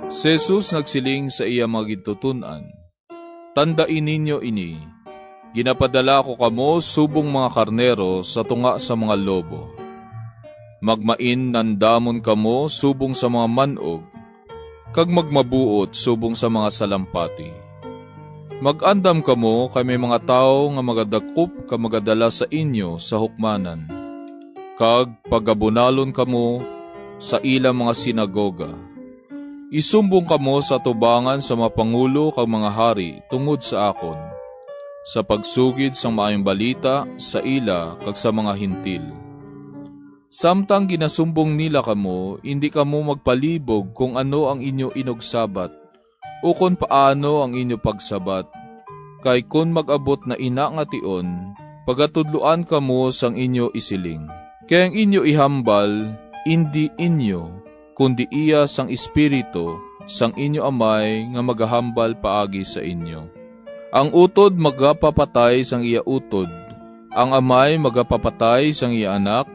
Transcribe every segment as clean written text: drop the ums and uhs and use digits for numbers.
Si Jesus nagsiling sa iya mga gintutunan, "Tandain ninyo ini, ginapadala ko kamo subong mga karnero sa tunga sa mga lobo. Magmain nandamon kamo subong sa mga manog, kag magmabuot subong sa mga salampati. Magandam kamo kay may mga tao nga magadakop ka magadala sa inyo sa hukmanan, kag pagabunalon kamo sa ilang mga sinagoga. Isumbong kamo sa tubangan sa mga pangulo kag mga hari tungod sa akon, sa pagsugid sa maayong balita sa ila kag sa mga hintil. Samtang ginasumbong nila kamo, hindi kamo magpalibog kung ano ang inyo inugsabat, o kung paano ang inyo pagsabat, kay kun mag-abot na ina nga tion, pagatudluan kamo sang inyo isiling. Kaya ang inyo ihambal, hindi inyo, kundi iya sang Espiritu, sang inyo amay nga magahambal paagi sa inyo. Ang utod magapapatay sang iya utod, ang amay magapapatay sang iya anak,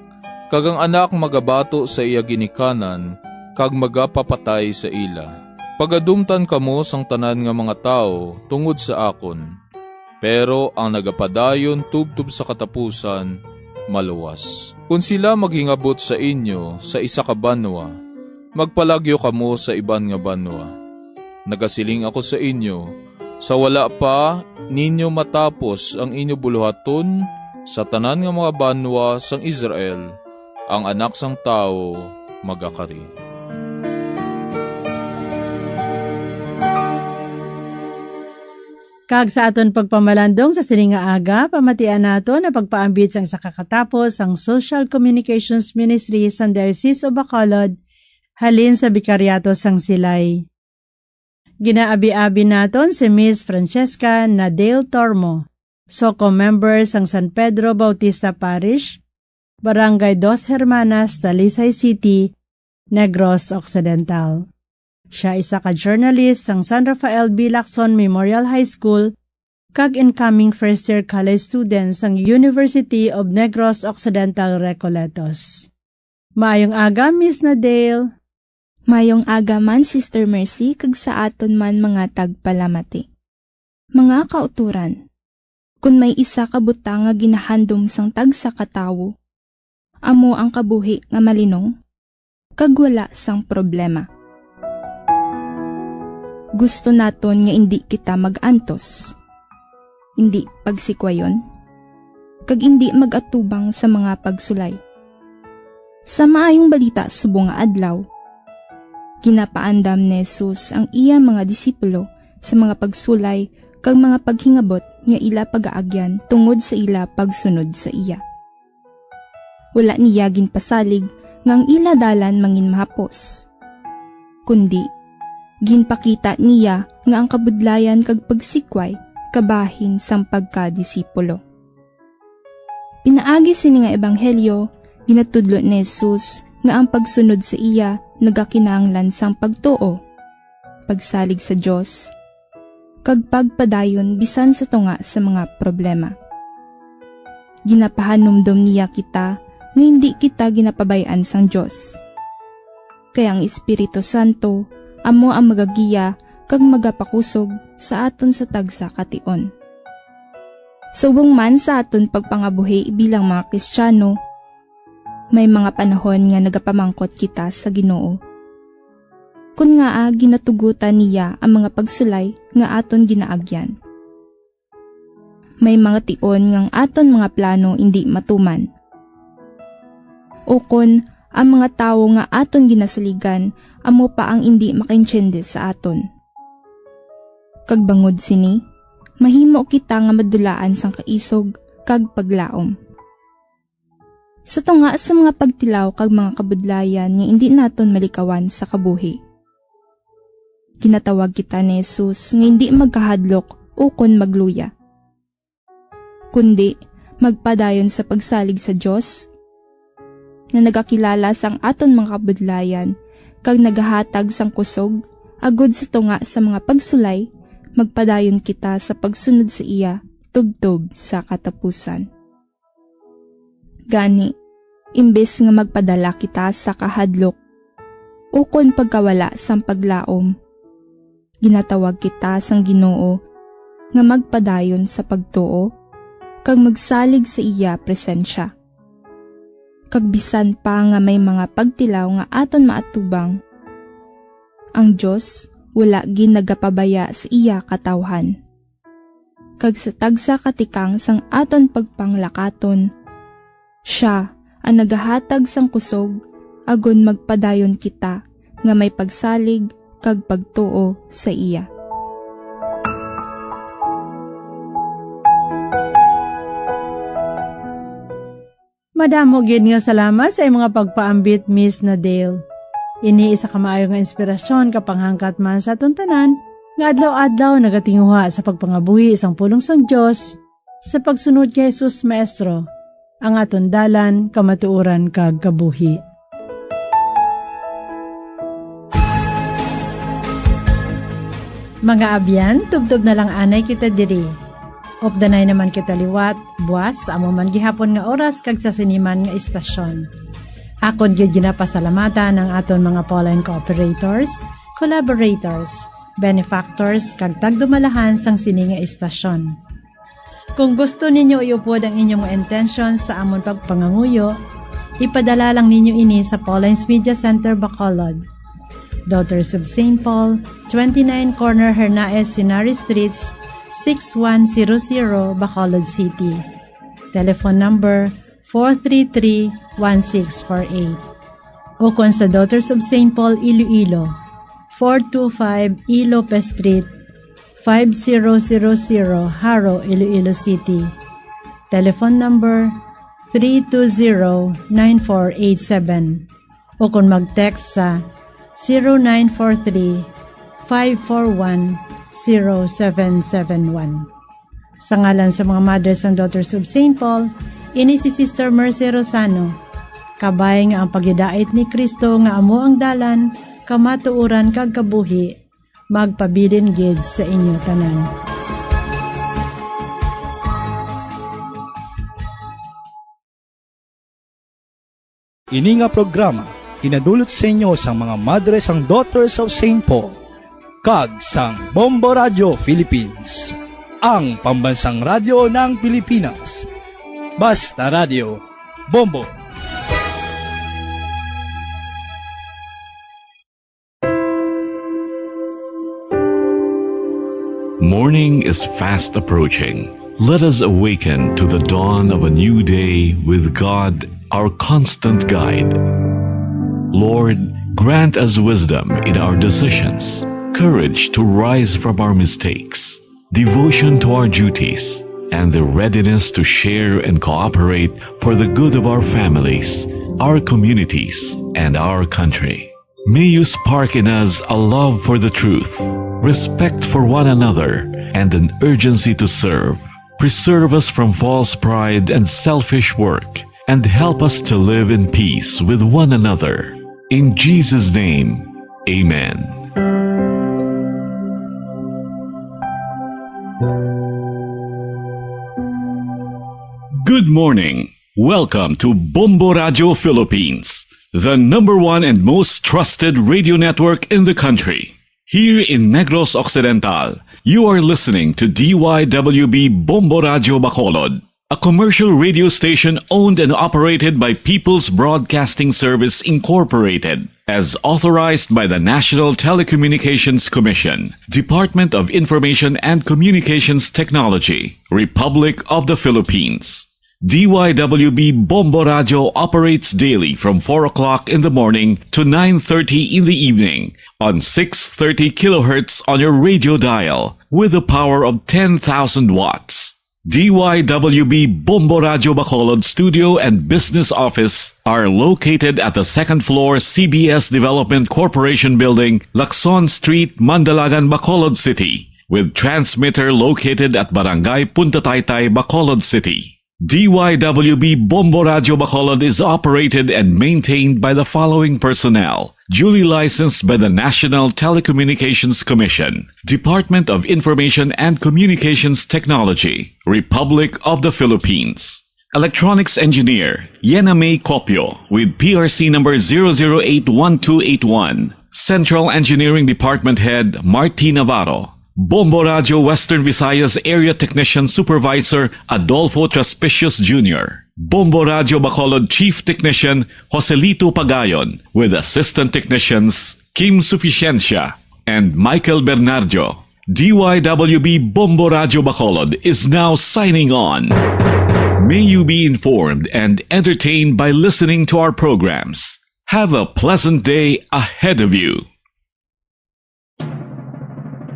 kag ang anak magabato sa iya ginikanan, kag magapapatay sa ila. Pagadumtan kamo sang tanan nga mga tao tungod sa akon, pero ang nagapadayon tubtub sa katapusan, maluwas. Kung sila maghingabot sa inyo sa isa ka banwa, magpalagyo kamo sa iban nga banwa. Nagasiling ako sa inyo, sa wala pa ninyo matapos ang inyo buluhaton sa tanan nga mga banwa sang Israel, ang anak sang tao magakari. Kag sa aton pagpamalandong sa sining nga aga, pamatian nato na pagpaambit sang sa kakatapos ang Social Communications Ministry sa Diocese of Bacolod, halin sa Bikaryato sang Silay. Ginaabi-abi naton si Miss Francesca Nadale Tormo, SOCO member sang San Pedro Bautista Parish, Barangay Dos Hermanas, Talisay City, Negros Occidental. Siya isa ka journalist sang San Rafael B. Lacson Memorial High School kag incoming first-year college student sang University of Negros Occidental, Recoletos. Maayong aga, Miss Nadale. Mayong aga man, Sister Mercy, kag sa aton man mga tagpalamati. Mga kauturan, kung may isa ka butang nga ginahandom sang tagsa katawo, amo ang kabuhi nga malinong, kag wala sang problema. Gusto naton nga hindi kita mag-antos, hindi pagsikwayon, kag hindi mag-atubang sa mga pagsulay. Sa maayong balita subong nga adlaw, ginapaandam ni Jesus ang iya mga disipulo sa mga pagsulay kag mga paghingabot nga ila pagaagyan tungod sa ila pagsunod sa iya. Wala niya ginpasalig nga ang ila dalan mangin mahapos, kundi ginpakita niya nga ang kabudlayan kag pagsikway kabahin sang pagkadisipulo. Pinaagi sini nga ebanghelyo, ginatudlo ni Jesus nga ang pagsunod sa iya nagakinahanglan sang pagtuo, pagsalig sa Dios, kag pagpadayon bisan sa tunga sa mga problema. Ginapahanumdom niya kita nga hindi kita ginapabayaan sang Dios. Kaya ang Espiritu Santo amo ang magagiya kag magapakusog sa aton sa tagsa kation. Subong man sa aton pagpangabuhi bilang mga Kristiyano, may mga panahon nga nagapamangkot kita sa Ginoo. Kun nga ginatugutan niya ang mga pagsulay nga aton ginaagyan. May mga tion ngang aton mga plano hindi matuman. O kun ang mga tawo nga aton ginasaligan amo pa ang hindi makainsyende sa aton. Kag bangod sini, mahimo kita nga madulaan sang kaisog kag paglaom. Sa tunga sa mga pagtilaw kag mga kabudlayan nga hindi naton malikawan sa kabuhi. Ginatawag kita ni Jesus nga hindi magkahadlok o kon magluya, kundi magpadayon sa pagsalig sa Dios na nagakilala sang aton mga kabudlayan kag nagahatag sang kusog, agod sa tunga sa mga pagsulay, magpadayon kita sa pagsunod sa iya, tubtob sa katapusan. Gani, imbes nga magpadala kita sa kahadlok, ukon pagkawala sang paglaom. Ginatawag kita sang Ginoo nga magpadayon sa pagtuo kag magsalig sa iya presensya. Kag bisan pa nga may mga pagtilaw nga aton maatubang, ang Dios wala gin nagapabaya sa iya katawhan. Kag sa tagsa katikang sang aton pagpanglakaton, siya ang nagahatag sang kusog agon magpadayon kita nga may pagsalig kag pagtuo sa iya. Madamo gid nga salamat sa imong mga pagpaambit, Miss Nadale. Ini isa ka maayo nga inspirasyon kapang hangkat man sa atong tanan nga adlaw-adlaw nagatinguha sa pagpangabuhi sang pulong sang Dios sa pagsunod kay Jesus Maestro, ang aton dalan, kamatuoran kag kabuhi. Mga abyan, tubtob na lang anay kita diri. Opdanay naman kita liwat, buwas, amo man gihapon nga oras kag sa siniman nga istasyon. Akon gyud ginapasalamatan ang aton mga Pauline cooperators, collaborators, benefactors kag tagdumalahan sang sini nga istasyon. Kung gusto ninyo iupod ang inyong mga intentions sa amon pagpanganguyo, ipadala lang ninyo ini sa Pauline's Media Center, Bacolod, Daughters of St. Paul, 29 Corner Hernaez Sinari Streets, 6100 Bacolod City. Telephone number 433-1648. O kung sa Daughters of St. Paul, Iloilo, 425 E. Lopez Street, 5000 Haro, Iloilo City. Telephone number 320-9487. O kung mag-text sa 0943-541-0771. Sa ngalan sa mga mothers and daughters of St. Paul, ini si Sister Mercy Rosano. Kabay nga ang pagyudait ni Kristo nga amo ang dalan, kamatuuran kag kabuhi, magpabilin gid sa inyo tanan. Ini nga programa kinadulot sa inyo sang mga madres ang Daughters of St. Paul kag sang Bombo Radio Philippines, ang pambansang radyo ng Pilipinas. Basta Radio Bombo. Morning is fast approaching. Let us awaken to the dawn of a new day with God, our constant guide. Lord, grant us wisdom in our decisions, courage to rise from our mistakes, devotion to our duties, and the readiness to share and cooperate for the good of our families, our communities, and our country. May you spark in us a love for the truth, respect for one another, and an urgency to serve. Preserve us from false pride and selfish work, and help us to live in peace with one another. In Jesus' name, Amen. Good morning. Welcome to Bombo Radio Philippines, the #1 and most trusted radio network in the country. Here in Negros Occidental, you are listening to DYWB Bombo Radio Bacolod, a commercial radio station owned and operated by People's Broadcasting Service Incorporated, as authorized by the National Telecommunications Commission, Department of Information and Communications Technology, Republic of the Philippines. DYWB Bombo Radio operates daily from 4 o'clock in the morning to 9:30 in the evening on 630 kilohertz on your radio dial with a power of 10,000 watts. DYWB Bombo Radio Bacolod Studio and Business Office are located at the second floor CBS Development Corporation Building, Lacson Street, Mandalagan, Bacolod City, with transmitter located at Barangay Punta Taytay, Bacolod City. DYWB Bombo Radio Bacolod is operated and maintained by the following personnel: duly licensed by the National Telecommunications Commission, Department of Information and Communications Technology, Republic of the Philippines. Electronics Engineer Yena May Copio with PRC number 0081281. Central Engineering Department Head Marty Navarro. Bombo Radio Western Visayas Area Technician Supervisor Adolfo Traspicius Jr. Bombo Radio Bacolod Chief Technician Joselito Pagayon with Assistant Technicians Kim Suficiencia and Michael Bernardo. DYWB Bombo Radio Bacolod is now signing on. May you be informed and entertained by listening to our programs. Have a pleasant day ahead of you.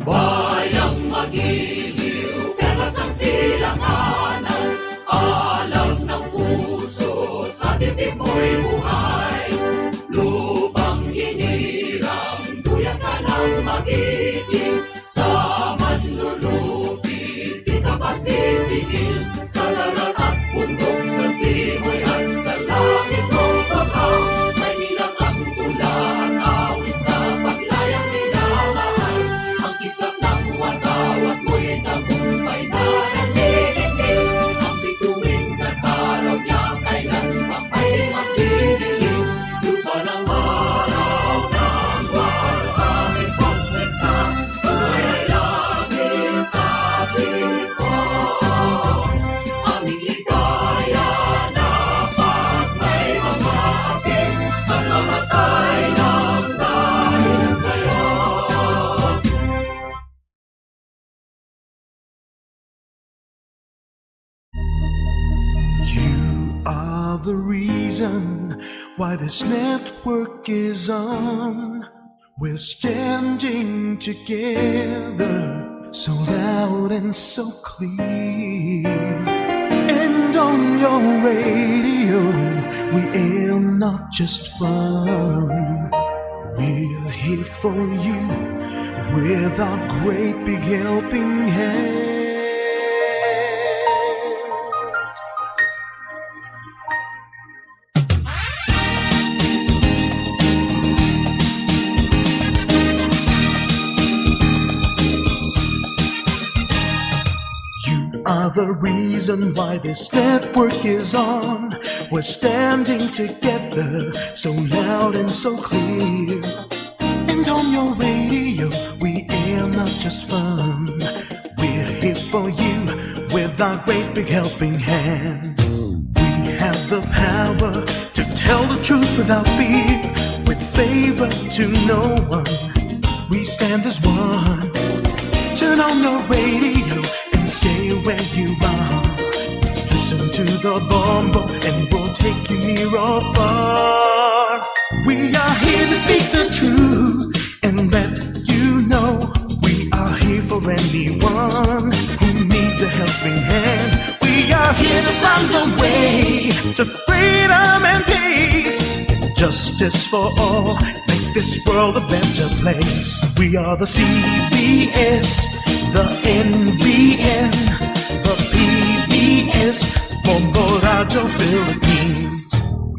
Bayang magiliw, perlas ng silanganan, alam ng puso, sa titik mo'y buhay. Lupang hinirang, duyan ka ng magiging, sa manlulupit, di ka masisingil, sa dagat at bundok, sa simoy at sa langit mong bahaw, may nilang ang tula at awit sa paglayang minamahal. Ang kisap ng watawat mo'y tagumpay na nanginginig, ang bituin at araw niya kailanman ay magdidilim. Lupa ng araw ng walo aming pagsita, ay langit sa piling ko. Aming ligaya na pag may mga aking at mamatay ng dahil sa'yo. You are the reason why this network is on. We're standing together so loud and so clear. And on your radio, we air not just fun. We're here for you with our great big helping hand. Are the reason why this network is on. We're standing together so loud and so clear. And on your radio, we air not just fun. We're here for you with our great big helping hand. We have the power to tell the truth without fear, with favor to no one. We stand as one. Turn on your radio and stay where you are. Listen to the Bombo and we'll take you near or far. We are here to speak the truth and let you know we are here for anyone who needs a helping hand. We are here to find a way to freedom and peace, justice for all, make this world a better place. We are the CBS, the NBN, the PBS, Bombo Radio Philippines.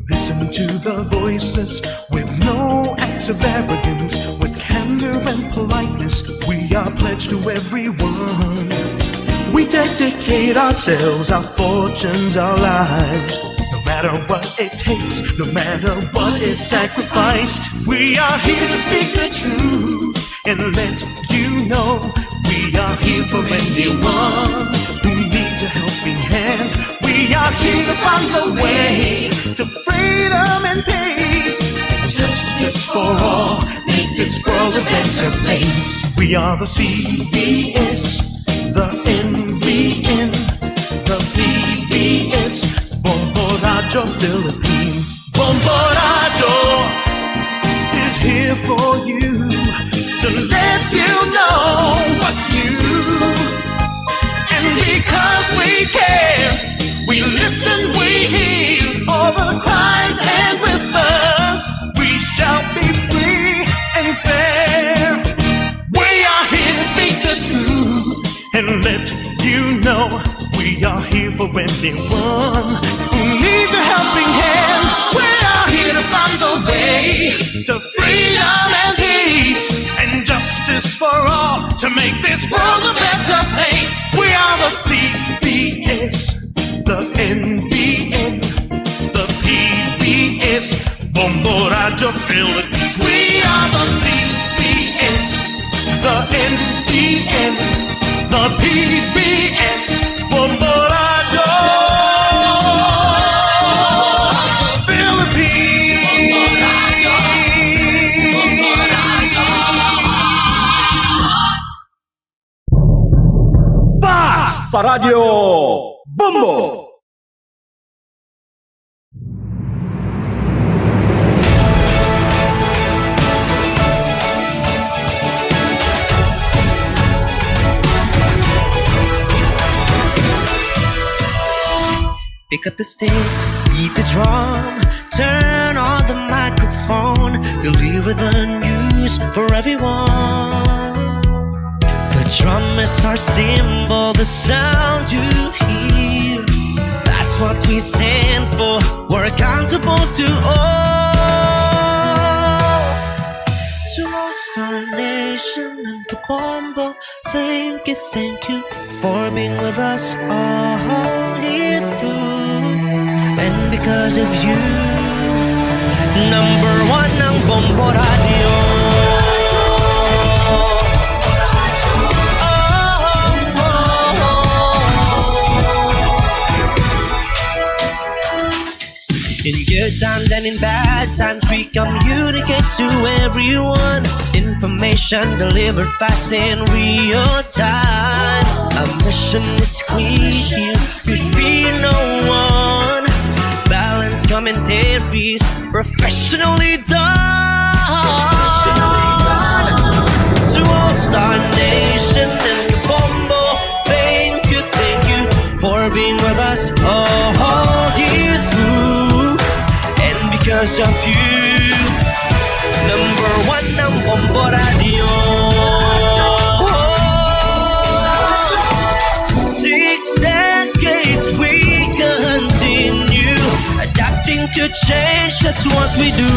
Listen to the voices with no acts of arrogance, with candor and politeness. We are pledged to everyone. We dedicate ourselves, our fortunes, our lives. No matter what it takes, no matter what is sacrificed, we are here to speak the truth and let you know we are here for anyone who needs a helping hand. We are here to find the way to freedom and peace, justice for all, make this world a better place. We are the CBS, the NBN, the PBS, Bombo Radio Philippines. Bombo Radio is here for you to let you know what's new. And because we care, we listen, we hear all the cries and whispers. We shall be free and fair. We are here to speak the truth and let you know we are here for anyone who needs a helping hand. We are here to find the way to freedom and peace and justice for all, to make this world a better place. We are the CBS, the NBC, the Philippines. We are the CBS, the NTN, the PBS, Bombo Radio Philippines. Paradyo Bombo! Pick up the sticks, beat the drum, turn on the microphone, deliver the news for everyone. The drum is our symbol, the sound you hear. That's what we stand for, we're accountable to all. To all Star Nation and Kabombo, thank you for being with us all year through. And because of you, number one ang Bombo Radio. In good times and in bad times, we communicate to everyone. Information delivered fast in real time. Our mission is clear, we fear no one. Balanced commentaries, professionally done. To all Star Nation and Kabombo, thank you for being with us all year through. And because of you, number one ang Bombo Radio. 6 decades we continue adapting to change, that's what we do.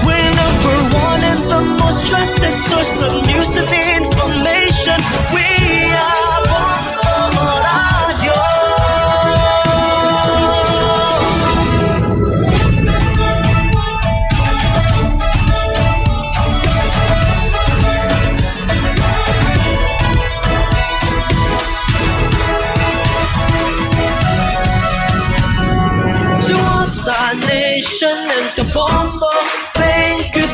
We're number one and the most trusted source of news and information. We are Bombo Radio. To all Star Nation and Kabombo, thank you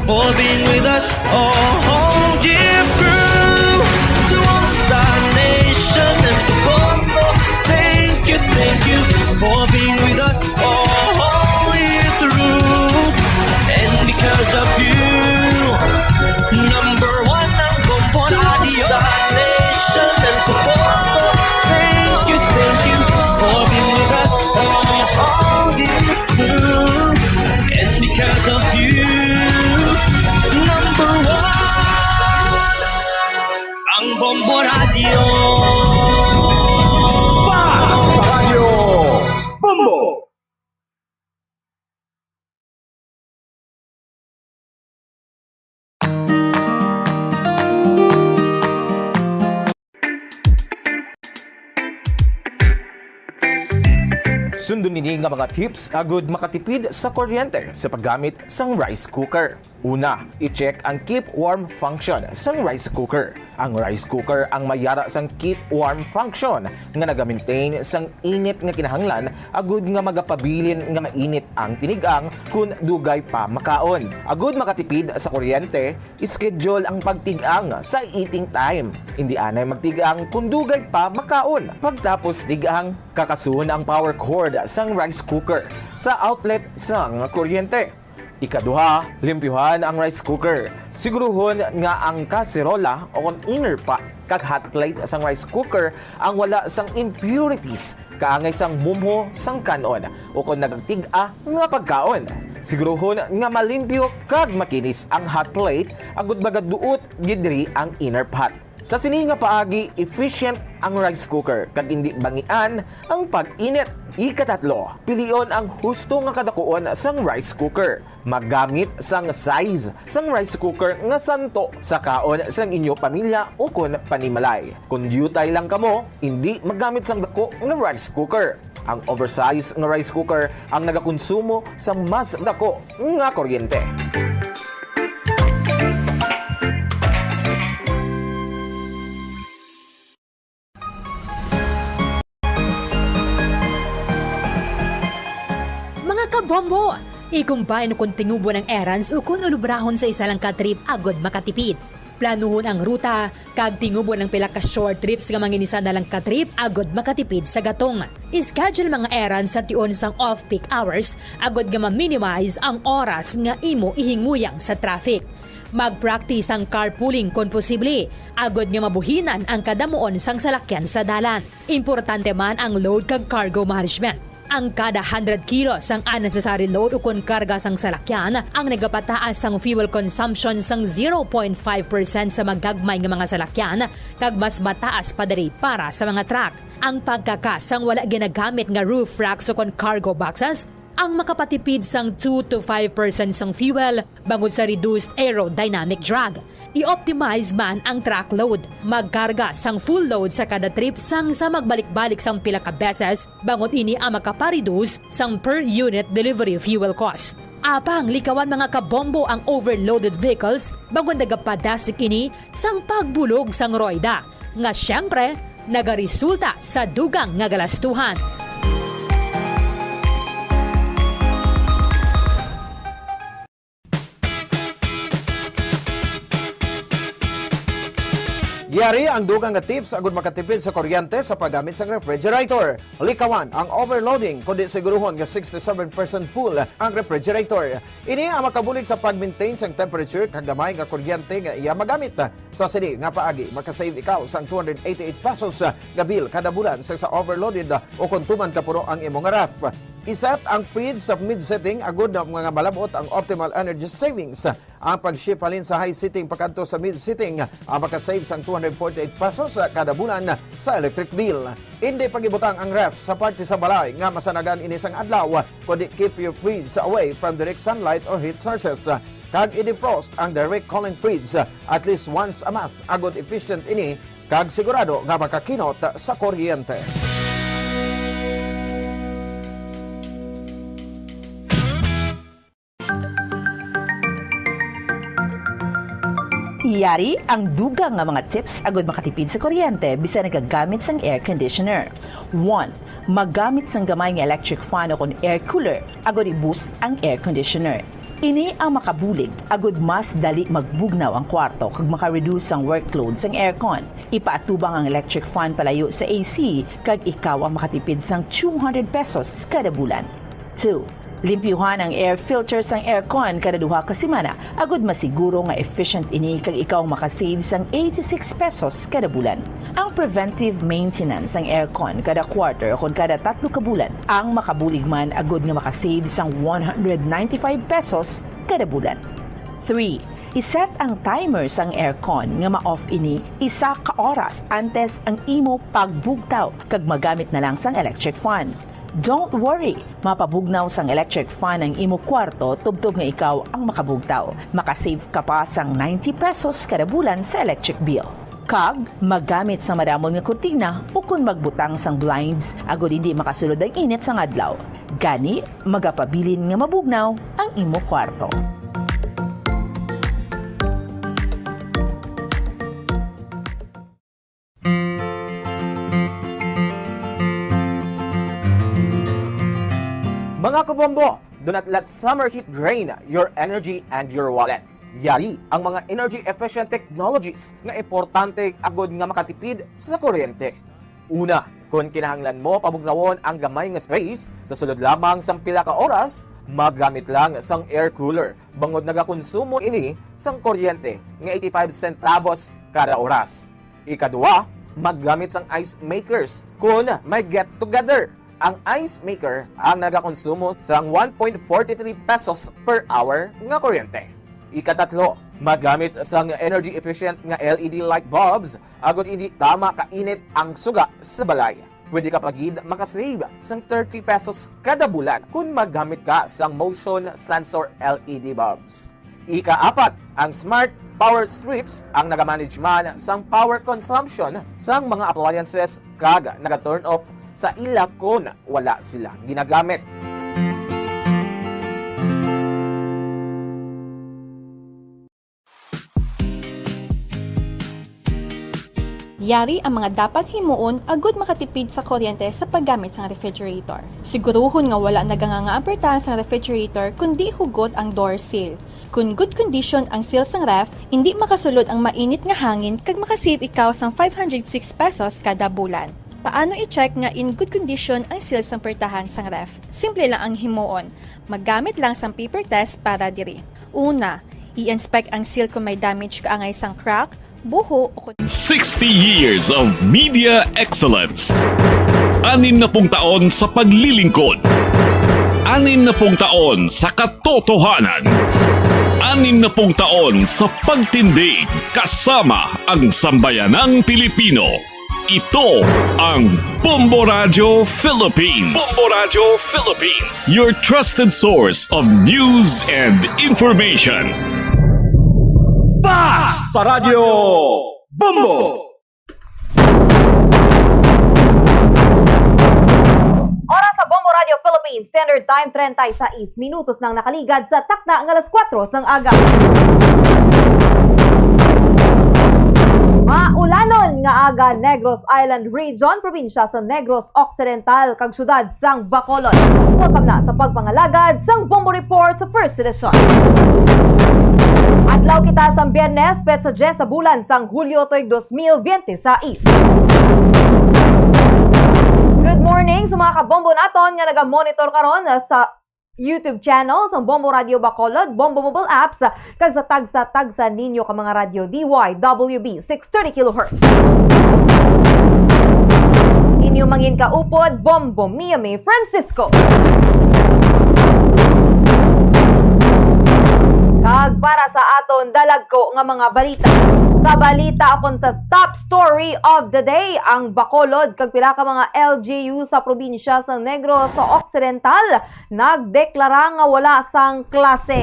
for being with us all year through. To all Star Nation and Kabombo, thank you for being with us all year through. And because of you, number one ang Bombo Radio. Star Nation and Kabombo, thank you for being with us all year through. And because of you, number one ang Bombo Radio. Paradyo Bombo! Sundon nini nga mga tips agud makatipid sa kuryente sa paggamit sang rice cooker. Una, i-check ang keep warm function sang rice cooker. Ang rice cooker ang mayara sang keep warm function nga naga-maintain sang init nga kinahanglan agud nga magapabilin nga mainit ang tinigang kun dugay pa makaon. Agud makatipid sa kuryente, schedule ang pagtigang sa eating time. Hindi anay magtigang kun dugay pa makaon. Pagtapos tigang, kakasun ang power cord sang rice cooker sa outlet sang kuryente. Ikaduha, limpyuhan ang rice cooker. Siguruhon nga ang kaserola o inner pot kag hot plate sang rice cooker ang wala sang impurities kaangay sang mumho sang kanon o kung nagtiga nga pagkaon. Siguruhon nga malimpyo kag makinis ang hot plate agud magaduot gidri ang inner pot. Sa sini nga paagi, efficient ang rice cooker kag hindi bangian ang pag-init. Ikatatlo, pilion ang husto nga kadakuon sang rice cooker. Maggamit sang size sang rice cooker nga santo sa kaon sang inyo pamilya o kun panimalay. Kung dutay lang kamo, hindi maggamit sang dako nga rice cooker. Ang oversized nga rice cooker ang nagakonsumo sang mas dako nga kuryente. Mga kabombo, ikumbay no kung tingubo ng errands o kung ulubrahon sa isa lang ka trip agod makatipid. Planuhon ang ruta, kag tingubo ng pila ka short trips nga manginisa na lang ka trip agod makatipid sa gatong. Schedule mga errands sa tion sang off-peak hours agod nga ma-minimize ang oras nga imo ihinguyang sa traffic. Mag-practice ang carpooling kung posible, agod nga mabuhinan ang kadamuon sang salakyan sa dalan. Importante man ang load kag cargo management. Ang kada 100 kilos ang unnecessary load o kung karga sang salakyan ang nagapataas sang fuel consumption sang 0.5% sa magagmay nga mga salakyan kag mas mataas pa diri para sa mga truck. Ang pagkakasang wala ginagamit nga roof racks o kung cargo boxes ang makapatipid sang 2 to 5% sang fuel bangod sa reduced aerodynamic drag. I-optimize man ang truck load. Magkarga sang full load sa kada trip sang sa magbalik-balik sang pila ka beses bangod ini ang makapareduce sang per unit delivery fuel cost. Apang likawan mga kabombo ang overloaded vehicles bangod nagapadasik ini sang pagbulog sang roida. Nga syempre, nagaresulta sa dugang nga galastuhan. Giyari ang dugang nga tips agud makatipid sa kuryente sa paggamit sa refrigerator. Likawan ang overloading kundi siguruhon nga 67% full ang refrigerator. Ini ang makabulig sa pag-maintain sang temperature kag gamay nga kuryente nga iya magamit. Sa sini nga paagi makasave ikaw sang 288 pesos nga bill kada bulan sa overloaded o kung tuman ka puro ang imong ref. Iset ang fridge sa mid-setting agud na mga malabot ang optimal energy savings. Ang pag-shift halin sa high setting pakanto sa mid-setting ang makasave sang 248 pesos kada bulan sa electric bill. Hindi pagibutang ang ref sa parte sa balay nga masanagan ini sang adlaw kundi keep your fridge away from direct sunlight or heat sources. Kag i-defrost ang direct cooling fridge at least once a month agud efficient ini kag sigurado nga makakinot sa kuryente. Yari ang dugang nga mga tips agud makatipid sa kuryente bisan nagagamit sang air conditioner. 1. Magamit sang gamay nga electric fan o kon air cooler agud i-boost ang air conditioner. Ini ang makabulig agud mas dali magbugnaw ang kwarto kag maka-reduce ang workload sang aircon. Ipaatubang ang electric fan palayo sa AC kag ikaw ang makatipid sang 200 pesos kada bulan. 2. Limpyuhan ang air filter sang aircon kada duha ka semana agud masiguro nga efficient ini kag ikaw makasave sang 86 pesos kada bulan. Ang preventive maintenance sang aircon kada quarter o kada 3 ka bulan ang makabulig man agud nga makasave sang 195 pesos kada bulan. 3. Iset ang timer sang aircon nga ma-off ini isa ka oras antes ang imo pagbugtaw kag magamit na lang sang electric fan. Don't worry, mapabugnaw sang electric fan ang imo kwarto tubtob nga ikaw ang makabugtaw. Makasave ka pa sang 90 pesos kada bulan sa electric bill. Kag, magamit sa madamon nga kurtina o kung magbutang sang blinds agud hindi makasulod ang init sang adlaw. Gani, magapabilin nga mabugnaw ang imo kwarto. Mga kabombo, do not let summer heat drain your energy and your wallet. Yari ang mga energy-efficient technologies nga importante agod nga makatipid sa kuryente. Una, kung kinahanglan mo pabugnawon ang gamay nga space, sa sulod lamang sang pila ka oras, maggamit lang sang air cooler. Bangod nagakonsumo ini sang kuryente nga 85 centavos kada oras. Ikadua, maggamit sang ice makers kung may get-together. Ang ice maker ang nagakonsumo sang 1.43 pesos per hour nga kuryente. Ikatatlo, magamit sang energy efficient nga LED light bulbs agud hindi tama kainit ang suga sa balay. Pwede ka pagid makasave sang 30 pesos kada bulan kung maggamit ka sang motion sensor LED bulbs. Ikaapat, ang smart power strips ang nagamanage man sang power consumption sang mga appliances kag naga-turn off sa ila kung wala sila ginagamit. Yari ang mga dapat himuon agud makatipid sa kuryente sa paggamit sa refrigerator. Siguruhon nga wala nagangangaapertahan sa refrigerator kundi hugot ang door seal. Kung good condition ang seals ng ref, hindi makasulod ang mainit nga hangin kag makasave ikaw sang 506 pesos kada bulan. Paano i-check nga in good condition ang seals ng pertahan sang ref? Simple lang ang himuon. Maggamit lang sang paper test para diri. Una, i-inspect ang seal kung may damage kaangay sang crack, buho o 60 years of media excellence. 60 taon sa paglilingkod. 60 taon sa katotohanan. 60 taon sa pagtindig kasama ang sambayanang Pilipino. Ito ang Bombo Radio Philippines. Bombo Radio Philippines. Your trusted source of news and information. Basta Radio Bombo! Oras sa Bombo Radio Philippines, Standard Time 36 minutos nang nakaligad sa takna ng alas 4 ng aga. Maulanon nga aga Negros Island Region, probinsya sa Negros Occidental, kag syudad sang Bacolod. Welcome na sa pagpangalagad sang Bombo Report sa First Edition. Adlaw kita sa Biyernes, petsa 10 sa bulan sang Hulyo toy 2026. Good morning sa mga kabombo naton nga naga-monitor karon sa YouTube channel sa Bombo Radio Bacolod, Bombo Mobile Apps, kag sa tagsa ninyo ka mga radyo DYWB 630 kHz. Inyo mangin kaupod, Bombo Miami Francisco. Kag para sa aton dalagko nga mga balita. Sa balita akon sa top story of the day, ang Bacolod kag pila ka mga LGU sa probinsya sa Negros Occidental nagdeklara nga wala sang klase.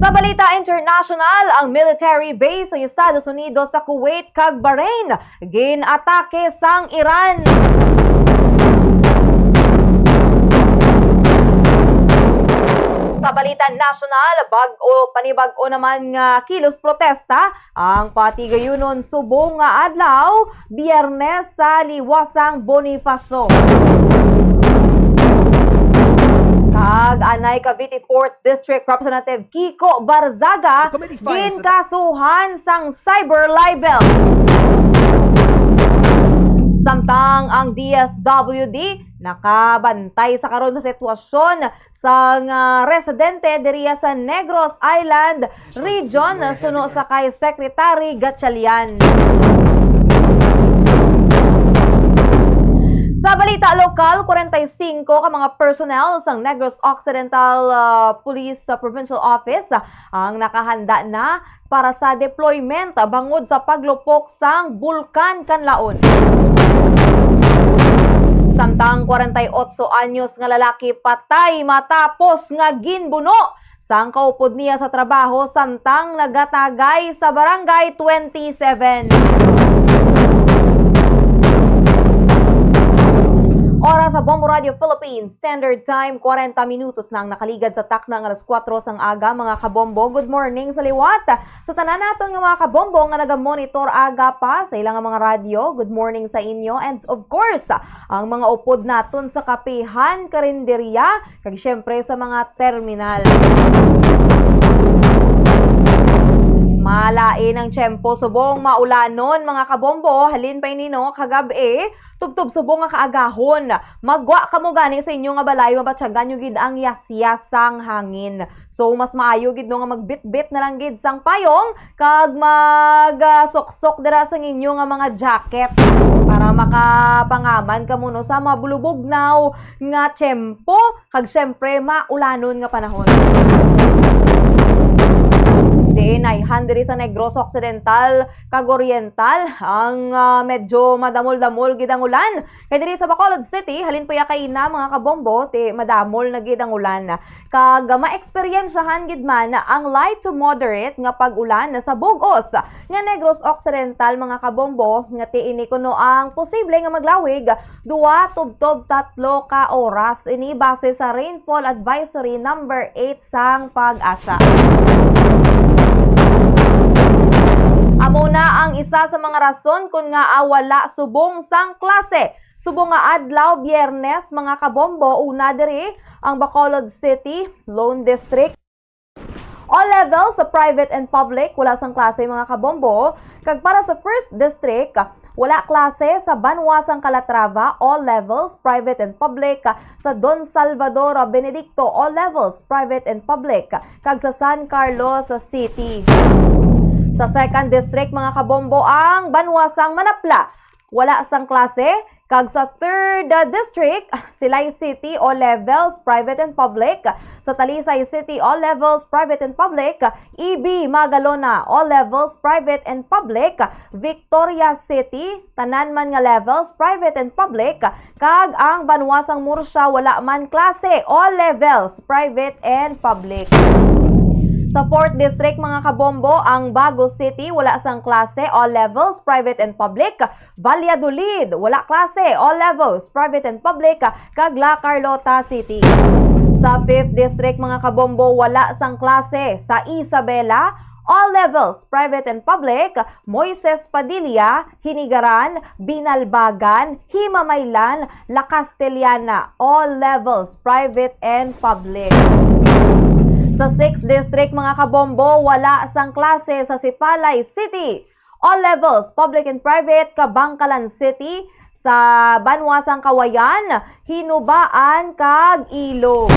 Sa balita international, ang military base ng Estados Unidos sa Kuwait kag Bahrain ginatake sang Iran. Sa balita national, panibag-o naman nga kilos protesta ang patigayunon subong nga adlaw Biyernes sa liwasang Bonifacio. Kag anay Cavite 4th District Representative Kiko Barzaga ginkasuhan sang cyber libel. Samtang ang DSWD nakabantay sa karon sa sitwasyon sa residente diriya sa Negros Island Region suno sa kay Secretary Gatchalian. Sa balita lokal, 45 ka mga personnel sang Negros Occidental Police Provincial Office ang nakahanda na para sa deployment bangod sa paglupok sang Bulkan Kanlaon. Samtang 48 anyos nga lalaki patay matapos nga ginbuno sang kaupod niya sa trabaho samtang nagatagay sa Barangay 27. Oras sa Bombo Radio Philippines, Standard Time, 40 minutos nang nakaligad sa takna ng alas 4 sang aga, mga kabombo. Good morning sa liwat. Sa tanan naton nga mga kabombo nga naga-monitor aga pa sa ilang mga radyo, good morning sa inyo. And of course, ang mga upod naton sa kapihan, karinderya, kag syempre sa mga terminal. Malain ang tiyempo subong maulanon mga kabombo, halin pa inino kagabi, tubtob subong nga kaagahon. Magwa kamo gani sa inyo nga balay mabatyagan yung gid ang yasyasang hangin. So mas maayo gid no nga magbit-bit na lang gid sang payong kag mag-sok-sok dira sa inyo nga mga jacket para makapangaman kamo no sa mabulubugnaw nga tiyempo kag syempre maulanon nga panahon. Diin ay asahan diri sa Negros Occidental kag Oriental ang medyo madamol-damol gid ang ulan. Kay diri sa Bacolod City halin puya kay na mga kabombo ti madamol na gid ang ulan. Kag ma-experiensyahan gid man ang light to moderate nga pag-ulan sa bug-os nga Negros Occidental mga kabombo nga tiini kuno ang posible nga maglawig 2 tubtob 3 ka oras ini base sa Rainfall Advisory number 8 sang Pag-asa. Amo na ang isa sa mga rason kung nga wala subong sang klase. Subong nga adlaw Biyernes mga kabombo una diri ang Bacolod City, Lone District. All levels sa private and public wala sang klase mga kabombo. Kag para sa First District, wala klase sa Banwasang Calatrava, all levels, private and public. Sa Don Salvador Benedicto, all levels, private and public. Kag sa San Carlos City. Sa Second District, mga kabombo, ang Banwasang Manapla, wala sang klase. Kag sa Third District, Silay City, all levels, private and public. Sa Talisay City, all levels, private and public. EB Magalona, all levels, private and public. Victoria City, tanan man nga levels, private and public. Kag ang Banwasang Murcia, wala man klase, all levels, private and public. Sa 4th District, mga kabombo, ang Bago City, wala sang klase, all levels, private and public. Valladolid, wala klase, all levels, private and public. Kag La Carlota City. Sa 5th District, mga kabombo, wala sang klase. Sa Isabela, all levels, private and public. Moises Padilla, Hinigaran, Binalbagan, Himamaylan, La Castellana, all levels, private and public. Sa 6th District, mga kabombo, wala sang klase sa Sipalay City. All levels, public and private. Kabangkalan City. Sa Banwasang Kawayan, Hinubaan, kag Ilog.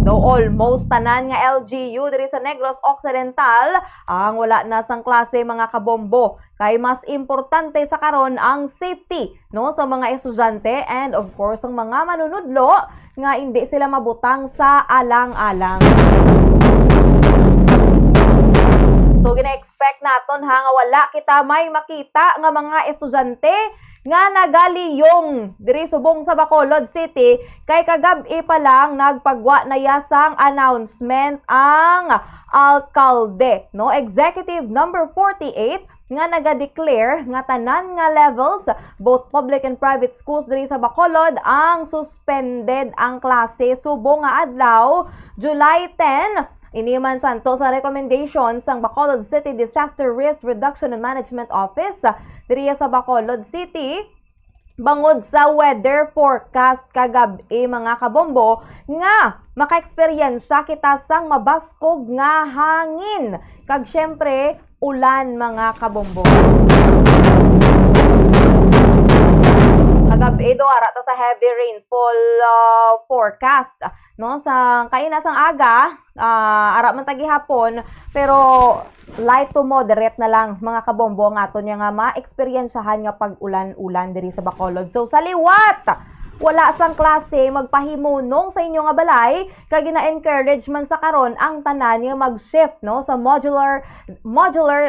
Though almost tanan nga LGU diri sa Negros Occidental ang wala na sang klase mga kabombo. Kay mas importante sa karon ang safety no sa mga estudyante and of course ang mga manunudlo nga hindi sila mabutang sa alang-alang. So gina-expect naton ha nga wala kita may makita nga mga estudyante nga nagaliyong diri subong sa Bacolod City kay kagabi pa lang nagpagwa na yasang announcement ang alkalde no executive number 48 nga naga-declare nga tanan nga levels both public and private schools diri sa Bacolod ang suspended ang klase subong nga adlaw July 10. Iniman santo sa recommendation sang Bacolod City Disaster Risk Reduction and Management Office diri sa Bacolod City bangod sa weather forecast kagabi mga kabombo nga maka-experience kita sang mabaskog nga hangin kag syempre ulan mga kabombo. Kagabi do ara ta sa heavy rainfall forecast no sa kaina sang aga ara man tagi hapon pero light to moderate na lang mga kabombo nga aton nga ma-experiensyahan nga pag-ulan-ulan diri sa Bacolod. So sa liwat wala sang klase magpahimunong sa inyo nga balay kag gina-encourage man sa karon ang tanan nga mag-shift no sa modular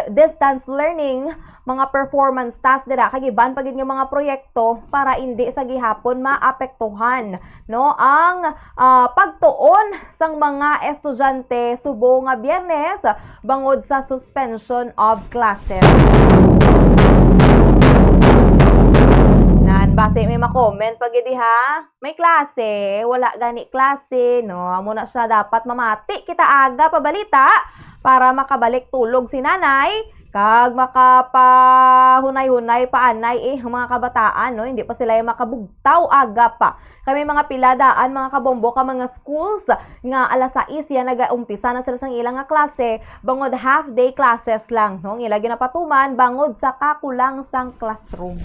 distance learning mga performance task dira kag iban pagid nga mga proyekto para hindi sa gihapon maapektuhan no ang pagtuon sang mga estudyante subong nga Biyernes bangod sa suspension of classes. Base may ma-comment pag ha, may klase, wala gani klase, no? Amo na siya dapat mamati kita aga pabalita para makabalik tulog si nanay kag makapahunay-hunay paanay ang mga kabataan, no? Hindi pa sila yung makabugtaw aga pa. Kami mga piladaan, mga kabombo, ka mga schools nga alas 6 yan nag-umpisa na sila sang ilang nga klase, bangod half-day classes lang, no? Ila ginapatuman bangod sa kakulang sang classroom.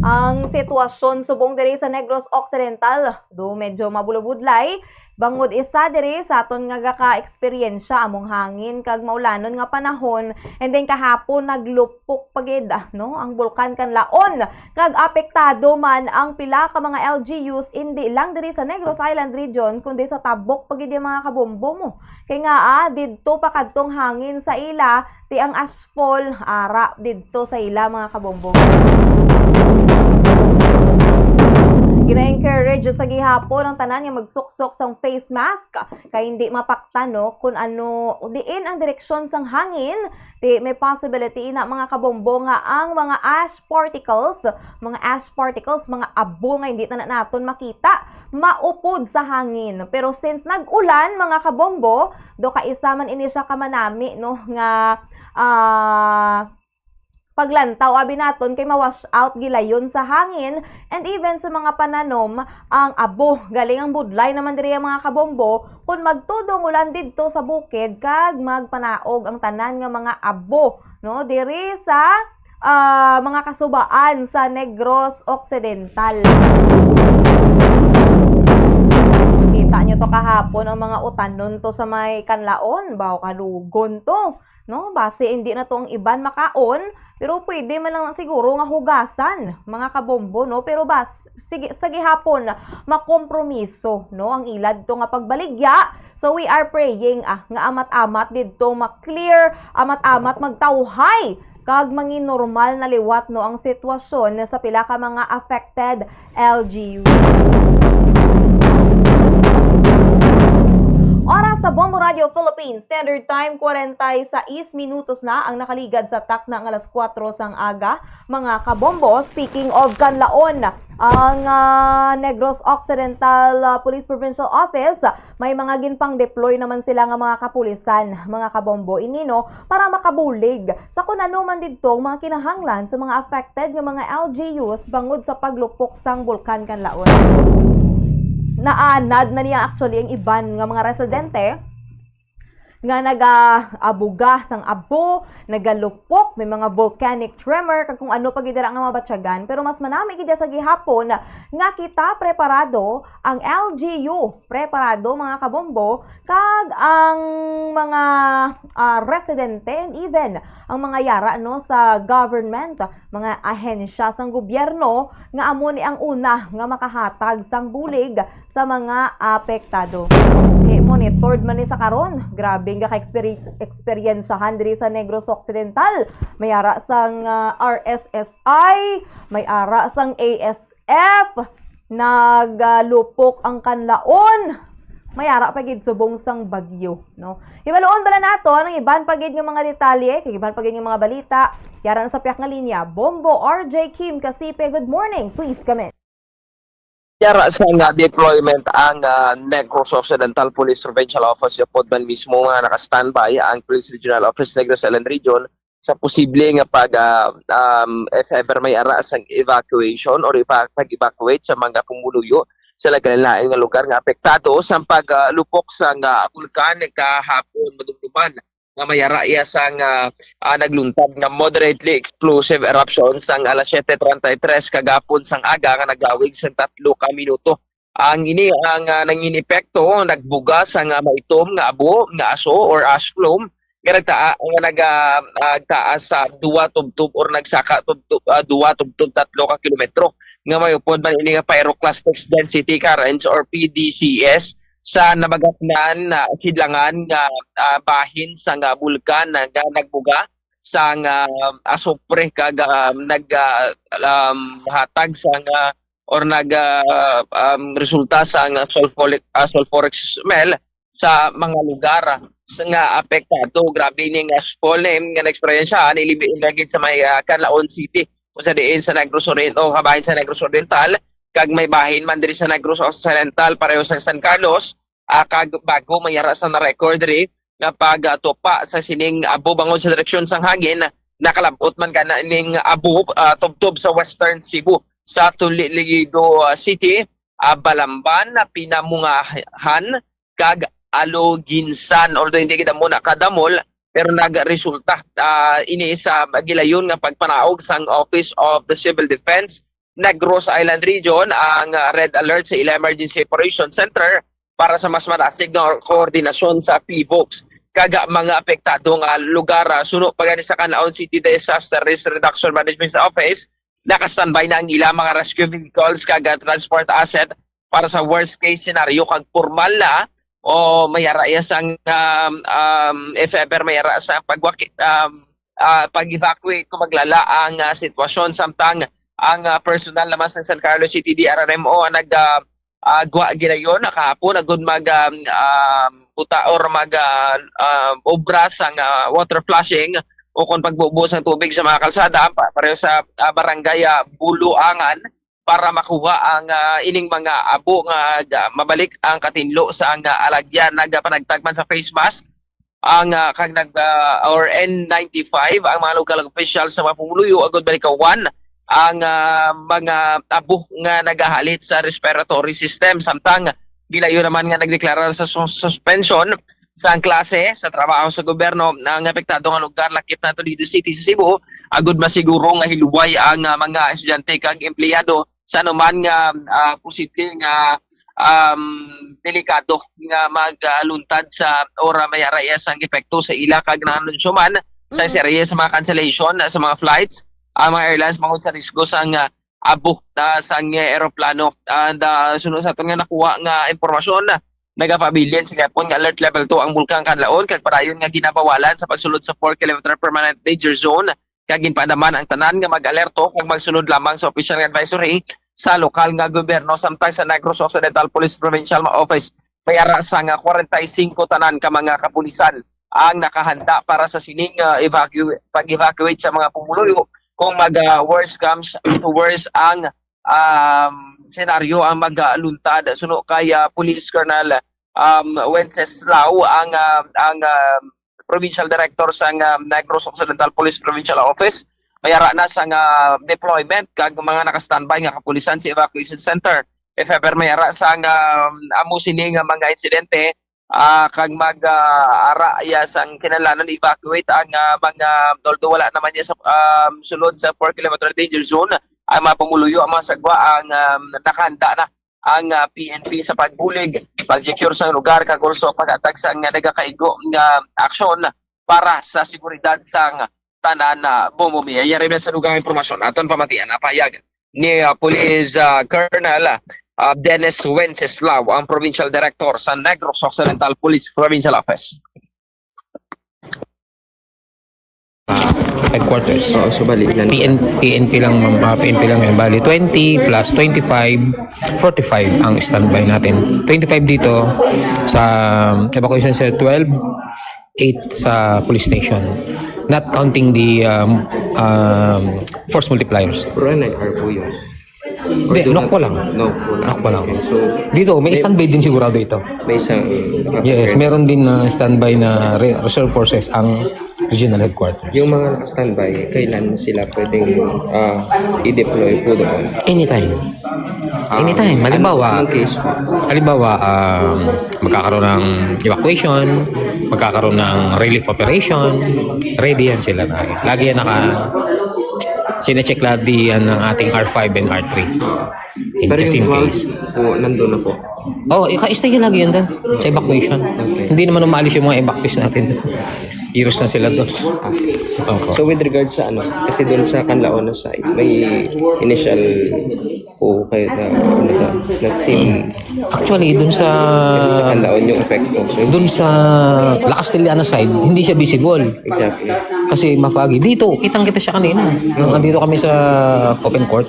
Ang ang sitwasyon subong diri sa Negros Occidental. Do medyo mabulubudlay. Bangod isa diri sa aton nga gaka-eksperyensya among hangin kag maulanon nga panahon, and then kahapon naglupok pagid no ang bulkan Kanlaon kag apektado man ang pila ka mga LGUs hindi lang diri sa Negros Island region kundi sa tabok pagid yung mga kabombo mo. Kay nga didto pa kadtong hangin sa ila ti ang asphalt ara didto sa ila mga kabombo. Gina-encourage sa gihapon ang tanan nga magsuksok sang face mask kay hindi mapaktan no kung ano diin ang direksyon sang hangin di may possibility na mga kabombo nga ang mga ash particles, mga abo nga hindi na naton makita maupod sa hangin. Pero since nag-ulan mga kabombo, do kaisa man ini siya kamanami no nga paglantaw abi naton kay ma-wash out gilayon sa hangin, and even sa mga pananom ang abo galing ang budlay naman diri mga kabombo kun magtudong ulan didto sa bukid kag magpanaog ang tanan nga mga abo no diri sa mga kasubaan sa Negros Occidental. Kita nyo to kahapon ang mga utanon to sa may Kanlaon, baw kalugon to no base hindi na to ang iban makaon. Pero pwede man lang siguro nga hugasan, mga kabombo, no? Pero sige, sa gihapon, makompromiso, no? Ang ilad to nga pagbaligya. So we are praying, nga amat-amat dito, ma-clear, amat-amat magtawhay, kag manginormal na liwat, no? Ang sitwasyon sa pila ka mga affected LGU. Oras sa Bombo Radio Philippines, Standard Time, 46 minutos na ang nakaligad sa takna ng alas 4 sang aga. Mga kabombo, speaking of Kanlaon, ang Negros Occidental Police Provincial Office, may mga ginpang deploy naman sila nga mga kapulisan, mga kabombo, inino, para makabulig sa kung ano man dito mga kinahanglan sa mga affected nga mga LGUs bangod sa paglupok sang bulkan Kanlaon. Naanad na niya actually ang iban nga mga residente nga nag-abuga sang abo, nagalupok, may mga volcanic tremor, kag kung ano pag idira nga mabatyagan. Pero mas manami gid sa gihapon nga kita preparado, ang LGU preparado mga kabombo, kag ang mga residente and even ang mga yara no sa government, mga ahensya sang gobyerno nga amo ni ang una nga makahatag sang bulig sa mga apektado. Okay, monitored man ni sa karon. Grabe nga ka-experiensyahan diri sa Negros Occidental. May ara sang RSSI, may ara sang ASF, naglupok ang Kanlaon. May ara pagid subong sang bagyo, no? Ibaloon bala nato ang iban pagid nga mga detalye, kay iban pagid nga mga balita. Yara sa piyak nga linya, Bombo RJ Kim Kasipe. Good morning. Please come in. Yara sa deployment ang Negros Occidental Police Provincial Office pod man mismo nga naka-standby ang Police Regional Office Negros Island Region sa posible nga pag if ever may ara sang evacuation or pag-evacuate sa mga pumuluyo sa lain nga lugar nga apektado sa paglupok sang bulkan kahapon madugtuban nga mayara iya sang nagluntad nga moderately explosive eruption sang alas 7:33 kagapon sang aga nga nagawig sang 3 ka minuto. Ang ini ang nanginepekto nagbuga sang maitom nga abo nga aso or ash plume nga nagtaas sa 2 tubtub or nagsaka 2 tubtub 3 ka kilometro nga mayupod man ini nga pyroclastic density currents or PDCS sa nabagatnan na sidlangan nga bahin sa nga bulkan nga nagbuga sa nga asupre kag naghatag sa nga or resulta sa nga sulfuric smell sa mga lugar sa nga apektado. Grabe ni nga spolem nga na-experiensyahan ilibigid sa may Kanlaon City o sa diin sa Negros Oriental o kabahin sa Negros Oriental kag may bahin man diri sa Negros Occidental pareho sa San Carlos kag bago mayara sa na-record diri nga pagtupa sa sining abo bangod sa direksyon sang hangin nakalabot man kana ning abo tubtob sa Western Cebu sa Tuligido City, Balamban, Pinamungahan kag Aloginsan, although hindi kita muna kadamol pero nagresulta ini sa gilayon nga pagpanaog sang Office of the Civil Defense Negros Island Region ang red alert sa Ila Emergency Operations Center para sa mas malasig na koordinasyon sa PVOCs. Kaga mga apektado nga lugar suno pagani sa Canlaon City Disaster Risk Reduction Management Office, naka-standby na ang ilang mga rescue vehicles kaga transport asset para sa worst case scenario kag formal na o mayara sang if ever mayara sa pag-evacuate kung maglala ang sitwasyon samtang ang personal naman sa San Carlos City DRRMO ang gwa ginayon nakahapon agud mag puta or mag obra sang water flushing o kung pagbubuhos ng tubig sa mga kalsada pareho sa barangay Buluangan para makuha ang ining mga abo nga mabalik ang katinlo sa ang alagyan nagpanagtagman sa face mask ang kag or N95 ang mga local officials sa Mapumuluyo agud balikawan ang mga abo nga nagahalit sa respiratory system samtang gilayo naman nga nagdeklara sa suspension sa klase sa trabaho sa gobyerno ng apektado nga lugar lakip nato dito City sa Cebu agud masiguro nga hiluway ang mga estudyante kag empleyado sa anuman nga posible nga delikado nga magluntad sa ora mayarayas ang epekto sa ila kag nanunsyoman sa serye sa mga cancellation sa mga flights ang mga airlines mangod sa risgo sang abo sa aeroplano and sunod sa aton nga nakuha nga impormasyon nagapabilin sa Gapon nga alert level 2 ang bulkang Canlaon kag padayon nga ginabawalan sa pagsulod sa 4 km permanent danger zone kag ginpadaman ang tanan nga mag-alerto kag magsunod lamang sa official advisory sa lokal nga gobyerno samtang sa Negros Occidental Police Provincial Office may ara sa nga 45 tanan ka mga kapulisan ang nakahanda para sa sining pag-evacuate sa mga pumuluyo kung worst comes to worst ang senaryo ang magluntad suno kay Police Colonel Wenceslao ang provincial director sa Negros Occidental Police Provincial Office mayara na sa deployment kag mga naka-standby nga kapulisan sa evacuation center if ever mayara sa amo sini nga mga insidente kag mag-ara sang kinahanglan evacuate ang mga although wala naman niya sa sulod sa 4 km danger zone ang mga pumuluyo ang mga sagwa ang nakahanda na ang PNP sa pagbulig pag-secure sa lugar kag also pag-atag sa nagakaigo nga aksyon para sa seguridad sang tanan na bumumiya. Yari na sa lugar impormasyon aton pamatian pahayag ni Police Colonel Dennis Wenceslao, ang Provincial Director sa Negros Occidental Police Provincial Office. Headquarters. So bali ilan? PNP lang PNP lang yan. Bali 20 plus 25, 45 ang standby natin. 25 dito sa evacuation sa 12, 8 sa police station. Not counting the force multipliers. Pero nag-arpo yun. Hindi, knock pa lang. Knock pa lang. Okay, so, dito, may standby din sigurado ito. May isang... Yes, meron din na standby na reserve forces ang regional headquarters. Yung mga standby, kailan sila pwedeng i-deploy po doon? Anytime. Anytime. Halimbawa, magkakaroon ng evacuation, magkakaroon ng relief operation, ready yan sila na. Lagi yan sinecheck lagi yan ng ating R5 and R3. Pero yung valves po, nandun na po. Stay lagi yan doon sa evacuation. Okay. Hindi naman umalis yung mga evacuees natin. Iros na sila doon. Okay. So with regards sa kasi doon sa Canlaon na side, may initial po kayo na team. Actually, doon sa... Kasi sa Canlaon yung epekto. So, doon sa La Castellana side, hindi siya visible. Exactly. Kasi mapagi. Dito, kitang-kita siya kanina. Nandito kami sa open court.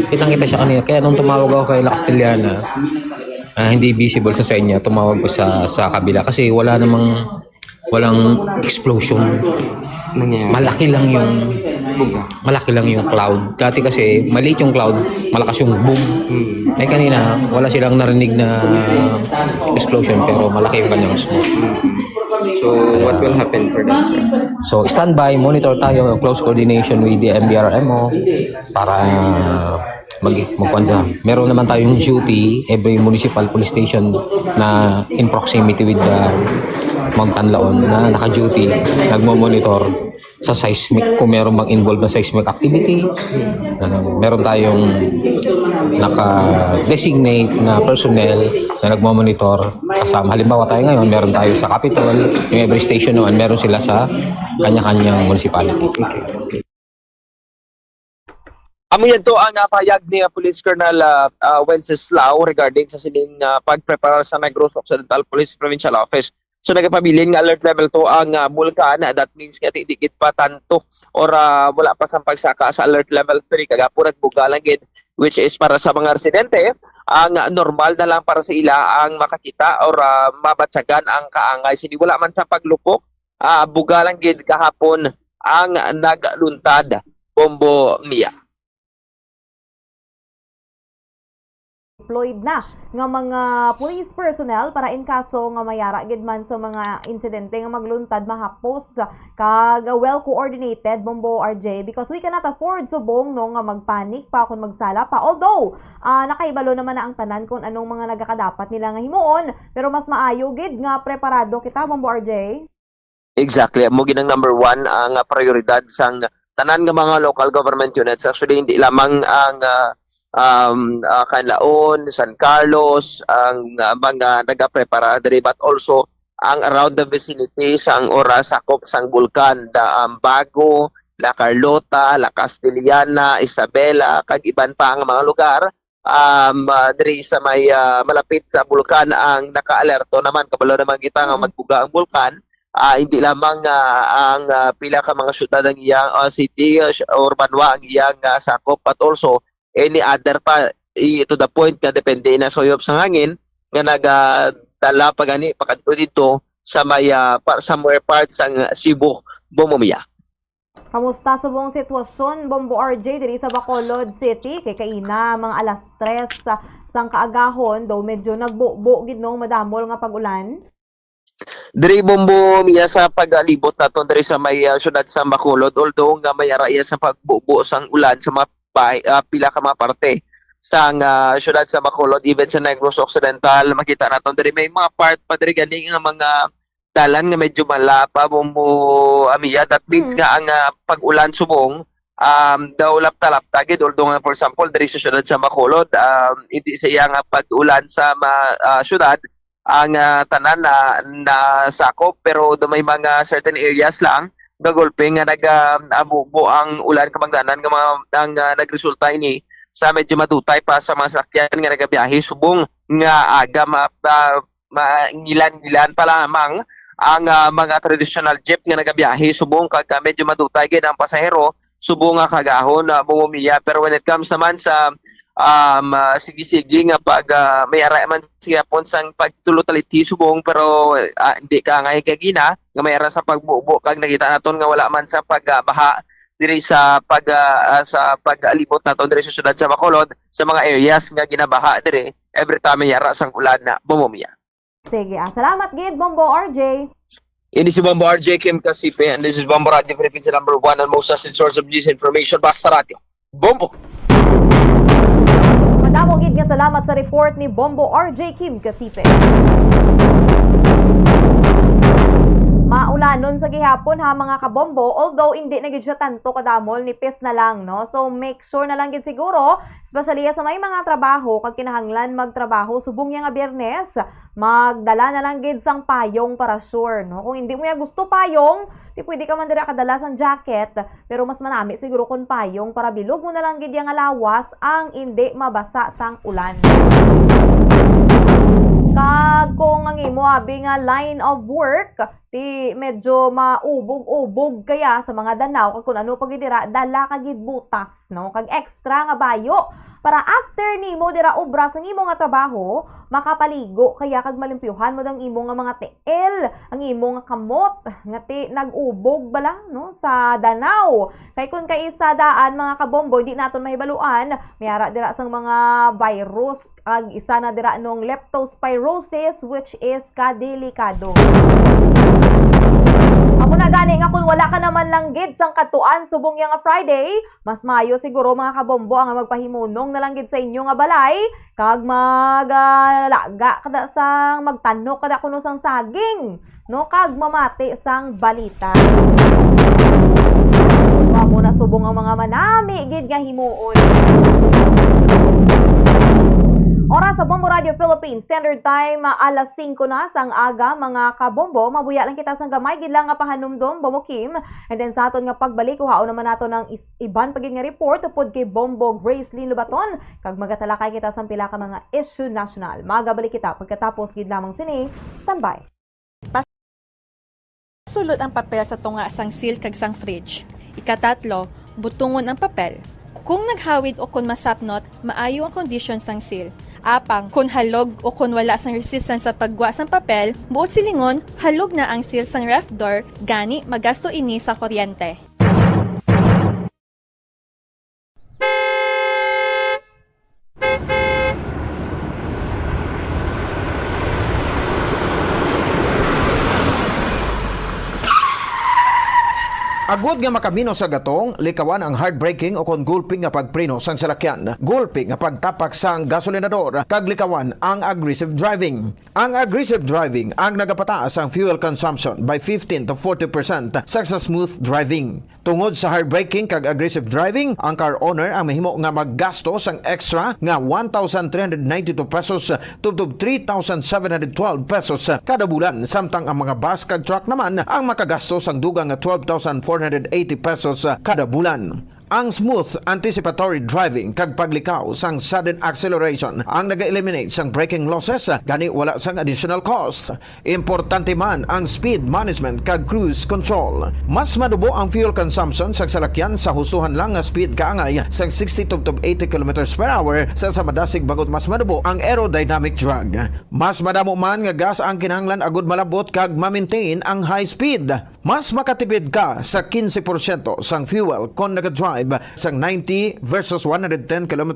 Kitang-kita siya kanina. Kaya nung tumawag ako kay La Castellana, hindi visible sa inyo, tumawag ko sa kabila. Kasi walang explosion. Malaki lang yung cloud. Dati kasi maliit yung cloud, malakas yung boom. Kanina wala silang narinig na explosion pero malaki yung kanyang smoke. So what will happen for that, sir? So standby, monitor tayo, close coordination with the MDRMO para magkwanda. Meron naman tayong duty every municipal police station na in proximity with the Mount Canlaon na naka-duty, nagmo-monitor sa seismic, kung meron bang involved na seismic activity. Meron tayong naka-designate na personnel na nagmamonitor kasama. Halimbawa tayo ngayon, meron tayo sa Capitol, yung every station naman, meron sila sa kanya-kanyang municipality. Amo yan to ang payag ni Police Colonel Wenceslao regarding sa sining pagprepara sa Negros Occidental Police Provincial Office. So nagpabilin nga alert level to ang bulkan. That means nga dikit pa tanto or wala pa sa pagsaka sa alert level 3 kagapo nagbuga lang gid, which is para sa mga residente ang normal na lang para sa ila ang makakita or mabatsagan ang kaangay. Sindi wala man sa paglupok, buga lang gid kahapon ang nagluntad Bombo Mia. Deployed na nga mga police personnel para in kaso nga mayara gid man sa mga insidente nga magluntad mahapos kag well coordinated Bombo RJ, because we cannot afford subong no nga magpanik pa kung magsala pa, although nakaibalo naman na ang tanan kung anong mga nagakadapat nila nga himuon, pero mas maayo gid nga preparado kita Bombo RJ. Exactly, mo ginang number 1 ang prioridad sang tanan nga mga local government units. Actually hindi lamang ang Canlaon, San Carlos, ang mga nagaprepara diri, but also ang around the vicinity sang oras sakop sang bulkan, Bago, La Carlota, La Castellana, Isabela, kag iban pa ang mga lugar diri sa may malapit sa bulkan ang naka-alerto naman kabalo naman kita nga magbuga ang bulkan. Hindi lamang ang pila ka mga syudad ang iyang city urban ang iyang sakop, but also any other pa to the point na depende na soyop sa hangin nga nagadala pa gani pakadto dito sa may somewhere parts ang Cebu, Bomomia. Kamusta sa buong sitwasyon Bombo RJ diri sa Bacolod City kay kaina mga alas 3 sang kaagahon daw medyo nagbubo gid nung madamol nga pag-ulan? Diri Bombo Mia sa pagalibot naton diri sa may syudad sa Bacolod, although nga may araya sa pagbubo sang ulan sa mga pila ka mga parte sang syudad sa Bacolod, even sa Negros Occidental makita naton diri may mga part pa diri gani nga mga dalan nga medyo malapa Bombo Mia. That means nga ang pag-ulan subong daw lapta-lapta gid, although nga for example diri sa syudad sa Bacolod hindi siya nga pag-ulan sa syudad ang tanan na sakop, pero do may mga certain areas lang gagolpe nga nag-abubo ang ulan kamangdanan nga ang nagresulta ini sa medyo matutay pa sa mga sakyan nga nagabiyahe subong nga aga ngilan pa lamang ang mga traditional jeep nga nagabiyahe subong kag medyo matutay gid ang pasahero subong nga kagahon Bomomia. Pero when it comes naman sa sige-sige nga pag may ara man siya pon sang pagtulutaliti subong, pero hindi ka ngay kagina nga may ara sa pagbubo kag nakita naton nga wala man sa pagbaha diri sa pag-alibot naton diri sa syudad sa Bacolod sa mga areas nga ginabaha diri every time may ara sang ulan na Bomomia. Sige, salamat gid Bombo RJ. Ini si Bombo RJ Kim Kasipe, and this is Bombo Radio Philippines, the number 1 and most trusted source of news information, Basta Radio. Bombo! Madamo gid nga salamat sa report ni Bombo RJ Kim Kasipe. Maulanon sa gihapon ha mga kabombo, although hindi na gid siya tanto kadamol, nipis na lang no. So make sure na lang gid siguro, especially sa may mga trabaho kag kinahanglan magtrabaho subong nga Biyernes, magdala na lang gid sang payong para sure no. Kung hindi mo ya gusto payong, di pwede ka man dira kadala sang jacket, pero mas manami siguro kun payong para bilog mo na lang gid yang lawas ang hindi mabasa sang ulan. Kag kung ang imo abi nga line of work ti medyo maubog-ubog kaya sa mga danaw kag kun ano pagidira dala kag gid butas no kag extra nga bayo para after nimo dira obra sa imo nga trabaho makapaligo kaya kag malimpyuhan mo dang imo nga mga tiil, ang imo nga kamot nga ti nag-ubog bala no sa danaw. Kay kun kay isa daan mga kabombo di naton mahibaluan, mayara dira sang mga virus ag isa na dira nung leptospirosis which is kadelikado. Amo na gani nga kung wala ka naman lang gid sang katuan subong nga Friday, mas mayo siguro mga kabombo ang magpahimunong na lang gid sa inyo nga balay kag maglaga kada sang magtanok kada kuno sang saging no kag mamati sang balita. Amo na subong ang mga manami gid nga himuon. Oras sa Bombo Radio Philippines Standard Time, alas 5 na sang aga mga kabombo. Mabuya lang kita sang gamay gid lang nga pahanumdom Bombo Kim. And then sa aton nga pagbalik kuhaon naman nato ng iban pagid nga report tupod kay Bombo Grace Lynn Lubaton kag magatalakay kita sang pila ka mga issue national. Magabalik kita pagkatapos gid lamang sini. Standby. Sulod ang papel sa tunga sang seal kag sang fridge. Ikatatlo, butungon ang papel. Kung naghawid o kung masapnot, maayo ang conditions ng seal. Apang, kung halog o kung wala sang resistance sa pagwa sang papel, buot silingon, halog na ang seal sang ref door, gani magasto ini sa kuryente. Agud nga makamino sa gatong, likawan ang heartbreaking o kon gulping nga pagpreno sang salakyan. Gulping nga pagtapak sang gasolinador, kag likawan ang aggressive driving. Ang aggressive driving ang nagapataas ang fuel consumption by 15 to 40% sa smooth driving. Tungod sa heartbreaking kag aggressive driving, ang car owner ang mahimo nga maggasto sang extra nga 1,392 pesos tubtob 3,712 pesos kada bulan, samtang ang mga bus kag truck naman ang makagasto sang dugang nga 12,480 pesos kada bulan. Ang smooth anticipatory driving kag paglikaw sang sudden acceleration ang naga-eliminate sang braking losses, gani wala sang additional cost. Importante man ang speed management kag cruise control. Mas madubo ang fuel consumption sa salakyan sa hustuhan lang nga speed kaangay sang 60 to 80 km per hour sa madasig bagot mas madubo ang aerodynamic drag. Mas madamo man nga gas ang kinahanglan agud malabot kag ma-maintain ang high speed. Mas makatipid ka sa 15% sang fuel kung nag-drive sang 90 versus 110 km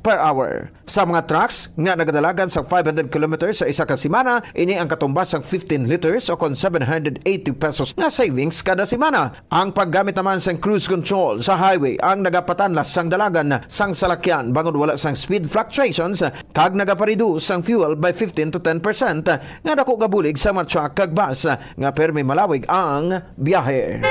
per hour. Sa mga trucks nga nagadalagan sa 500 km sa isa ka semana, ini ang katumbas sang 15 liters o kon 780 pesos nga savings kada semana. Ang paggamit naman sang cruise control sa highway ang nagapatanlas sang dalagan sang salakyan bangod wala sang speed fluctuations kag nagapareduce sang fuel by 15 to 10% nga dako gabulig sa mga truck kag bus nga permi malawig ang biyahe.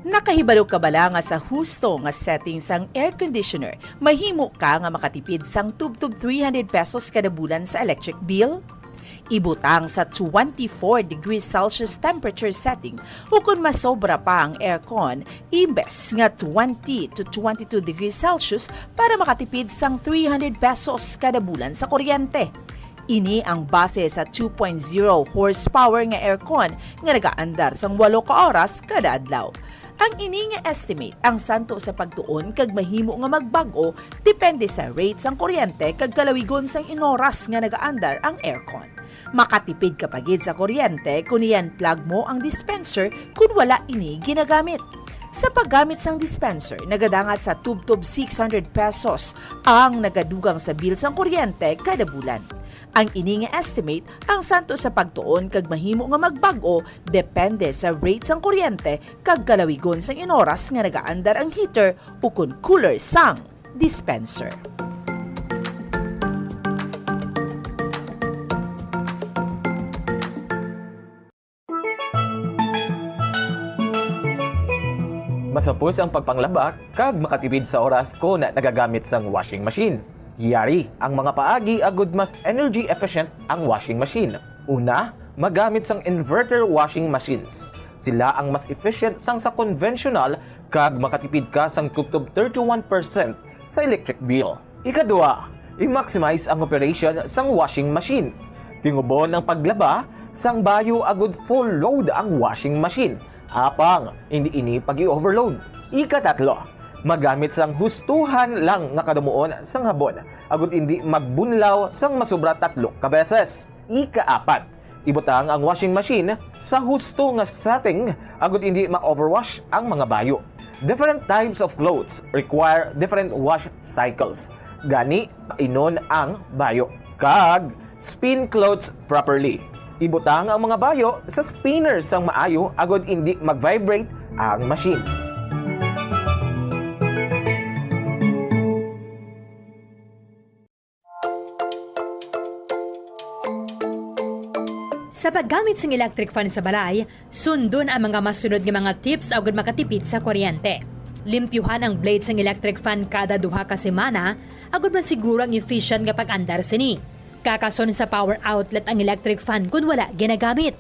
Nakahibalo ka bala nga sa husto nga setting sang air conditioner, mahimo ka nga makatipid sang tubtub 300 pesos kada bulan sa electric bill? Ibutang sa 24 degrees Celsius temperature setting o kung masobra pa ang aircon, imbes nga 20 to 22 degrees Celsius para makatipid sang 300 pesos kada bulan sa kuryente. Ini ang base sa 2.0 horsepower nga aircon nga nagaandar sang 8 ka oras kada adlaw. Ang ini nga estimate ang santo sa pagtuon kag mahimo nga magbago depende sa rate sang kuryente kag kalawigon sang inoras nga nagaandar ang aircon. Makatipid ka pagid sa kuryente kung iyan plug mo ang dispenser kung wala ini ginagamit. Sa paggamit sang dispenser, nagadangat sa tubtob 600 pesos ang nagadugang sa bill sang kuryente kada bulan. Ang ini nga estimate ang santo sa pagtuon kag mahimo nga magbago depende sa rate sang kuryente kag kalawigon sang inoras nga nagaandar ang heater o kun cooler sang dispenser. Masapos ang pagpanglaba kag makatipid sa oras ko na nagagamit sang washing machine. Yari ang mga paagi agud mas energy efficient ang washing machine. Una, magamit sang inverter washing machines. Sila ang mas efficient sang sa conventional kag makatipid ka sang tubtob 31% sa electric bill. Ikadua, i-maximize ang operation sang washing machine. Tingubon ang paglaba sang bayo agud full load ang washing machine. Apang, hindi ini pag-i-overload. Ikatatlo, magamit sang hustuhan lang nga kadumuon sang habon, agud hindi magbunlaw sang masobra 3 ka beses. Ikaapat, ibutang ang washing machine sa husto nga setting, agud hindi ma-overwash ang mga bayo. Different types of clothes require different wash cycles. Gani, inon ang bayo. Kag, spin clothes properly. Ibutang ang mga bayo sa spinner sang maayo agud hindi mag-vibrate ang machine. Sa paggamit ng electric fan sa balay, sundon ang mga masunod nga mga tips agud makatipid sa kuryente. Limpyuhan ang blades ng electric fan kada 2 ka semana, agud masiguro ang efficient nga pag-andar sini. Kakason sa power outlet ang electric fan kung wala ginagamit.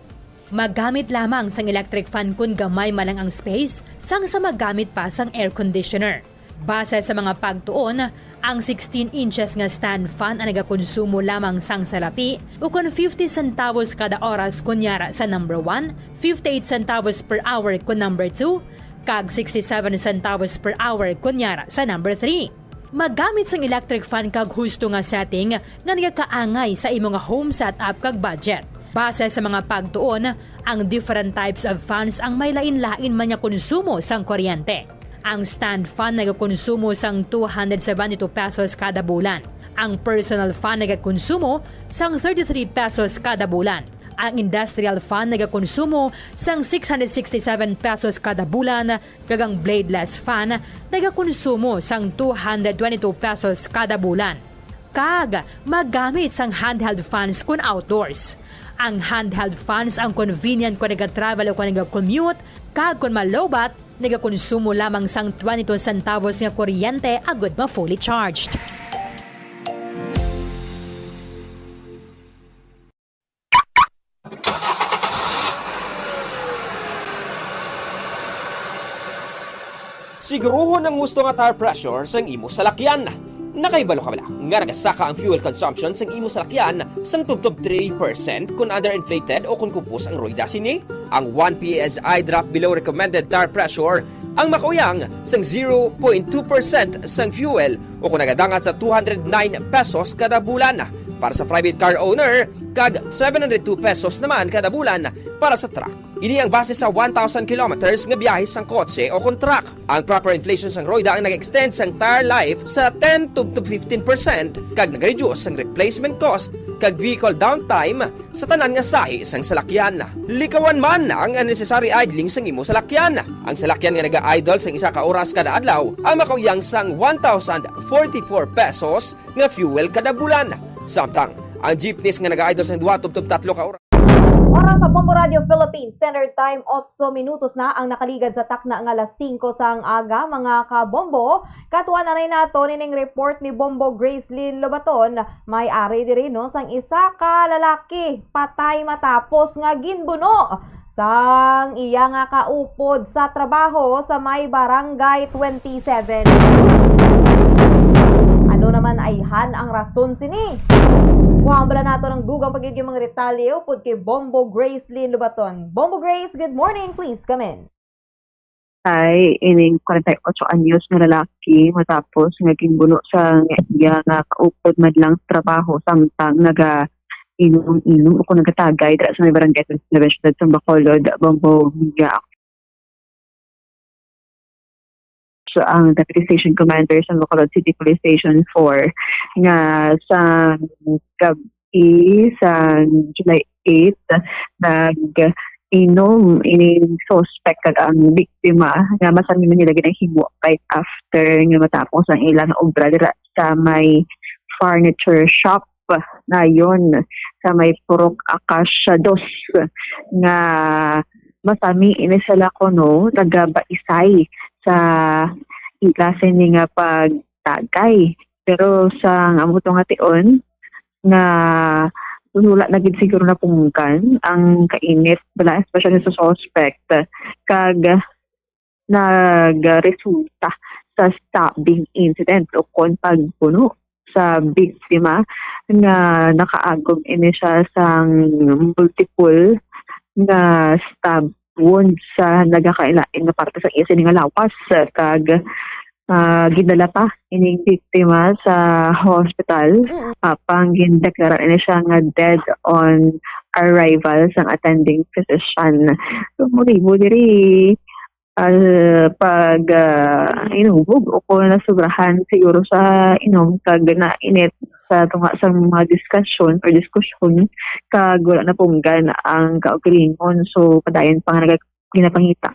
Maggamit lamang sang electric fan kung gamay malang ang space sang sa maggamit pa sang air conditioner. Base sa mga pagtuon, ang 16 inches nga stand fan ang nagakonsumo lamang sang salapi o kung 50 centavos kada oras kunyara sa number 1, 58 centavos per hour kung number 2, kag 67 centavos per hour kunyara sa number 3. Maggamit sang electric fan kag husto nga setting nga nagakaangay sa imong home setup kag budget. Base sa mga pagtuon, ang different types of fans ang may lain-lain man nga konsumo sang kuryente. Ang stand fan nagakonsumo sang 272 pesos kada bulan. Ang personal fan nagakonsumo sang 33 pesos kada bulan. Ang industrial fan nagakonsumo sang 667 pesos kada bulan, kag ang bladeless fan nagakonsumo sang 222 pesos kada bulan. Kag maggamit sang handheld fans kun outdoors. Ang handheld fans ang convenient kung nag-travel o kung nag-commute, kag kung malobat, nagakonsumo lamang sang 22 centavos nga kuryente agud ma fully charged. Siguruhon ang gusto nga tire pressure sang imo salakyan. Nakaibalo ka bala nga nagasaka ang fuel consumption sang imo salakyan sang tubtob 3% kung underinflated o kung kupos ang rueda sini. Ang 1 PSI drop below recommended tire pressure ang makauyang sang 0.2% sang fuel o kung nagadangat sa 209 pesos kada bulan para sa private car owner kag 702 pesos naman kada bulan para sa truck. Ini ang base sa 1,000 kilometers nga biyahe sang kotse o kung truck. Ang proper inflation sang roida ang nag-extend sang tire life sa 10 to 15% kag nag-reduce sang replacement cost kag vehicle downtime sa tanan nga sahi sang salakyan. Likawan man ang unnecessary idling sang imo salakyan. Ang salakyan nga naga-idle sang 1 ka oras kada adlaw ang makauyang sang 1,044 pesos nga fuel kada bulan. Samtang ang jeepneys nga naga-idle sang 2 to 3 ka oras. Oras sa Bombo Radio Philippines Standard Time, 8 minutos na ang nakaligad sa takna nga alas 5 sang aga, mga kabombo. Katuan na rin nato nining report ni Bombo Gracelyn Lobaton, may-ari diri no sang isa ka lalaki patay matapos nga ginbuno sang iya nga kaupod sa trabaho sa may barangay 27. Ano naman ay ang rason sini? Kuhaan bala nato ng dugang pagiging mga retalyo pod kay Bombo Gracelyn Lobaton. Bombo Grace, good morning. Please come in. Ay, ining 48 anyos na lalaki matapos nga ginbuno sa iya nga kaupod madlang trabaho samtang inom o kung nagatagay sa may barangay sa Bacolod, Bombo Media. So, ang Deputy Station Commander sa Bacolod City Police Station 4 nga sa gabi sa July 8 nag-inom ining suspect kag ang biktima nga masami man nila ginahimo right after nga matapos ang ilang obra dira sa may furniture shop na yon sa may Purok Acacia 2 nga masami ini sila kono nagabaisay sa klase ni nga pagtagay. Pero sa amutong nga tion nga wala na gid siguro na pumungkan ang kainit bala especially sa suspect kag nagresulta sa stabbing incident o kon pagpuno sa biktima nga nakaagom ini siya sang multiple nga stab wound sa nagakailain nga parte sa isa nga lawas kag gidala pa ining biktima sa hospital apang gindeklara ini siya nga dead on arrival sang attending physician. So muribo diri pag inubog o kung nasubrahan siguro sa inom kag na init sa tunga sa mga diskusyon kag wala na punggan ang kaugalingon. So padayon pa nga ginapangita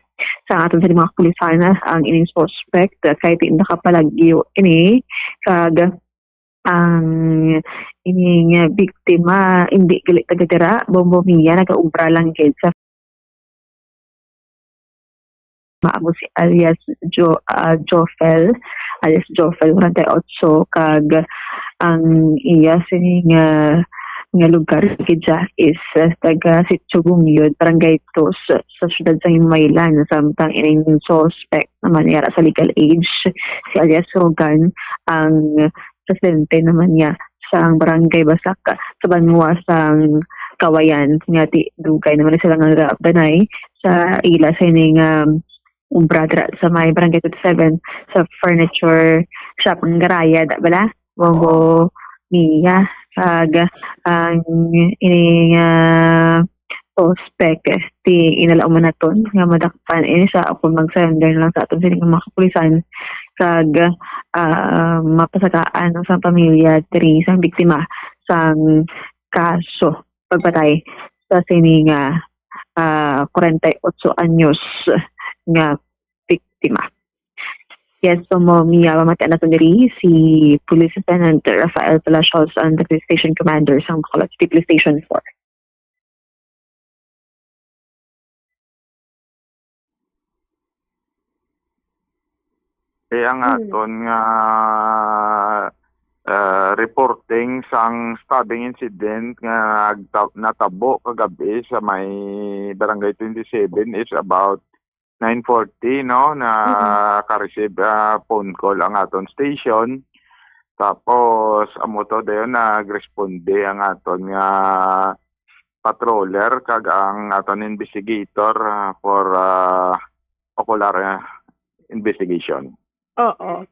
sa aton sa mga pulisana ang ining suspect kahit hindi nakapalagyo ini kag ang ining biktima hindi gali taga-dira, Bombo Mia, nag-ubra lang gid sa maamo si alias Jofel, alias Jofel 48, kag ang iya sining nga lugar kidya is taga Sitio Gumyod, Barangay 2 sa syudad sa Himaylan. Samtang ining suspect naman yara sa legal age si alias Rogan, ang presidente naman niya sa Barangay Basak sa Banwa sang Kawayan nga ti dugay naman sila nga banay sa ila sa ining umbradra sa may Barangay 27 sa furniture shop ng Garaya da bala Bombo Mia, kag ang ining suspect ti inalaom naton nga madakpan ini sa kung mag-surrender lang sa aton sining mga kapulisan, kag mapasagaan sa pamilya diri sang biktima sang kaso pagpatay sa sining 48 anyos nga biktima. Yes, so Mia, mamatian na diri si Police Lieutenant Rafael Palacios, ang the Police Station Commander sa Bacolod City Police Station 4. Ang aton nga reporting sang stabbing incident nga natabo kagabi sa may Barangay 27 is about 9:40, no, na ka-receive phone call ang aton station. Tapos amo to dayon nagresponde ang aton nga patroller kag ang aton investigator for ocular investigation. Oo.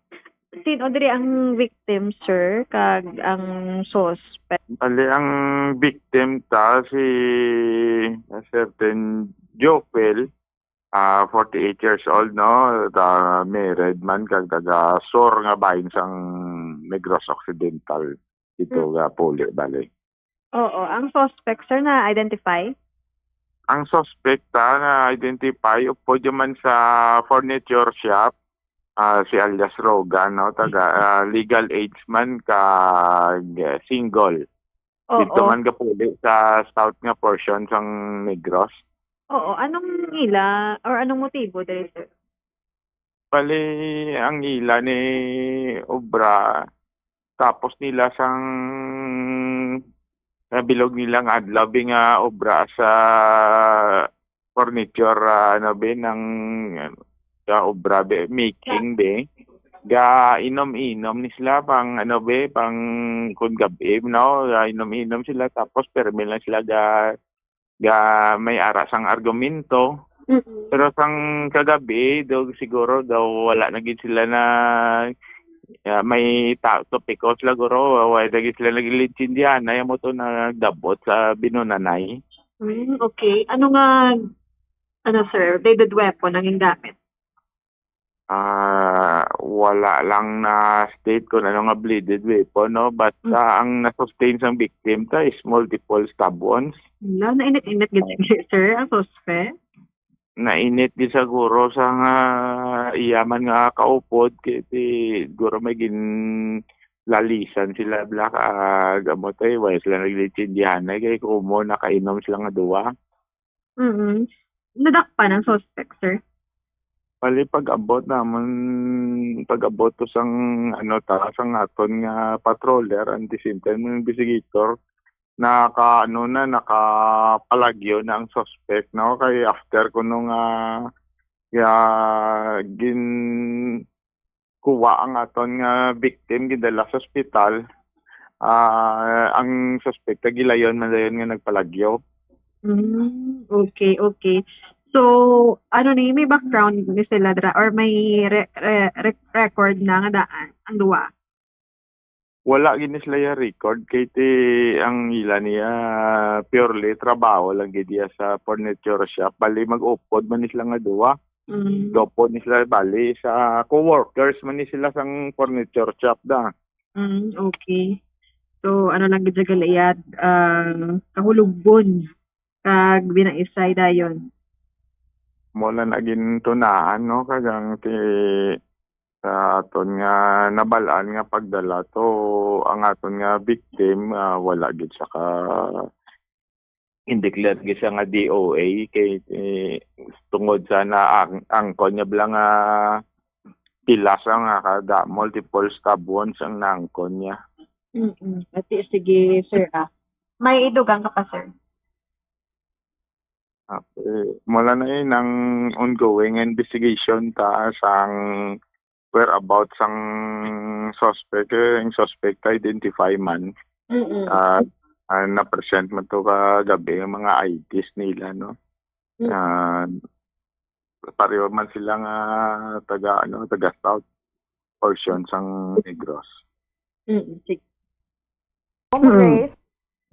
Sino diri ang victim, sir, kag ang suspect? Bali ang victim ta si a certain Jopel, 48 years old, no, married man kag taga Sor nga bahin sang Negros Occidental dito ga Puli bali. Oo, ang suspect, sir, na identify? Ang suspect na identify upo man sa furniture shop, si alias Rogan, no, taga legal age man kag single. Dito man ga Puli sa south nga portion sang Negros. Oo, anong ila or anong motibo diri, sir? Bali ang ila ni obra tapos nila sang bilog nilang adlaw nga obra sa furniture ng obra making be ga inom-inom ni sila pang pang kun gabi, no, inom-inom sila tapos permi lang sila ga may ara sang argumento. Pero sang kagabi daw siguro daw wala na gid sila na may topiko sila guro wala na gid sila nagilitsindihan na mo to nagdabot sa binunanay. Okay. Ano sir, bladed weapon ang gamit? Wala lang na state kung ano nga bladed weapon, no, but ang na-sustain sang victim ta is multiple stab wounds. Wala, nainit-init gid sir ang suspect? Nainit di siguro sa nga iyaman nga kaupod kiti siguro may lalisan sila bla gamot ay wala sila naglitsindihan na kay kumo nakainom sila nga duwa. Nadakpan ang suspect, sir? Bali pag-abot to sang sang aton nga patroller and the same time investigator nakapalagyo na ang suspect, no, kay after kuno nga gin kuha ang aton nga victim gidala sa ospital, ang suspect gilayon man dayon nga nagpalagyo. Okay. So, may background ni sila or may record na nga daan ang duwa? Wala gini sila record kay ang ila niya purely trabaho lang gid sa furniture shop. Bali mag-upod man ni sila nga duwa. Dopod ni sila bali sa co-workers man ni sila sang furniture shop da. Okay. So lang gid galayad kahulugbon kag binaisay dayon. Mula naging tunaan, no, kagang sa aton nga nabalaan nga pagdala to ang aton nga victim wala gid sa ka indeclared gid siya nga DOA kay tungod sa na ang konya blang nga pilasa nga kada multiple stab wounds ang naangkon niya. Ati, sige, sir. May idugang ka pa, sir. Okay. Mula na yun ang ongoing investigation ta sang whereabouts ang suspect. Yung suspect identify man. Na-present man to kagabi yung mga IDs nila, no? Pareho man silang taga South portion sang Negros. Sige. Bombo Grace?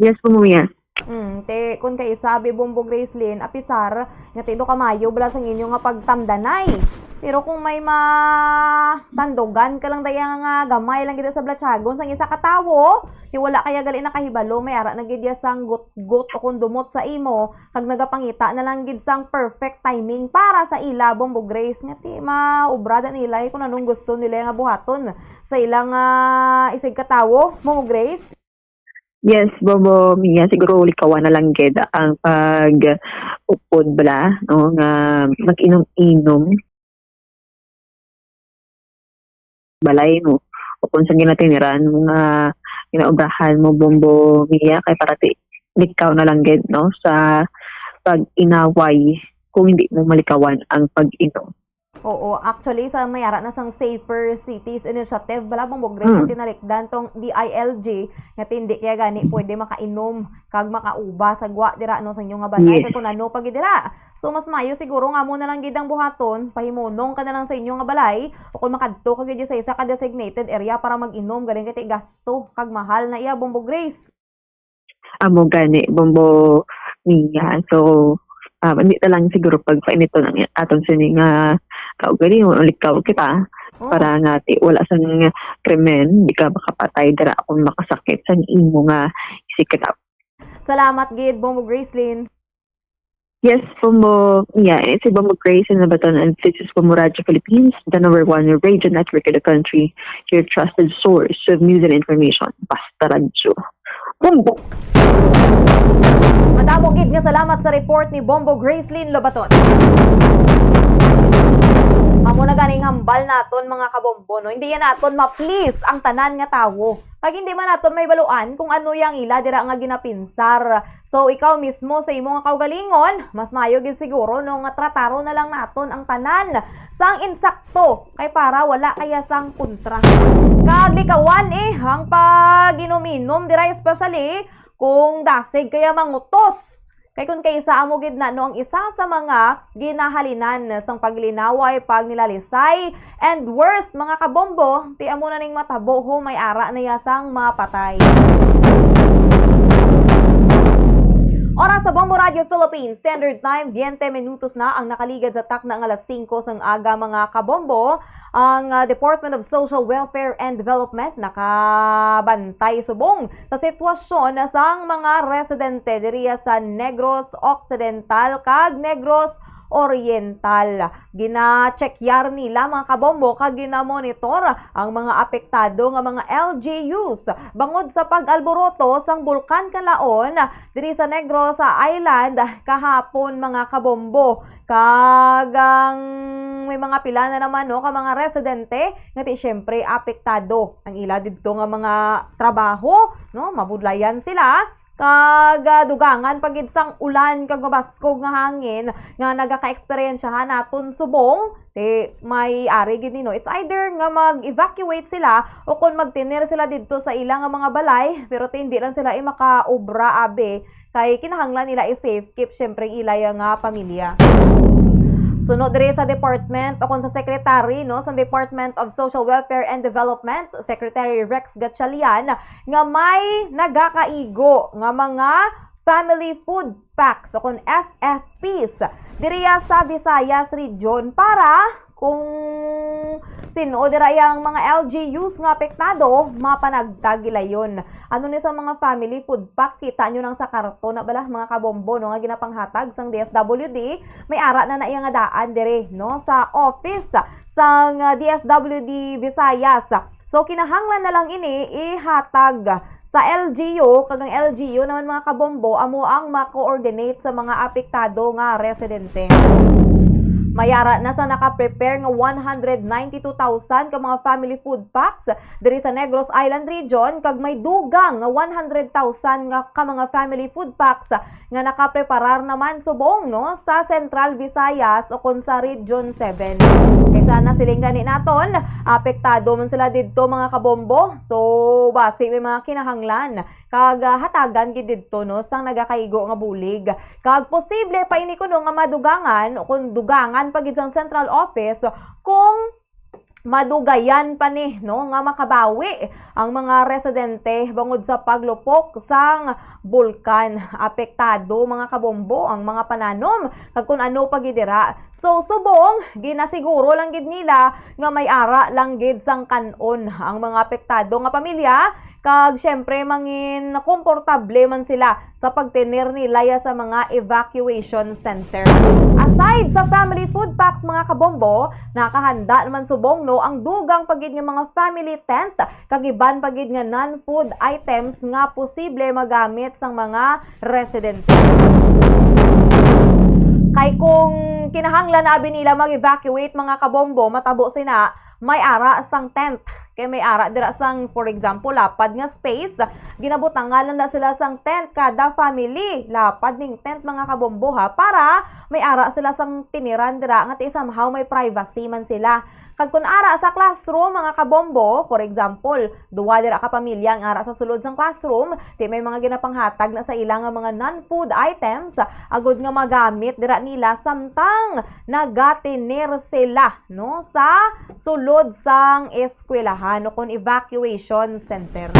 Yes po, Mumia. Te, kung kayo sabi, Bombo Gracelyn, apisar, nga te do kamayo, bala sa inyo nga pagtamdanay. Pero kung may matandogan ka lang daya nga gamay lang kita sa Blatchagon, sang isa katawo, di wala kaya gali na kahibalo, may ara na gid sang gut-gut o kung dumot sa imo, kag nagapangita na lang gid sang perfect timing para sa ila, Bombo Grace, nga ti maubrada nila kung anong gusto nila nga buhaton sa ilang isig katawo, Bombo Grace. Yes, Bobo Mia, siguro likawan na lang gid ang pag-upod bala, no, nga mag-inom-inom balay mo o kung saan ginatiniran mga ginaubrahan mo, Bombo Mia, kay parati likaw na lang gid, no, sa pag-inaway kung hindi mo malikawan ang pag-inom. Oo, actually sa mayara na sang Safer Cities Initiative bala Bombo Grace tinalikdan tong DILG nga tindi kaya gani pwede makainom kag makauba sa gwa dira no sa inyo nga balay kag kun ano pag dira. So mas mayo siguro nga mo na lang gid ang buhaton, pahimonong ka na lang sa inyo nga balay o kung makadto ka gid sa isa ka designated area para mag-inom galing kay gasto kag mahal na iya, Bombo Grace. Amo gani, Bombo Mia. So hindi na lang siguro pagpainito ng atong sining kaugali mo likaw kita para nga wala sang krimen, di ka makapatay dira kung makasakit sa imo nga isikita. Salamat gid, Bombo Gracelyn. Yes, Bombo, yeah, it's Bombo Grace in the Baton, and this is Bombo Radio Philippines, the #1 radio network in the country, your trusted source of news and information. Basta radyo. Bombo! Madamo gid nga salamat sa report ni Bombo Gracelyn Lobaton. Amo na ganing hambal naton mga kabombo, no? Hindi yan naton ma-please ang tanan nga tawo. Pag hindi man naton may baluan kung ano yang ila dira nga ginapinsar. So ikaw mismo sa imo nga kaugalingon, mas mayo gid siguro no nga trataro na lang naton ang tanan sang insakto kay para wala kaya sang kontra. Kag likawan ang pag-inom-inom dira especially kung dasig kaya mangutos. Kay kung kaysa amo gid na no ang isa sa mga ginahalinan sang paglinaway, pagnilalisay, and worst mga kabombo, ti amo na ning matabo ho may ara na yasang mapatay. Oras sa Bombo Radio Philippines, Standard Time, 20 minutos na ang nakaligad sa takna ng alas 5 sang aga mga kabombo. Ang Department of Social Welfare and Development nakabantay subong sa sitwasyon sang mga residente diriya sa Negros Occidental kag Negros Oriental. Gina-checkyar nila mga kabombo kag gina-monitor ang mga apektado nga mga LGUs bangod sa pag-alboroto sang Bulkan Kalaon diri sa Negros Island kahapon mga kabombo. Kagang may mga pila na naman no ka mga residente nga ti syempre apektado ang ila didto nga mga trabaho no mabudlayan sila kag dugangan pagid sang ulan kag mabaskog nga hangin nga nagaka-eksperyensyahan naton subong ti may ari gid no it's either nga mag-evacuate sila o kung magtinir sila didto sa ilang nga mga balay pero hindi lang sila makaobra abe kay kinahanglan nila i-safe keep syempre ilay nga pamilya. Sunod diri sa department o kung sa secretary no sa Department of Social Welfare and Development, Secretary Rex Gatchalian nga may nagakaigo nga mga family food packs o kung FFPs diriya sa Visayas region para kung sino dira yang mga LGUs nga apektado, mapanagtag yon. Ano ni sa mga family food packs, kita nyo nang sa karton na bala mga kabombo no nga ginapanghatag sang DSWD, may ara na iya nga daan dire no sa office sang DSWD Visayas. So kinahanglan na lang ini ihatag sa LGU, kagang LGU naman mga kabombo, amo ang ma-coordinate sa mga apektado nga residente. Mayara na sa naka-prepare nga 192,000 ka mga family food packs diri sa Negros Island region, kag may dugang nga 100,000 nga ka mga family food packs nga nakapreparar naman subong no sa Central Visayas o kon sa Region 7. Kaysa na siling gani naton, apektado man sila didto mga kabombo. So base may mga kinahanglan kag hatagan gid didto no sang nagakaigo nga bulig. Kag posible pa ini kuno nga madugangan o kun dugangan pagid sang central office kung madugayan pa ni no nga makabawi ang mga residente bangod sa paglupok sang bulkan. Apektado mga kabombo ang mga pananom kag kun ano pagidira. So subong ginasiguro lang gid nila nga may ara lang gid sang kanon ang mga apektado nga pamilya. Kag syempre mangin komportable man sila sa pagtener nila sa mga evacuation center. Aside sa family food packs mga kabombo, nakahanda naman subong no ang dugang pagid nga mga family tent kag iban pagid nga non-food items nga posible magamit sang mga residente. Kay kung kinahanglan na abi nila mag-evacuate mga kabombo, matabo sina may ara sang tent. Kay may ara dira sang for example lapad nga space, ginabutangan na sila sang tent kada family. Lapad ning tent mga kabombo ha, para may ara sila sang tiniran dira nga somehow may privacy man sila. Kag kun ara sa classroom mga kabombo, for example, duwa dira ka pamilya ang ara sa sulod sang classroom, di may mga ginapanghatag na sa ilang nga mga non-food items agud nga magamit dira nila samtang nagatiner sila no sa sulod sang eskwelahan o kun evacuation center.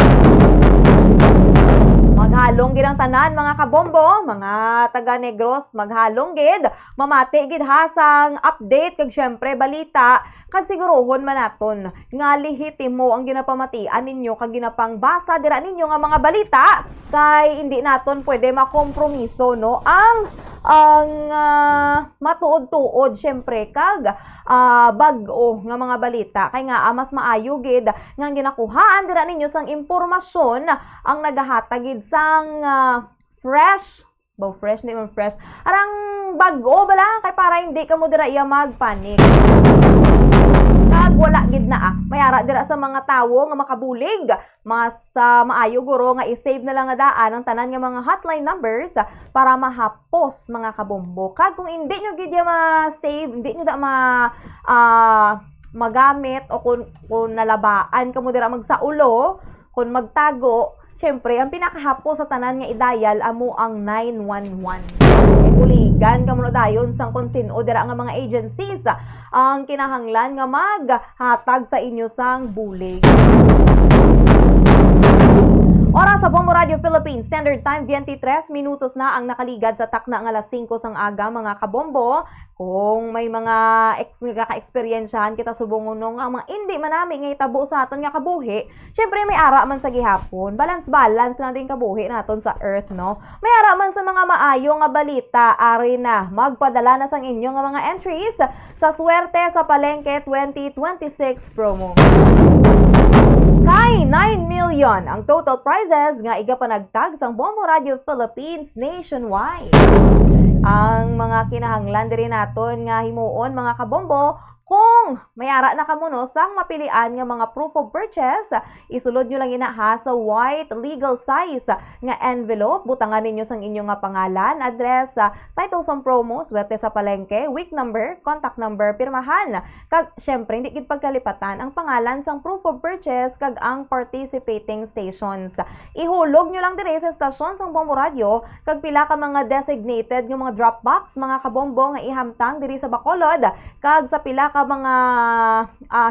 Maghalong gid ang tanan mga kabombo, mga taga Negros, maghalong gid, mamati gid ha sang update kag syempre balita. Kag sigurohon man naton nga lehitimo ang ginapamatian ninyo kag ginapangbasa dira ninyo nga mga balita kay hindi naton pwede makompromiso no ang matuod-tuod syempre kag bag-o nga mga balita kay nga mas maayo gid nga ginakuhaan dira ninyo sang impormasyon ang nagahatag gid sang fresh di man fresh arang bag-o bala kay para hindi ka mo dira iya magpanik. Kag wala gid na mayara dira sa mga tawo nga makabulig, mas maayo guro nga i-save na lang nga daan ang tanan nga mga hotline numbers para mahapos mga kabombo. Kag kung hindi nyo gid ma-save, hindi nyo da magamit o kung nalabaan kamo dira magsaulo, kung magtago, syempre ang pinakahapos sa tanan nga i-dial amo ang 911. Buligan kamo dayon sang konsino dira nga mga agencies ang kinahanglan nga maghatag sa inyo sang bulig. Oras sa Bombo Radio Philippines Standard Time 23 minutos na ang nakaligad sa takna nga alas 5 sang aga mga kabombo. Kung may mga nagaka-eksperyensyahan kita subong nga mga hindi manami nga itabo sa aton nga kabuhi, syempre may ara man sa gihapon. Balance na din kabuhi naton sa earth no. May ara man sa mga maayo nga balita, ari na magpadala na sang inyo nga mga entries sa Swerte sa Palengke 2026 promo. Kay 9 million ang total prizes nga igapanagtag sang Bombo Radio Philippines nationwide. Ang mga kinahanglan diri naton nga himuon mga kabombo, kung may ara na kamo no sang mapilian nga mga proof of purchase, isulod nyo lang ina ha sa white legal size nga envelope. Butangan ninyo sang inyo nga pangalan, address, title sang promo, Swerte sa Palengke, week number, contact number, pirmahan. Kag syempre hindi gid pagkalipatan ang pangalan sang proof of purchase kag ang participating stations. Ihulog nyo lang dire sa stasyon sang Bombo Radio kag pila ka mga designated nga mga drop box mga kabombo nga ihamtang diri sa Bacolod kag sa pila ka mga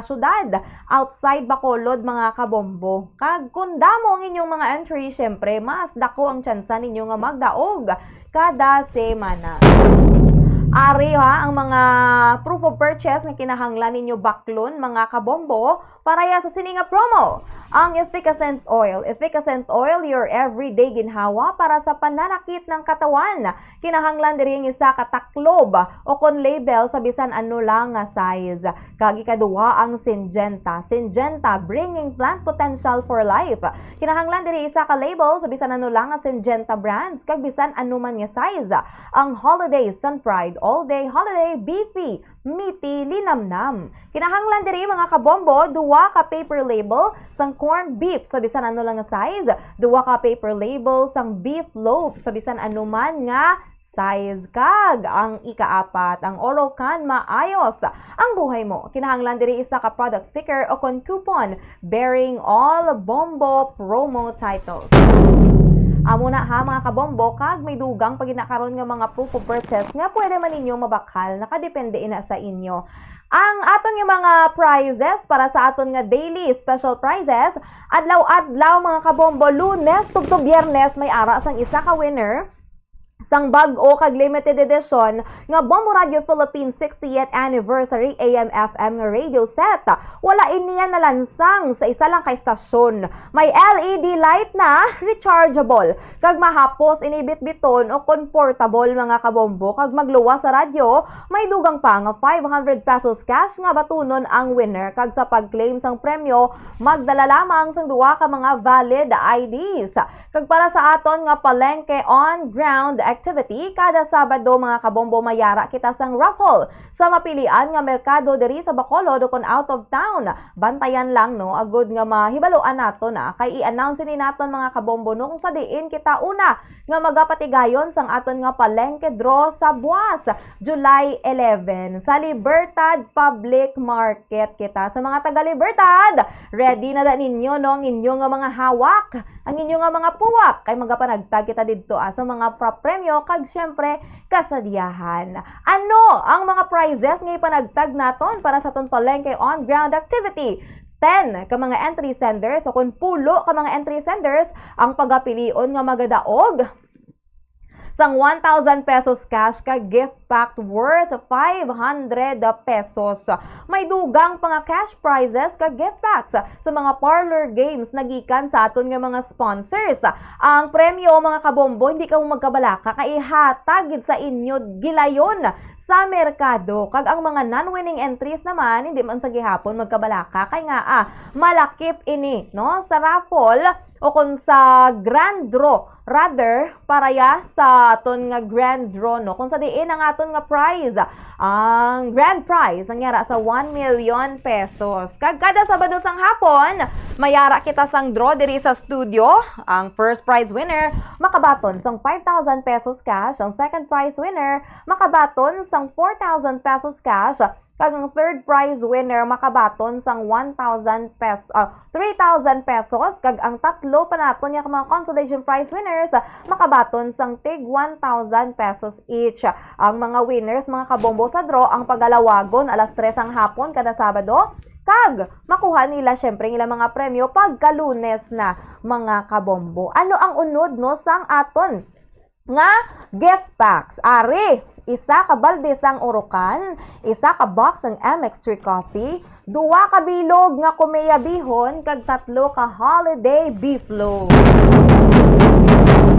syudad outside Bacolod mga kabombo. Kag kung damo ang inyong mga entry, syempre mas dako ang tsansa ninyo nga magdaog kada semana. Ari ha, ang mga proof of purchase na kinahanglan ninyo baklon, mga kabombo, paraya sa sininga promo. Ang Efficacent Oil. Efficacent Oil, your everyday ginhawa para sa pananakit ng katawan. Kinahanglan diri ang isa ka taklob o kon label sa bisan ano lang nga size. Kag ikaduha ang Syngenta. Syngenta, bringing plant potential for life. Kinahanglan diri isa ka label sa bisan ano lang nga Syngenta brands kag bisan ano man nga size. Ang Holiday Sun Pride, all day holiday beefy, meaty, linamnam. Kinahanglan diri mga kabombo, duwa ka paper label sang corned beef sa bisan ano lang nga size, duwa ka paper label sang beef loaf sa bisan ano man nga size. Kag ang ikaapat, ang Orocan maayos ang buhay mo. Kinahanglan diri isa ka product sticker o kon coupon bearing all bombo promo titles. Amo na ha mga kabombo, kag may dugang pag inakaroon nga mga proof of purchase nga pwede man ninyo mabakal, nakadepende ina sa inyo. Ang aton nga mga prizes para sa aton nga daily special prizes, adlaw-adlaw mga kabombo, Lunes tugtog Biyernes may ara sang isa ka winner sang bag-o kag limited edition nga Bombo Radio Philippines 60th Anniversary AM/FM nga radio set. Wala iniya nalansang sa isa lang ka istasyon. May LED light na rechargeable. Kag mahapos inibit-biton o comfortable mga kabombo. Kag magluwa sa radyo, may dugang pa nga 500 pesos cash nga batunon ang winner. Kag sa pag-claim sang premyo, magdala lamang sang duwa ka mga valid IDs. Kag para sa aton nga palengke on ground activity, kada Sabado mga kabombo mayara kita sang raffle sa mapilian nga merkado diri sa Bacolod o kon out of town. Bantayan lang no, agud nga mahibaloan nato na kay i-announce ni naton mga kabombo no kung sa diin kita una nga magapatigayon sang aton nga palengke draw sa Buas, July 11 sa Libertad Public Market kita. Sa mga taga Libertad, ready na da ninyo no ang inyo nga mga hawak, ang inyo nga mga puwak kay magapanagtag kita didto sa mga premyo kag syempre kasadiyahan. Ano ang mga prizes nga ipanagtag naton para sa ton palengke on ground activity? 10 ka mga entry senders o kung pulo ka mga entry senders ang pagapilion nga magadaog sang 1,000 pesos cash ka gift pack worth 500 pesos. May dugang pa nga cash prizes ka gift packs sa mga parlor games nagikan sa aton nga mga sponsors. Ang premyo mga kabombo, hindi ka mo magkabalaka kay hatag sa inyo gilayon sa merkado. Kag ang mga non-winning entries naman, hindi man sa gihapon magkabalaka kay nga malakip ini no sa raffle o kung sa grand draw, rather paraya sa aton nga grand draw no kung sa diin ang aton nga prize. Ang grand prize ang yara sa 1 million pesos. Kag kada Sabado sang hapon mayara kita sang draw diri sa studio. Ang first prize winner makabaton sang 5,000 pesos cash, ang second prize winner makabaton sang 4,000 pesos cash, kag ang third prize winner makabaton sang 1,000 pesos, 3,000 pesos, kag ang tatlo pa naton nga mga consolation prize winners makabaton sang tig 1,000 pesos each. Ang mga winners mga kabombo sa draw ang pagalawagon alas 3 ang hapon kada Sabado. Kag makuha nila syempre ng ilang mga premyo pagka Lunes na mga kabombo. Ano ang unod no sang aton nga gift packs? Ari, isa ka balde sang Orocan, isa ka box ng MX3 coffee, duwa ka bilog nga kumeya bihon, kag tatlo ka holiday beef loaf.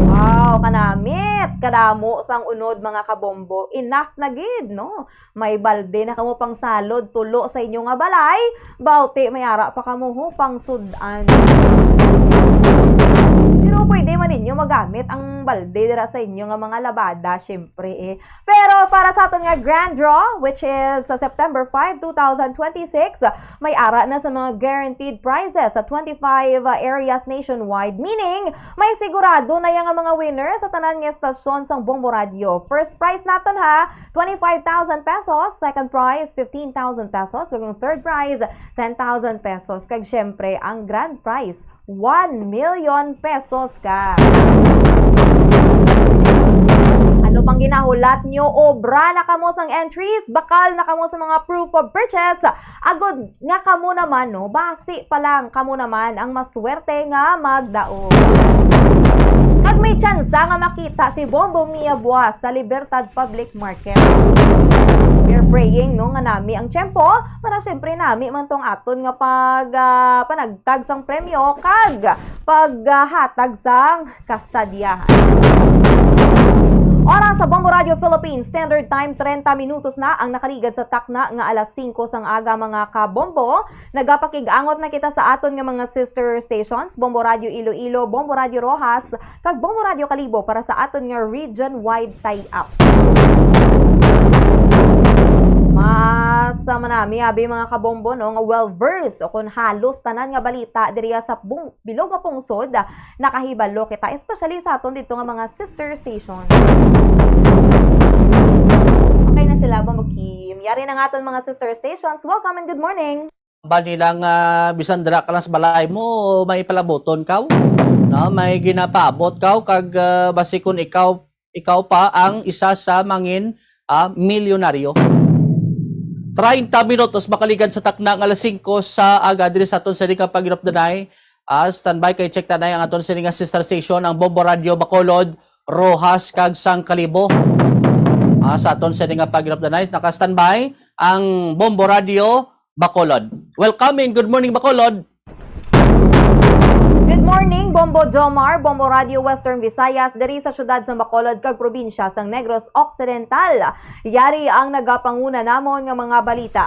Wow, kanamit, kadamo sang unod mga kabombo. Enough na gid, no? May balde na kamo pang salod, tulo sa inyo nga balay, bawti mayara pa kamo pang sudan. Pero pwede man ninyo magamit ang balde dira sa inyo nga mga labada, syempre Pero para sa aton nga grand draw, which is sa September 5, 2026, may ara na sa mga guaranteed prizes sa 25 areas nationwide. Meaning, may sigurado na yung mga winners sa tanan nga estasyon sang Bombo Radio. First prize naton ha, 25,000 pesos. Second prize, 15,000 pesos. Kag third prize, 10,000 pesos. Kag syempre, ang grand prize, 1 million pesos ka. Ano pang ginahulat nyo? Obra na kamo sang entries, bakal na kamo sa mga proof of purchase. Agod nga kamo naman, no? Basi pa lang kamo naman ang maswerte nga magdaog. Kag may tsansa nga makita si Bombo Mia Buas sa Libertad Public Market. We're praying no nga nami ang tiyempo para siyempre nami man tong aton nga panagtag sang premyo kag paghatag sang kasadyahan. Oras sa Bombo Radio Philippines Standard Time 30 minutos na ang nakaligad sa takna nga alas 5 sang aga mga kabombo. Nagapakig-angot na kita sa aton nga mga sister stations, Bombo Radio Iloilo, Bombo Radio Rojas, kag Bombo Radio Kalibo para sa aton nga region-wide tie-up. Masama nami abi mga kabombo no nga well-versed o kun halos tanan nga balita diriya sa bilog nga pungsod nakahibalo kita especially sa aton dito nga mga sister station. Okay na sila ba Kim? Yari na nga aton mga sister stations. Welcome and good morning. Bali lang bisan dira ka lang sa balay mo may palaboton kaw. No, may ginapabot kaw kag basikon ikaw pa ang isa sa mangin milyonaryo. 30 minutos makaligad sa takna ng alas 5 sa aga diri sa aton sa Pag-Irap Danay. Standby kay check tanay ang aton sa sister station ang Bombo Radio Bacolod, Rojas kag Sang Kalibo. Sa aton sa Pag-Irap Danay naka-standby ang Bombo Radio Bacolod. Welcome and good morning Bacolod. Good morning, Bombo Jomar, Bombo Radio Western Visayas, diri sa syudad sa Bacolod kag probinsya sang Negros Occidental. Yari ang nagapanguna namon nga mga balita.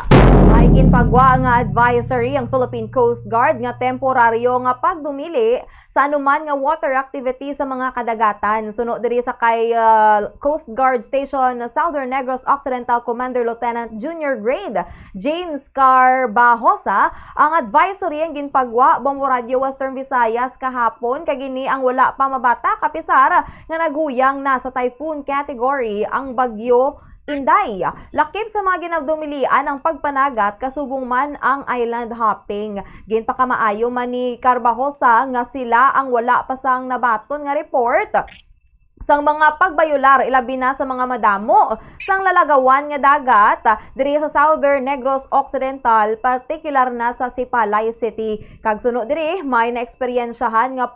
May ginpagwa nga advisory ang Philippine Coast Guard nga temporaryo nga pagdumili sa anuman nga water activity sa mga kadagatan. Suno diri sa kay Coast Guard Station Southern Negros Occidental Commander Lieutenant Junior Grade James Carbajosa, ang advisory ang ginpagwa Bombo Radio Western Visayas kahapon kagini ang wala pa mabata kapisar nga naguyang na sa typhoon category ang bagyo Inday. Lakip sa mga ginagdumilian ang pagpanagat kasubong man ang island hopping. Ginpakamaayo man ni Carbajosa nga sila ang wala pa sang nabaton nga report sang mga pagbayular ilabi na sa mga madamo sang lalagawan nga dagat diri sa Southern Negros Occidental, particular na sa Sipalay City. Kag suno diri may naeksperyensyahan nga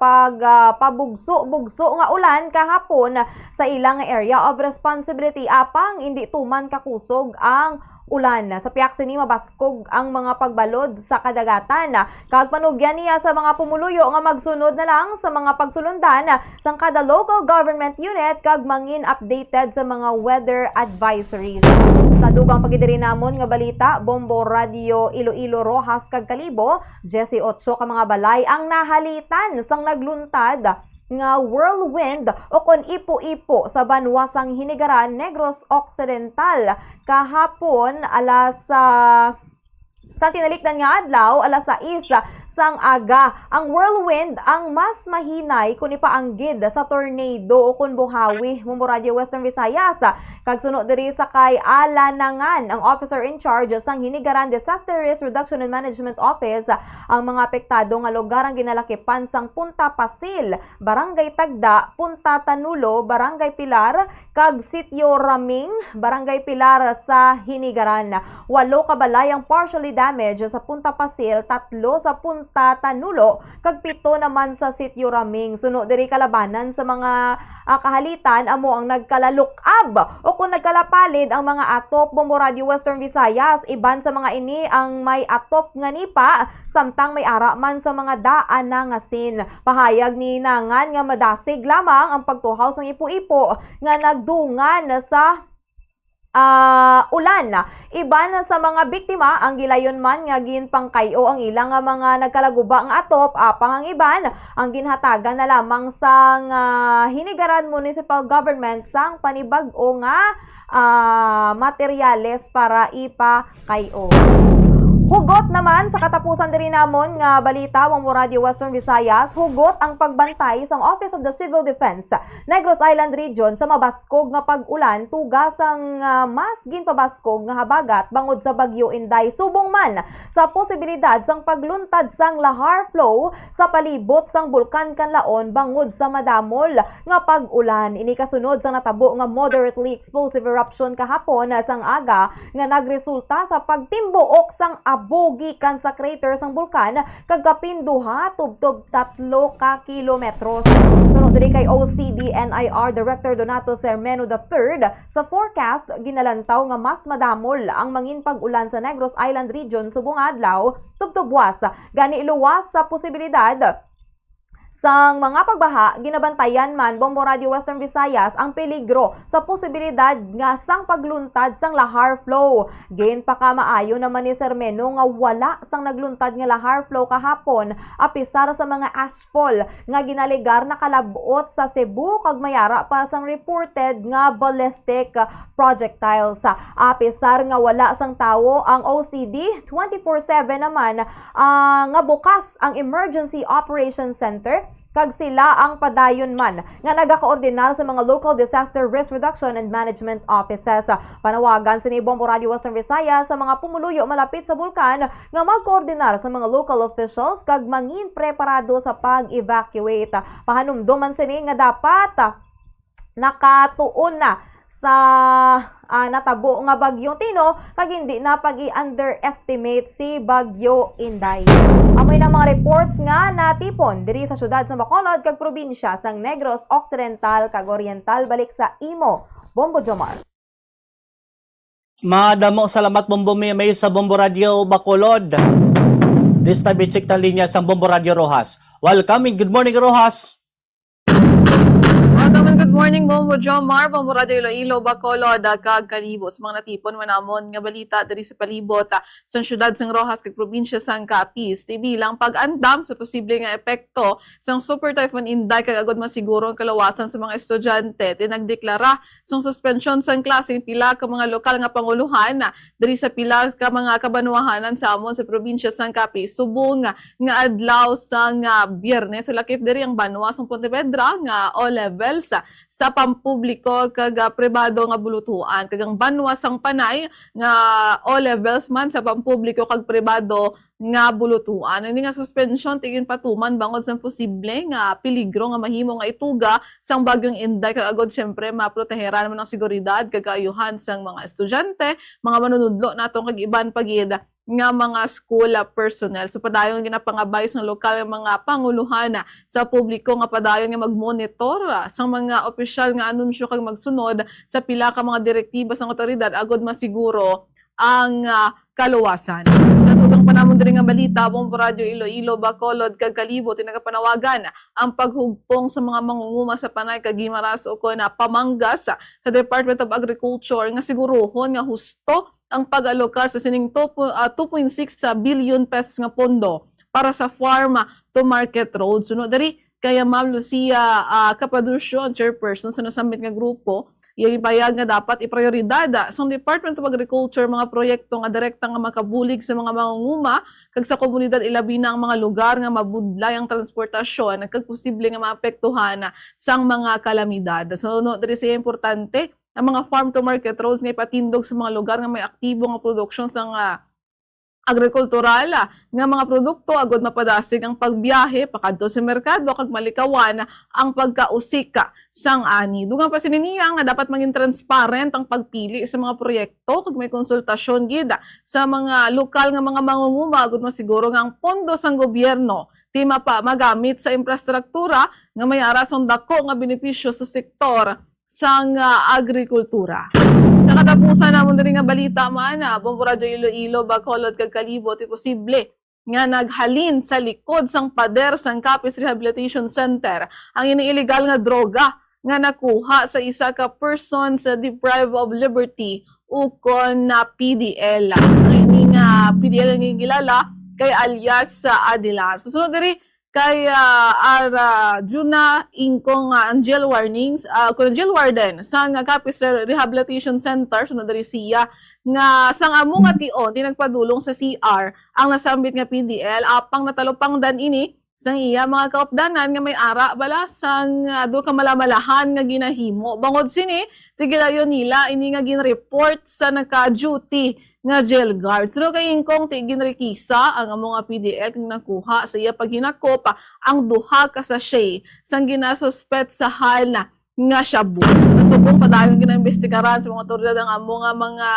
pabugso-bugso nga ulan kahapon sa ilang area of responsibility apang hindi tuman kakusog ang ulan. Sa piyak sini mabaskog ang mga pagbalod sa kadagatan. Kag panugyan niya sa mga pumuluyo nga magsunod na lang sa mga pagsulundan sang kada local government unit kag mangin updated sa mga weather advisories. Sa dugang pagidiri namon nga balita, Bombo Radio Iloilo, Rojas kag Kalibo, 18 ka mga balay ang nahalitan sang nagluntad nga whirlwind o kon ipo-ipo sa banwasang Hinigaran, Negros Occidental kahapon alas sa tinalikdan nga adlaw alas 6 sang aga. Ang whirlwind ang mas mahinay kung ipaanggid sa tornado o kung buhawi Bombo Radio Western Visayas. Kag sunod diri sa kay Alanangan, ang officer in charge sang Hinigaran Disaster Risk Reduction and Management Office, ang mga apektado nga lugar ang ginalakipan sang Punta Pasil, Barangay Tagda, Punta Tanulo, Barangay Pilar, kag Sitio Raming, Barangay Pilar sa Hinigaran. 8 ka balay ang partially damaged sa Punta Pasil, 3 sa Punta Tanulo, kag 7 naman sa Sitio Raming. Suno diri kalabanan sa mga kahalitan amo ang nagkalalukab o kung nagkalapalid ang mga atop Bombo Radio Western Visayas. Iban sa mga ini ang may atop nga nipa samtang may ara man sa mga daan na ngasin. Pahayag ni Nangan nga madasig lamang ang pagtuhaw sang ipo-ipo nga nagdungan sa ulan. Iban sa mga biktima ang gilayon man nga ginpangkayo ang ilang mga nagkalaguba nga atop, apang ang iban ang ginhatagan na lamang sang Hinigaran Municipal Government sang panibag-o nga materyales para ipakayo. Hugot naman sa katapusan diri namon nga balita Bombo Radio Western Visayas, hugot ang pagbantay sang Office of the Civil Defense Negros Island Region sa mabaskog nga pag-ulan tugas ang mas ginpabaskog nga habagat bangod sa bagyo Inday, subong man sa posibilidad sang pagluntad sang lahar flow sa palibot sang Bulkan Kanlaon bangod sa madamol nga pag-ulan. Ini kasunod sang natabo nga moderately explosive eruption kahapon sang aga nga nagresulta sa pagtimbuok sang nakabugi kan sa crater sang bulkan kagapin 2 tubtob 3 ka kilometros. Sunod diri kay OCD-NIR Director Donato Sermeno III, sa forecast ginalantaw nga mas madamol ang mangin pag-ulan sa Negros Island Region subong adlaw tubtob buwas. Gani iluwas sa posibilidad sang mga pagbaha, ginabantayan man Bombo Radio Western Visayas ang peligro sa posibilidad nga sang pagluntad sang lahar flow. Gain pa ka maayo naman ni Sermeno nga wala sang nagluntad nga lahar flow kahapon apisar sa mga ashfall nga ginaligar na kalabot sa Cebu kag mayara pa sang reported nga ballistic projectiles. Apisar nga wala sang tawo ang OCD, 24/7 naman nga bukas ang Emergency Operations Center kag sila ang padayon man nga nagakoordinar sa mga local disaster risk reduction and management offices. Panawagan sa Bombo Radio Western Visayas sa mga pumuluyo malapit sa bulkan nga magkoordinar sa mga local officials kag mangin preparado sa pag-evacuate. Pahanumduman sini nga dapat nakatuon na sa natabo nga bagyong Tino kag hindi na pag-i-underestimate si Bagyo Inday. Amoy na mga reports nga natipon diri sa syudad sa Bacolod kag probinsya sang Negros Occidental kag Oriental balik sa imo Bombo Jomar. Madamo salamat Bombo may sa Bombo Radio Bacolod. This time i-check ta linya sa Bombo Radio Rojas. Welcome and good morning Rojas. Welcome and good morning, Bombo Jomar, Bombo Radio Iloilo, Bacolod, kag Kalibo. Sa mga natipon manamon nga balita diri sa palibot sa syudad sang Rojas kag probinsya sang Capiz. Bilang pag-andam sa posible nga epekto sang Super Typhoon Inday kag agod masiguro ang kalawasan sa mga estudyante. Tinagdeklara sang suspensyon sang klase pila ka mga lokal nga panguluhan diri sa pila ka mga kabanwahanan sa amon sa probinsya sang Capiz. Subong nga adlaw sang Biyernes sulakip diri ang banwa sang Pontevedra nga O-level sa pampubliko kag pribado nga bulutuan kag ang banwa sang Panay nga O-levels man sa pampubliko kag pribado nga bulutuan. Ini nga suspension tigin patuman bangod sa posible nga peligro nga mahimo nga ituga sang bagyong Inday kag agod syempre maproteheran man ang seguridad kag kaayuhan sang mga estudyante, mga manunudlo natong kag iban pagid nga mga school personnel. So padayon ginapangabay sa lokal nga mga panguluhan sa publiko nga padayon nga magmonitor sa mga opisyal nga anunsyo kag magsunod sa pila ka mga direktiba sa otoridad agod masiguro ang kaluwasan. Sa tugang panamon diri nga balita, Bombo Radio Iloilo, Bacolod kag Kalibo tinagapanawagan ang paghugpong sa mga mangunguma sa Panay kag Guimaras o na pamanggas sa Department of Agriculture nga sigurohon nga husto ang pag-alokar sa sining 2.6 billion pesos nga pondo para sa farm to market road. Sunod dari kaya Ma'am Lucia Capadurcio, chairperson sa nasambit nga grupo, yung payag nga dapat iprioridad sa Department of Agriculture mga proyekto nga direkta nga makabulig sa mga mangunguma kag sa komunidad ilabi na ang mga lugar nga mabudlay ang transportasyon kag posible nga maapektuhan sang mga kalamidad. So no, diri siya importante ang mga farm to market roads nga ipatindog sa mga lugar nga may aktibo nga produksyon sang agrikultural nga mga produkto agod mapadasig ang pagbiyahe pakadto sa merkado kag malikawan ang pagkausika sang ani. Dugang pa sininiya nga dapat maging transparent ang pagpili sa mga proyekto kag may konsultasyon gid sa mga lokal nga mga mangunguma agod masiguro nga ang pondo sang gobyerno di magamit sa infrastruktura nga may arasong dako nga benepisyo sa sektor sang agrikultura. Sa katapusan namon diri nga balita man, Bombo Radio Iloilo, Bacolod kag Kalibo ti posible nga naghalin sa likod sang pader sang Capiz Rehabilitation Center ang iniilegal nga droga nga nakuha sa isa ka person sa deprived of liberty ukon na PDL. Ang ini nga PDL nga gilala kay alias Adilar. Susunod diri kay Juna Ingkong Angel Warnings, Angel Warden sang Capiz Rehabilitation Center, sunod diri siya nga sang amo nga tion tinagpadulong sa CR ang nasambit nga PDL apang natalupang dan ini sang iya mga kaupdanan nga may ara bala sang do ka malamalahan nga ginahimo bangod sini tigilayon nila ini nga ginreport sa naka-duty nga jail guard. So kay Ingkong tigin rekisa ang among PDL kung nakuha sa iya paghinakop ang duha ka sachet sang ginasuspet sa hal na nga shabu. Nasubong padayon ginaimbestigaran sa mga otoridad ang among mga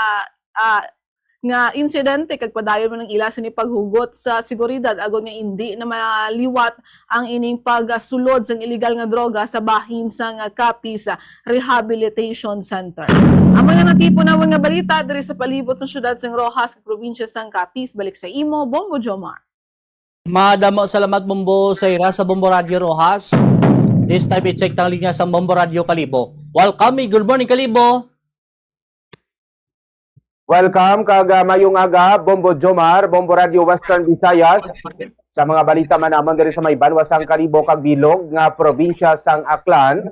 nga insidente kag padayon man ng ila sa ni paghugot sa seguridad agon nga hindi na maliwat ang ining pagsulod sang illegal nga droga sa bahin sang Capiz Rehabilitation Center. Amo nga natipo na nga balita diri sa palibot sa syudad sang Rojas, probinsya sang Capiz. Balik sa imo, Bombo Jomar. Madamo salamat Bombo sa ira sa Bombo Radio Rojas. This time i-check tang linya sa Bombo Radio Kalibo. Welcome, good morning Kalibo. Welcome kag mayong aga Bombo Jomar, Bombo Radio Western Visayas. Sa mga balita man namon diri sa may banwa sang Kalibo kag Bilog nga probinsya sang Aklan.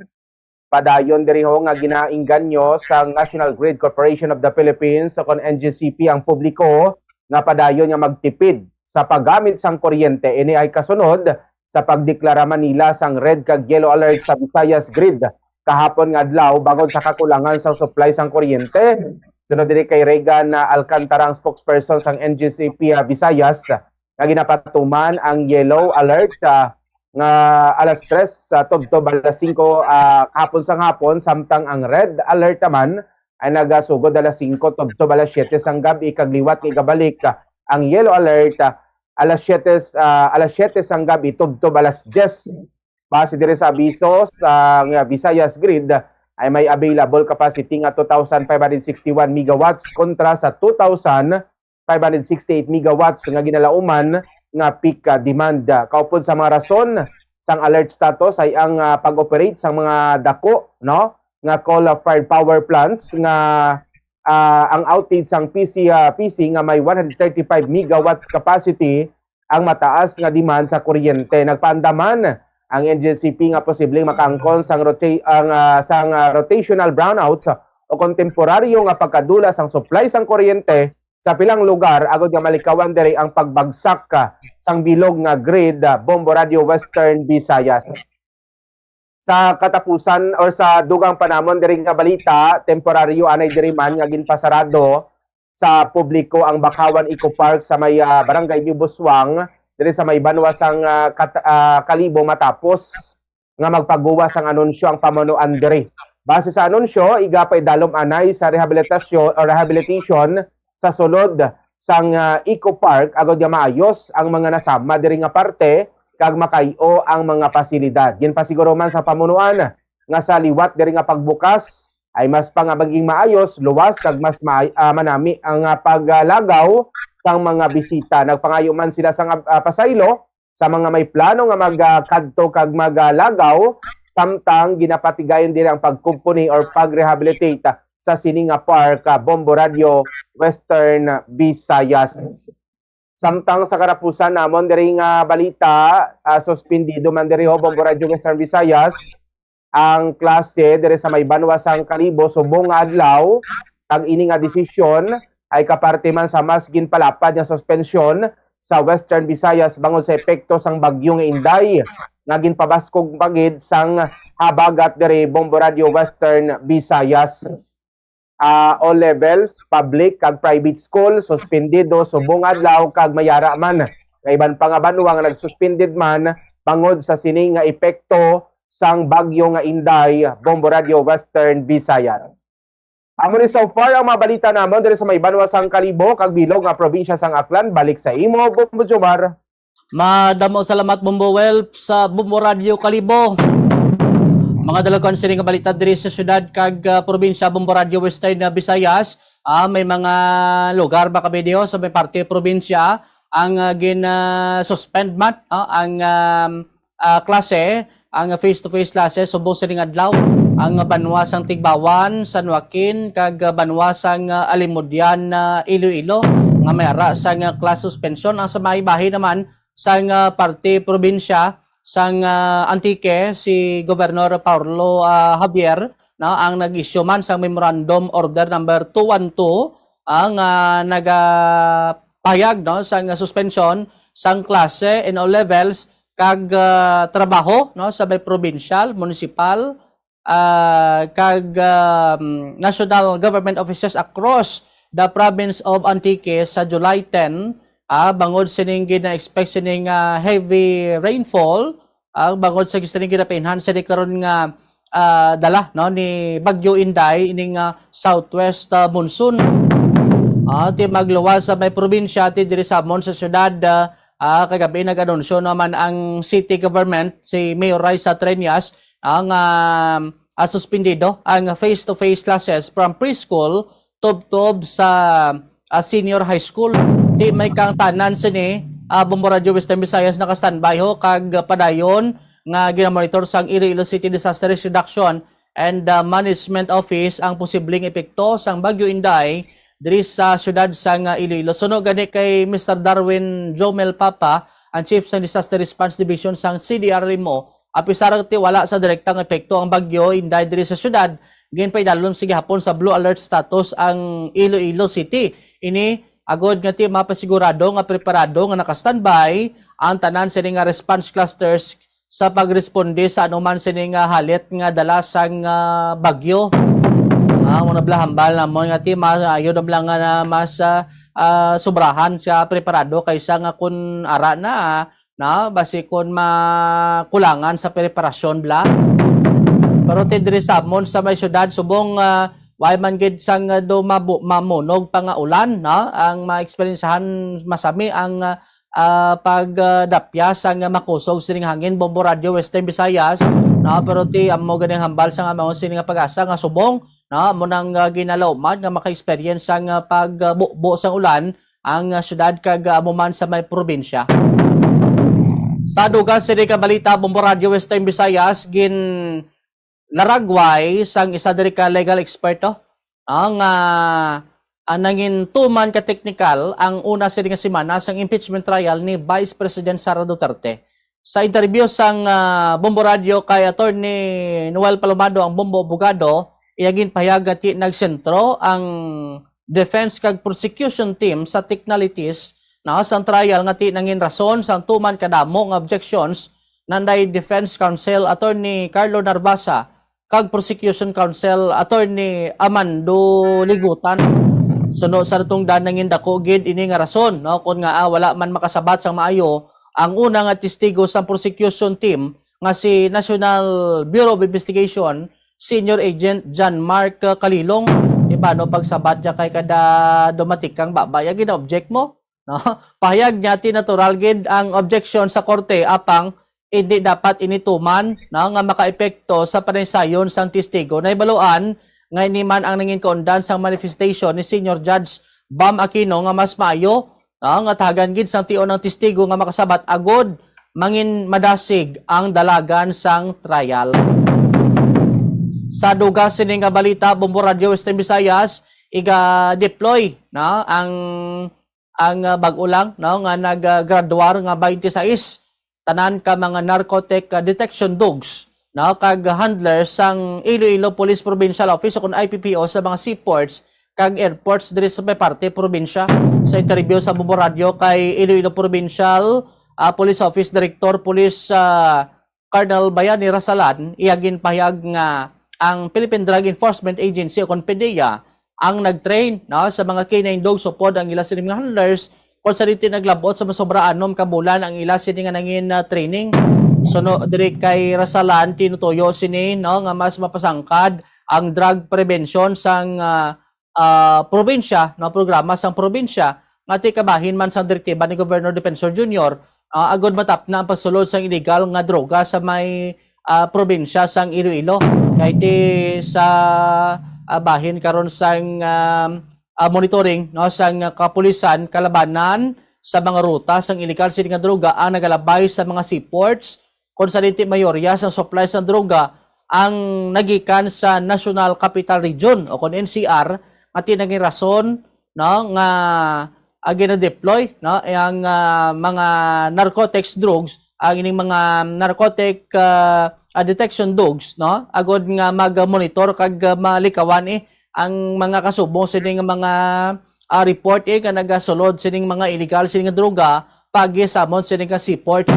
Padayon diri ho nga ginaingganyo sang National Grid Corporation of the Philippines o kon NGCP ang publiko nga padayon nga magtipid sa paggamit sang kuryente. Ini ay kasunod sa pagdeklara Manila sang red kag yellow alert sa Visayas Grid kahapon nga adlaw bangod sa kakulangan sa supply sang kuryente. Sunod diri kay Regan Alcantara ang spokesperson sang NGCP Visayas nga ginapatuman ang yellow alert nga alas 3 sa tubtob alas 5 hapon sang hapon, samtang ang red alert naman ay nagasugod alas 5 tubtob alas 7 sang gabi kag liwat kay gabalik ang yellow alert alas 7 sang gabi tubtob alas 10. Base diri sa abiso sa Visayas Grid ay may available capacity nga 2,561 megawatts kontra sa 2,568 megawatts nga ginalauman nga peak demand. Kaupod sa mga rason sang alert status ay ang pag-operate sa mga dako, no, nga coal-fired power plants nga ang outage sang PC nga may 135 megawatts capacity ang mataas nga demand sa kuryente. Nagpaandaman ang NGCP nga posibleng makaangkon sang rotational brownouts o kontemporaryo nga pagkadula sang supply sang kuryente sa pilang lugar agod nga malikawan diri ang pagbagsak sang bilog nga grid. Bombo Radio Western Visayas. Sa katapusan or sa dugang panamon diri nga balita, temporaryo anay diri man nga ginpasarado sa publiko ang Bakawan Eco Park sa may Barangay New Buswang diri sa may banwa sang Kalibo matapos nga magpagawa sang anunsyo ang pamunuan diri. Base sa anunsyo, igapay dalom anay sa rehabilitation sa sulod sang Eco Park agod nga maayos ang mga nasama diri nga parte kag makayo ang mga pasilidad. Ginpasiguro man sa pamunuan nga sa liwat diri nga pagbukas ay mas pa nga maging maayos, luwas kag mas manami ang paglagaw sang mga bisita. Nagpangayo man sila sa pasaylo sa mga may plano nga magkadto kag maglagaw, samtang ginapatigayon diri ang pagkumpuni or pagrehabilitate sa Sininga Park, Bombo Radio Western Visayas. Samtang sa karapusan namon diri nga balita, suspendido man diri ho Bombo Radio Western Visayas ang klase diri sa may banwa sang Kalibo subong nga adlaw. Ang ini nga desisyon ay kaparte man sa mas ginpalapad nga suspensyon sa Western Visayas bangod sa epekto sang bagyong Inday nga ginpabaskog pagid sang habagat diri Bombo Radio Western Visayas. All levels, public kag private school suspendido subong adlaw kag mayara man. Nga iban pa nga banwa nga nagsuspended man bangod sa sining nga epekto sang bagyo nga Inday. Bombo Radio Western Visayas. Amo ni so far ang mga balita namon diri sa may banwa sang Kalibo kag Bilog nga probinsya sang Aklan. Balik sa imo, Bombo Jomar. Madamo salamat Bombo Well sa Bombo Radio Kalibo. Mga dalagan sila nga balita diri sa syudad kag probinsya Bombo Radio Western Visayas. May mga lugar ba kabidyo sa may parte probinsya ang gin-suspend man ang klase, ang face-to-face classes subong sining adlaw. Ang banwasang Tigbawan, San Joaquin kag banwasang Alimudyan, Iloilo nga mayara sang class suspension. Ang sa may bahay naman sang parte probinsya sang Antique, si Gobernador Paulo Javier ang nag-issue man sang Memorandum Order number 212 ang nagapayag sang suspension sang klase in all levels kag trabaho sa may provincial, municipal kag national government offices across the province of Antique sa July 10 bangod sining gina-expect sining heavy rainfall bangod sa sining gina-enhance sining karon nga dala ni Bagyo Inday ining southwest monsoon. Ti magluwas sa may probinsya ti diri samon sa syudad. Kagabi nag-anunsyo naman ang city government, si Mayor Raisa Treñas, ang suspendido ang face-to-face classes from preschool tub sa senior high school. Di may kang tanan sini Bombo Radio Western Visayas naka-standby ho kag padayon nga ginamonitor sang Iloilo City Disaster Risk Reduction and Management Office ang posibleng epekto sang Bagyo Inday diri sa syudad sang Iloilo. Suno gani kay Mr. Darwin Jomel Papa, ang Chief sang Disaster Response Division sang CDRMO, apisar ti wala sa direktang epekto ang Bagyo Inday diri sa syudad. Ginpay dalon sige hapon sa blue alert status ang Iloilo City. Ini agod nga ti mapasigurado nga preparado nga naka-standby ang tanan sini nga response clusters sa pagresponde sa anuman sini nga halit nga dala sang bagyo. Muna blahambal na mo nga ti maayo lang nga na mas sobrahan siya preparado kaysa nga kun ara na basi kun makulangan sa preparasyon bla. Pero ti diri samon sa may syudad subong way man gid sang do mamunog pa nga ulan ang ma-experiencehan masami ang pagdapya sang makusog sining hangin. Bombo Radio Western Visayas pero ti amo ganing hambal sa nga mga sining pag-asa nga subong mo nang ginalawman nga maka-experience ang pagbubo sang ulan ang syudad kag amuman sa may probinsya. Sa dugang sini ka balita Bombo Radio Western Visayas gin naragway sang isa diri ka legal expert ang nangin tuman ka technical ang una sini nga semana sang impeachment trial ni Vice President Sara Duterte. Sa interview sang Bombo Radio kay Attorney Noel Palomado ang Bombo Abogado, iyagin pahayag ti nagsentro ang defense kag prosecution team sa technicalities sang trial nga ti nangin rason sang tuman kadamo nga objections nanday Defense Counsel Attorney Carlo Narvasa kag Prosecution Counsel Attorney Amando Ligutan. Suno sa itong danangin dako gid ini nga rason kun nga wala man makasabat sang maayo ang una nga testigo sa prosecution team nga si National Bureau of Investigation Senior Agent John Mark Kalilong. Di ba pagsabat niya kay kada dumatik kang babaya gid object mo pahayag niya ti natural gid ang objection sa korte apang hindi dapat inituman nga makaepekto sa panaysayon sang testigo. Naibaluan nga ini man ang nangin kaundan sang manifestation ni Senior Judge Bam Aquino nga mas maayo nga tahagan gid sang tion ng testigo nga makasabat agod mangin madasig ang dalagan sang trial. Sa dugang sini nga balita Bombo Radio Western Visayas iga-deploy ang bag-o lang nga nag-graduar nga 26 tanan ka mga narcotic detection dogs kag handlers sang Iloilo Police Provincial Office o IPPO sa mga seaports kag airports diri sa may parte probinsya. Sa interview sa Bombo Radio kay Iloilo Provincial Police Office Director Police Colonel Bayani Rasalan, iyagin pahayag nga ang Philippine Drug Enforcement Agency o PDEA ang nag-train sa mga canine dogs upod ang ila sining handlers kung sa dito naglabot sa masobra anom kabulan ang ila sini nga nangin training. Suno diri kay Rasalan tinutuyo sini nga mas mapasangkad ang drug prevention sang probinsya programa sang probinsya nga ti kabahin man sang direktiba ni Governor Defensor Jr. Agod matap na ang pagsulod sang illegal nga droga sa may probinsya sang Iloilo. Kay ti sa bahin karon sang monitoring sang kapulisan kalabanan sa mga ruta sang illegal sini nga droga ang nagalabay sa mga seaports kung sa dinti mayorya sang supply sang droga ang nagikan sa National Capital Region o kon NCR at naging rason nga gina-deploy ang mga narcotics drugs ang ining mga narcotic detection dogs agod nga mag-monitor kag malikawan ang mga kasubong sining mga report nga nagasulod sining mga illegal sining droga pagi samon sining ka seaports.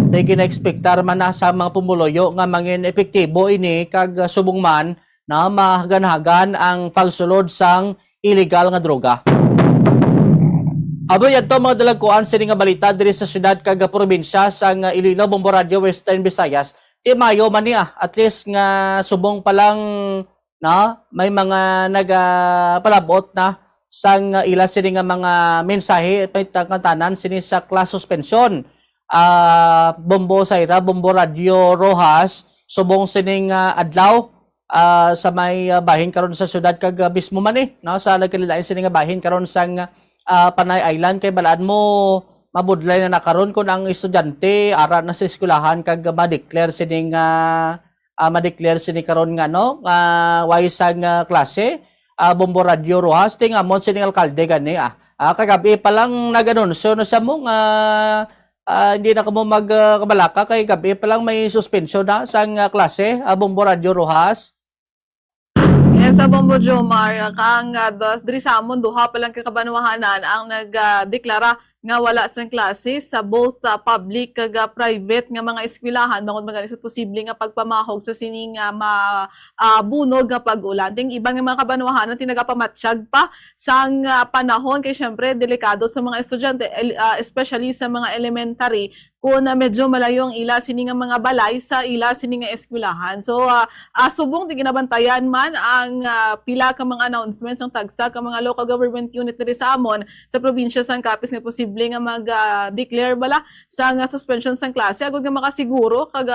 Tay gina-expectar man na sa mga pumuloyo nga mangin epektibo ini kag subong man na mahagan-hagan ang pagsulod sang illegal nga droga. Abo yadto mga dalagkuan sining nga balita diri sa syudad kag probinsya sang Iloilo Bombo Radio Western Visayas. Ti mayo man niya at least nga subong pa lang may mga nagapalabot na sang ila sini nga mga mensahe tanan sini sa class suspension. Bombo Saira, Bombo Radio Rojas, subong sining adlaw sa may bahin karon sa syudad kag mismo man no, sa nagkalilain sini nga bahin karon sang Panay Island kay balaan mo mabudlay na nakaron kun ang estudyante ara na sa eskwelahan kag ma-declare sini karon nga no waisang klase. Bombo Radio Rojas ting amon sini alkalde gani kagabi pa lang nag-anunsyo no siya mo hindi na kamo magkabalaka kay gabi pa lang may suspension na sang klase. Bombo Radio Rojas. Yes, sa Bombo Jomar, kang diri sa amon duha pa lang kakabanwahanan ang nagdeklara nga wala sang klase sa both public kag private nga mga eskwelahan bangod magani sa posible nga pagpamahog sa sining bunog nga pag-ulan. Ting ibang nga mga kabanwahanan tinagapamatsyag pa sang panahon kay syempre delikado sa mga estudyante especially sa mga elementary kung medyo malayo ang ila sini nga mga balay sa ila sini nga eskwelahan. So subong di ginabantayan man ang pila ka mga announcements ng tagsa ka mga local government unit diri sa amon sa probinsya sang Capiz nga posible nga mag-declare bala sa suspension sang klase agud nga makasiguro kag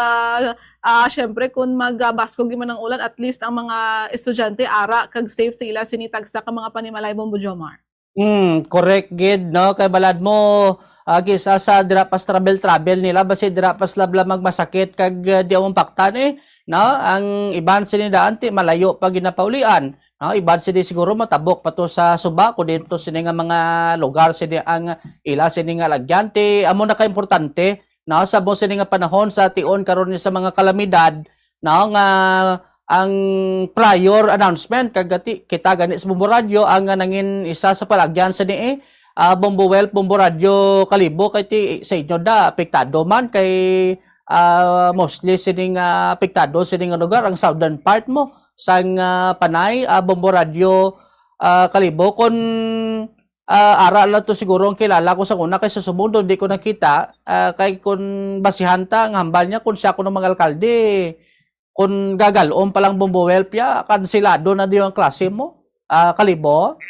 syempre kung magbasog man ng ulan at least ang mga estudyante ara kag safe sa ila sini tagsa ka mga panimalay. Bombo Jomar. Correct gid no kay balad mo kisa sa dira pas travel nila basi dira pas labla magmasakit kag di among paktan no ang iban sini daan ti malayo pa ginapaulian no iban sini siguro matabok pato sa Suba kun dito sini nga mga lugar sini ang ila sini nga lagyan ti amo na ka importante no sa mo sini nga panahon sa tion karon sa mga kalamidad no nga ang prior announcement kagati kita gani sa Bombo Radio ang nangin isa sa palagyan sa ni Bombo Wealth, Bombo Radio Kalibo kay ti sa inyo da apektado man kay mostly sining apektado sining lugar ang southern part mo sang Panay. Bombo Radio Kalibo kun ara lang to siguro ang kilala ko sa una kay sa Subundo hindi ko nakita kay kun basihan ta ang hambal niya kun siya ko ng mga alkalde kun gagalom pa lang Bombo Wealth ya kansilado na di ang klase mo. Kalibo.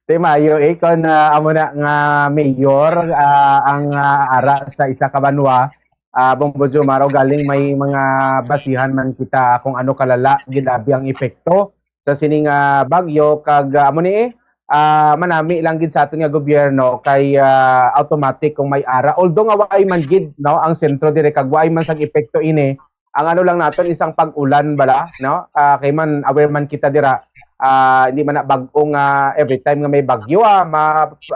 Mayo kon amo na nga mayor ang ara sa isa ka banwa. Bombo Jomar galing may mga basihan man kita kung ano kalala gidabi ang epekto sa sining bagyo kag amo ni manami lang gid sa aton nga gobyerno kay automatic kung may ara although nga waay man gid no ang sentro dire kag waay man sang epekto ini ang ano lang naton isang pag-ulan bala no kay man aware man kita dira hindi man na bag-ong every time nga may bagyo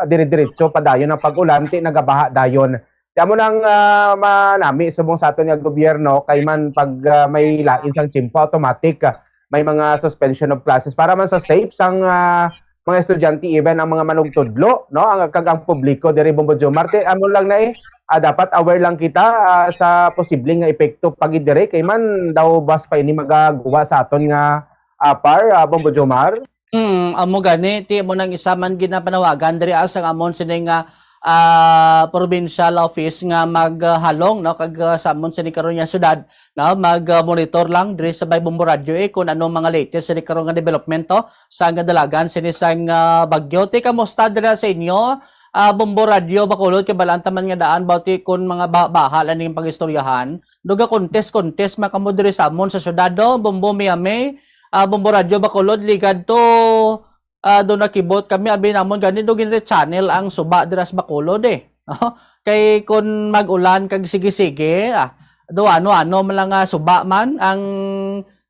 dire-diretso padayon ang pag-ulan ti nagabaha dayon amo nang manami subong sa aton nga gobyerno kay man pag may lain sang tsimpo automatic may mga suspension of classes para man sa safe sang mga estudyante even ang mga manugtudlo no ang kagang publiko diri Bombo Jomar amo lang na dapat aware lang kita sa posibleng nga epekto pagid diri kay man daw bas pa ini magagawa sa aton nga Bombo Jomar. Amo gani ti mo nang isa man ginapanawagan diri asang amon sini nga provincial office nga maghalong no kag sa amon sini karon nga syudad no mag-monitor lang diri sa Bombo Radio kung ano mga latest sini karon nga developmento sa nga dalagan sini sang bagyo. Ti kamusta diri sa inyo Bombo Radio Bacolod kay balanta man nga daan bawti kun mga bahal aning pagistoryahan duga contest makamo diri sa amon sa syudad Bombo Miami. Bombo Radio Bacolod ligad to do nakibot kami abi namon gani do ginre channel ang Suba diras Bacolod kay kun mag-ulan kag sige-sige do ano man lang Suba man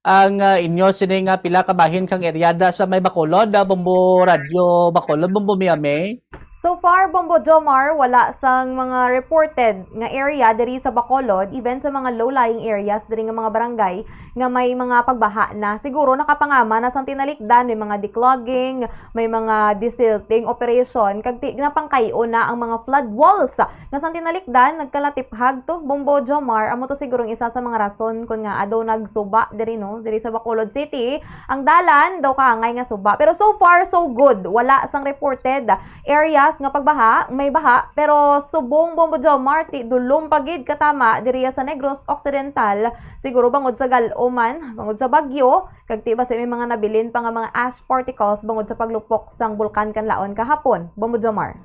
ang inyo sini nga pila ka bahin kang eryada sa may Bacolod Bombo Radio Bacolod Bombo Miami. So far, Bombo Jomar, wala sang mga reported nga area diri sa Bacolod, even sa mga low-lying areas diri nga mga barangay nga may mga pagbaha na. Siguro nakapangama na sang tinalikdan, may mga declogging, may mga desilting operation, kag napangkayo na ang mga flood walls. Nga sang tinalikdan, nagkalatiphag to, Bombo Jomar, amo to sigurong isa sa mga rason kung nga adaw nagsuba diri no, diri sa Bacolod City. Ang dalan daw kaangay nga suba. Pero so far, so good. Wala sang reported areas luwas nga pagbaha, may baha, pero subong Bombo Jomar ti dulom pagid katama diriya sa Negros Occidental, siguro bangod sa Galoman, bangod sa Bagyo, kag ti basi may mga nabilin pa nga mga ash particles bangod sa paglupok sang bulkan Kanlaon kahapon. Bombo Jomar.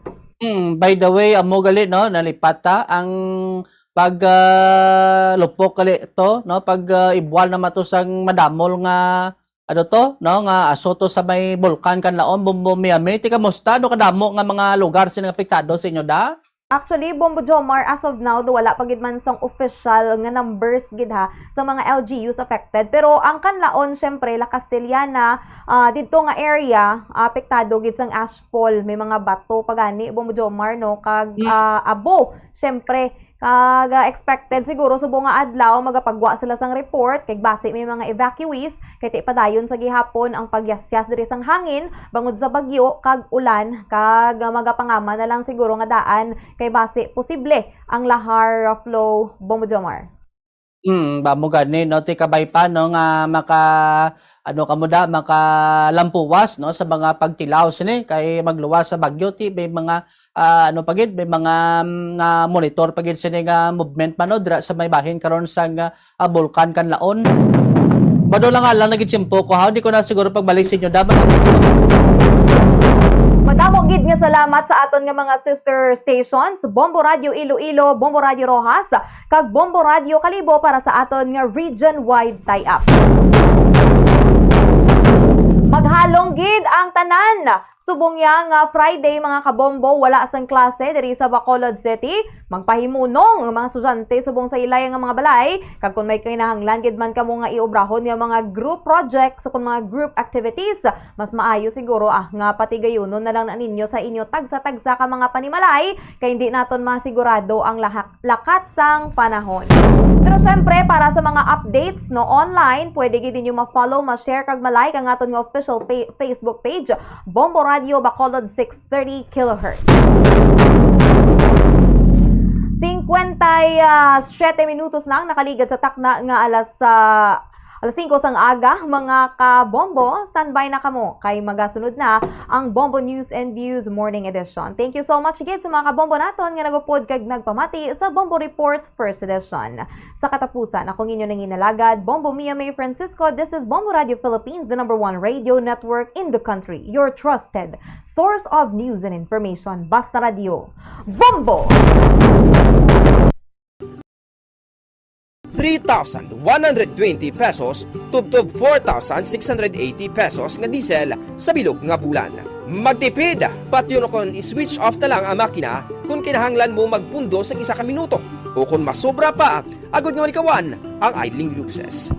By the way, amo gali no nalipata ang pag lupok gali to no pag ibwal na matusang madamol nga ano to no nga aso to sa may bulkan Kanlaon Bombo Miami. Ti kamusta no kadamo nga mga lugar sing apektado sa inyo da? Actually, Bombo Jomar, as of now, wala pa gid man sang official nga numbers gid ha sa mga LGUs affected. Pero ang Kanlaon, syempre, La Castellana, dito nga area, apektado gid sang ashfall. May mga bato pagani, Bombo Jomar, no? Kag abo, syempre, kag expected siguro subong nga adlaw magapagwa sila sang report kay base may mga evacuees kay ti padayon sa gihapon ang pagyasyas diri sang hangin bangod sa bagyo kag ulan kag magapangama na lang siguro nga daan kay base posible ang lahar flow. Bombo Jomar. Bamo gani no ti kabay pa no nga maka ano kamuda makalampuwas no sa mga pagtilaw sini kay magluwas sa bagyo ti may mga ano pagid may mga monitor pagid sini nga movement man no dira sa may bahin karon sa bulkan Kanlaon. Bado lang ala nagitsimpo ko ha, hindi ko na siguro pagbalik sa inyo dapat Madamo gid nga salamat sa aton nga mga sister stations, Bombo Radio Iloilo, Bombo Radio Rojas, kag Bombo Radio Kalibo para sa aton nga region-wide tie-up. Maghalong gid ang tanan. Subong nga Friday mga kabombo, wala sang klase diri sa Bacolod City. Magpahimunong ang mga estudyante subong sa ilay nga mga balay. Kag kung may kinahanglan gid man kamo nga iobrahon nga mga group projects o kung mga group activities, mas maayo siguro nga patigayunon na lang na ninyo sa inyo tagsa-tagsa ka mga panimalay kay hindi naton masigurado ang lakat sang panahon. Pero syempre para sa mga updates no online, pwede gid ninyo ma-follow, ma-share kag ma-like ang aton nga official Facebook page, Bombo Radio Bacolod 630 kHz. 57 minutos nang nakaligad sa takna nga alas 5 sang aga, mga kabombo, standby na kamo kay magasunod na ang Bombo News and Views Morning Edition. Thank you so much again sa mga kabombo naton nga nagupod kag nagpamati sa Bombo Reports First Edition. Sa katapusan, akong inyo nang inalagad, Bombo Mia May Francisco. This is Bombo Radio Philippines, the #1 radio network in the country. Your trusted source of news and information. Basta Radio. Bombo! 3,120 pesos tubtob 4,680 pesos nga diesel sa bilog nga bulan. Magtipid! Pati yun kung i-switch off na lang ang makina kung kinahanglan mo magpundo sa 1 minuto. O kung masobra pa, agad nga malikawan ang idling luxes.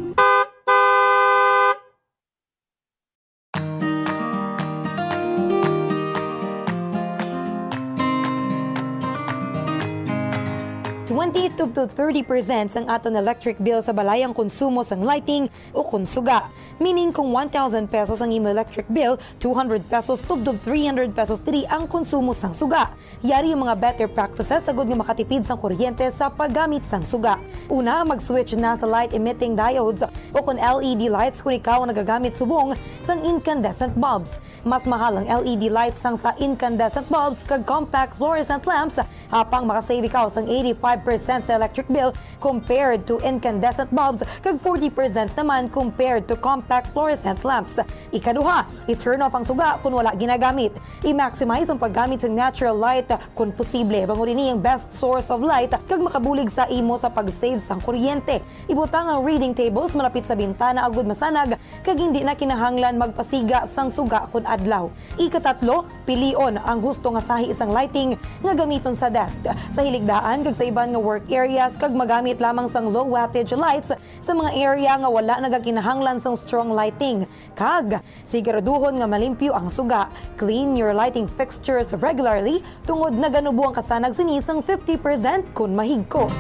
to 30% ang aton electric bill sa balayang konsumo sang lighting o konsuga. Meaning kung 1,000 pesos ang imo electric bill, 200 pesos tubdob 300 pesos diri ang konsumo sang suga. Yari ang mga better practices sagod nga makatipid sang kuryente sa paggamit sang suga. Una, mag-switch na sa light emitting diodes o kung LED lights kung ikaw ang nagagamit subong sang incandescent bulbs. Mas mahal ang LED lights sang sa incandescent bulbs kag compact fluorescent lamps hapang makasave ikaw sang 85% sa electric bill compared to incandescent bulbs kag 40% naman compared to compact fluorescent lamps. Ikaduha, i-turn off ang suga kung wala ginagamit. I-maximize ang paggamit sa natural light kung posible. Bangon ini ang best source of light kag makabulig sa imo sa pag-save sang kuryente. Ibutang ang reading tables malapit sa bintana agud masanag kag hindi na kinahanglan magpasiga sang suga kun adlaw. Ikatatlo, pilion ang gusto nga sahi isang lighting nga gamiton sa desk, sa hiligdaan kag sa iban nga work areas kag magamit lamang sang low wattage lights sa mga area nga wala nagakinahanglan sang strong lighting. Kag siguraduhon nga malimpyo ang suga. Clean your lighting fixtures regularly tungod na ganubo ang kasanag sini sang 50% kun mahigko.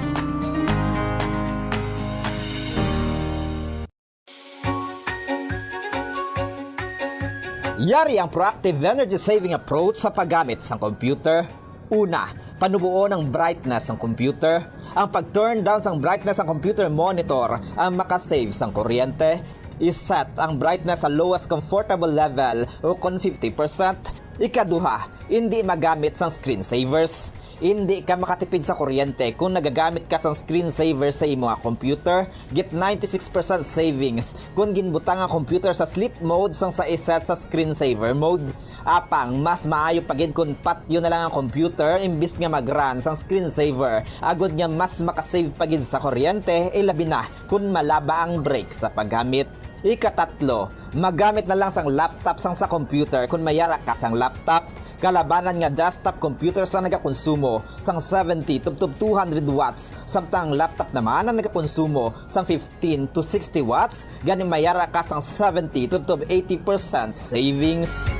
Yari ang proactive energy saving approach sa paggamit ng computer. Una, panubuo ng brightness ng computer. Ang pag-turn down ng brightness ng computer monitor ang makasave ng kuryente. I-set ang brightness sa lowest comfortable level o kung 50%. Ikaduha, hindi magamit sang screensavers. Hindi ka makatipid sa kuryente kung nagagamit ka sang screensaver sa imong computer. Get 96% savings kung ginbutang ang computer sa sleep mode sang sa iset sa screensaver mode. Apang, mas maayo pagid kung patyo na lang ang computer imbis nga mag-run sang screensaver. Agod nga mas makasave pagid sa kuryente, ilabi na kung malaba ang break sa paggamit. Ikatatlo, magamit na lang sang laptop sang sa computer kung mayara ka sang laptop. Kalabanan nga desktop computer sa nagakonsumo sang 70 to 200 watts samtang laptop naman ang nagakonsumo sang 15 to 60 watts gani mayara ka sang 70 to 80% savings.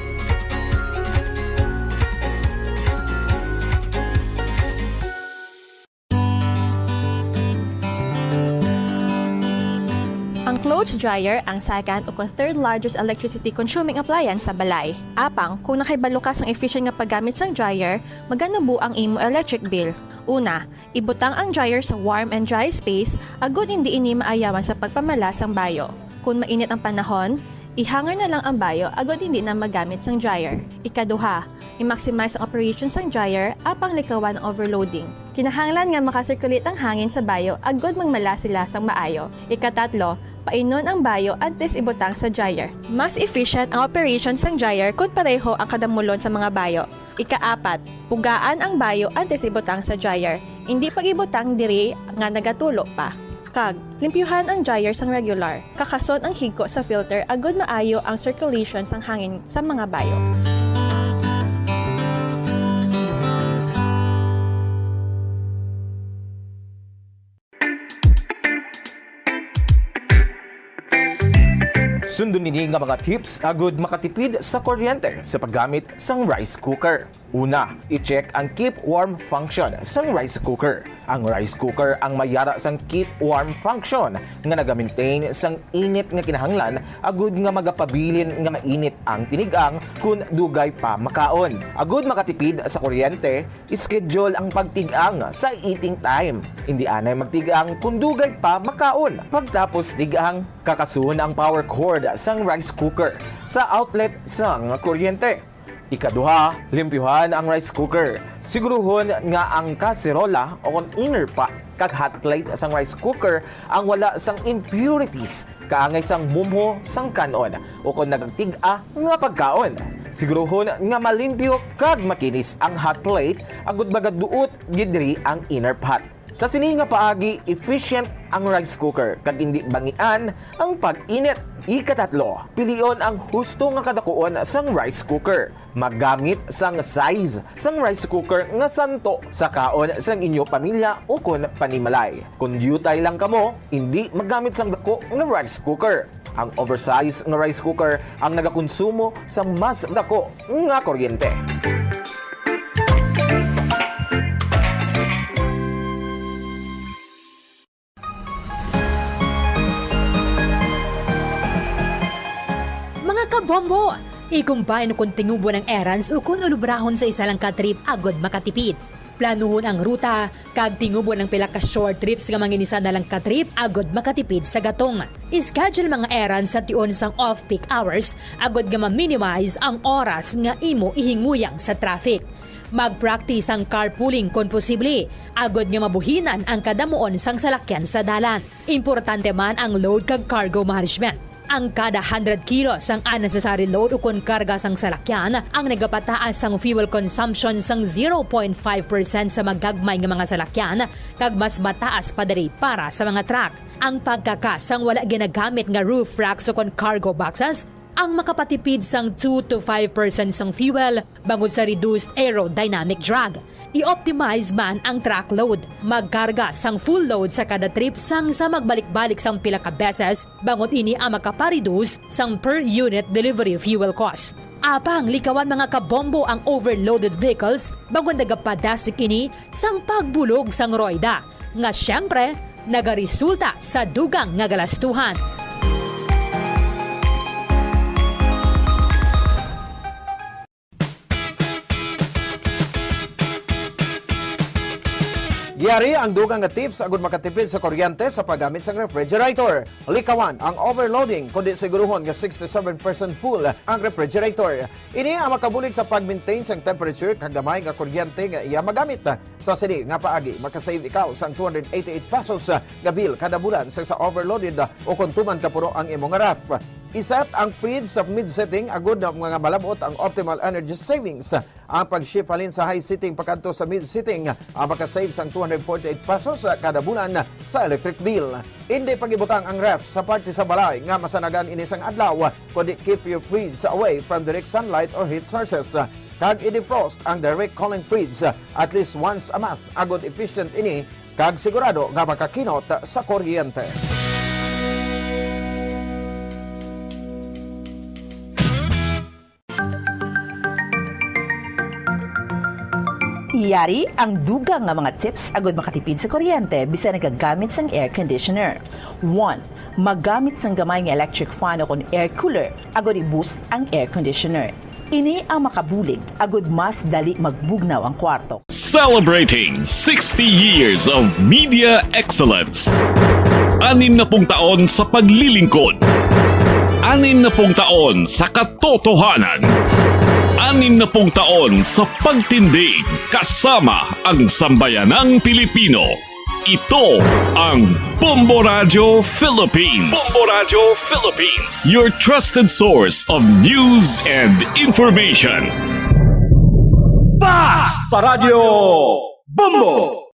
Ang clothes dryer ang second o third largest electricity consuming appliance sa balay. Apang, kung nakaibalo ka sang efficient nga paggamit sang dryer, magano bu ang imo electric bill. Una, ibutang ang dryer sa warm and dry space agud hindi ini maayawan sa pagpamala sang bayo. Kung mainit ang panahon, ihanger na lang ang bayo agud hindi na magamit sang dryer. Ikaduha, i-maximize ang operation sang dryer apang likawan ang overloading. Kinahanglan nga makasirculate ang hangin sa bayo agud magmala sila sang maayo. Ikatatlo, painon ang bayo antes ibutang sa dryer. Mas efficient ang operation sang dryer kung pareho ang kadamulon sa mga bayo. Ikaapat, pugaan ang bayo antes ibutang sa dryer. Hindi pag-ibutang diri nga nagatulo pa. Kag, limpyuhan ang dryer sang regular. Kakason ang higko sa filter agud maayo ang circulation sang hangin sa mga bayo. Sundon nini nga mga tips agud makatipid sa kuryente sa paggamit sang rice cooker. Una, i-check ang keep warm function sang rice cooker. Ang rice cooker ang mayara sang keep warm function nga naga-maintain sang init nga kinahanglan agud nga magapabilin nga mainit ang tinigang kun dugay pa makaon. Agud makatipid sa kuryente, schedule ang pagtigang sa eating time. Hindi anay magtigang kun dugay pa makaon. Pagtapos tigang, kakasun ang power cord sang rice cooker sa outlet sang kuryente. Ikaduha, limpyuhan ang rice cooker. Siguruhon nga ang kaserola o kung inner pot kag hot plate sang rice cooker ang wala sang impurities kaangay sang mumho sang kanon o kung nagtiga nga pagkaon. Siguruhon nga malimpyo kag makinis ang hot plate agud magaduot gidri ang inner pot. Sa sini nga paagi, efficient ang rice cooker kag hindi bangian ang pag-init. Ikatatlo, pilion ang husto nga kadakuon sang rice cooker. Maggamit sang size sang rice cooker nga santo sa kaon sang inyo pamilya o kun panimalay. Kung dutay lang kamo, hindi magamit sang dako nga rice cooker. Ang oversized nga rice cooker ang nagakonsumo sang mas dako nga kuryente. Bombo! Ikumpay no kung tingubo ng errands o kung ulubrahon sa isa lang ka trip agod makatipid. Planuhon ang ruta, kag tingubo ng pila ka short trips nga manginisa na lang ka trip agod makatipid sa gatong. Ischedule mga errands sa tion sang off-peak hours agod nga ma-minimize ang oras nga imo ihinguyang sa traffic. Mag-practice ang carpooling kung posible, agod nga mabuhinan ang kadamuon sang salakyan sa dalan. Importante man ang load kag cargo management. Ang kada 100 kilos ang unnecessary load o kung karga sang salakyan ang nagapataas sang fuel consumption sang 0.5% sa magagmay nga mga salakyan kag mas mataas pa diri para sa mga truck. Ang pagkakas sang wala ginagamit nga roof racks o kung cargo boxes ang makapatipid sang 2 to 5% sang fuel bangod sa reduced aerodynamic drag. I-optimize man ang truck load. Magkarga sang full load sa kada trip sang sa magbalik-balik sang pila ka beses bangod ini ang makapareduce sang per unit delivery fuel cost. Apang likawan mga kabombo ang overloaded vehicles bangod nagapadasik ini sang pagbulog sang roida nga syempre nagaresulta sa dugang nga galastuhan. Yari ang dugang nga tips agud makatipid sa kuryente sa paggamit sa refrigerator. Likawan ang overloading kundi siguruhon nga 67% full ang refrigerator. Ini ang makabulig sa pag-maintain sang temperature kag gamay nga kuryente nga iya magamit. Sa sini nga paagi makasave ikaw sang 288 pesos nga bill kada bulan sa overloaded o kung tuman ka puno ang imong ref. Iset ang fridge sa mid-setting agud na mga malabot ang optimal energy savings. Ang pag-shift halin sa high setting pagkanto sa mid-setting ang makasave sang 248 pesos kada bulan sa electric bill. Hindi pag-ibutang ang ref sa parte sa balay nga masanagan inisang adlaw kundi keep your fridge away from direct sunlight or heat sources. Kag i-defrost ang direct cooling fridge at least once a month agud efficient ini kag sigurado nga makakinot sa kuryente. Yari ang dugang nga mga tips agud makatipid sa kuryente bisan nagagamit sang air conditioner. 1. Magamit sang gamay nga electric fan o kon air cooler agud i-boost ang air conditioner. Ini ang makabulig agud mas dali magbugnaw ang kwarto. Celebrating 60 years of media excellence. 60 taon sa paglilingkod. 60 taon sa katotohanan. 60 taon sa pagtindig kasama ang sambayanang Pilipino. Ito ang Bombo Radio Philippines. Bombo Radio Philippines. Your trusted source of news and information. Basta Radio Bombo!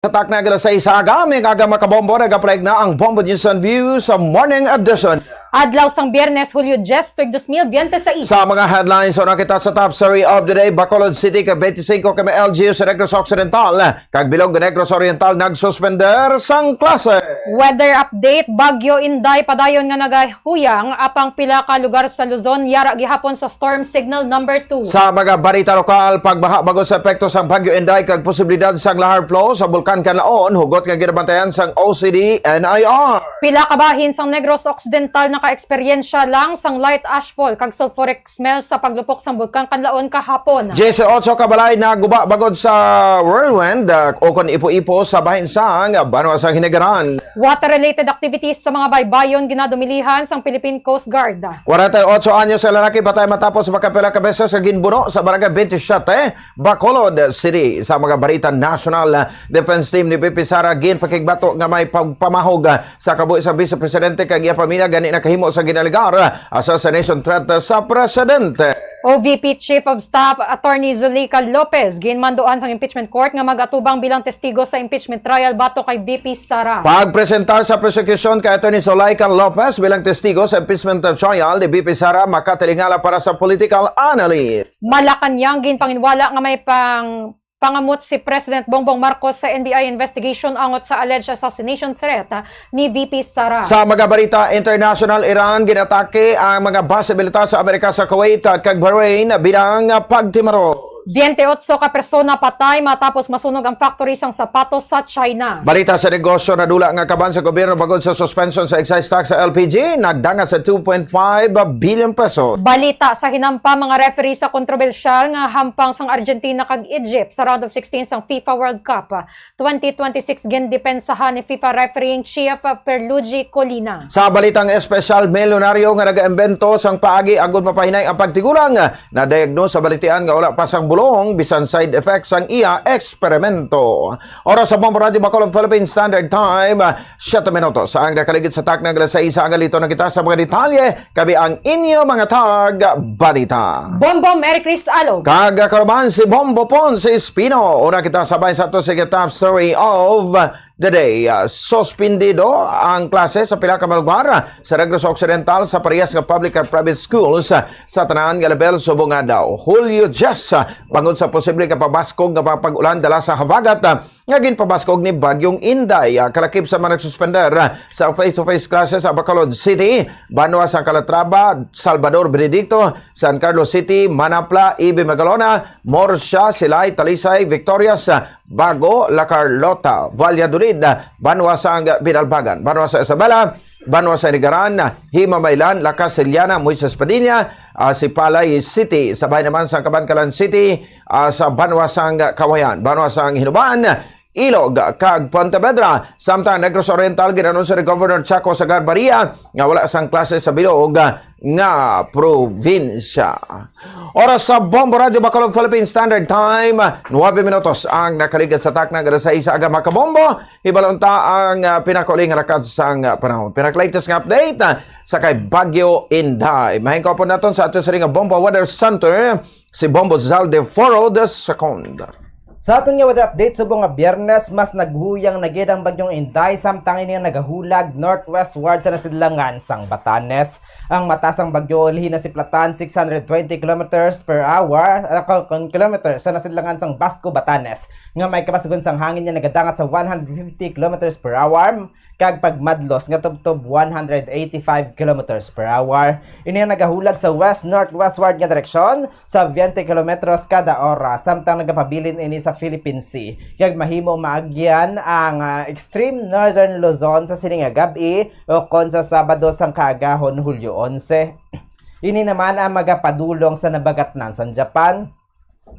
Tatak na gila sa isaga, may kaga makabombo, nag-apply na ang Bombo News and Views sa Morning Edition. Adlaw sang Biyernes, Hulyo 10, 2026. Sa mga headlines, so nakita sa top story of the day, Bacolod City, kag 25 km LGU sa Negros Occidental, kag bilog ng Negros Oriental, nagsuspender sang klase. Weather update, Bagyo Inday, padayon nga nagahuyang, apang pila ka lugar sa Luzon, yara gihapon sa storm signal number 2. Sa mga balita lokal, pagbaha bago sa epekto sang Bagyo Inday, kag posibilidad sang lahar flow sa Bulkan Kanlaon, hugot nga ginabantayan sang OCD NIR. Pila ka bahin sang Negros Occidental naka-eksperyensya lang sang light ashfall kag sulfuric smell sa paglupok sang Bulkan Kanlaon kahapon. 18 kabalay na guba bagod sa whirlwind o kon ipo-ipo sa bahin sang Banwa sa Hinegaran. Water-related activities sa mga baybayon ginadumilihan sang Philippine Coast Guard. 48 anyos sa lalaki patay matapos makapila ka beses sa ginbuno sa barangay 27, Bacolod City. Sa mga barita, National Defense Team ni Pipi Sara ginpakigbato nga may pagpamahog sa kabuhi sa Vice Presidente kag iya pamilya gani na kahimo sa ginaligar assassination threat sa presidente. OVP Chief of Staff Attorney Zuleika Lopez ginmanduan sang impeachment court nga magatubang bilang testigo sa impeachment trial bato kay VP Sara. Pagpresentar sa prosecution kay Attorney Zuleika Lopez bilang testigo sa impeachment trial ni VP Sara makatilingala para sa political analyst. Malacanang ginpanginwala nga may pangamot si President Bongbong Marcos sa NBI investigation angot sa alleged assassination threat ni VP Sara. Sa mga balita international, Iran ginatake ang mga base militar sa Amerika sa Kuwait at kag Bahrain bilang pagtimaro. 28 ka persona patay matapos masunog ang factory sang sapatos sa China. Balita sa negosyo, nadula nga kaban sa gobyerno bagod sa suspension sa excise tax sa LPG, nagdanga sa 2.5 billion pesos. Balita sa hinampa mga referee sa kontrobersyal nga hampang sang Argentina kag Egypt sa round of 16 sang FIFA World Cup 2026 gindepensahan ni FIFA refereeing chief Pierluigi Collina. Sa balitang espesyal, milyonaryo nga nag-imbento sang paagi agud mapahinay ang pagtigulang na diagnose sa balitian nga wala pa sang bisan side effects ang iya eksperimento. Oras sa Bombo Radio Bacolod Philippine Standard Time, 7 minutos. Sa ang nakaligid sa tak ng alas 6 ang alito na kita sa mga detalye, kabi ang inyo mga balita. Bombo, Merry Chris Alog. Kagakaroban si Bombo Ponce Espino. Una kita sabay sa to sa top story of the day. Suspendido ang klase sa pila ka lugar sa Negros Occidental sa parehas nga public at private schools sa tanan nga level subong nga daw. Hulyo 10 bangod sa posible ka pabaskog nga papag-ulan dala sa habagat nga ginpabaskog ni Bagyong Inday. Kalakip sa mga nagsuspender sa face-to-face classes sa Bacolod City, Banwa sa Calatrava, Salvador Benedicto, San Carlos City, Manapla, Ibe Magalona, Morsha, Silay, Talisay, Victorias, Bago, La Carlota, Valladolid, Banwa sa Binalbagan, Banwa sa Isabela, Banwa sa Nigaran, Himamaylan, La Casillana, Moises Padilla, si Palay City, sabay naman sa Cabancalan City, sa Banwa sang Kawayan, Banwa sang Hinubaan, Ilog, kag Pontevedra, samtang Negros Oriental, ginanunsyo ni Governor Chaco Sagarbaria nga wala sang klase sa bilog nga probinsya. Oras sa Bombo Radio Bacolod Philippine Standard Time, 9 minutos ang nakaligat sa takna gada sa isa aga makabombo. Hibalunta ang pinakuling lakad sang panahon. Pinaka-latest nga update sa kay Bagyo Inday. Mahingkaw po natin sa ato sa ring Bombo Weather Center, si Bombo Zalde Foro II. Sa aton nga weather update subong nga Biyernes, mas naghuyang nagid ang bagyong Inday samtang ini nagahulag northwestward sa nasidlangan sang Batanes. Ang matasang bagyo lihi na siplatan 620 kilometers per hour kilometers sa nasidlangan sang Basco, Batanes. Nga may kapasugon sang hangin niya nagadangat sa 150 kilometers per hour kag pagmadlos nga tubtob 185 kilometers per hour. Ini ang nagahulag sa west-northwestward nga direksyon sa 20 kilometros kada oras samtang nagapabilin ini sa Philippine Sea. Kag mahimo maagyan ang extreme northern Luzon sa sining nga gabi o kon sa Sabado sang kaagahon Hulyo 11. Ini naman ang magapadulong sa nabagatnan sa Japan.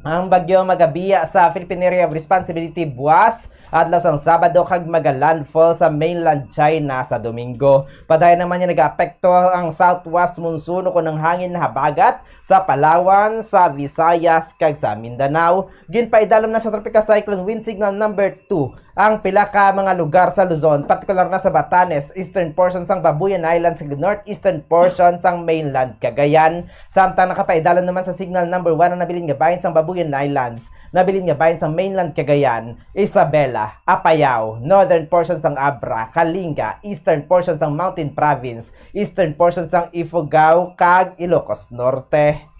Ang bagyo magabiya sa Philippine Area of Responsibility buwas adlaw sang Sabado kag magalandfall sa mainland China sa Domingo. Padayon naman niya nag-apekto ang southwest monsoon o ng hangin na habagat sa Palawan, sa Visayas kag sa Mindanao. Ginpaidalom na sa tropical cyclone wind signal number 2 ang pila ka mga lugar sa Luzon, partikular na sa Batanes, eastern portion sang Babuyan Islands, northeastern portion sang mainland Cagayan. Samtang nakapaidalon naman sa signal number 1 ang nabilin nga bahin sang Babuyan Islands, nabilin nga bahin sang mainland Cagayan, Isabela, Apayao, northern portion sang Abra, Kalinga, eastern portion sang Mountain Province, eastern portion sang Ifugao kag Ilocos Norte.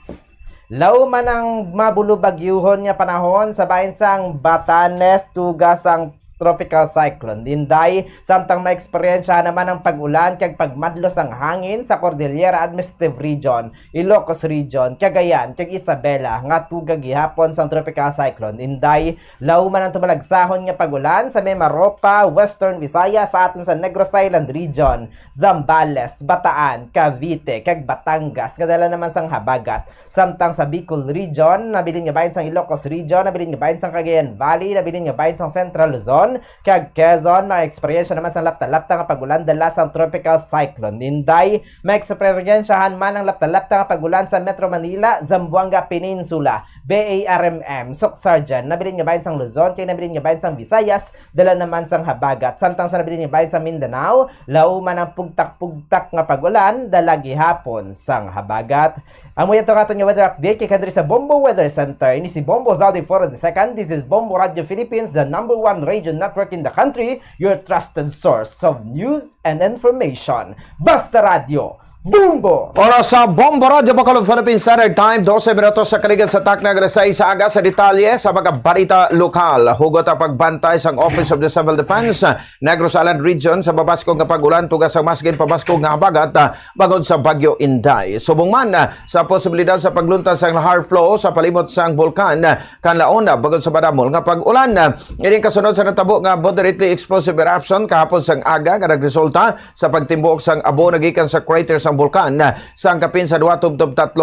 Law man ang mabulubagyuhon nga panahon sa bahin sang Batanes, tugas sang tropical cyclone Inday, samtang maeksperiensya naman ang pag-ulan kag pagmadlos ang hangin sa Cordillera Administrative Region, Ilocos Region, Cagayan kag Isabela nga tugag gihapon sang tropical cyclone Inday. Law man ang tumalagsahon nga pag-ulan sa Mimaropa, Western Visayas sa aton sa Negros Island Region, Zambales, Bataan, Cavite kag Batangas kadala naman sang habagat. Samtang sa Bicol Region, nabilin nga bahin sang Ilocos Region, nabilin nga bahin sang Cagayan Valley, nabilin nga bahin sang Central Luzon kag Quezon, ma-experience naman sa lapta-lapta nga pag-ulan dala sa tropical cyclone Inday. Ma-experiensyahan man ang lapta-lapta nga pag-ulan sa Metro Manila, Zamboanga Peninsula, BARMM, Socsarjan, nabilin nga bahin sang Luzon, kay nabilin nga bahin sang Visayas, dala naman sang habagat. Samtang sa nabilin nga bahin sa Mindanao, law man ang pugtak-pugtak nga pag-ulan dala gihapon sang habagat. Ang muya to katon nga weather update kay kadri sa Bombo Weather Center. Ini si Bombo Zaldi Foro II. This is Bombo Radio Philippines, the #1 radio network in the country, your trusted source of news and information. Basta Radio Bombo! Oras sa Bombo Radio Bacolod Philippine Standard Time, 12 minutos sa kaligan sa takna sa isa aga sa detalye sa mga balita lokal. Hugot ang pagbantay sa Office of the Civil Defense, Negros Island Region sa babaskog nga pag-ulan tugas sa masgin pabaskog nga habagat bagod sa Bagyo Inday. Subong man sa posibilidad sa pagluntas sa lahar flow sa palimot sang bulkan kanlaon bagod sa badamol nga pag-ulan. Ining kasunod sa natabo nga moderately explosive eruption kahapon sang aga nga nagresulta sa pagtimbuok sang abo nagikan sa crater sang bulkan sa kapin sa 2-3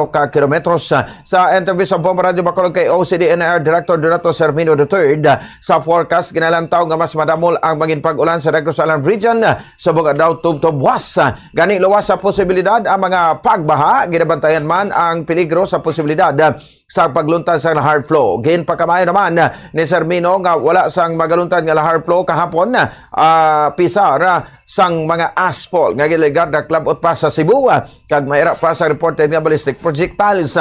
ka kilometros. Sa interview sa Bombo Radio Bacolod kay OCDNR Director Donato Sermino III, sa forecast ginalantaw nga mas madamol ang maging pag-ulan sa Negros Island Region sa buga daw tubtubwas. Gani luwas sa posibilidad ang mga pagbaha, ginabantayan man ang peligro sa posibilidad sa pagluntas sa lahar flow. Gain pagkamayo naman ni Sermino nga wala sang magaluntan nga lahar flow kahapon pisar sang mga asphalt nga giligad na klabot pa sa Cebu kag mahirap pa sa reported nga ballistic projectiles.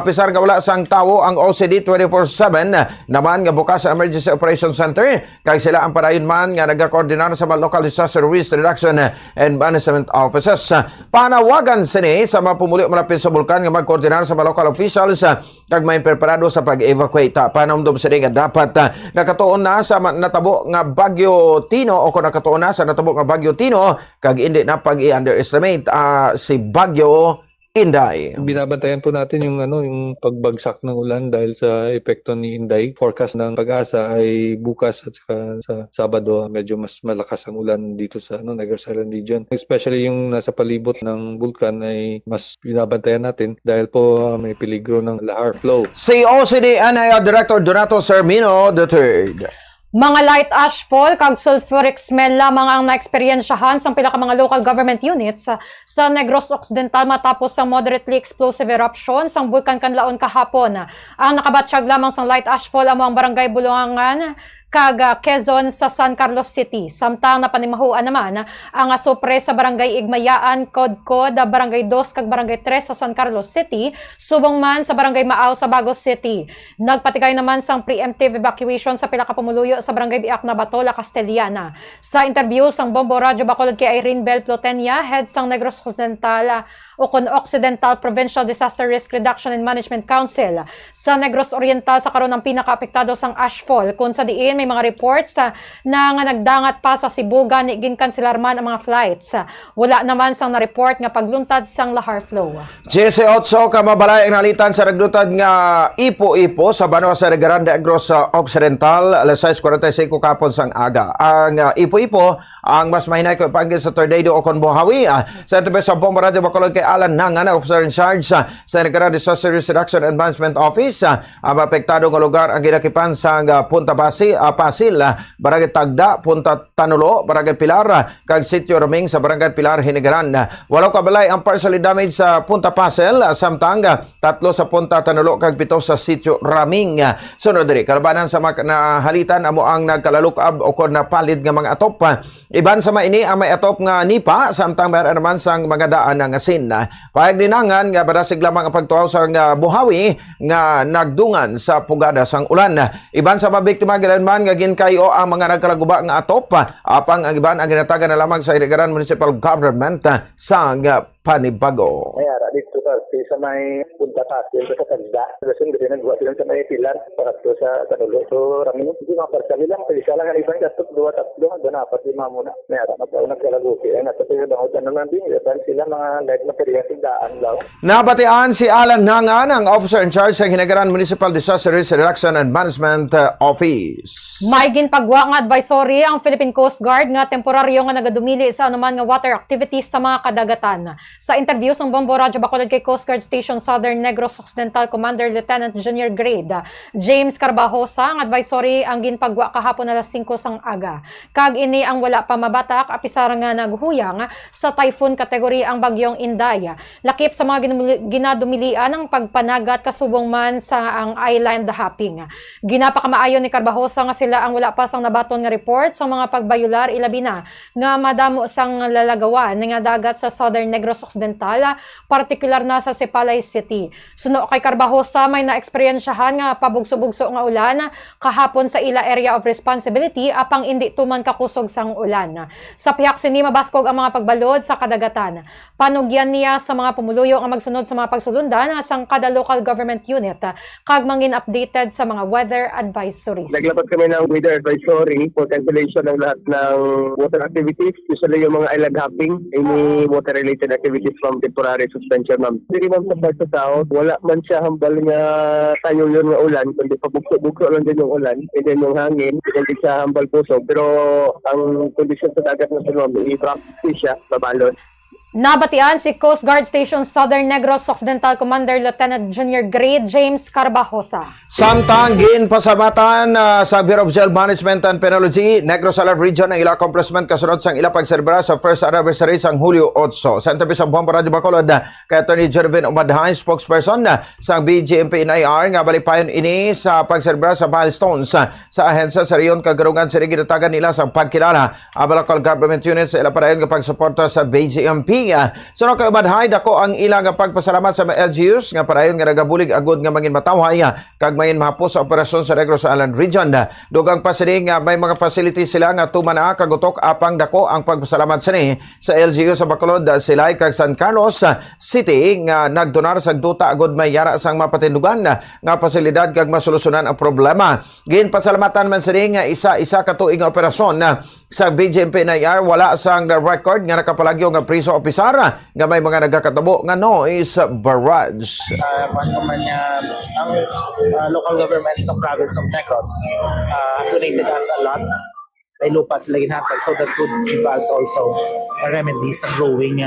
Pisar nga wala sang tawo ang OCD 24/7 naman nga bukas sa Emergency Operations Center kag sila ang padayon man nga nagakoordinar sa mga local disaster risk reduction and management offices. Panawagan sini sa mga pumuli malapit sa bulkan nga magkoordinar sa mga local officials kag may preparado sa pag-evacuate. Panumdum sini nga dapat nakatuon na sa natabo nga Bagyo Tino o kung nakatuon na sa natabo nga Bagyo Tino kag hindi na pag-i-underestimate si Bagyo Inday. Binabantayan po natin yung yung pagbagsak ng ulan dahil sa epekto ni Inday. Forecast ng Pag-asa ay bukas at saka sa Sabado medyo mas malakas ang ulan dito sa Negros Island region. Especially yung nasa palibot ng bulkan ay mas binabantayan natin dahil po may peligro ng lahar flow. Si OCD-NAIA Director Donato Sermino III. Mga light ash fall kag sulfuric smell lamang ang naeksperyensyahan sa pila ka mga local government units sa Negros Occidental matapos ang moderately explosive eruption sang bulkan Kanlaon kahapon. Ang nakabatsyag lamang sang light ash fall amo ang barangay Bulungan kag Quezon sa San Carlos City. Samtang napanimahuan naman ang asupre sa barangay Igmayaan, Kodkod, barangay 2 kag barangay 3 sa San Carlos City, subong man sa barangay Maaw sa Bagos City. Nagpatigay naman sang preemptive evacuation sa pila ka pumuluyo sa barangay Biak na Batola, Castellana. Sa interview sang Bombo Radio Bacolod kay Irene Bel Plotenia, head sang Negros Occidental Occidental Provincial Disaster Risk Reduction and Management Council sa Negros Oriental sa karon ang pinakaapektado sang ashfall kung sa diin may mga reports na nga nagdangat pa sa Cebu gani ginkanselar man ang mga flights. Wala naman sang na-report nga pagluntad sang lahar flow. 18 ka mabalay ang nalitan sa naglutad nga Ipo-Ipo sa Banwa sa Grande Negros Occidental alas 6:45 kapon sang aga. Ang Ipo-Ipo ang mas mahinay ko ipanggil sa tornado o konbuhawi. Sa ito sa Bombo Radio Bacolod kay Alan Nangan, officer in charge sa Negara Disaster Risk Reduction and Management Office. Ang apektado ng lugar ang ginakipan sa Punta Pasil, Barangay Tagda, Punta Tanulo, Barangay Pilar, kag Sitio Raming sa Barangay Pilar, Hinigaran. Walaw kabalay ang partially damaged sa Punta Pasil, samtang 3 sa Punta Tanulo, kag 7 sa Sitio Raming. Sunod diri, kalabanan sa nahalitan amo ang nagkalalukab o kon napalid nga mga atop. Iban sa maini ang may atop nga nipa, samtang mayroon naman sang mga daan ng asin. Pahag dinangan nga barasig lamang ang pagtuaw sang buhawi nga nagdungan sa pugada sang ulan. Iban sa mabiktima man nga ginkayo ang mga nagkalaguba nga atop, apang ang iban ang ginatagan na lamang sa Irigaran Municipal Government sang Panibago. Mayara dito sa may Punta Pasil sa Tagda. Kasi hindi nagbuhat sila sa may Pilar para sa Tanulo. So rami nung hindi maparsali lang. Kasi isa lang ang ibang katot, 2-3, doon apat 5 muna. Mayara nagkalagupi. At ito yung bangutan naman din. Yan sila mga light material daan daw. Nabatian si Alan Nangan, ang officer in charge sa Hinigaran Municipal Disaster Risk Reduction and Management Office. May ginpagwa nga advisory ang Philippine Coast Guard nga temporaryo nga nagadumili sa anuman nga water activities sa mga kadagatan. Sa interview sa Bombo Radio Bacolod kay Coast Guard Station Southern Negros Occidental Commander Lieutenant Junior Grade James Carbajosa, ang advisory ang ginpagwa kahapon alas 5 sang aga. Kag ini ang wala pa mabatak apisar nga naghuyang sa typhoon category ang bagyong Inday. Lakip sa mga ginadumilian ang pagpanagat kasubong man sa ang island hopping. Ginapakamaayon ni Carbajosa nga sila ang wala pa sang nabaton nga report sa mga pagbayular ilabi na nga madamo sang lalagawan nga dagat sa Southern Negros Occidental, partikular na sa Sipalay City. Suno kay Carbajosa may naeksperyensyahan nga pabugso-bugso nga ulan kahapon sa ila area of responsibility apang indi tuman kakusog sang ulan. Sa pihak sini mabaskog ang mga pagbalod sa kadagatan. Panugyan niya sa mga pumuluyo ang magsunod sa mga pagsulundan sang kada local government unit kag mangin updated sa mga weather advisories. Naglapat kami ng weather advisory for cancellation ng lahat ng water activities, usually yung mga island hopping, any water-related activities from temporary suspension, ma'am. Hindi ma'am sa part sa south, wala man siya hambal nga tayo yun nga ulan, kundi pabukso-bukso lang din yung ulan, and then yung hangin, hindi siya hambal puso. Pero ang kondisyon sa dagat na sa ma'am, i-practice siya, babalot. Nabatian si Coast Guard Station Southern Negros Occidental Commander Lieutenant Junior Grade James Carbajosa. Samtang ginpasamatan sa Bureau of Jail Management and Penology, Negros Alert Region ang ila accomplishment kasunod sang ila pagserbra sa first anniversary sang Hulyo 8. Sa interview sa Bombo Radio Bacolod kay Attorney Jervin Umadhay, spokesperson sang BGMP-NIR nga balipayon ini sa pagserbra sa milestones sa ahensya sa Riyon Kagarungan sila ginatagan nila sa pagkilala ang local government units sa ila parayon nga pagsuporta sa BGMP. Sunod kay Umadhay, dako ang ilang pagpasalamat sa mga LGUs nga parayon nga nagabulig agud nga mangin matawhay kag mangin mahapos sa operasyon sa Negros Island Region. Dugang pa sila nga may mga facilities sila nga tumana kagutok apang dako ang pagpasalamat sini sa LGU sa Bacolod, Silay kag San Carlos City nga nagdonar sa duta agud may yara sang mapatindugan nga pasilidad kag masolusyunan ang problema. Ginpasalamatan man sila nga isa-isa ka tuig nga operasyon sa BGMP-NIR wala sang record nga nakapalagyo nga priso opisar nga may mga nagakatabo nga noise barrage. Ang local government sa province of Negros isolated us a lot. May lupa sila ginhatag, so that could give us also a remedy sa growing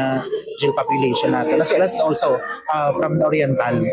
jail population natin, as well as also from the Oriental.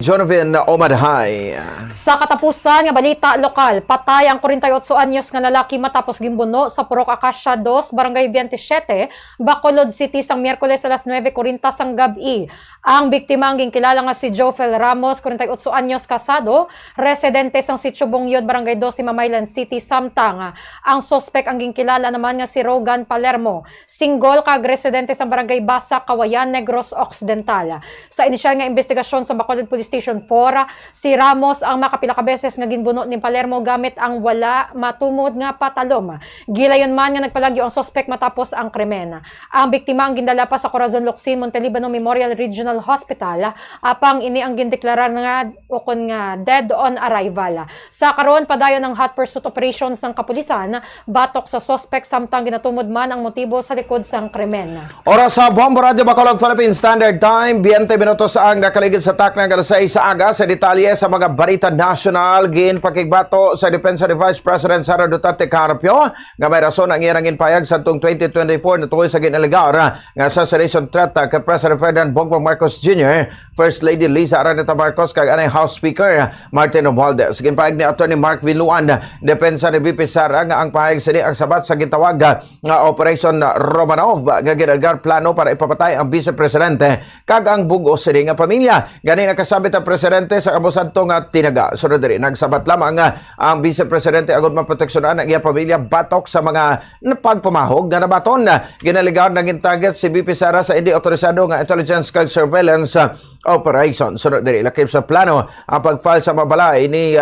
Jonathan Omadhay. Sa katapusan nga balita lokal, patay ang 48 anyos nga lalaki matapos gimbuno sa Purok Acacia 2, Barangay 27, Bacolod City sang Miyerkules alas 9:40 sang gabi. Ang biktima ang ginkilala nga si Jofel Ramos, 48 anyos, kasado, residente sang Sitio Bongyod, Barangay 12, Mamaylan City, samtang ang suspek ang ginkilala naman nga si Rogan Palermo, single kag residente sang Barangay Basa, Kawayan, Negros Occidental. Sa inisyal nga investigasyon sa Bacolod Police Station 4, si Ramos ang makapila ka beses nga ginbuno ni Palermo gamit ang wala matumod nga patalom. Gilayon man nga nagpalagyo ang suspect matapos ang krimen. Ang biktima ang gindala pa sa Corazon Locsin, Montelibano Memorial Regional Hospital, apang ini ang gindeklara nga ukon nga dead on arrival. Sa karon padayon ng hot pursuit operations ng kapulisan batok sa suspect samtang ginatumod man ang motibo sa likod sang krimen. Oras sa Bombo Radio Bacolod Philippine Standard Time, 20 minutos ang nakaligid sa takna nga sa aga sa detalye sa mga balita national gin pakigbato sa depensa ni Vice President Sara Duterte Carpio nga may rason ang iyang ginpayag sa tong 2024 na tuloy sa ginaligar nga assassination threat kay President Ferdinand Bongbong Marcos Jr., First Lady Liza Araneta Marcos kag anay House Speaker Martin Romualdez. Ginpayag ni Attorney Mark Villanueva, depensa ni VP Sara nga ang pahayag sini ang sabat sa gitawag nga Operation Romanov nga ginaligar plano para ipapatay ang Vice Presidente kag ang bugos sini nga pamilya. Gani nakasabit ang presidente sa kabusadto nga tinaga. Sunod diri nagsabat lamang ang Vice Presidente agud maproteksyonan ang iya pamilya batok sa mga pagpamahog nga nabaton. Ginaligar na gintarget si VP Sara sa hindi otorisado nga intelligence kag surveillance operation. Sunod diri lakip sa plano ang pag-file sa mabalay ni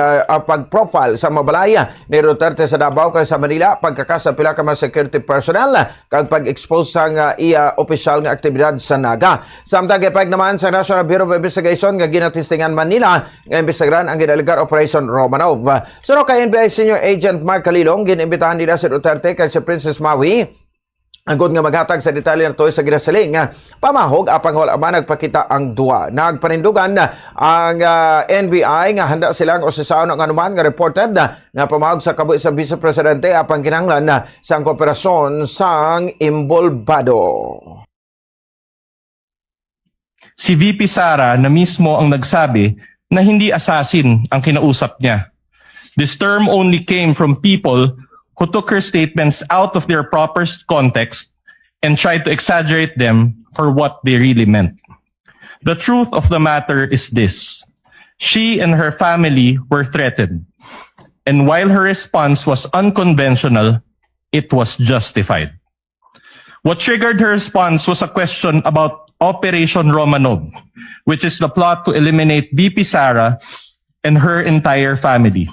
pag-profile sa mabalay ni Duterte sa Davao kag sa Manila, pagkakasa pila ka mga security personnel kag pag-expose sa iya opisyal nga aktibidad sa Naga. Samtang gipayag naman sa National Bureau of Investigation nga ginatistingan Manila nga imbestigaran ang ginaligar Operation Romanov. Suno kay NBI Senior Agent Mark Calilong, ginimbitahan nila si Duterte kay si Princess Maui agod nga maghatag sa detalye na sa ginasaling pamahog apang wala man nagpakita ang duwa. Nagpanindugan ang NBI nga handa silang usisaon ang anuman nga reported nga pamahog sa kabuhi sa Vice Presidente apang kinahanglan sa kooperasyon sang imbolbado. Si VP Sara na mismo ang nagsabi na hindi assassin ang kinausap niya. This term only came from people who took her statements out of their proper context and tried to exaggerate them for what they really meant. The truth of the matter is this: she and her family were threatened. And while her response was unconventional, it was justified. What triggered her response was a question about Operation Romanov, which is the plot to eliminate VP Sara and her entire family.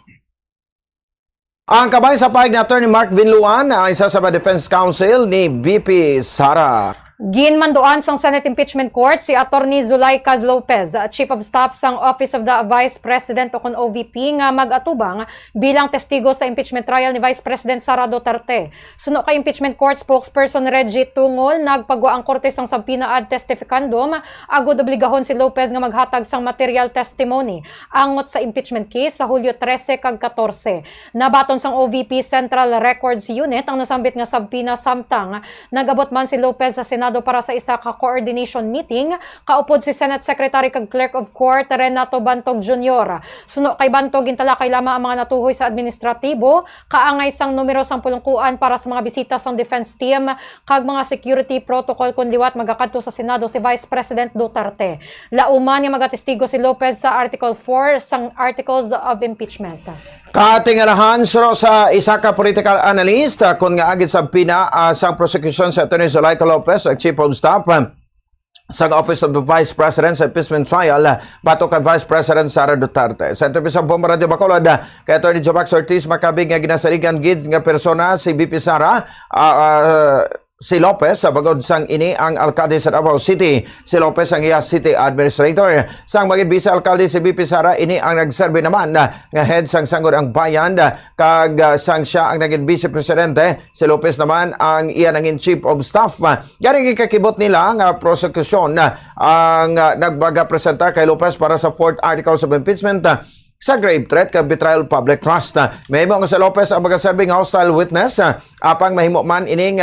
Ang kabay sa pahig ni Attorney Mark Villanueva, ang isa sa Defense Counsel ni VP Sara. Ginmanduan sang Senate Impeachment Court si Attorney Zulaika Lopez, Chief of Staff sang Office of the Vice President o kon OVP nga mag-atubang bilang testigo sa impeachment trial ni Vice President Sara Duterte. Suno kay Impeachment Court spokesperson Reggie Tungol, nagpagwa ang korte sang sampina ad testificandum agud obligahon si Lopez nga maghatag sang material testimony angot sa impeachment case sa Hulyo 13 kag 14. Nabaton sang OVP Central Records Unit ang nasambit nga sampina samtang nagabot man si Lopez sa Senado para sa isa ka coordination meeting, kaupod si Senate Secretary kag Clerk of Court Renato Bantog Jr. Suno kay Bantog gintalakay lamang ang mga natuhoy sa administratibo, kaangay sang numero sang pulungkuan para sa mga bisita sang defense team kag mga security protocol kun liwat magakadto sa Senado si Vice President Duterte. Lauman nga magatestigo si Lopez sa Article 4 sang Articles of Impeachment. Katingalahan sa isa ka political analyst kung nga agit sa pina sa prosecution sa Attorney Zulaika Lopez, Chief of Staff sa Office of the Vice President sa impeachment trial batok kay Vice President Sara Duterte. Sa interview sa Bombo Radio Bacolod kay Attorney Jovax Ortiz, makabig nga ginasaligan gid nga persona si VP Sara si Lopez sa bagod sang ini ang alkalde sa Davao City. Si Lopez ang iya city administrator. Sang magid vice alkalde si BP Sara ini ang nagserbe naman nga head sang sanggol ang bayan kag sang siya ang naging vice presidente. Si Lopez naman ang iya naging chief of staff. Gani gikakibot nila nga prosecution ang nagbaga presentar kay Lopez para sa 4th articles of impeachment sa grave threat kag betrayal of public trust. Mahimo nga si Lopez ang magaserbing hostile witness apang mahimo man ining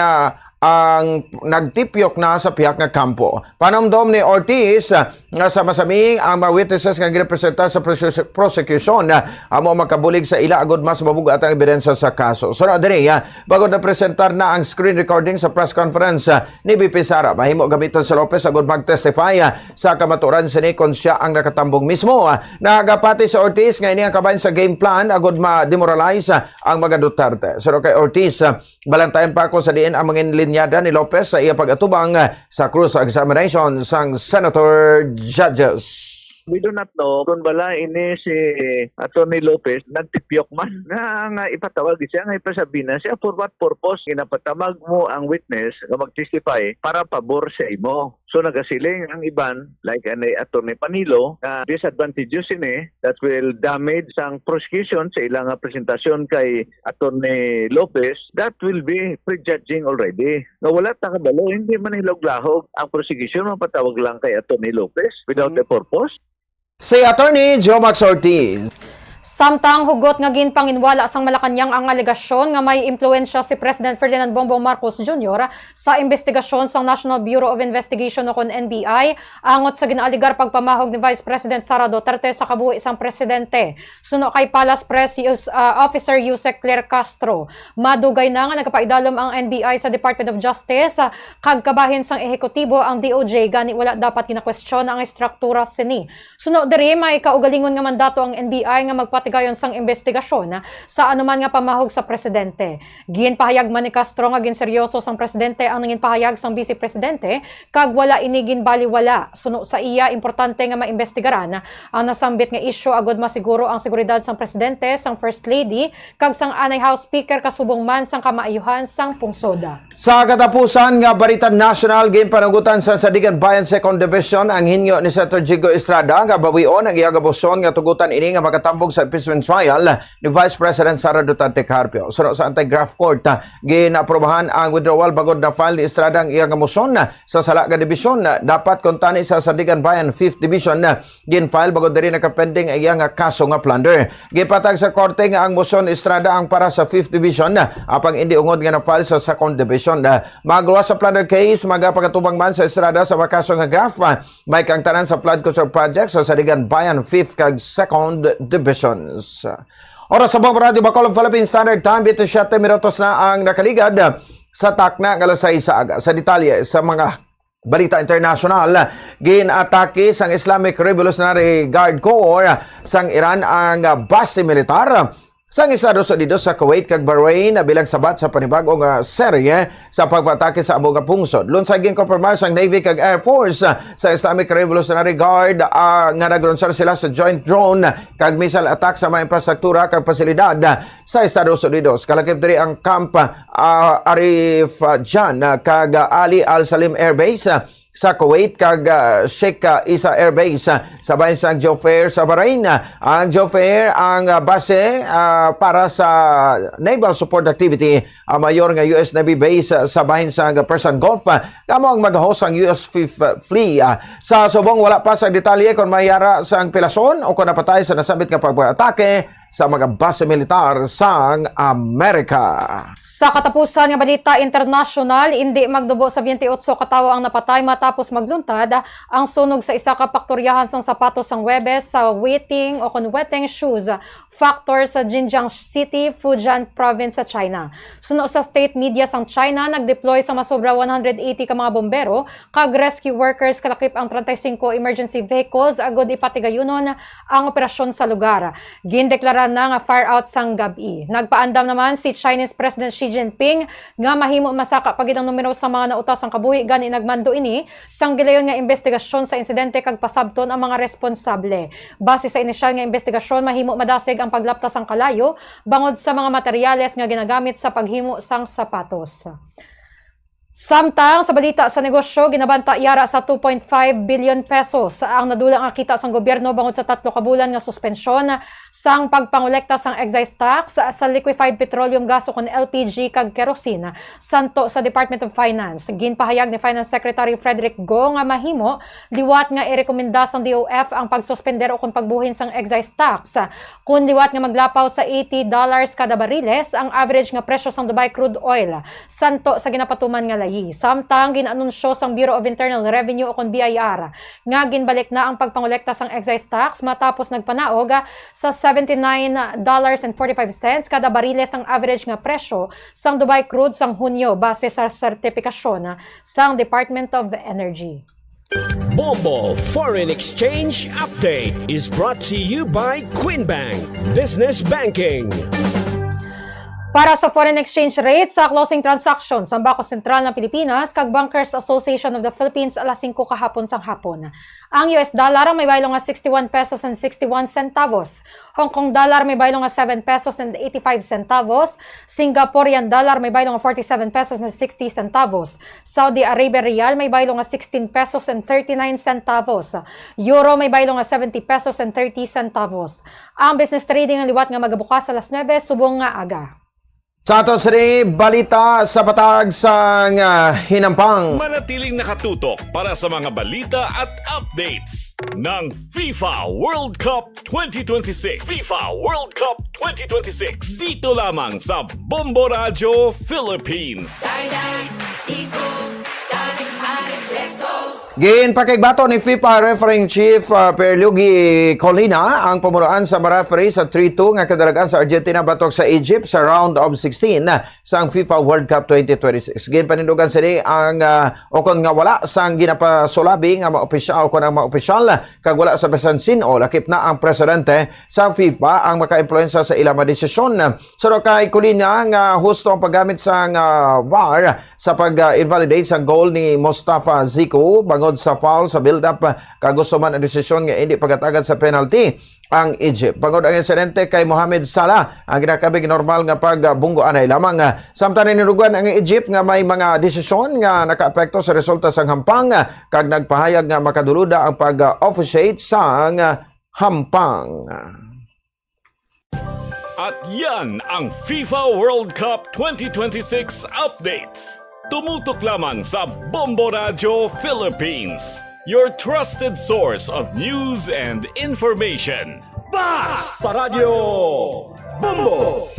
ang nagtipyok na sa pihak nga kampo. Panomdom ni Ortiz nga sama-saming ang mga witnesses nga girepresentar sa prosecution amo makabulig sa ila agud mas mabugat ang ebidensya sa kaso. So diri bagod na presentar na ang screen recording sa press conference ni BP Sara, mahimo gamiton si Lopez agud mag-testify sa kamaturan sini kon siya ang nakatambong mismo. Nagapati sa Ortiz nga ini ang kabahin sa game plan agud ma-demoralize ang mga Duterte. So kay Ortiz, balantayan pa ako sa diin ang mga linyada ni Lopez sa iya pag-atubang sa cruise examination sang senator judges. We do not know kung bala ini si Atty. Lopez nagtipyok man nga ipatawag siya nga ipasabi na siya for what purpose ginapatamag mo ang witness nga mag-testify para pabor sa imo. So nagasiling ang iban like ani Atty. Panilo na disadvantageous ini that will damage ang prosecution sa ilang presentasyon kay Atty. Lopez, that will be prejudging already. Nga wala ta kabalo, hindi man hilaglahog ang prosecution mapatawag lang kay Atty. Lopez without a purpose. Si Attorney Jomax Ortiz. Samtang hugot nga ginpanginwala sang Malacañang ang alegasyon nga may impluwensya si President Ferdinand Bongbong Marcos Jr. sa investigasyon sang National Bureau of Investigation o kon NBI angot sa ginaaligar pagpamahog ni Vice President Sara Duterte sa kabuhi sang presidente. Suno kay Palace Press Officer Yusek Claire Castro, madugay na nga nagapaidalom ang NBI sa Department of Justice kag kabahin sang ehekutibo ang DOJ gani wala dapat kinakwestiyon ang estruktura sini. Suno diri may kaugalingon nga mandato ang NBI nga patigayon sang investigasyon sa anuman nga pamahog sa presidente. Ginpahayag man ni Castro nga ginseryoso sang presidente ang nangin pahayag sang vice presidente kag wala inigin baliwala. Suno sa iya importante nga maimbestigaran ang nasambit nga isyu agud masiguro ang seguridad sang presidente, sang first lady kag sang anay House Speaker kasubong man sang kamaayuhan sang pungsoda. Sa katapusan nga baritan national ginpanagutan sa Sadigan Bayan 2nd Division ang hinyo ni Senator Jigo Estrada nga bawion ang iya gabosyon nga tugutan ini nga makatambog sa impeachment trial ni Vice President Sara Duterte Carpio. Suno sa anti-graft court, ginaprobahan ang withdrawal bagod na file ni Estrada ang iyang motion sa Salaga Division. Dapat kontani sa Sadigan Bayan 5th Division gin-file bagod diri nakapending ang iyang kaso nga plunder. Gipatag sa korte nga ang motion ni Estrada ang para sa 5th Division apang hindi ungod nga na-file sa 2nd Division. Magawa sa plunder case, magapakatubang man sa Estrada sa kaso nga graft, may kang tanan sa flood control project sa Sadigan Bayan 5th kag 2nd Division. Oras sa Bombo Radio Bacolod Philippine Standard Time, 27 minutos na ang nakaligad sa takna ng alas 6 sa aga. Sa detalye sa mga balita international, ginatake sang Islamic Revolutionary Guard Corps sang Iran ang base militar sang Estados Unidos sa Kuwait kag Bahrain bilang sabat sa panibagong serye sa pagpatake sa amo nga pungsod. Lunsay ginkonfirmar sang Navy kag Air Force sa Islamic Revolutionary Guard nga nagronsar sila sa joint drone kag missile attack sa mga infrastruktura kag pasilidad sa Estados Unidos. Kalakip diri ang Camp Arif Jan kag Ali Al Salim Air Base sa Kuwait kag Sheikh Isa Air Base sa bayan sang Jubair sa Bahrain. Ang Jubair ang base para sa naval support activity mayor nga US Navy base sa bayan sang Persian Gulf. Kamo ang mag-host ang US Fifth Fleet. Sa subong wala pa sa detalye kung mayara sang pilason o kung napatay sa nasabit nga pag-atake sa mga base militar sang Amerika. Sa katapusan nga balita international, hindi magdubo sa 28 katawo ang napatay matapos magluntad ang sunog sa isa ka paktoryahan sang sapatos sang Webes sa Wetting o Wetting Shoes Factor sa Jinjiang City, Fujian Province sa China. Suno sa state media sang China, nagdeploy sa masobra 180 ka mga bombero kag rescue workers kalakip ang 35 emergency vehicles agod ipatigayunon ang operasyon sa lugar. Gindeklara na nga fire out sang gabi. Nagpaandam naman si Chinese President Xi Jinping nga mahimo masaka pagid ang numero sa mga nautas ang kabuhi gani nagmando ini sang gilayon nga investigasyon sa insidente kag pasabton ang mga responsable. Base sa inisyal nga investigasyon, mahimo madasig ang paglaptas ang kalayo bangod sa mga materyales nga ginagamit sa paghimo sang sapatos. Samtang sa balita sa negosyo, ginabanta yara sa 2.5 billion pesos ang nadulang nga kita sang gobyerno bangod sa 3 ka bulan nga suspensyon sang pagpangolekta sang excise tax sa liquefied petroleum gas o kon LPG kag kerosene santo sa Department of Finance. Ginpahayag ni Finance Secretary Frederick Go nga mahimo liwat nga irekomenda sang DOF ang pagsuspender o kon pagbuhin sang excise tax kun liwat nga maglapaw sa $80 kada bariles ang average nga presyo sang Dubai crude oil santo sa ginapatuman nga layi. Samtang ginanunsyo sang Bureau of Internal Revenue o kon BIR nga ginbalik na ang pagpangolekta sang excise tax matapos nagpanaog sa $79.45 kada bariles ang average nga presyo sang Dubai crude sang Hunyo base sa sertipikasyon sang Department of Energy. Bombo Foreign Exchange Update is brought to you by Quinbank Business Banking. Para sa foreign exchange rate sa closing transactions sa Bangko Sentral ng Pilipinas kag Bankers Association of the Philippines alas 5 kahapon sang hapon. Ang US dollar may baylo nga 61 pesos and 61 centavos. Hong Kong dollar may baylo nga 7 pesos and 85 centavos. Singaporean dollar may baylo nga 47 pesos and 60 centavos. Saudi Arabia Riyal may baylo nga 16 pesos and 39 centavos. Euro may baylo nga 70 pesos and 30 centavos. Ang business trading ang liwat nga magabukas alas 9 subong nga aga. Sa ato sini balita sa patag sang hinampang. Manatiling nakatutok para sa mga balita at updates ng FIFA World Cup 2026. FIFA World Cup 2026. Dito lamang sa Bombo Radio Philippines. Ginpakigbato ni FIFA Refereeing Chief Pierluigi Colina ang pumunuan sa referee sa 3-2 nga kadalagan sa Argentina batok sa Egypt sa round of 16 sa FIFA World Cup 2026. Ginpanindugan sini ang okon nga wala sang ginapasulabi nga maopisyal kon ang maopisyal kag wala sa bisan sino lakip na ang presidente sa FIFA ang maka-impluwensa sa ilang desisyon. Suro kay Colina nga husto ang paggamit sa VAR sa pag-invalidate sa goal ni Mustafa Zico bangod sa foul sa build-up kagusto man ang desisyon nga hindi pagatagan sa penalty ang Egypt. Bangod ang insidente kay Mohamed Salah ang ginakabig normal nga pagbunggoan ay lamang. Samtang ninurugan ang Egypt nga may mga desisyon nga nakaapekto sa resulta sang hampang kag nagpahayag nga makaduluda ang pag-officiate sang hampang. At yan ang FIFA World Cup 2026 updates. Tumutok lamang sa Bombo Radio Philippines, your trusted source of news and information. Basta Radio Bombo!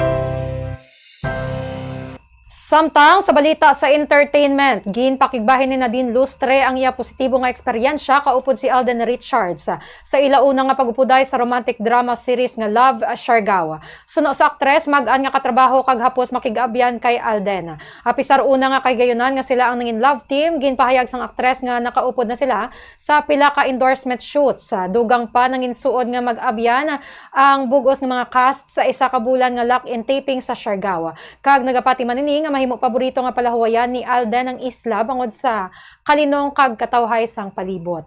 Samtang sa balita sa entertainment, ginpakigbahin ni Nadine Lustre ang iya positibo nga eksperyensya kaupod si Alden Richards sa ilauna nga pagupuday sa romantic drama series nga Love Siargao. Suno sa aktres mag-an nga katrabaho kag hapos makigabyan kay Alden. Apisar una nga kay gayunan nga sila ang nangin love team, ginpahayag sang aktres nga nakaupod na sila sa pila ka endorsement shoots. Dugang pa nangin suod nga mag-abyan ang bugos nga mga cast sa isa ka bulan nga lock-in taping sa Siargao. Kag nagapati manini nga mahimo paborito nga palahuwayan ni Alden ang isla bangod sa kalinong kag katawhay sang palibot.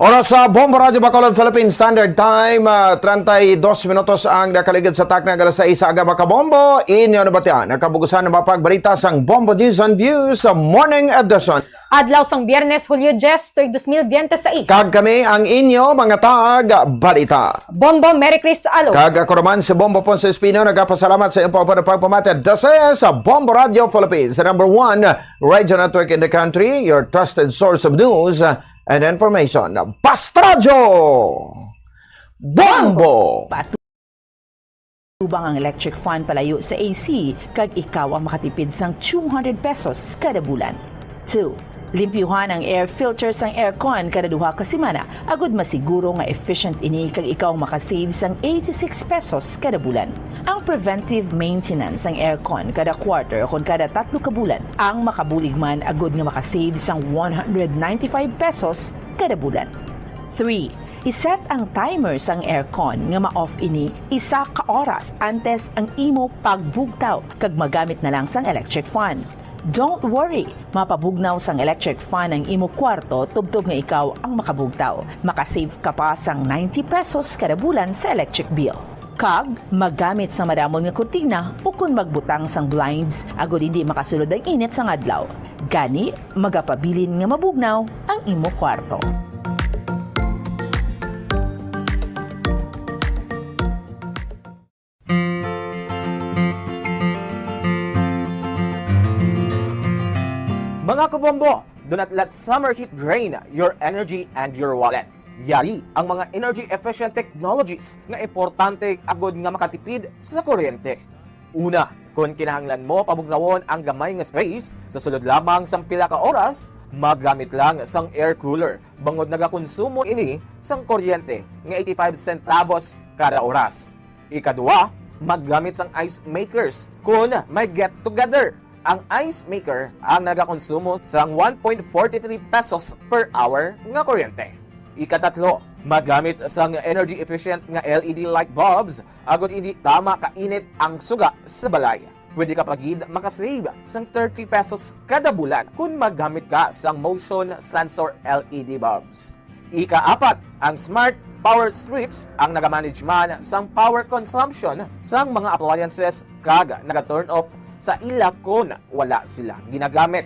Oras sa Bombo Radio Bacolod Philippine Standard Time, 32 minutos ang nakaligid sa takna alas 6 aga makabombo. Inyo na batian, nakabugusan na mapagbalita sang Bombo News and Views sa Morning Edition. Adlaw sang Biyernes, Hulyo 10, 2026. Kag kami ang inyo mga balita. Bombo, Merry Chris Alo. Kag ako naman si Bombo Ponce Espino, nagpasalamat sa iyong pagpamatid. This is sa Bombo Radio Philippines, the #1 radio network in the country, your trusted source of news and information. Basta Radio Bombo! Tubang ang electric fan palayo sa AC, kag ikaw ang makatipid sang 200 pesos kada bulan. 2. Limpyuhan ang air filter sang aircon kada duha ka semana, agud masiguro nga efficient ini kag ikaw makasave sang 86 pesos kada bulan. Ang preventive maintenance sang aircon kada quarter kon kada 3 ka bulan, ang makabulig man agud nga makasave sang 195 pesos kada bulan. 3. Iset ang timer sang aircon nga ma-off ini 1 ka oras antes ang imo pagbugtaw kag magamit na lang sang electric fan. Don't worry, mapabugnaw sang electric fan ang imo kwarto tubtob nga ikaw ang makabugtaw. Makasave ka pa sang 90 pesos kada bulan sa electric bill. Kag, magamit sa madamon nga kurtina o kung magbutang sang blinds, agod hindi makasulod ang init sang adlaw. Gani, magapabilin nga mabugnaw ang imo kwarto. Mga kabombo, do not let summer heat drain your energy and your wallet. Yari ang mga energy-efficient technologies nga importante agod nga makatipid sa kuryente. Una, kung kinahanglan mo pabugnawon ang gamay nga space, sa sulod lamang sang pila ka oras, maggamit lang sang air cooler. Bangod nagakonsumo ini sang kuryente nga 85 centavos kada oras. Ikadua, maggamit sang ice makers kung may get together. Ang ice maker ang nagakonsumo sang 1.43 pesos per hour nga kuryente. Ikatatlo, magamit sang energy efficient nga LED light bulbs agod hindi tama kainit ang suga sa balay. Pwede ka pagid makasave sang 30 pesos kada bulan kung maggamit ka sang motion sensor LED bulbs. Ikaapat, ang smart power strips ang nagamanage man sang power consumption sang mga appliances kag naga-turn off sa ila kung wala sila ginagamit.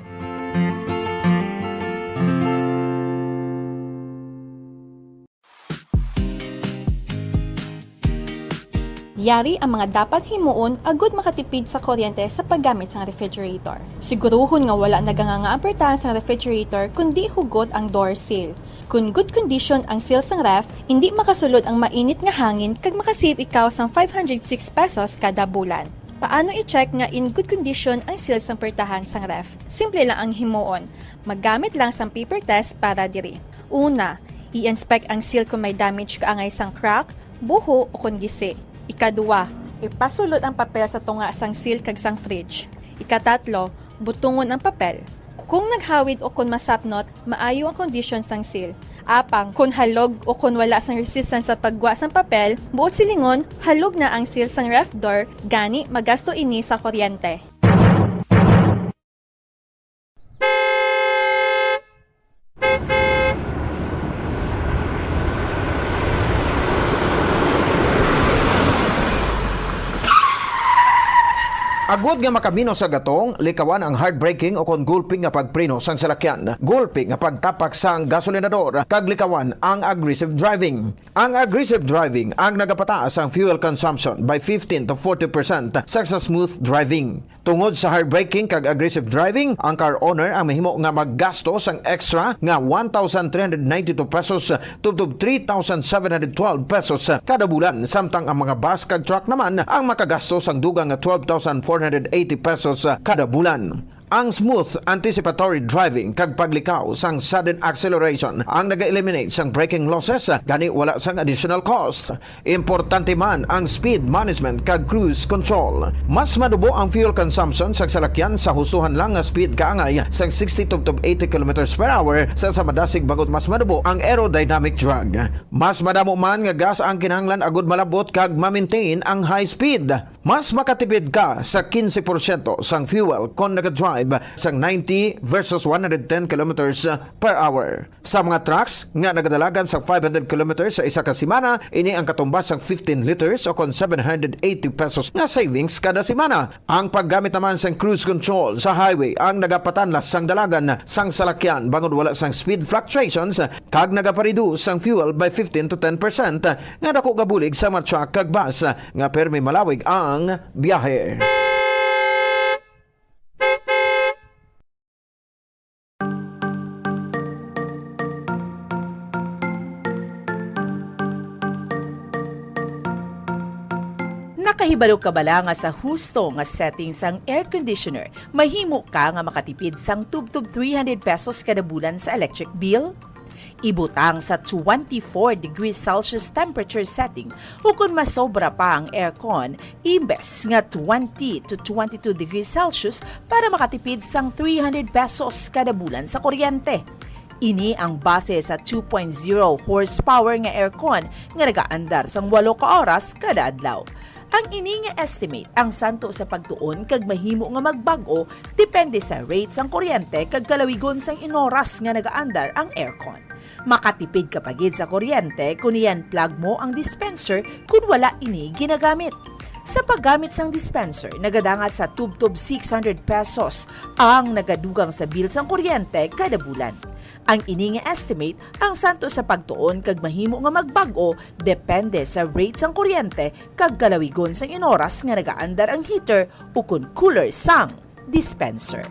Yari ang mga dapat himuon agud makatipid sa kuryente sa paggamit sa refrigerator. Siguruhon nga wala nagangangaapertahan sa refrigerator kundi hugot ang door seal. Kung good condition ang seal sang ref, hindi makasulod ang mainit nga hangin kag makasave ikaw sang 506 pesos kada bulan. Paano i-check nga in good condition ang seal sang pertahan sang ref? Simple lang ang himuon. Maggamit lang sang paper test para diri. Una, i-inspect ang seal kung may damage kaangay sang crack, buho o kung gisi. Ikadua, ipasulod ang papel sa tunga sang seal kag sang fridge. Ikatatlo, butungon ang papel. Kung naghawid o kung masapnot, maayo ang condition sang seal. Apang, kung halog o kung wala sang resistance sa pagwa sang papel, buot silingon, halog na ang seal sang ref door, gani magasto ini sa kuryente. Agod nga makamino sa gatong, likawan ang heartbreaking o kon gulping nga pagpreno sang salakyan. Gulping nga pagtapak sang gasolinador, kag likawan ang aggressive driving. Ang aggressive driving ang nagapataas ang fuel consumption by 15 to 40% sa smooth driving. Tungod sa heartbreaking kag aggressive driving, ang car owner ang mahimo nga maggasto sang extra nga 1,392 pesos tubtob 3,712 pesos kada bulan, samtang ang mga bus kag truck naman ang makagasto sang dugang nga 12,480 pesos kada bulan. Ang smooth anticipatory driving kag paglikaw sang sudden acceleration ang naga-eliminate sang braking losses, gani wala sang additional cost. Importante man ang speed management kag cruise control. Mas madubo ang fuel consumption sa salakyan sa hustuhan lang nga speed kaangay sang 60 to 80 km per hour sa madasig bagot mas madubo ang aerodynamic drag. Mas madamo man nga gas ang kinahanglan agud malabot kag ma-maintain ang high speed. Mas makatipid ka sa 15% sang fuel kung nag-drive sang 90 versus 110 km per hour. Sa mga trucks nga nagadalagan sa 500 km sa isa ka semana, ini ang katumbas sang 15 liters o kon 780 pesos nga savings kada semana. Ang paggamit naman sang cruise control sa highway ang nagapatanlas sang dalagan sang salakyan bangod wala sang speed fluctuations kag nagapareduce sang fuel by 15 to 10% nga dako gabulig sa mga truck kag bus nga permi malawig ang biyahe. Nakahibalo ka bala nga sa husto nga setting sang air conditioner, mahimo ka nga makatipid sang tubtob 300 pesos kada bulan sa electric bill? Ibutang sa 24 degrees Celsius temperature setting o kung masobra pa ang aircon, imbes nga 20 to 22 degrees Celsius para makatipid sang 300 pesos kada bulan sa kuryente. Ini ang base sa 2.0 horsepower nga aircon nga nagaandar sang 8 ka oras kada adlaw. Ang ini nga estimate ang santo sa pagtuon kag mahimo nga magbago depende sa rate sang kuryente kag kalawigon sang inoras nga nagaandar ang aircon. Makatipid ka pagid sa kuryente kung iyan plug mo ang dispenser kung wala ini ginagamit. Sa paggamit sang dispenser, nagadangat sa tub-tub 600 pesos ang nagadugang sa bill sang kuryente kada bulan. Ang ini nga estimate ang santo sa pagtuon kag mahimo nga magbago depende sa rate sang kuryente kag kalawigon sang inoras nga nagaandar ang heater o kun cooler sang dispenser.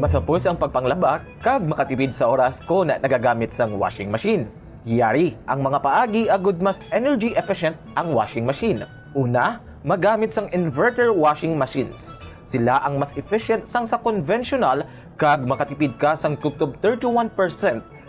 Masapos ang pagpanglaba kag makatipid sa oras ko na nagagamit sang washing machine. Yari ang mga paagi agud mas energy efficient ang washing machine. Una, magamit sang inverter washing machines. Sila ang mas efficient sang sa conventional kag makatipid ka sang tubtob 31%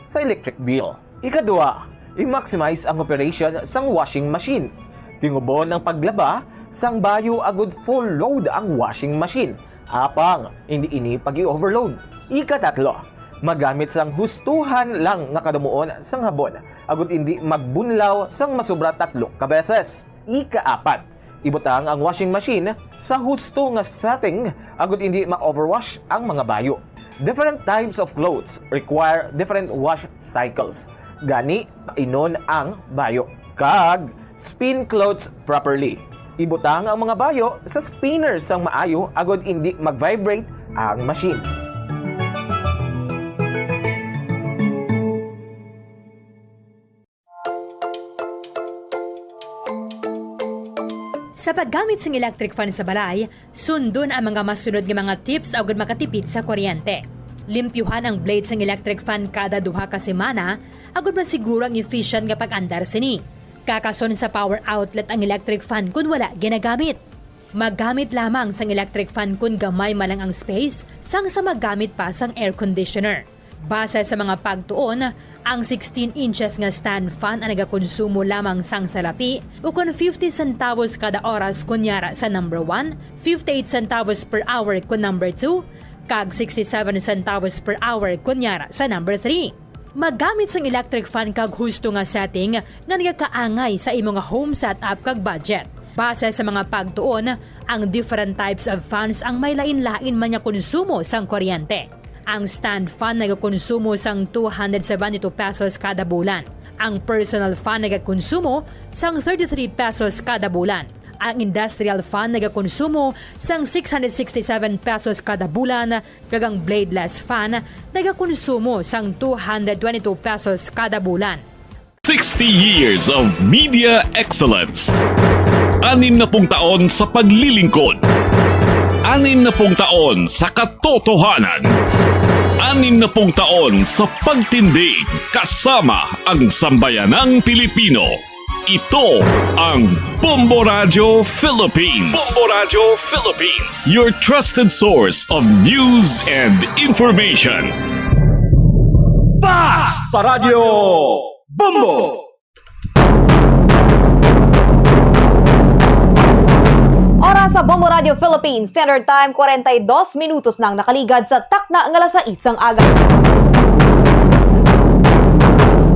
sa electric bill. Ikadua, i-maximize ang operation sang washing machine. Tingubon ang paglaba sang bayo agud full load ang washing machine. Apang, hindi ini pag-i-overload. Ikatatlo, magamit sang hustuhan lang nga kadumuon sang habon, agud hindi magbunlaw sang masobra 3 ka beses. Ikaapat, ibutang ang washing machine sa husto nga setting, agud hindi ma-overwash ang mga bayo. Different types of clothes require different wash cycles. Gani, inon ang bayo. Kag, spin clothes properly. Ibutang ang mga bayo sa spinner sang maayo agud hindi mag-vibrate ang machine. Sa paggamit ng electric fan sa balay, sundon ang mga masunod nga mga tips agud makatipid sa kuryente. Limpyuhan ang blades ng electric fan kada 2 ka semana agud masiguro ang efficient nga pag-andar sini. Kakason sa power outlet ang electric fan kung wala ginagamit. Maggamit lamang sang electric fan kung gamay malang ang space sang sa maggamit pa sang air conditioner. Base sa mga pagtuon, ang 16 inches nga stand fan ang nagakonsumo lamang sang salapi o kung 50 centavos kada oras kunyara sa number 1, 58 centavos per hour kung number 2, kag 67 centavos per hour kunyara sa number 3. Magamit sang electric fan kag husto nga setting nga nagakaangay sa imo nga home setup kag budget. Base sa mga pagtuon, ang different types of fans ang may lain-lain man nga konsumo sang kuryente. Ang stand fan nagakonsumo sang 272 pesos kada bulan. Ang personal fan nagakonsumo sang 33 pesos kada bulan. Ang industrial fan nagakonsumo sang 667 pesos kada bulan, kag ang bladeless fan nagakonsumo sang 222 pesos kada bulan. 60 years of media excellence. 60 taon sa paglilingkod. 60 taon sa katotohanan. 60 taon sa pagtindig kasama ang sambayanang Pilipino. Ito ang Bombo Radio Philippines. Bombo Radio Philippines. Your trusted source of news and information. Basta Radio Bombo! Oras sa Bombo Radio Philippines, Standard Time, 42 minutos nang nakaligad sa takna ng alas 6 ang aga.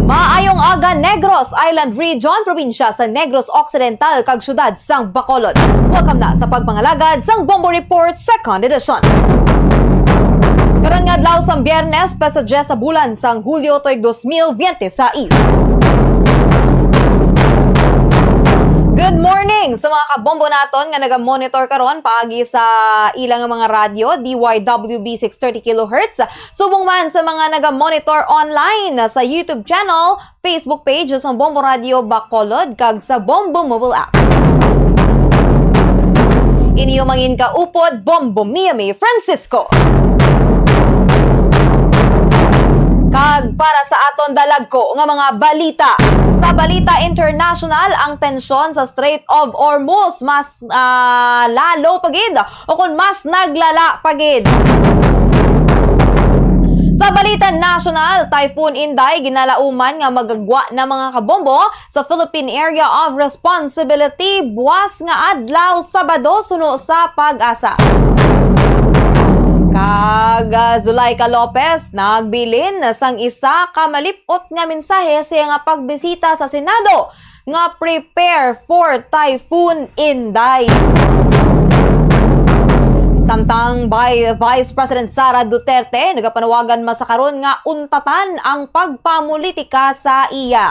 Maayong aga, Negros Island Region, probinsya sa Negros Occidental, kag syudad sang Bacolod. Welcome na sa pagpangalagad sang Bombo Report 2nd edition. Karon nga adlaw sang Biyernes, pesa 10 sa bulan sang Hulyo tuig 2026. Good morning sa mga kabombo naton nga naga-monitor karon paagi sa ilang mga radyo DYWB 630 kHz. Subong man sa mga naga-monitor online sa YouTube channel, Facebook page sa Bombo Radio Bacolod kag sa Bombo mobile app. Inyo mangin kaupod Bombo Miami Francisco. Kag para sa aton dalag ko nga mga balita. Sa balita international, ang tensyon sa Strait of Hormuz mas lalo pagid o kung mas naglala pagid. Sa balita national, Typhoon Inday ginalauman nga magagwa na mga kabombo sa Philippine Area of Responsibility buwas nga adlaw Sabado suno sa Pag-asa. Kag Zulaika Lopez nagbilin sang isa ka malipot nga mensahe siya nga pagbisita sa Senado nga prepare for Typhoon Inday. Samtang Vice President Sara Duterte nagapanawagan masakaron nga untatan ang pagpamulitika sa iya.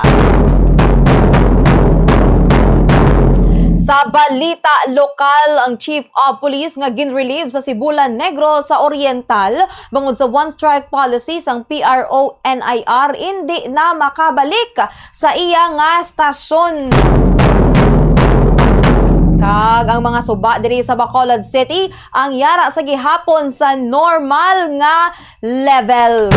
Sa balita lokal, ang Chief of Police nga ginrelieve sa Sibulan Negro sa Oriental bangod sa one-strike policy sang PRO-NIR hindi na makabalik sa iya nga stasyon. Kag ang mga suba diri sa Bacolod City ang yara sa gihapon sa normal nga level.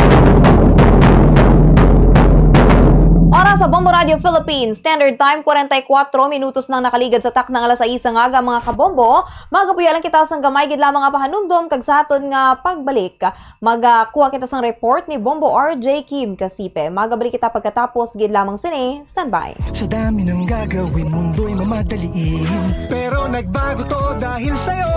Oras sa Bombo Radio Philippines, Standard Time 44 minutos nang nakaligad sa tak ng alas 6 ng aga mga kabombo. Magapuyalan kita sang gamay gid lamang nga pahanumdom kag sa aton nga pagbalik. Magakuha kita sang report ni Bombo RJ Kim Kasipe. Magabalik kita pagkatapos gid lamang sini. Standby. Sa dami ng gagawin, mundo'y mamadaliin, pero nagbago to dahil sa'yo.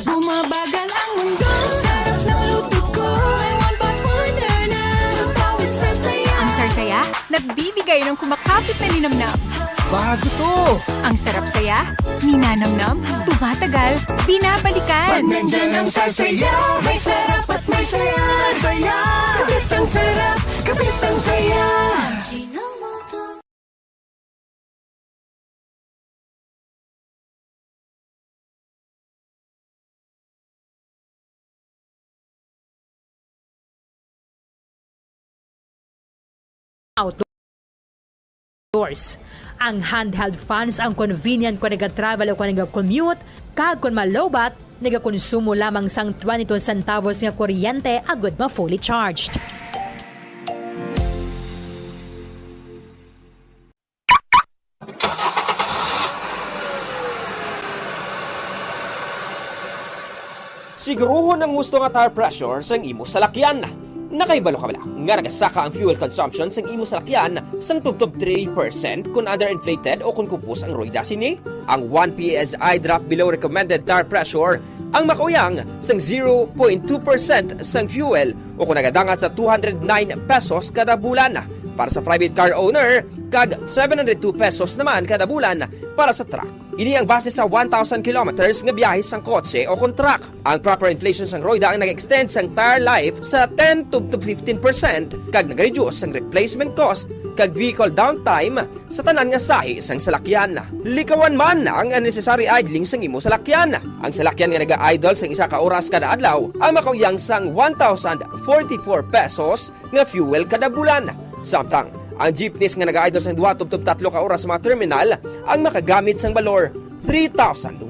Bumabagal ang mundo sa sarap ng luto ko. I want but wonder na tawid sa saya. Ang sarsaya, nagbibigay ng kumakapit na linamnam. Bago to! Ang sarap saya, ninanamnam, tumatagal, binabalikan. Pag nandyan ang sarsaya, may sarap at may saya. Saya! Kapit ang sarap, kapit ang saya. Outdoors. Ang handheld fans ang convenient kung nag-travel o kung nag-commute, kag kung malobat, nag-konsumo lamang sang 22 centavos nga kuryente agad ma fully charged. Siguruhon ang gusto nga tire pressure sang imo salakyan. Nakaibalo ka bala nga nagasaka ang fuel consumption sang imo salakyan sang tubtob 3% kung underinflated o kung kupos ang rueda sini. Ang 1 PSI drop below recommended tire pressure ang makauyang sang 0.2% sang fuel o kung nagadangat sa 209 pesos kada bulan para sa private car owner kag 702 pesos naman kada bulan para sa truck. Ini ang base sa 1,000 kilometers nga biyahe sang kotse o kung truck. Ang proper inflation sang roida ang nag-extend sang tire life sa 10 to 15% kag nag-reduce sang replacement cost kag vehicle downtime sa tanan nga sahi sang salakyan. Likawan man ang unnecessary idling sang imo salakyan. Ang salakyan nga naga-idle sang isa ka oras kada adlaw ang makauyang sang 1,044 pesos nga fuel kada bulan. Samtang ang jeepneys nga nag-idle sang 2 to 3 ka oras sa mga terminal ang makagamit sang balor 3,120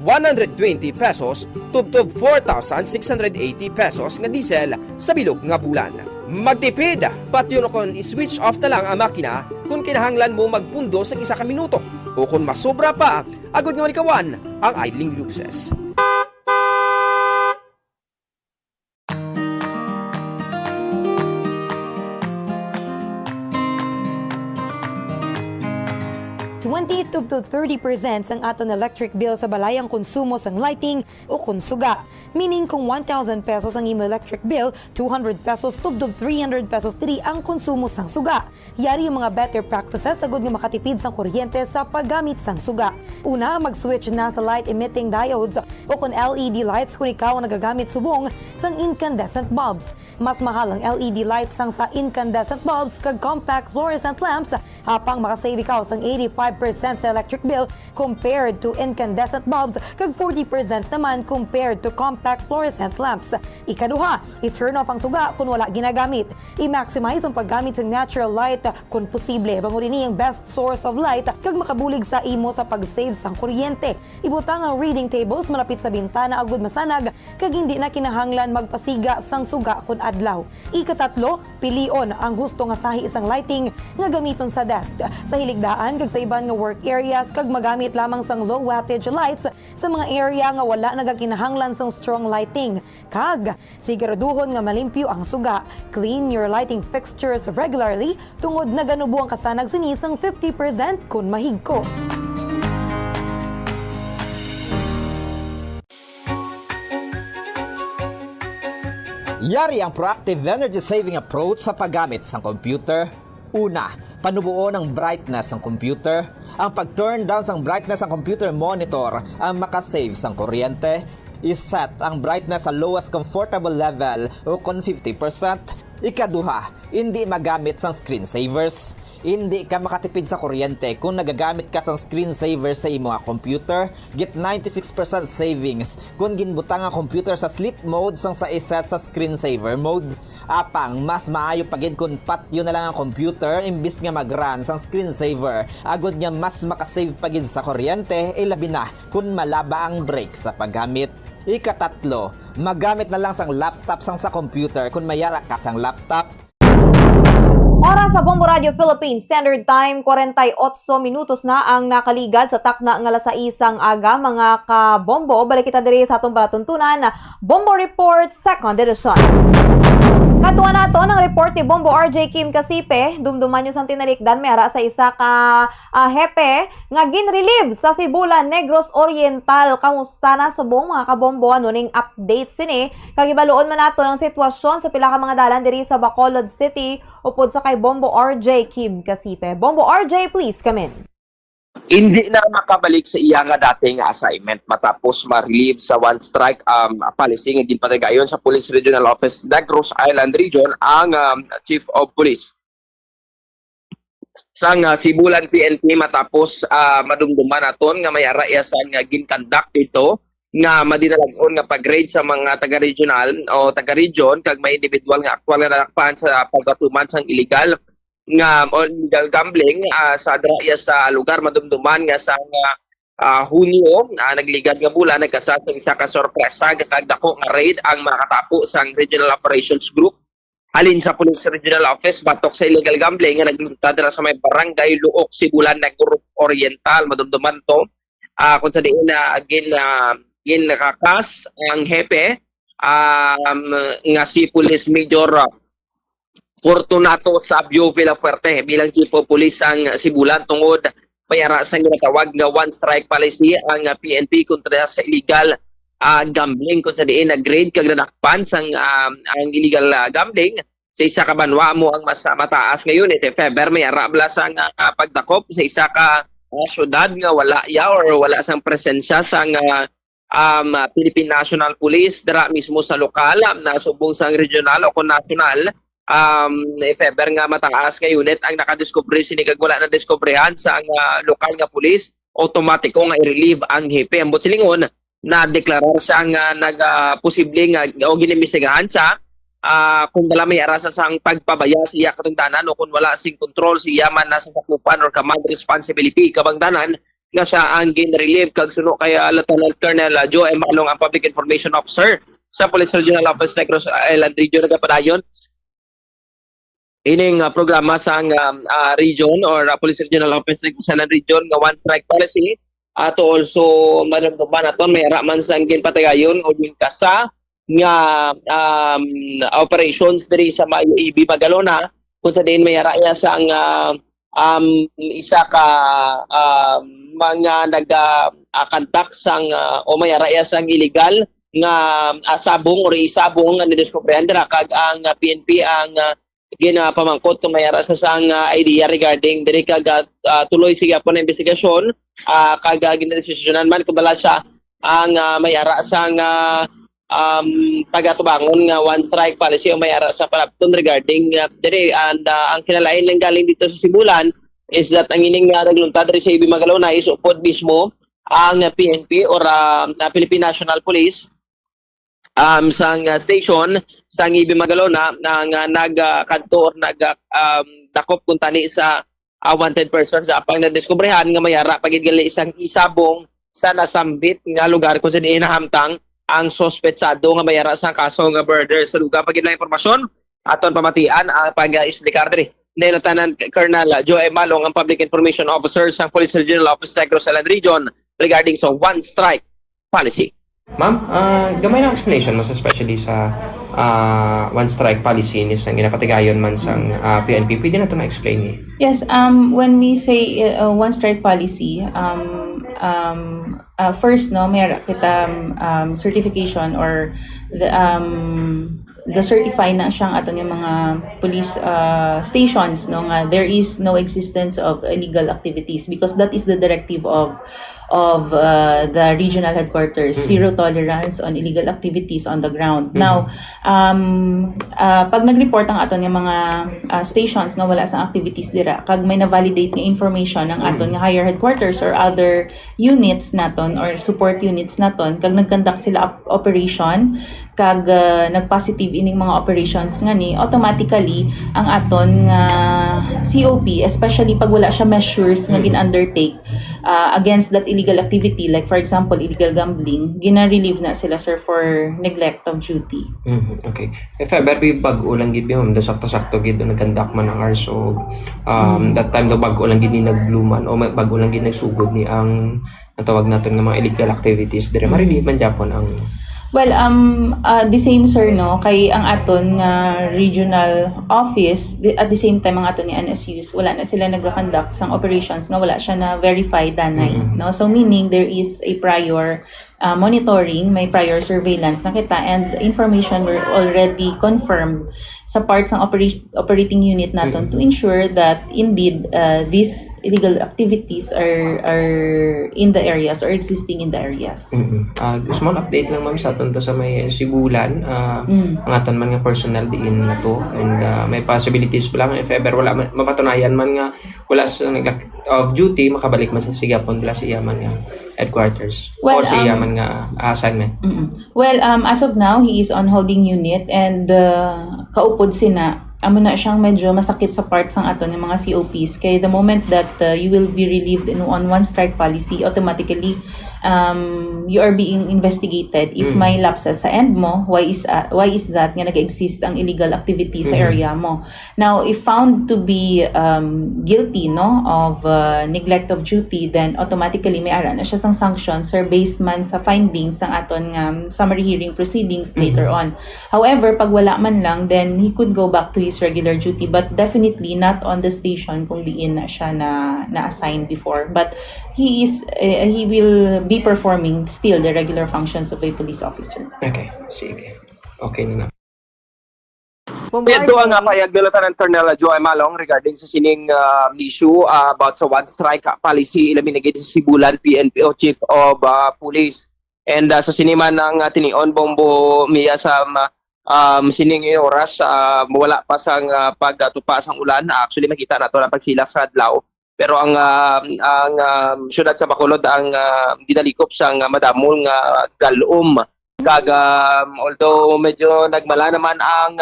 pesos tubtob 4,680 pesos nga diesel sa bilog nga bulan. Magtipid, pati yun kung i-switch off na lang ang makina kung kinahanglan mo magpundo sa isa ka minuto o kung masobra pa, agad nga malikawan ang idling luxes. To 30% ang aton electric bill sa balayang konsumo sang lighting o konsuga. Meaning kung 1,000 pesos ang imo electric bill, 200 pesos tubdob 300 pesos diri ang konsumo sang suga. Yari yung mga better practices sagud nga makatipid sang kuryente sa paggamit sang suga. Una, mag-switch na sa light emitting diodes o kung LED lights kung ikaw ang nagagamit subong sang incandescent bulbs. Mas mahal ang LED lights sang sa incandescent bulbs kag compact fluorescent lamps hapang makasave ikaw sang 85% sa electric bill compared to incandescent bulbs kag 40% naman compared to compact fluorescent lamps. Ikaduha, i-turn off ang suga kung wala ginagamit. I-maximize ang paggamit ng natural light kung posible. Bangurin niya ang best source of light kag makabulig sa imo sa pag-save sang kuryente. Ibutang ang reading tables malapit sa bintana agud masanag kag hindi na kinahanglan magpasiga sang suga kun adlaw. Ikatatlo, pilion ang gusto nga sahi isang lighting nga gamiton sa desk, sa hiligdaan kag sa iban nga work areas kag magamit lamang sang low wattage lights sa mga area nga wala nagakinahanglan sang strong lighting. Kag siguraduhon nga malimpyo ang suga. Clean your lighting fixtures regularly tungod naganubo ang kasanag sinisang 50% kun mahigko. Yari ang proactive energy saving approach sa paggamit ng computer. Una, panubuo ng brightness ng computer. Ang pag-turn down ng brightness ng computer monitor ang makasave ng kuryente. Iset ang brightness sa lowest comfortable level o kon 50%. Ikaduha, hindi magamit sang screensavers. Hindi ka makatipid sa kuryente kung nagagamit ka sang screensaver sa imong computer. Get 96% savings kung ginbutang ang computer sa sleep mode sang sa iset sa screensaver mode. Apang, mas maayo pagid kung patyo na lang ang computer imbis nga mag-run sang screensaver. Agod niya mas makasave pagid sa kuryente, ilabi na kung malaba ang break sa paggamit. Ikatatlo, magamit na lang sang laptop sang sa computer kung mayara ka sang laptop. Oras sa Bombo Radio Philippines Standard Time, 48 minutos na ang nakaligad sa takna nga alas 6 aga, mga kabombo. Balik kita diri sa atong palatuntunan, Bombo Report 2nd Edition. Katuwa nato ng report ni Bombo RJ Kim Kasipe, dumduman nyo sang tinalikdan mayara sa isa ka hepe nga ginrelieve sa Sibulan, Negros Oriental. Kamusta na subong mga kabombo? Ano ning update sini? Kagibaluon man nato ng sitwasyon sa pila ka mga dalan diri sa Bacolod City upod sa kay Bombo RJ Kim Kasipe. Bombo RJ, please come in. Hindi na makabalik sa iya nga dating assignment matapos ma-relieve sa one strike policy nga ginpatagayon sa Police Regional Office Negros Island Region ang Chief of Police sang Sibulan PNP matapos madumduman naton nga may araiasan nga ginconduct dito nga madinalagon nga pag-grade sa mga taga-regional o taga-region kag may individual nga aktual nga nadakpan sa pagkatuman sang illegal gambling sa draya sa lugar madumduman nga sa Hunyo nagligad nga bulan nagkasat ng isa ka sorpresa kagdako nga raid ang makatapo sang Regional Operations Group halin sa Police Regional Office batok sa illegal gambling nga nagluntad ra sa may barangay Luok, Sibulan, Negros Oriental. Madumduman to kung sa diin ginakakas ang hepe nga si Police Major Fortunato Sabio Villafuerte bilang Chief of Police ang Sibulan tungod mayara sa ginatawag nga one strike policy ang PNP kontra sa illegal gambling kung sa diin nag-grade kag nadakpan sang ang illegal gambling sa isa ka banwa mo ang mas mataas ngayon February mayara bla sang pagdakop sa isa ka syudad nga wala or wala sang presensya sang Philippine National Police dira mismo sa lokal na subong sang regional o national. If ever nga mataas nga unit ang nakadiscovery sinikag wala na diskobrehan sa lokal nga pulis, automatiko nga i-relieve ang hepe. Ambot silingon na deklarar siya nga nag-posible nga o ginimisigahan siya kung dala may arasa sang pagpabaya siya katungdanan o kung wala sing control siya man nasa sakupan or command responsibility kabangdanan nga siya ang gin-relieve kag suno kay Lieutenant Colonel Joe M. Malong ang Public Information Officer sa Police Regional Office Negros Island Region nagapadayon ining programa sa region or Police Regional Office sa region nga one strike policy to also madumduman aton may man sang ginpatagayon o gingkasa nga operations diri sa UAB Magalona kung sa din may araya sang isa ka mga nag-contact sang o may araya sang illegal nga sabong or isabong nga nidiskubrihan dira kag ang PNP ang ginapamangkot kung mayara sa sang idea regarding diri kag tuloy siya po na investigasyon kag ginadesisyonan man kung bala siya ang mayara sang taga-tubangon nga one strike policy o mayara sa palapton regarding diri and ang kinalain lang galing dito sa Sibulan is that ang ining nagluntad diri sa UAB Magalona is upod mismo ang PNP or Philippine National Police sang station sang UAB Magalona nang nagkanto or dakop kung tani sa wanted persons apang nadiskubrihan nga mayara pagid gali isang isabong sa nasambit nga lugar kung saan inahamtang ang sospetsado nga mayara sa kaso nga murder sa lugar. Pagid lang impormasyon aton pamatian pag-explicar diri ni Lieutenant Colonel Joe M. Malong ang Public Information Officer sa Police Regional Office Negros Island Region regarding sa one strike policy. Ma'am, gamay na explanation mas especially sa one strike policy ni sang ginapatigayon man sang PNP. Pwede na ito na-explain ni? Yes, when we say one strike policy, first no, may kita certification or the ga-certify na siyang aton yung mga police stations no nga there is no existence of illegal activities because that is the directive of the regional headquarters, zero tolerance on illegal activities on the ground. Now, pag nag-report ang aton yung mga stations nga wala sa activities dira, kag may na-validate nga information ng aton nga higher headquarters or other units naton or support units naton, kag nag-conduct sila operation, kag nag-positive ining mga operations nga ni, automatically ang aton nga COP, especially pag wala siya measures nga gin-undertake against that illegal activity, like for example, illegal gambling, gina-relieve na sila, sir, for neglect of duty. Okay. If ever be bag-o lang gid yun, da sakto-sakto gid nag-conduct man ang RSOG, that time do bag-o lang gid ni nagluman o bag-o lang gid nagsugod ni ang tawag natin ng mga illegal activities dire ma-relieve man Japon ang Well, the same, sir, no, kay ang aton nga regional office, at the same time ang aton ni NSUs, wala na sila nag-conduct sang operations nga wala siya na verify danay, no? So meaning there is a prior monitoring, may prior surveillance na kita, and information were already confirmed sa parts ng operating unit naton to ensure that indeed these illegal activities are in the areas or existing in the areas. Small update lang, ma'am, sa aton to sa may Sibulan, ang aton man nga personnel diin na to, and may possibilities pa lang if ever wala mapatunayan man nga wala sa neglect of duty, makabalik man sa Sigapon bala siya man nga headquarters or siya man nga assignment. Well, as of now, he is on holding unit, and kaupod sina amo na siyang medyo masakit sa parts ng aton ng mga COPs, kay the moment that you will be relieved on one strike policy, automatically you are being investigated if may lapses sa end mo. Why is that nga nag-exist ang illegal activity sa area mo. Now, if found to be guilty, no, of neglect of duty, then automatically may ara na siya sang sanctions, sir, based man sa findings ng aton nga summary hearing proceedings later on. However, pag wala man lang, then he could go back to his regular duty, but definitely not on the station kung diin na siya na-assign before. But he will be performing still the regular functions of a police officer. Okay, sige. Okay na. Ito ang payag nila ng Colonel Joy Malong regarding sa sining issue about sa one strike policy ilamin na sa Sibulan PNP o Chief of Police. And sa sinima ng tinion Bombo Mia sa sining oras wala pa sang pagtupa sang ulan. Actually makita nato na pagsilak sa adlaw, pero ang syudad sa Bacolod ang ginalikop sang madamol nga galom, kag although medyo nagmala naman ang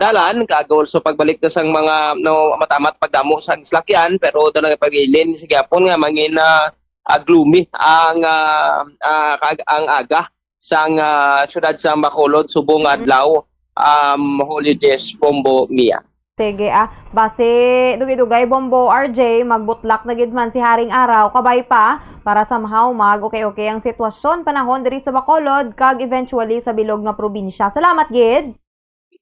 dalan, kag also pagbalik na sang mga matamat pagdamo sang sasakyan, pero do nagpagilin sa gyapon nga mangin gloomy ang aga sang syudad sa Bacolod subong adlaw holidays Bombo Mia. Sige base dugay-dugay Bombo RJ, magbutlak na gid man si Haring Araw kabay pa para somehow mag okay ang sitwasyon panahon diri sa Bacolod kag eventually sa bilog nga probinsya. Salamat gid.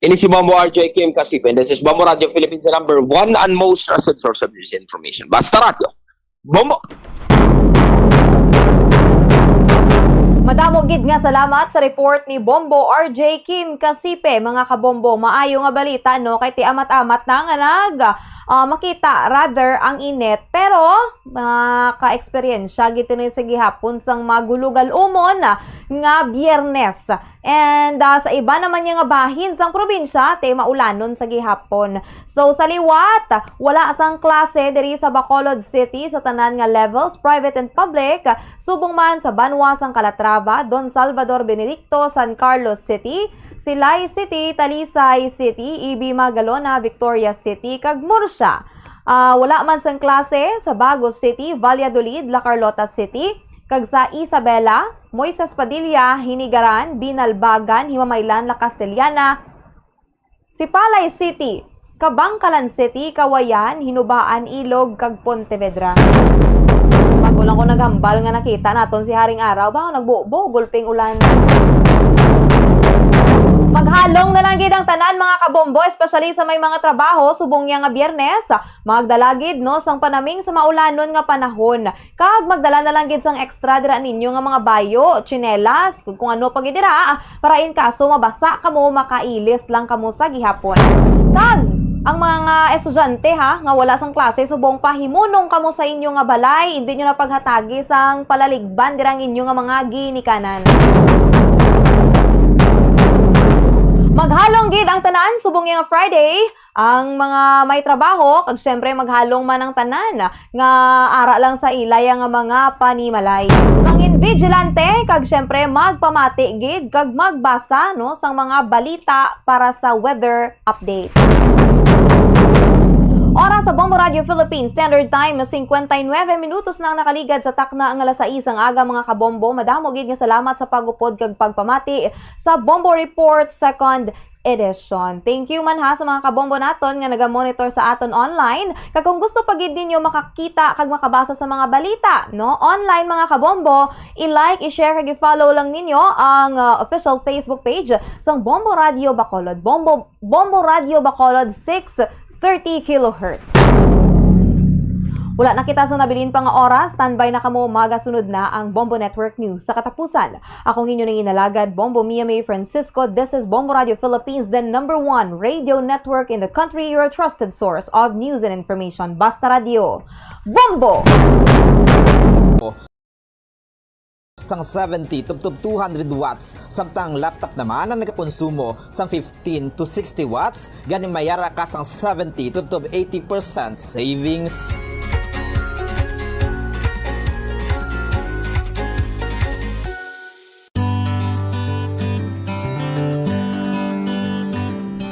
Ini si Bombo RJ Kim Kasipen. This is Bombo Radio Philippines, the number one and most trusted source of news information. Basta Radio. Bombo! Madamo gid nga salamat sa report ni Bombo RJ Kim Kasipe. Mga kabombo, maayo nga balita no kay ti amat-amat na nga makita rather ang init, pero ka-experiensya gito ni sa gihapon sang magulugal umon nga Biyernes. And sa iba naman nga bahin sang probinsya te maulanon sa gihapon. So sa liwat wala sang klase diri sa Bacolod City sa tanan nga levels, private and public, subong man sa Banwa sang Calatrava, Don Salvador Benedicto, San Carlos City, Silay City, Talisay City, Ibi Magalona, Victoria City, kag Murcia. Wala man sang klase sa Bagos City, Valladolid, La Carlota City, kag sa Isabela, Moises Padilla, Hinigaran, Binalbagan, Himamaylan, La Castellana, Sipalay City, Kabangkalan City, Kawayan, Hinubaan, Ilog, kag Pontevedra. Bago lang ko naghambal nga nakita naton si Haring Araw, ba nagbubo, gulping ulan. Maghalong na lang gid ang tanan mga kabombo, especially sa may mga trabaho subong nga Biyernes. Magdalagid no sang panaming sa maulanon nga panahon. Kag magdala na lang gid sang extra dira ninyo nga mga bayo, tsinelas, kung ano pag dira para in kaso mabasa kamo, makailis lang kamo sa gihapon. Kag ang mga estudyante nga wala sang klase subong pahimunong kamo sa inyo nga balay, hindi nyo na paghatagi sang palaligban dirang inyo nga mga ginikanan. Maghalong gid ang tanan subong nga Friday ang mga may trabaho kag syempre maghalong man ang tanan nga ara lang sa ilay nga mga panimalay. Mangin vigilante kag syempre magpamati gid kag magbasa no sang mga balita para sa weather update. Oras sa Bombo Radio Philippines Standard Time na 59 minutos na ang nakaligad sa takna ang alas 6 ang aga mga kabombo. Madamo gid nga salamat sa pagupod kag pagpamati sa Bombo Report 2nd edition. Thank you man ha sa mga kabombo naton nga naga-monitor sa aton online. Kag kung gusto pa gid ninyo makakita kag makabasa sa mga balita, no? Online mga kabombo, i-like, i-share kag i-follow lang ninyo ang official Facebook page sang Bombo Radio Bacolod. Bombo Radio Bacolod 630 kHz. Wala na kita sa nabilin pa nga oras, standby na kamo, magasunod na ang Bombo Network News. Sa katapusan, akong inyo nang inalagad, Bombo Mia May Francisco. This is Bombo Radio Philippines, the #1 radio network in the country, your trusted source of news and information. Basta Radio. Bombo! Sang 70 tubtub 200 watts, samtang laptop naman ang nagkakonsumo sang 15 to 60 watts, ganing mayara ka sang 70 tubtub 80% savings.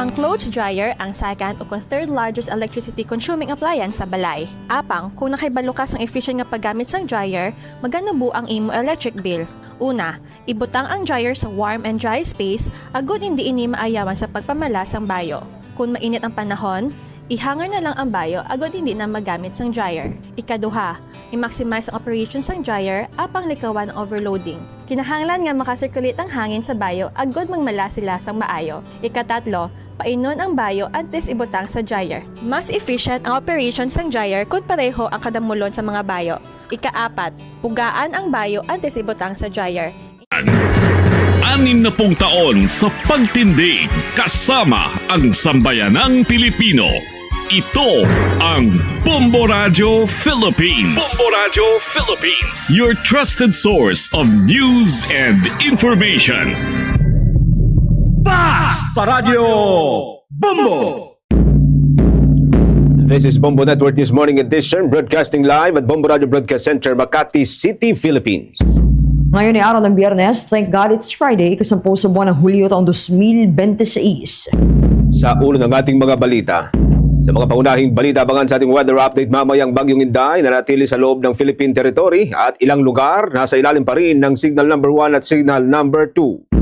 Ang clothes dryer ang second o third largest electricity consuming appliance sa balay. Apang, kung nakaibalo ka sang efficient nga paggamit sang dryer, magano bu ang imo electric bill. Una, ibutang ang dryer sa warm and dry space, agud hindi ini maayawan sa pagpamala sang bayo. Kung mainit ang panahon, ihanger na lang ang bayo agud hindi na magamit sang dryer. Ikaduha, i-maximize ang operation sang dryer apang likawan ang overloading. Kinahanglan nga makasirculate ang hangin sa bayo agud magmala sila sang maayo. Ikatatlo, painon ang bayo antes ibutang sa dryer. Mas efficient ang operation sang dryer kung pareho ang kadamulon sa mga bayo. Ikaapat, pugaan ang bayo antes ibutang sa dryer. 60 taon sa pagtindig kasama ang sambayanang Pilipino. Ito ang Bombo Radio Philippines. Bombo Radio Philippines. Your trusted source of news and information. Basta Radio Bombo! This is Bombo Network News Morning Edition, broadcasting live at Bombo Radio Broadcast Center, Makati City, Philippines. Ngayon ay araw ng Biyernes, thank God it's Friday, ikasampu sa buwan ng Hulyo taong 2026. Sa ulo ng ating mga balita, sa mga pangunahing balita, abangan sa ating weather update mamayang Bagyong Inday na natili sa loob ng Philippine territory at ilang lugar nasa ilalim pa rin ng signal number 1 at signal number 2.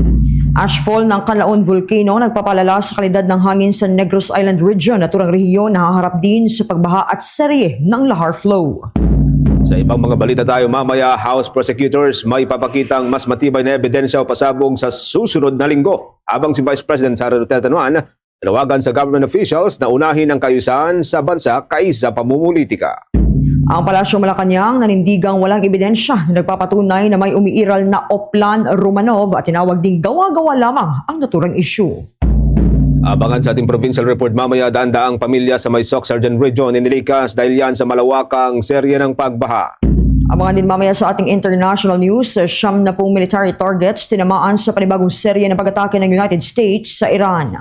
Ashfall ng Canlaon Volcano nagpapalala sa kalidad ng hangin sa Negros Island region at turang rehiyon nahaharap din sa pagbaha at serye ng lahar flow. Sa ibang mga balita tayo mamaya, House prosecutors may papakitang mas matibay na ebidensya o pasabog sa susunod na linggo. Habang si Vice President Sara Duterte naman, tinawagan sa government officials na unahin ang kaayusan sa bansa kaysa pamumulitika. Ang Palasyo Malacanang nanindigang walang ebidensya na nagpapatunay na may umiiral na Oplan Romanov at tinawag ding gawa-gawa lamang ang naturang issue. Abangan sa ating provincial report mamaya, daang pamilya sa may Soc Sargent Region inilikas dahil yan sa malawakang serye ng pagbaha. Abangan din mamaya sa ating international news, 70 military targets tinamaan sa panibagong serye ng pag-atake ng United States sa Iran.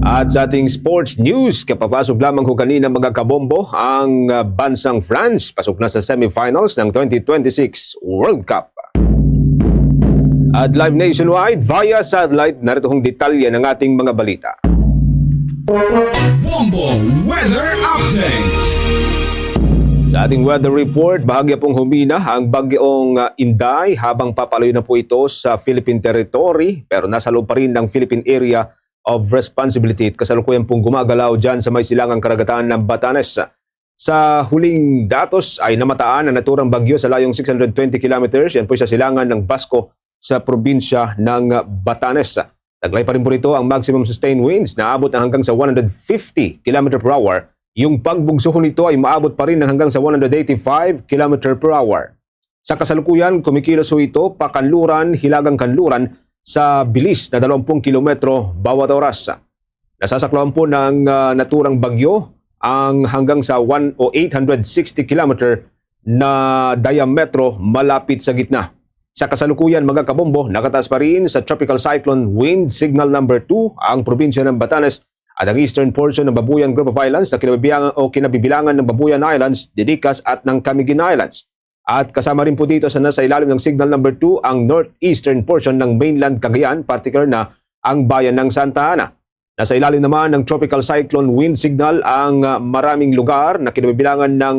At sa ating sports news, kapapasok lamang ko kanina mga kabombo ang bansang France. Pasok na sa semifinals ng 2026 World Cup. At live nationwide via satellite, narito hong detalye ng ating mga balita. Bombo Weather Update. Sa ating weather report, bahagya pong humina ang bagyong Inday habang papalayo na po ito sa Philippine territory pero nasa loob pa rin ng Philippine Area of Responsibility at kasalukuyan pong gumagalaw dyan sa may silangang karagatan ng Batanes. Sa huling datos ay namataan ang naturang bagyo sa layong 620 kilometers. Yan po sa silangan ng Basco sa probinsya ng Batanes. Taglay pa rin po nito ang maximum sustained winds na abot na hanggang sa 150 km per hour. Yung pagbugsohon nito ay maabot pa rin ng hanggang sa 185 km per hour. Sa kasalukuyan, kumikilos ito pakanluran, hilagang kanluran sa bilis na 20 kilometro bawat oras. Nasasaklawan po ng naturang bagyo ang hanggang sa 860 km na diametro malapit sa gitna. Sa kasalukuyan mga kabombo, nakataas pa rin sa Tropical Cyclone Wind Signal number 2 ang probinsya ng Batanes at ang eastern portion ng Babuyan Group of Islands na kinabibilangan ng Babuyan Islands, Didicas at ng Camiguin Islands. At kasama rin po dito sa nasa ilalim ng Signal number 2 ang northeastern portion ng mainland Cagayan, particular na ang bayan ng Santa Ana. Nasa ilalim naman ng Tropical Cyclone Wind Signal ang maraming lugar na kinabibilangan ng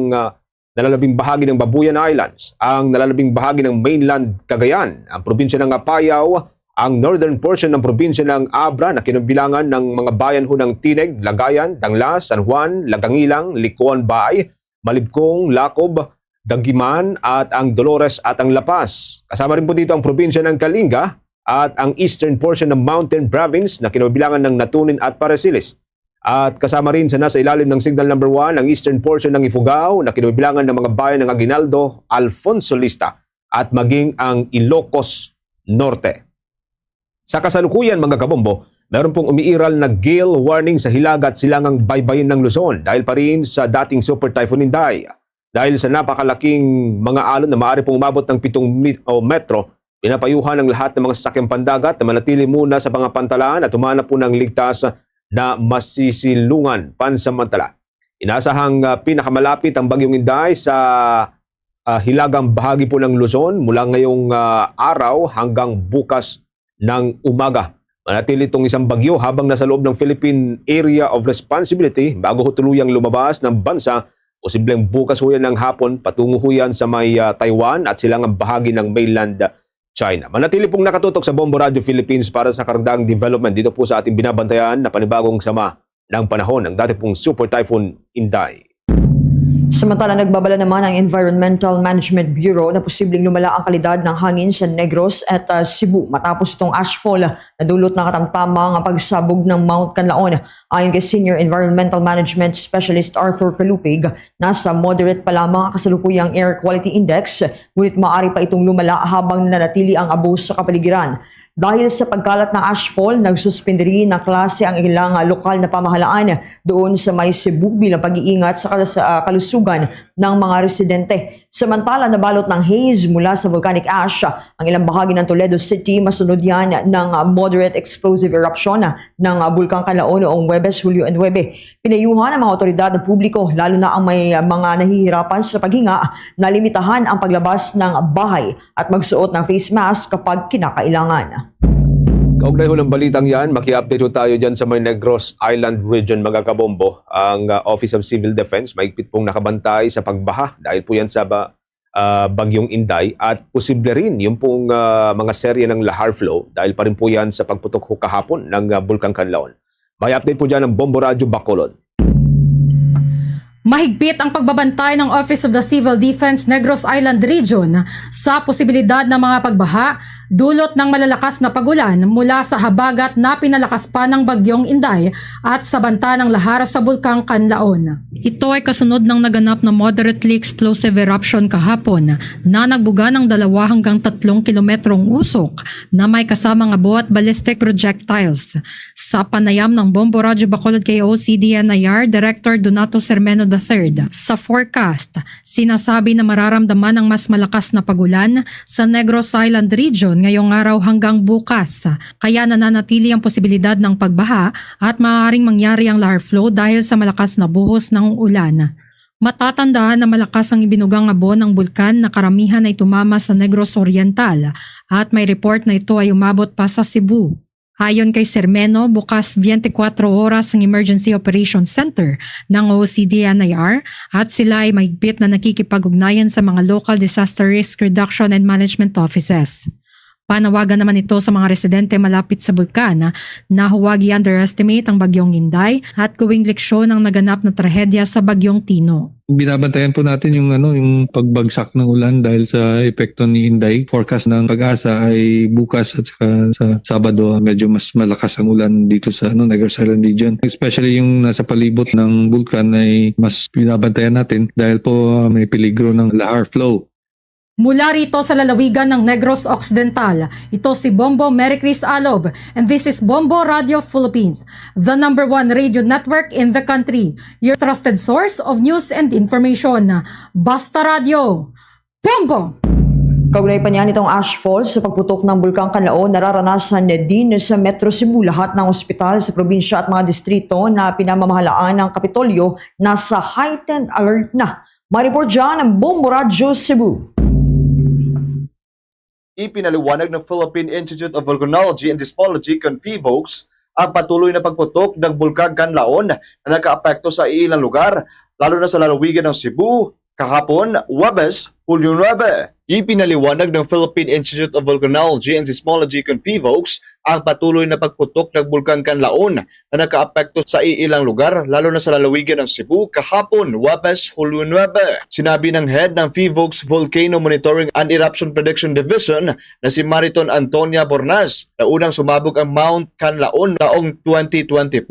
nalalabing bahagi ng Babuyan Islands, ang nalalabing bahagi ng mainland Cagayan, ang probinsya ng Apayao, ang northern portion ng probinsya ng Abra na kinabilangan ng mga bayan ho ng Tineg, Lagayan, Danglas, San Juan, Lagangilang, Licuan Bay, Malibcong, Lacob, Dagiman at ang Dolores at ang La Paz. Kasama rin po dito ang probinsya ng Kalinga at ang eastern portion ng Mountain Province na kinabilangan ng Natunin at Parasilis. At kasama rin sa nasa ilalim ng Signal number 1 ang eastern portion ng Ifugao na kinabilangan ng mga bayan ng Aguinaldo, Alfonso Lista at maging ang Ilocos Norte. Sa kasalukuyan mga kabombo, meron pong umiiral na gale warning sa Hilaga at Silangang Baybayin ng Luzon dahil pa rin sa dating Super Typhoon Inday. Dahil sa napakalaking mga alon na maaari pong umabot ng 7 metro, pinapayuhan ng lahat ng mga sasakyang pandagat na manatili muna sa pangapantalaan at humanap po ng ligtas na masisilungan pansamantala. Inasahang pinakamalapit ang Bagyong Inday sa hilagang bahagi po ng Luzon mula ngayong araw hanggang bukas ng umaga. Manatili itong isang bagyo habang nasa loob ng Philippine Area of Responsibility bago tuluyang lumabas ng bansa. Posibleng bukas ho yan ng hapon patungo ho yan sa may Taiwan at silangang bahagi ng mainland China. Manatili pong nakatutok sa Bombo Radio Philippines para sa karagdagang development dito po sa ating binabantayan na panibagong sama ng panahon ng dati pong Super Typhoon Inday. Samantala, nagbabala naman ang Environmental Management Bureau na posibleng lumala ang kalidad ng hangin sa Negros at Cebu matapos itong ashfall na dulot ng katamtamang pagsabog ng Mount Canlaon. Ayon kay Senior Environmental Management Specialist Arthur Calupig, nasa moderate pa lamang ang kasalukuyang Air Quality Index, ngunit maaari pa itong lumala habang nanatili ang abo sa kapaligiran. Dahil sa pagkalat ng ashfall, nagsuspende rin ng klase ang ilang lokal na pamahalaan doon sa may Cebu bilang pag-iingat sa kalusugan ng mga residente. Samantala, nabalot ng haze mula sa volcanic ash ang ilang bahagi ng Toledo City, masunod yan ng moderate explosive eruption ng Bulkang Canlaon noong Huwebes, Hulyo 9. Pinayuhan ng mga otoridad ng publiko, lalo na ang may mga nahihirapan sa paghinga, na limitahan ang paglabas ng bahay at magsuot ng face mask kapag kinakailangan. Kaugnay ho ng balitang yan, maki-update ho tayo dyan sa may Negros Island region mga kabombo. Ang Office of Civil Defense mahigpit pong nakabantay sa pagbaha dahil po yan sa Bagyong Inday at posible rin yung pong mga serye ng lahar flow dahil pa rin po yan sa pagputok ho kahapon ng Bulkang Canlaon. May update po dyan ng Bombo Radio Bacolod. Mahigpit ang pagbabantay ng Office of the Civil Defense Negros Island Region sa posibilidad ng mga pagbaha dulot ng malalakas na pagulan mula sa habagat na pinalakas pa ng Bagyong Inday at sa banta ng lahar sa Bulkang Canlaon. Ito ay kasunod ng naganap na moderately explosive eruption kahapon na nagbuga ng 2 hanggang 3 kilometrong usok na may kasamang abo at ballistic projectiles. Sa panayam ng Bombo Radio Bacolod kay OCDNIR Director Donato Sermeno III, sa forecast, sinasabi na mararamdaman ang mas malakas na pagulan sa Negros Island Region ngayong araw hanggang bukas. Kaya nananatili ang posibilidad ng pagbaha at maaaring mangyari ang lahar flow dahil sa malakas na buhos ng ulan. Matatandaan na malakas ang ibinugang abo ng bulkan na karamihan ay tumama sa Negros Oriental at may report na ito ay umabot pa sa Cebu. Ayon kay Sermeno, bukas 24 oras ang Emergency Operations Center ng OCDNIR at sila ay mahigpit na nakikipag-ugnayan sa mga local disaster risk reduction and management offices. Panawagan naman ito sa mga residente malapit sa bulkan na huwag i-underestimate ang bagyong Inday at gawing leksyon ang naganap na trahedya sa bagyong Tino. Binabantayan po natin yung pagbagsak ng ulan dahil sa epekto ni Inday. Forecast ng Pag-asa ay bukas at saka sa Sabado medyo mas malakas ang ulan dito sa Negros Island region. Especially yung nasa palibot ng bulkan ay mas binabantayan natin dahil po may peligro ng lahar flow. Mula rito sa lalawigan ng Negros Occidental, ito si Bombo Mericris Alob and this is Bombo Radio Philippines, the #1 radio network in the country, your trusted source of news and information. Basta Radio, Bombo! Kaugnay pa niyan itong ashfall sa pagputok ng Bulkang Kanlaon, nararanasan din sa Metro Cebu. Lahat ng ospital sa probinsya at mga distrito na pinamamahalaan ng Kapitolyo nasa heightened alert na. Mariport dyan ang Bombo Radio Cebu. Ipinaliwanag ng Philippine Institute of Volcanology and Seismology, PHIVOLCS, ang patuloy na pagputok ng Bulkang Kanlaon na nakaapekto sa ilang lugar, lalo na sa lalawigan ng Cebu, kahapon, Huwebes, Hulyo 9. Ipinaliwanag ng Philippine Institute of Volcanology and Seismology, PHIVOLCS, ang patuloy na pagputok ng Bulkang Kanlaon na nakaapekto sa ilang lugar, lalo na sa lalawigan ng Cebu, kahapon, Huwebes, Hulyo 9. Sinabi ng head ng PHIVOLCS Volcano Monitoring and Eruption Prediction Division na si Mariton Antonia Bornas na unang sumabog ang Mount Kanlaon taong 2024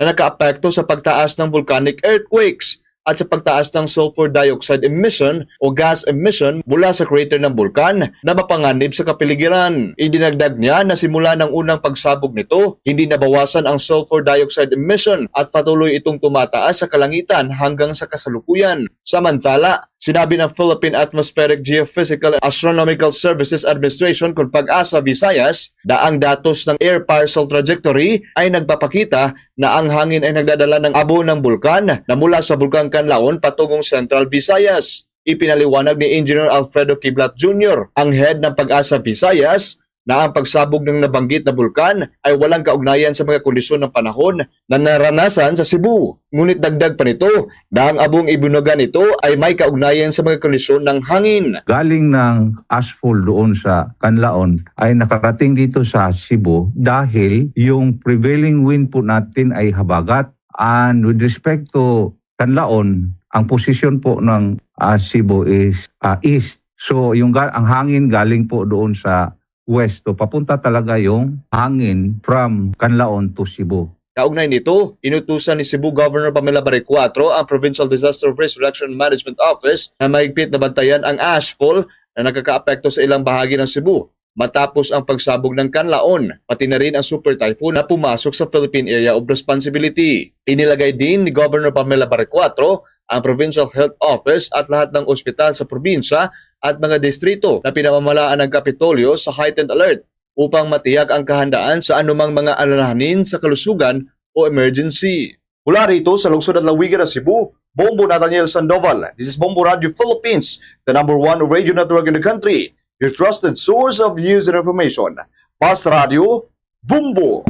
na nakaapekto sa pagtaas ng volcanic earthquakes at sa pagtaas ng sulfur dioxide emission o gas emission mula sa crater ng bulkan na mapanganib sa kapaligiran. Idinagdag niya na simula ng unang pagsabog nito, hindi nabawasan ang sulfur dioxide emission at patuloy itong tumataas sa kalangitan hanggang sa kasalukuyan. Samantala, sinabi ng Philippine Atmospheric Geophysical and Astronomical Services Administration kung Pag-asa Visayas na ang datos ng air parcel trajectory ay nagpapakita na ang hangin ay nagdadala ng abo ng bulkan na mula sa Bulkang Kanlaon patungong Central Visayas. Ipinaliwanag ni Engineer Alfredo Kiblat Jr., ang head ng Pag-asa Visayas, na ang pagsabog ng nabanggit na bulkan ay walang kaugnayan sa mga kondisyon ng panahon na naranasan sa Cebu. Ngunit dagdag pa nito na ang abong ibunugan nito ay may kaugnayan sa mga kondisyon ng hangin. Galing ng ashfall doon sa Kanlaon ay nakarating dito sa Cebu dahil yung prevailing wind po natin ay habagat, and with respect to Kanlaon, ang posisyon po ng Cebu is east. So ang hangin galing po doon sa west, papunta talaga yung hangin from Kanlaon to Cebu. Kaugnay nito, inutusan ni Cebu Governor Pamela Barrecuatro ang Provincial Disaster Risk Reduction Management Office na mahigpit na bantayan ang ashfall na nakakaapekto sa ilang bahagi ng Cebu matapos ang pagsabog ng Kanlaon, pati na rin ang super typhoon na pumasok sa Philippine Area of Responsibility. Inilagay din ni Governor Pamela Barrecuatro ang Provincial Health Office at lahat ng ospital sa probinsya at mga distrito na pinamamalaan ng Kapitolyo sa heightened alert upang matiyak ang kahandaan sa anumang mga alalahanin sa kalusugan o emergency. Mula rito sa lungsod at lawigan ng Cebu, Bombo Nathaniel Sandoval. This is Bombo Radio Philippines, the #1 radio network in the country, your trusted source of news and information. Basta Radio, Bombo!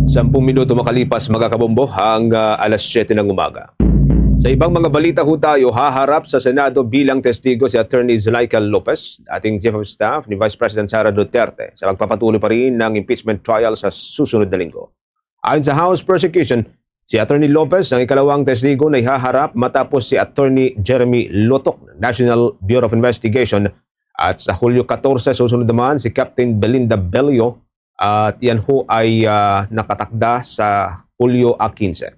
10 minuto makalipas mga kabombo hanggang alas 7 ng umaga. Sa ibang mga balita ho tayo, haharap sa Senado bilang testigo si Attorney Zuleika Lopez, ating Chief of Staff ni Vice President Sara Duterte, sa pagpapatuloy pa rin ng impeachment trial sa susunod na linggo. Ayon sa House Prosecution, si Attorney Lopez ang ikalawang testigo na ihaharap matapos si Attorney Jeremy Lotok ng National Bureau of Investigation, at sa Hulyo 14 susunod naman si Captain Belinda Bello, at yan ho ay nakatakda sa Hulyo 15.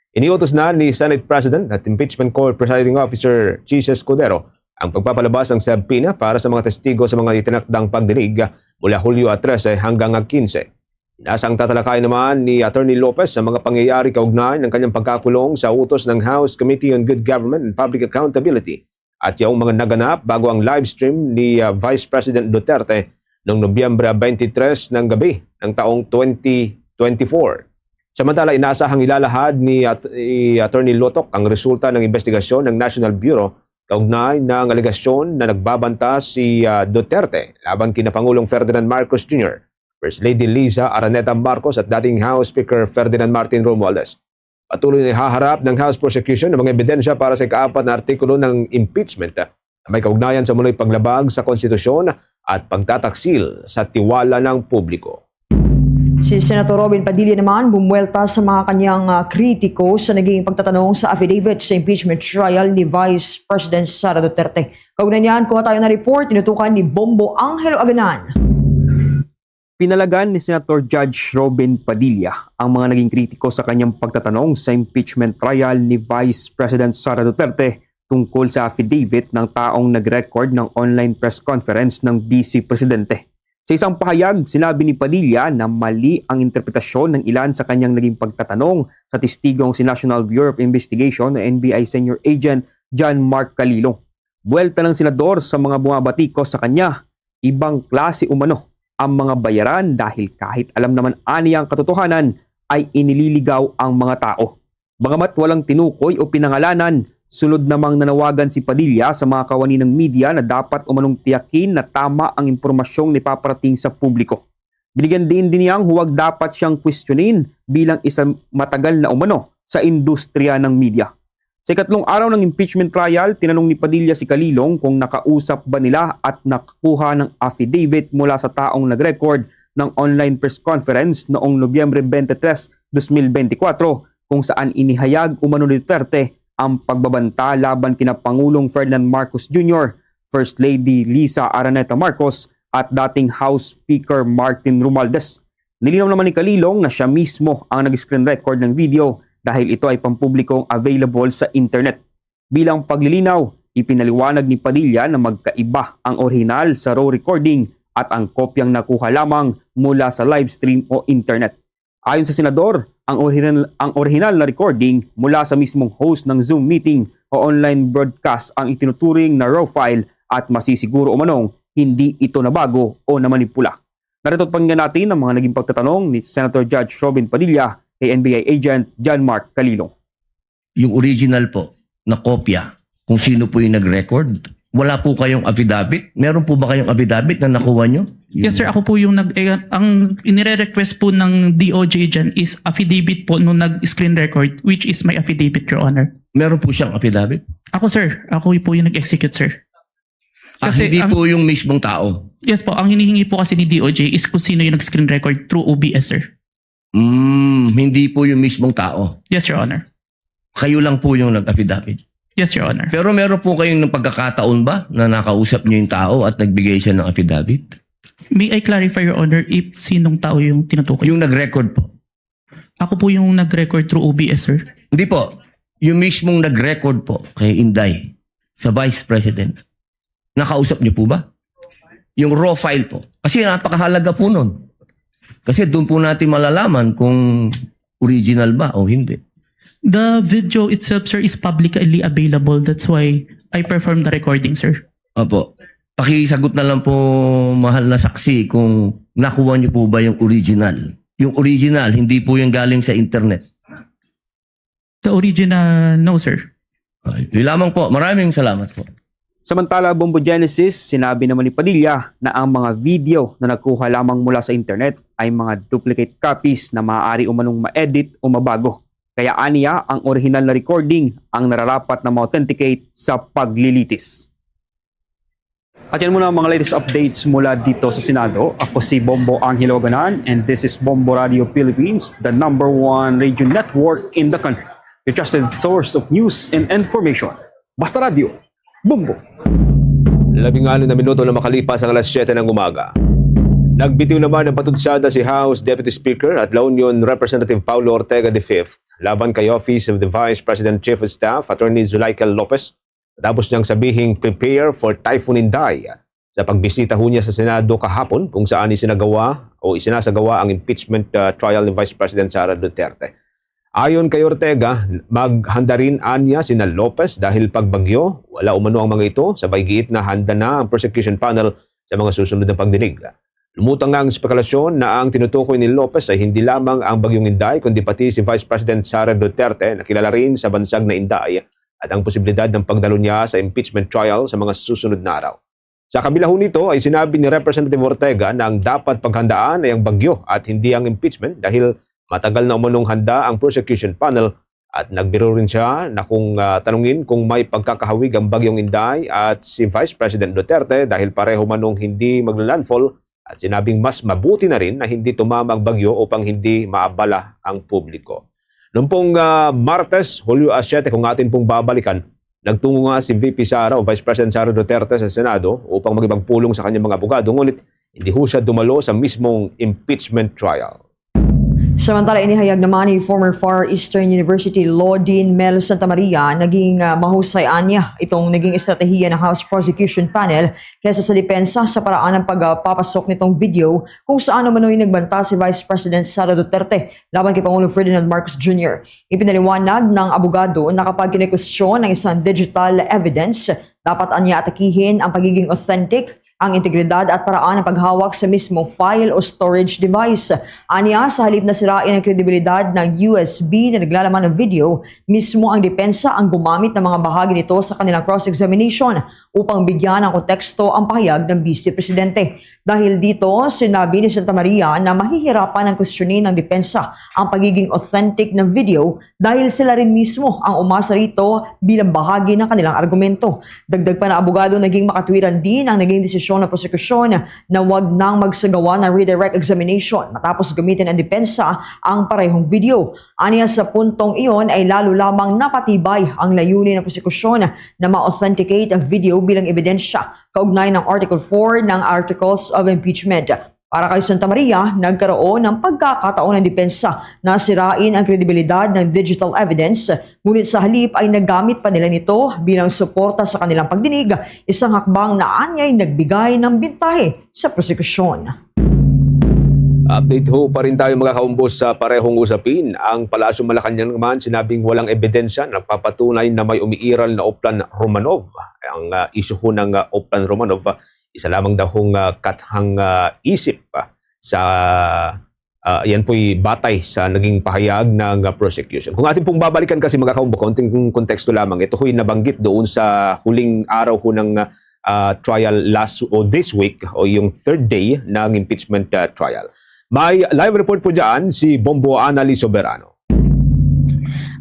Iniutos na ni Senate President at Impeachment Court Presiding Officer Chis Escudero ang pagpapalabas ng subpoena para sa mga testigo sa mga itinakdang pagdinig mula Hulyo 13 hanggang 15. Inasang tatalakayin naman ni Attorney Lopez sa mga pangyayari kaugnay ng kanyang pagkakulong sa utos ng House Committee on Good Government and Public Accountability at yung mga naganap bago ang live stream ni Vice President Duterte noong Nobyembre 23 ng gabi ng taong 2024. Samantala, inaasahang ilalahad ni Attorney Lotok ang resulta ng investigasyon ng National Bureau kaugnay ng alegasyon na nagbabanta si Duterte laban kina Pangulong Ferdinand Marcos Jr., First Lady Liza Araneta Marcos at dating House Speaker Ferdinand Martin Romualdez. Patuloy na haharap ng House Prosecution ng mga ebidensya para sa ika-4 na artikulo ng impeachment na may kaugnayan sa muloy paglabag sa konstitusyon at pagtataksil sa tiwala ng publiko. Si Senator Robin Padilla naman bumuwelta sa mga kanyang kritiko sa naging pagtatanong sa affidavit sa impeachment trial ni Vice President Sara Duterte. Kaugnay niyan, kuha tayo na report, tinutukan ni Bombo Angelo Aganan. Pinalagan ni Senator Judge Robin Padilla ang mga naging kritiko sa kanyang pagtatanong sa impeachment trial ni Vice President Sara Duterte tungkol sa affidavit ng taong nag-record ng online press conference ng DC Presidente. Sa isang pahayag, sinabi ni Padilla na mali ang interpretasyon ng ilan sa kanyang naging pagtatanong sa testigong si National Bureau of Investigation o NBI Senior Agent John Mark Calilo. Buwelta ng senador sa mga bumabatikos sa kanya, ibang klase umano ang mga bayaran dahil kahit alam naman ani ang katotohanan ay inililigaw ang mga tao. Bagamat walang tinukoy o pinangalanan, sunod namang nanawagan si Padilla sa mga kawani ng media na dapat umanong tiyakin na tama ang impormasyong nipaparating sa publiko. Binigyan din niyang huwag dapat siyang questionin bilang isang matagal na umano sa industriya ng media. Sa ikatlong araw ng impeachment trial, tinanong ni Padilla si Calilong kung nakausap ba nila at nakakuha ng affidavit mula sa taong nag-record ng online press conference noong Nobyembre 23, 2024 kung saan inihayag umano ni Duterte ang pagbabanta laban kina Pangulong Ferdinand Marcos Jr., First Lady Lisa Araneta Marcos at dating House Speaker Martin Romualdez. Nilinaw naman ni Calilong na siya mismo ang nag-screen record ng video dahil ito ay pampublikong available sa internet. Bilang paglilinaw, ipinaliwanag ni Padilla na magkaiba ang orihinal sa raw recording at ang kopyang nakuha lamang mula sa live stream o internet. Ayon sa senador, ang original na recording mula sa mismong host ng Zoom meeting o online broadcast ang itinuturing na raw file at masisiguro umanong hindi ito nabago o namanipula. Narito pakinggan natin ang mga naging pagtatanong ni Senator Judge Robin Padilla kay NBI Agent John Mark Calilo. Yung original po na kopya, kung sino po yung nag-record, wala po kayong affidavit? Meron po ba kayong affidavit na nakuha nyo? Yes sir, ako po yung ang inire-request po ng DOJ dyan is affidavit po nung nag-screen record, which is my affidavit, Your Honor. Meron po siyang affidavit? Ako sir, ako po yung nag-execute sir. Kasi hindi po yung mismong tao? Yes po, ang hinihingi po kasi ni DOJ is kung sino yung nag-screen record through OBS sir. Hindi po yung mismong tao? Yes, Your Honor. Kayo lang po yung nag-affidavit? Yes, Your Honor. Pero meron po kayong pagkakataon ba na nakausap niyo yung tao at nagbigay siya ng affidavit? May I clarify, Your Honor, if sinong tao yung tinutukoy? Yung nag-record po. Ako po yung nag-record through OBS, sir. Hindi po. Yung mismong nag-record po kay Inday sa Vice President. Nakausap niyo po ba? Yung raw file po. Kasi napakahalaga po nun. Kasi doon po natin malalaman kung original ba o hindi. The video itself, sir, is publicly available. That's why I performed the recording, sir. Opo. Pakisagot na lang po, mahal na saksi, kung nakuha niyo po ba yung original. Yung original, hindi po yung galing sa internet. The original, no, sir. Yun lamang po. Maraming salamat po. Samantala, Bombo Genesis, sinabi naman ni Padilla na ang mga video na nakuha lamang mula sa internet ay mga duplicate copies na maaari umanong ma-edit o mabago. Kaya aniya, ang original na recording ang nararapat na ma-authenticate sa paglilitis. At yan muna ang mga latest updates mula dito sa Senado. Ako si Bombo Angelo Ganan and this is Bombo Radio Philippines, the #1 radio network in the country. Your trusted source of news and information. Basta Radio, Bombo! 16 na minuto na makalipas ang alas 7 ng umaga. Nagbitiw naman ng patutsada si House Deputy Speaker at La Union Representative Paulo Ortega V laban kay Office of the Vice President Chief of Staff, Attorney Zulaika Lopez. Tapos niyang sabihing prepare for Typhoon Inday sa pagbisita ho niya sa Senado kahapon kung saan isinasagawa ang impeachment trial ni Vice President Sara Duterte. Ayon kay Ortega, maghanda rin anya sina Lopez dahil pagbagyo, wala umano ang mga ito, sabay giit na handa na ang prosecution panel sa mga susunod na pagdinig. Lumutang nga ang spekulasyon na ang tinutukoy ni Lopez ay hindi lamang ang bagyong Inday kundi pati si Vice President Sara Duterte na kilala rin sa bansag na Inday at ang posibilidad ng pagdalo niya sa impeachment trial sa mga susunod na araw. Sa kabila ho nito ay sinabi ni Representative Ortega na ang dapat paghandaan ay ang bagyo at hindi ang impeachment dahil matagal na umunong handa ang prosecution panel At nagbiro rin siya na kung tanungin kung may pagkakahawig ang bagyong Inday at si Vice President Duterte dahil pareho manong hindi maglandfall at sinabing mas mabuti na rin na hindi tumama ang bagyo upang hindi maabala ang publiko. Noong pong Martes, Hulyo 7, kung atin pong babalikan, nagtungo nga si VP Sara o Vice President Sara Duterte sa Senado upang magipagpulong sa kanyang mga abogado, ngunit hindi ho siya dumalo sa mismong impeachment trial. Samantala, inihayag naman ni former Far Eastern University Law Dean Mel Santamaria naging mahusay anya itong naging estratehiya ng House Prosecution Panel kaysa sa depensa sa paraan ng pagpapasok nitong video kung saan umano'y nagbanta si Vice President Sara Duterte laban kay Pangulong Ferdinand Marcos Jr. Ipinaliwanag ng abogado na kapag kinikwestiyon ng isang digital evidence, dapat anya atakihin ang pagiging authentic, ang integridad at paraan ng paghawak sa mismong file o storage device. Aniya, sa halip na sirain ang kredibilidad ng USB na naglalaman ng video, mismo ang depensa ang gumamit ng mga bahagi nito sa kanilang cross-examination upang bigyan ng konteksto ang pahayag ng Vice Presidente. Dahil dito, sinabi ni Santamaria na mahihirapan ng kwestiyonin ng depensa ang pagiging authentic ng video dahil sila rin mismo ang umasa rito bilang bahagi ng kanilang argumento. Dagdag pa na abogado, naging makatwiran din ang naging desisyon ng prosekusyon na wag nang magsagawa ng redirect examination matapos gamitin ang depensa ang parehong video. Aniya, sa puntong iyon ay lalo lamang napatibay ang layunin ng prosekusyon na ma-authenticate ang video bilang ebidensya kaugnay ng Article 4 ng Articles of Impeachment. Para kay Santamaria, nagkaroon ng pagkakataon ng depensa na sirain ang kredibilidad ng digital evidence, ngunit sa halip ay nagamit pa nila nito bilang suporta sa kanilang pagdinig, isang hakbang na anya'y nagbigay ng bintahe sa prosekusyon. Update ho pa rin tayo mga kaumbos sa parehong usapin. Ang Palasyo Malacanang naman sinabing walang ebidensya na nagpapatunay na may umiiral na Oplan Romanov. Ang issue ho ng Oplan Romanov, isa lamang daw hong kathang isip sa yan po'y batay sa naging pahayag ng prosecution. Kung ating pong babalikan kasi mga kaumbo, konting konteksto lamang, ito ho'y nabanggit doon sa huling araw ho ng trial this week o yung third day ng impeachment trial. May live report po dyan si Bombo Annali Soberano.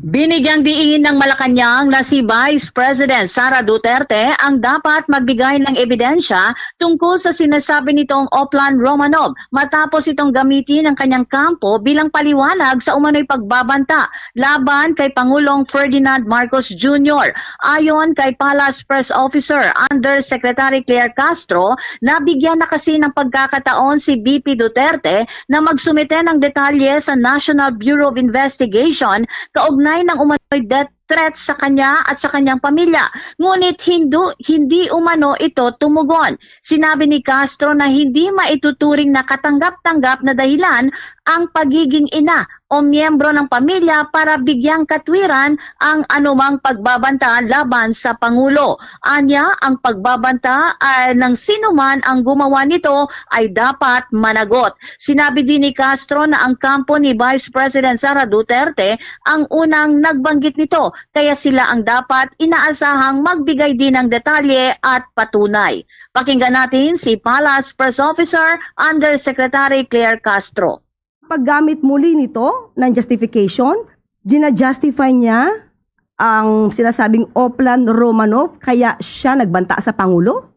Binigyang diin ng Malacanang na si Vice President Sara Duterte ang dapat magbigay ng ebidensya tungkol sa sinasabi nitong Oplan Romanov matapos itong gamitin ang kanyang kampo bilang paliwanag sa umano'y pagbabanta laban kay Pangulong Ferdinand Marcos Jr. Ayon kay Palace Press Officer Undersecretary Claire Castro, nabigyan na kasi ng pagkakataon si VP Duterte na magsumite ng detalye sa National Bureau of Investigation kaugnay ng umano'y death threat sa kanya at sa kanyang pamilya. Ngunit hindi umano ito tumugon. Sinabi ni Castro na hindi maituturing na katanggap-tanggap na dahilan ang pagiging ina o miyembro ng pamilya para bigyang katwiran ang anumang pagbabanta laban sa Pangulo. Anya, ang pagbabanta ng sinuman ang gumawa nito ay dapat managot. Sinabi din ni Castro na ang kampo ni Vice President Sara Duterte ang unang nagbanggit nito, kaya sila ang dapat inaasahang magbigay din ng detalye at patunay. Pakinggan natin si Palace Press Officer Undersecretary Claire Castro. Paggamit muli nito ng justification, ginajustify niya ang sinasabing Oplan Romanov kaya siya nagbanta sa Pangulo?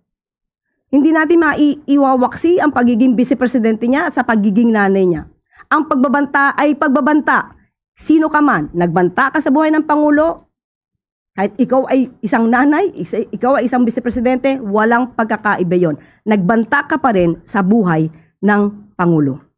Hindi natin maiwawaksi ang pagiging vice-presidente niya at sa pagiging nanay niya. Ang pagbabanta ay pagbabanta. Sino ka man, nagbanta ka sa buhay ng Pangulo, kahit ikaw ay isang nanay, ikaw ay isang vice-presidente, walang pagkakaiba yon. Nagbanta ka pa rin sa buhay ng Pangulo.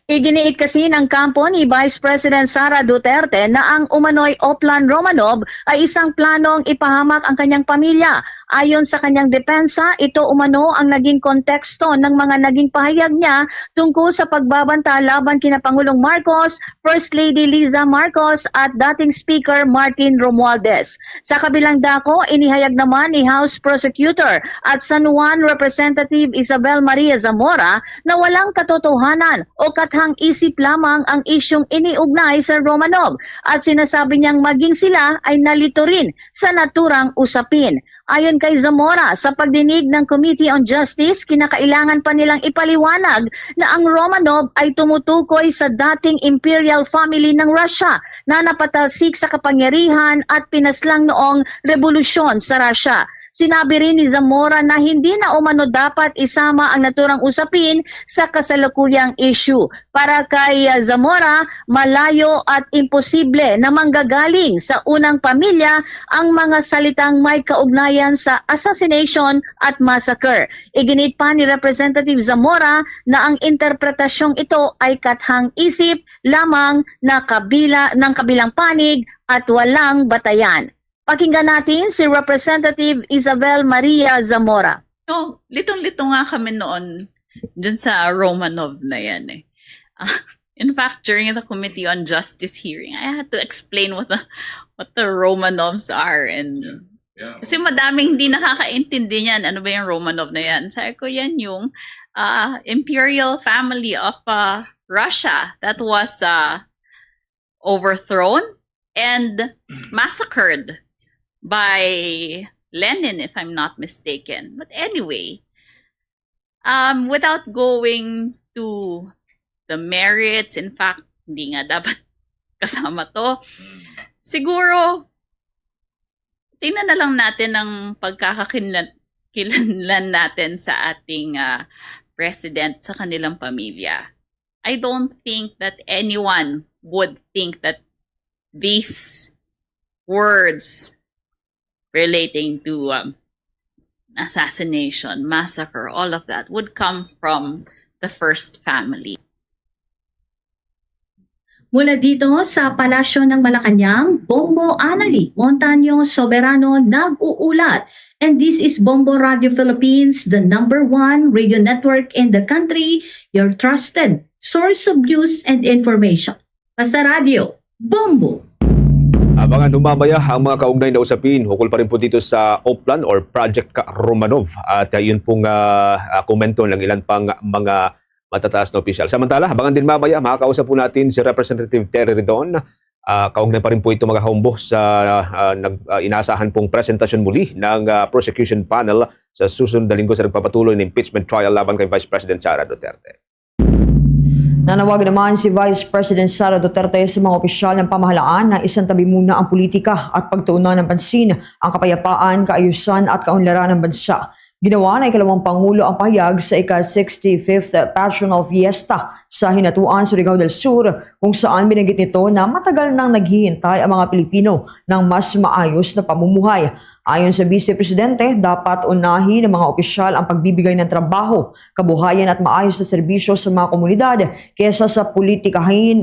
Iginiit kasi ng kampo ni Vice President Sara Duterte na ang umano'y Oplan Romanov ay isang planong ipahamak ang kanyang pamilya. Ayon sa kanyang depensa, ito umano ang naging konteksto ng mga naging pahayag niya tungkol sa pagbabanta laban kina Pangulong Marcos, First Lady Liza Marcos at dating Speaker Martin Romualdez. Sa kabilang dako, inihayag naman ni House Prosecutor at San Juan Representative Isabel Maria Zamora na walang katotohanan o kathang isip lamang ang isyong iniugnay sa Romanov at sinasabi niyang maging sila ay nalito rin sa naturang usapin. Ayon kay Zamora, sa pagdinig ng Committee on Justice, kinakailangan pa nilang ipaliwanag na ang Romanov ay tumutukoy sa dating imperial family ng Russia na napatalsik sa kapangyarihan at pinaslang noong revolusyon sa Russia. Sinabi rin ni Zamora na hindi na umano dapat isama ang naturang usapin sa kasalukuyang issue. Para kay Zamora, malayo at imposible na manggagaling sa unang pamilya ang mga salitang may kaugnayan sa assassination at massacre. Iginit pa ni Representative Zamora na ang interpretasyong ito ay kathang isip lamang na kabilang panig at walang batayan. Pakinggan natin si Representative Isabel Maria Zamora. No, litong-lito nga kami noon dyan sa Romanov na yan eh. In fact, during the Committee on Justice hearing, I had to explain what the Romanovs are. And kasi madaming hindi nakakaintindi niyan. Ano ba yung Romanov na yan? Sabi ko, yan yung imperial family of Russia that was overthrown and massacred by Lenin, if I'm not mistaken. But anyway, without going to the merits, in fact, hindi nga dapat kasama to. Siguro, tingnan na lang natin ang pagkakakilanlan natin sa ating president sa kanilang pamilya. I don't think that anyone would think that these words relating to assassination, massacre, all of that would come from the first family. Mula dito sa Palasyo ng Malacanang, Bombo Anali Montaño Soberano nag-uulat. And this is Bombo Radio Philippines, the #1 radio network in the country, your trusted source of news and information. Basta Radio, Bombo! Abangan mamaya ang mga kaugnay na usapin. Hukol pa rin po dito sa Oplan or Project Romanov. At yun pong komento ng ilan pang mga matataas na opisyal. Samantala, abangan din mamaya, makakausap po natin si Representative Terry Ridon. Kaugnay pa rin po ito mga kaumbo sa inaasahan pong presentasyon muli ng prosecution panel sa susunod na linggo sa nagpapatuloy ng impeachment trial laban kay Vice President Sara Duterte. Nanawag naman si Vice President Sara Duterte sa mga opisyal ng pamahalaan na isantabi muna ang politika at pagtuunan ng pansin ang kapayapaan, kaayusan at kaunlaran ng bansa. Ginawa na ikalawang Pangulo ang pahayag sa ika-65th Pasional Fiesta sa Hinatuan, Surigao del Sur, kung saan binanggit nito na matagal nang naghihintay ang mga Pilipino ng mas maayos na pamumuhay. Ayon sa Vice Presidente, dapat unahin ng mga opisyal ang pagbibigay ng trabaho, kabuhayan at maayos na serbisyo sa mga komunidad kaysa sa politikahin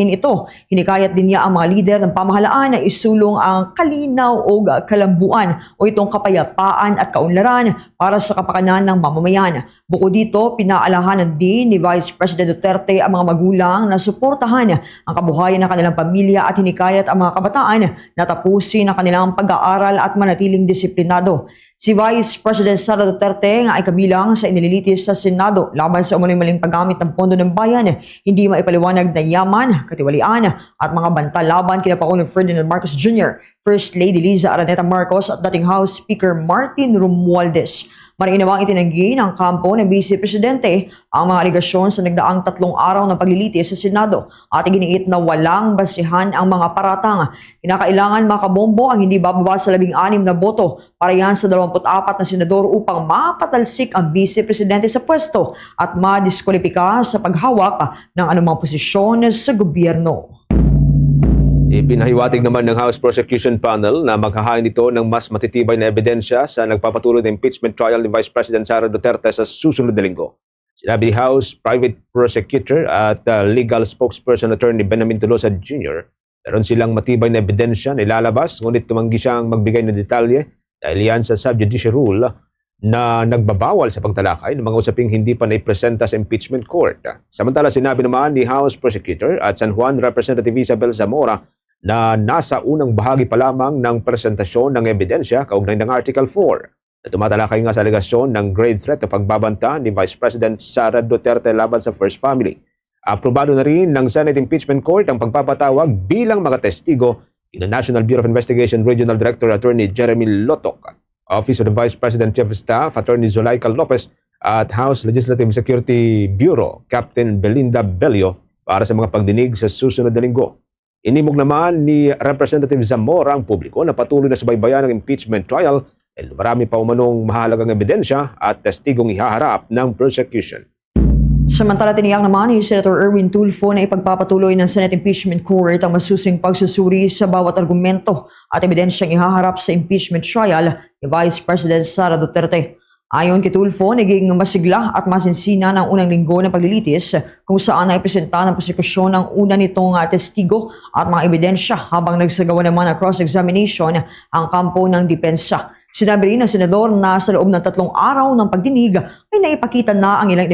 ito. Hinikayat din niya ang mga lider ng pamahalaan na isulong ang kalinaw o kalambuan o itong kapayapaan at kaunlaran para sa kapakanan ng mamamayan. Bukod dito, pinaalahanan din ni Vice President Duterte ang mga magulang na suportahan ang kabuhayan ng kanilang pamilya at hinikayat ang mga kabataan na tapusin ang kanilang pag-aaral at manatiling disiplinado. Si Vice President Sara Duterte nga ay kabilang sa inililitis sa Senado laban sa umano'y maling paggamit ng pondo ng bayan, hindi maipaliwanag na yaman, katiwalian at mga banta laban kina Pangulong Ferdinand Marcos Jr., First Lady Liza Araneta Marcos at dating House Speaker Martin Romualdez. Marinawang itinanggi ng kampo ng Vice Presidente ang mga aligasyon sa nagdaang 3 araw ng paglilitis sa Senado at iginiit na walang basihan ang mga paratang. Kinakailangan makabombo ang hindi bababa sa 16 na boto para yan sa 24 na senador upang mapatalsik ang Vice Presidente sa pwesto at madiskwalipika sa paghawak ng anumang posisyon sa gobyerno. Ipinahiwatig naman ng House Prosecution Panel na maghahain ito ng mas matitibay na ebidensya sa nagpapatuloy na impeachment trial ni Vice President Sara Duterte sa susunod na linggo. Sinabi ni House Private Prosecutor at Legal Spokesperson Attorney Benjamin Tolosa Jr. meron silang matibay na ebidensya na ilalabas, ngunit tumanggi siyang magbigay ng detalye dahil yan sa subjudice rule na nagbabawal sa pagtalakay ng mga usaping hindi pa naipresenta sa impeachment court. Samantala, sinabi naman ni House Prosecutor at San Juan Representative Isabel Zamora na nasa unang bahagi pa lamang ng presentasyon ng ebidensya kaugnay ng Article 4 na tumatalakay nga sa alegasyon ng grave threat o pagbabanta ni Vice President Sara Duterte laban sa First Family. Aprobado na rin ng Senate Impeachment Court ang pagpapatawag bilang mga testigo ng National Bureau of Investigation Regional Director Attorney Jeremy Lotok. Office of the Vice President Chief of Staff, Attorney Zulaika Lopez, at House Legislative Security Bureau, Captain Belinda Belio, para sa mga pagdinig sa susunod na linggo. Inimog naman ni Representative Zamora ang publiko na patuloy na subaybayan ng impeachment trial dahil marami pa umanong mahalagang ebidensya at testigong ihaharap ng prosecution. Samantala, tiniyak naman ni Senator Erwin Tulfo na ipagpapatuloy ng Senate Impeachment Court ang masusing pagsusuri sa bawat argumento at ebidensyang ihaharap sa impeachment trial ni Vice President Sara Duterte. Ayon kay Tulfo, naging masigla at masinsina ng unang linggo ng paglilitis kung saan naipresenta ng prosekusyon ng una nitong testigo at mga ebidensya habang nagsagawa naman ng cross-examination ang kampo ng depensa. Sinabi rin ng senador na sa loob ng 3 araw ng pagdinig ay naipakita na ang ilan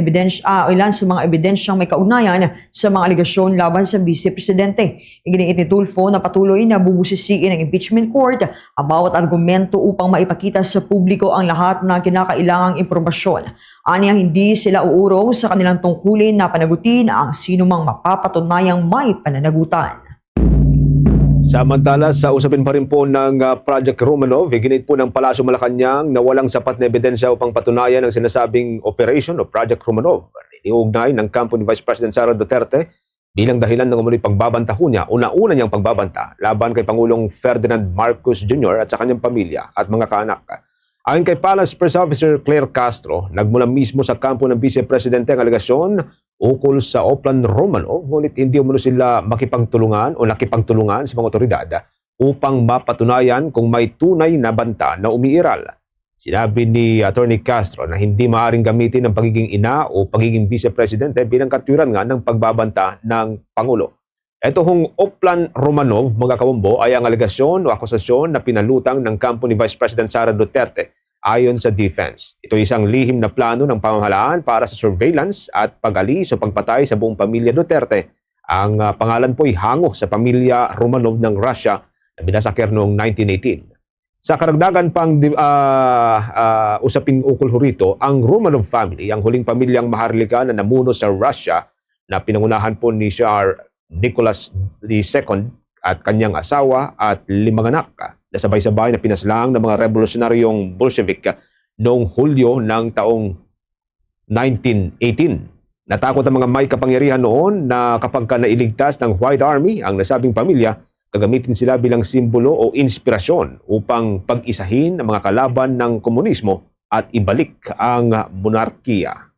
sa mga ebidensyang may kaugnayan sa mga aligasyon laban sa Vice Presidente. Iginiit ni Tulfo na patuloy na bubusisiin ng impeachment court ang bawat argumento upang maipakita sa publiko ang lahat ng kinakailangang impormasyon. Aniya hindi sila uurong sa kanilang tungkulin na panagutin ang sinumang mapapatunayang may pananagutan. Samantala, sa usapin pa rin po ng Project Romanov, iginit po ng Palasyo Malacanang na walang sapat na ebidensya upang patunayan ang sinasabing operation o Project Romanov. Iniugnay ng kampo ni Vice President Sara Duterte bilang dahilan ng umuloy pagbabanta niya, una-una niyang pagbabanta laban kay Pangulong Ferdinand Marcos Jr. at sa kanyang pamilya at mga kaanak. Ayon kay Palace Press Officer Claire Castro, nagmula mismo sa kampo ng Vice Presidente ang alegasyon ukol sa Oplan Romanov, ngunit hindi umulo sila nakipagtulungan sa mga otoridad upang mapatunayan kung may tunay na banta na umiiral. Sinabi ni Attorney Castro na hindi maaaring gamitin ang pagiging ina o pagiging Vice Presidente bilang katwiran nga ng pagbabanta ng Pangulo. Ito hong Oplan Romanov, mga kabombo, ay ang alegasyon o akusasyon na pinalutang ng kampo ni Vice President Sara Duterte ayon sa defense. Ito isang lihim na plano ng pamahalaan para sa surveillance at pag-alis o pagpatay sa buong pamilya Duterte. Ang pangalan po ay hango sa pamilya Romanov ng Russia na binasakir noong 1918. Sa karagdagan pang usaping ukol rito, ang Romanov family, ang huling pamilyang maharlika na namuno sa Russia na pinangunahan po ni Tsar Nicholas II at kanyang asawa at 5 anak na sabay-sabay na pinaslang ng mga revolusyonaryong Bolshevik noong Hulyo ng taong 1918. Natakot ang mga may kapangyarihan noon na kapag nailigtas ng White Army ang nasabing pamilya, gagamitin sila bilang simbolo o inspirasyon upang pag-isahin ang mga kalaban ng komunismo at ibalik ang monarkiya.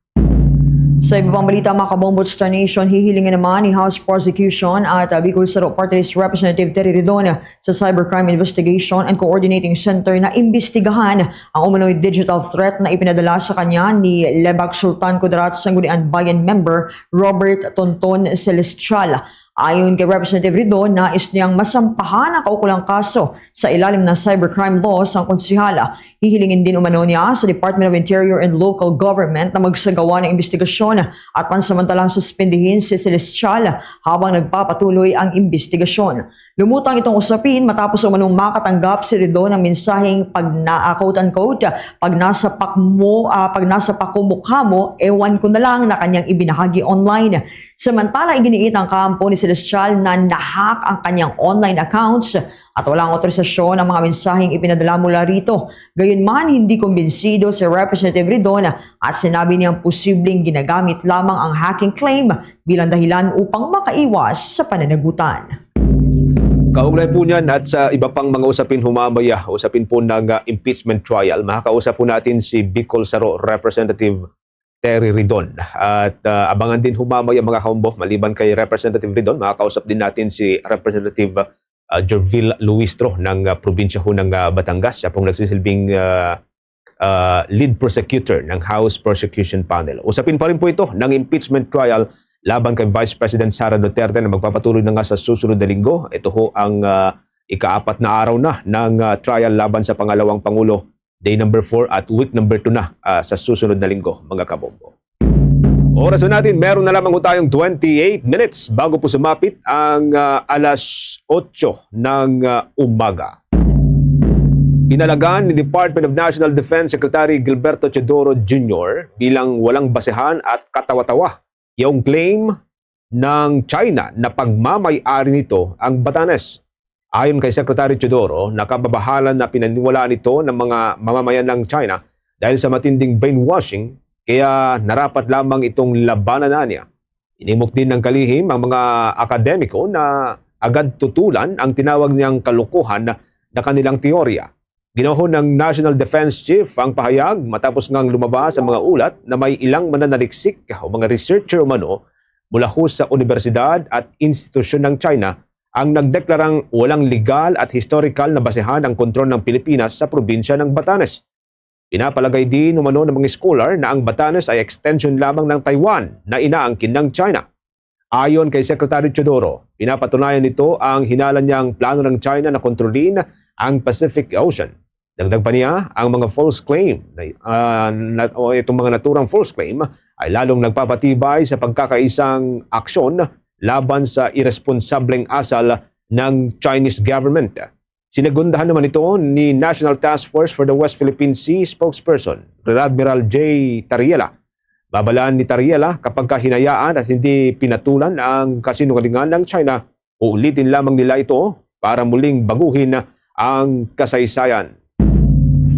Sa iba pang balita, mga kabombo sa Star Nation, hihilingin naman ni House Prosecution at Bicol Saro Party List Representative Terry Ridon sa Cybercrime Investigation and Coordinating Center na imbestigahan ang umano'y digital threat na ipinadala sa kanya ni Lebak Sultan Kudarat Sangguniang Bayan member Robert Tonton Celestial. Ayon kay Representative Ridon, nais niyang masampahan ang kaukulang kaso sa ilalim ng cybercrime laws ang konsihala. Hihilingin din umano niya sa Department of Interior and Local Government na magsagawa ng investigasyon at pansamantalang suspendihin si Celestial habang nagpapatuloy ang investigasyon. Lumutang itong usapin matapos umanong makatanggap si Ridon ng mensaheng pag nasa pakumukha mo, ewan ko na lang na kanyang ibinahagi online. Samantala, iginiit ang kampo ni Celestial na nahack ang kanyang online accounts at walang otorisasyon ang mga mensaheng ipinadala mula rito. Gayunman, hindi kumbinsido si Representative Ridon at sinabi niyang posibleng ginagamit lamang ang hacking claim bilang dahilan upang makaiwas sa pananagutan. Kaugnay po niyan at sa iba pang mga usapin humamaya, usapin po ng impeachment trial, makakausap po natin si Bicol Saro Representative Terry Ridon. At abangan din humamaya mga kaumbo, maliban kay Representative Ridon, makakausap din natin si Representative Jervil Luistro ng probinsya ho ng Batangas. Siya pong nagsisilbing lead prosecutor ng House Prosecution Panel. Usapin pa rin po ito ng impeachment trial laban kay Vice President Sara Duterte na magpapatuloy na nga sa susunod na linggo. Ito ho ang ika-4 na araw na ng trial laban sa pangalawang Pangulo. Day number 4 at week number 2 na sa susunod na linggo, mga kabombo. Oras na natin, meron na lamang tayong 28 minutes bago po sumapit ang alas 8 ng umaga. Pinalagan ni Department of National Defense Secretary Gilberto Teodoro Jr. bilang walang basehan at katawa-tawa yung claim ng China na pagmamay-ari nito ang Batanes. Ayon kay Secretary Teodoro, nakababahalan na pinaniwalaan ito ng mga mamamayan ng China dahil sa matinding brainwashing, kaya narapat lamang itong labanan na niya. Inimok din ng kalihim ang mga akademiko na agad tutulan ang tinawag niyang kalukuhan na kanilang teorya. Ginoho ng National Defense Chief ang pahayag matapos ngang lumabas ang mga ulat na may ilang mananaliksik o mga researcher umano mula sa universidad at institusyon ng China ang nagdeklarang walang legal at historical na basehan ang kontrol ng Pilipinas sa probinsya ng Batanes. Pinapalagay din umano ng mga scholar na ang Batanes ay extension lamang ng Taiwan na inaangkin ng China. Ayon kay Secretary Teodoro, pinapatunayan nito ang hinala niyang plano ng China na kontrolin ang Pacific Ocean. Dagdag pa niya, ang mga false claim, itong mga naturang false claim ay lalong nagpapatibay sa pagkakaisang aksyon laban sa irresponsableng asal ng Chinese government. Sinagundahan naman ito ni National Task Force for the West Philippine Sea spokesperson, Rear Admiral J. Tariela. Babalaan ni Tariela kapag hinayaan at hindi pinatulan ang kasinungalingan ng China, uulitin lamang nila ito para muling baguhin ang kasaysayan.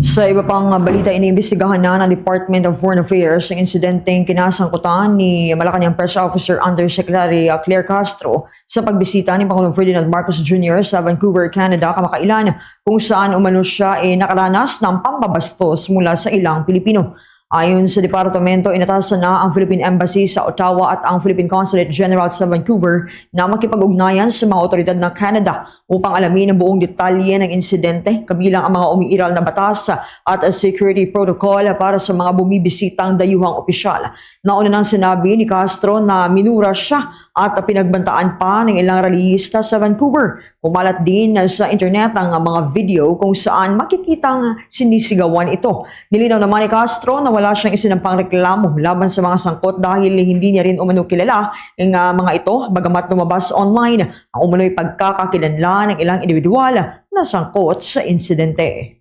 Sa iba pang balita, iniimbestigahan na ng Department of Foreign Affairs ang insidenteng kinasangkutan ni Malacanang Press Officer Undersecretary Claire Castro sa pagbisita ni Pangulong Ferdinand Marcos Jr. sa Vancouver, Canada kamakailan, kung saan umano siya nakaranas ng pambabastos mula sa ilang Pilipino. Ayon sa departamento, inatasan na ang Philippine Embassy sa Ottawa at ang Philippine Consulate General sa Vancouver na makipag-ugnayan sa mga otoridad ng Canada upang alamin ang buong detalye ng insidente, kabilang ang mga umiiral na batas at security protocol para sa mga bumibisitang dayuhang opisyal. Nauna nang sinabi ni Castro na minura siya at pinagbantaan pa ng ilang rallyista sa Vancouver. Kumalat din sa internet ang mga video kung saan makikitang sinisigawan ito. Nilinaw naman ni Castro na wala siyang isinampang reklamo laban sa mga sangkot dahil hindi niya rin umano kilala ang mga ito, bagamat lumabas online ang umano'y pagkakakilanlan ng ilang individual na sangkot sa insidente.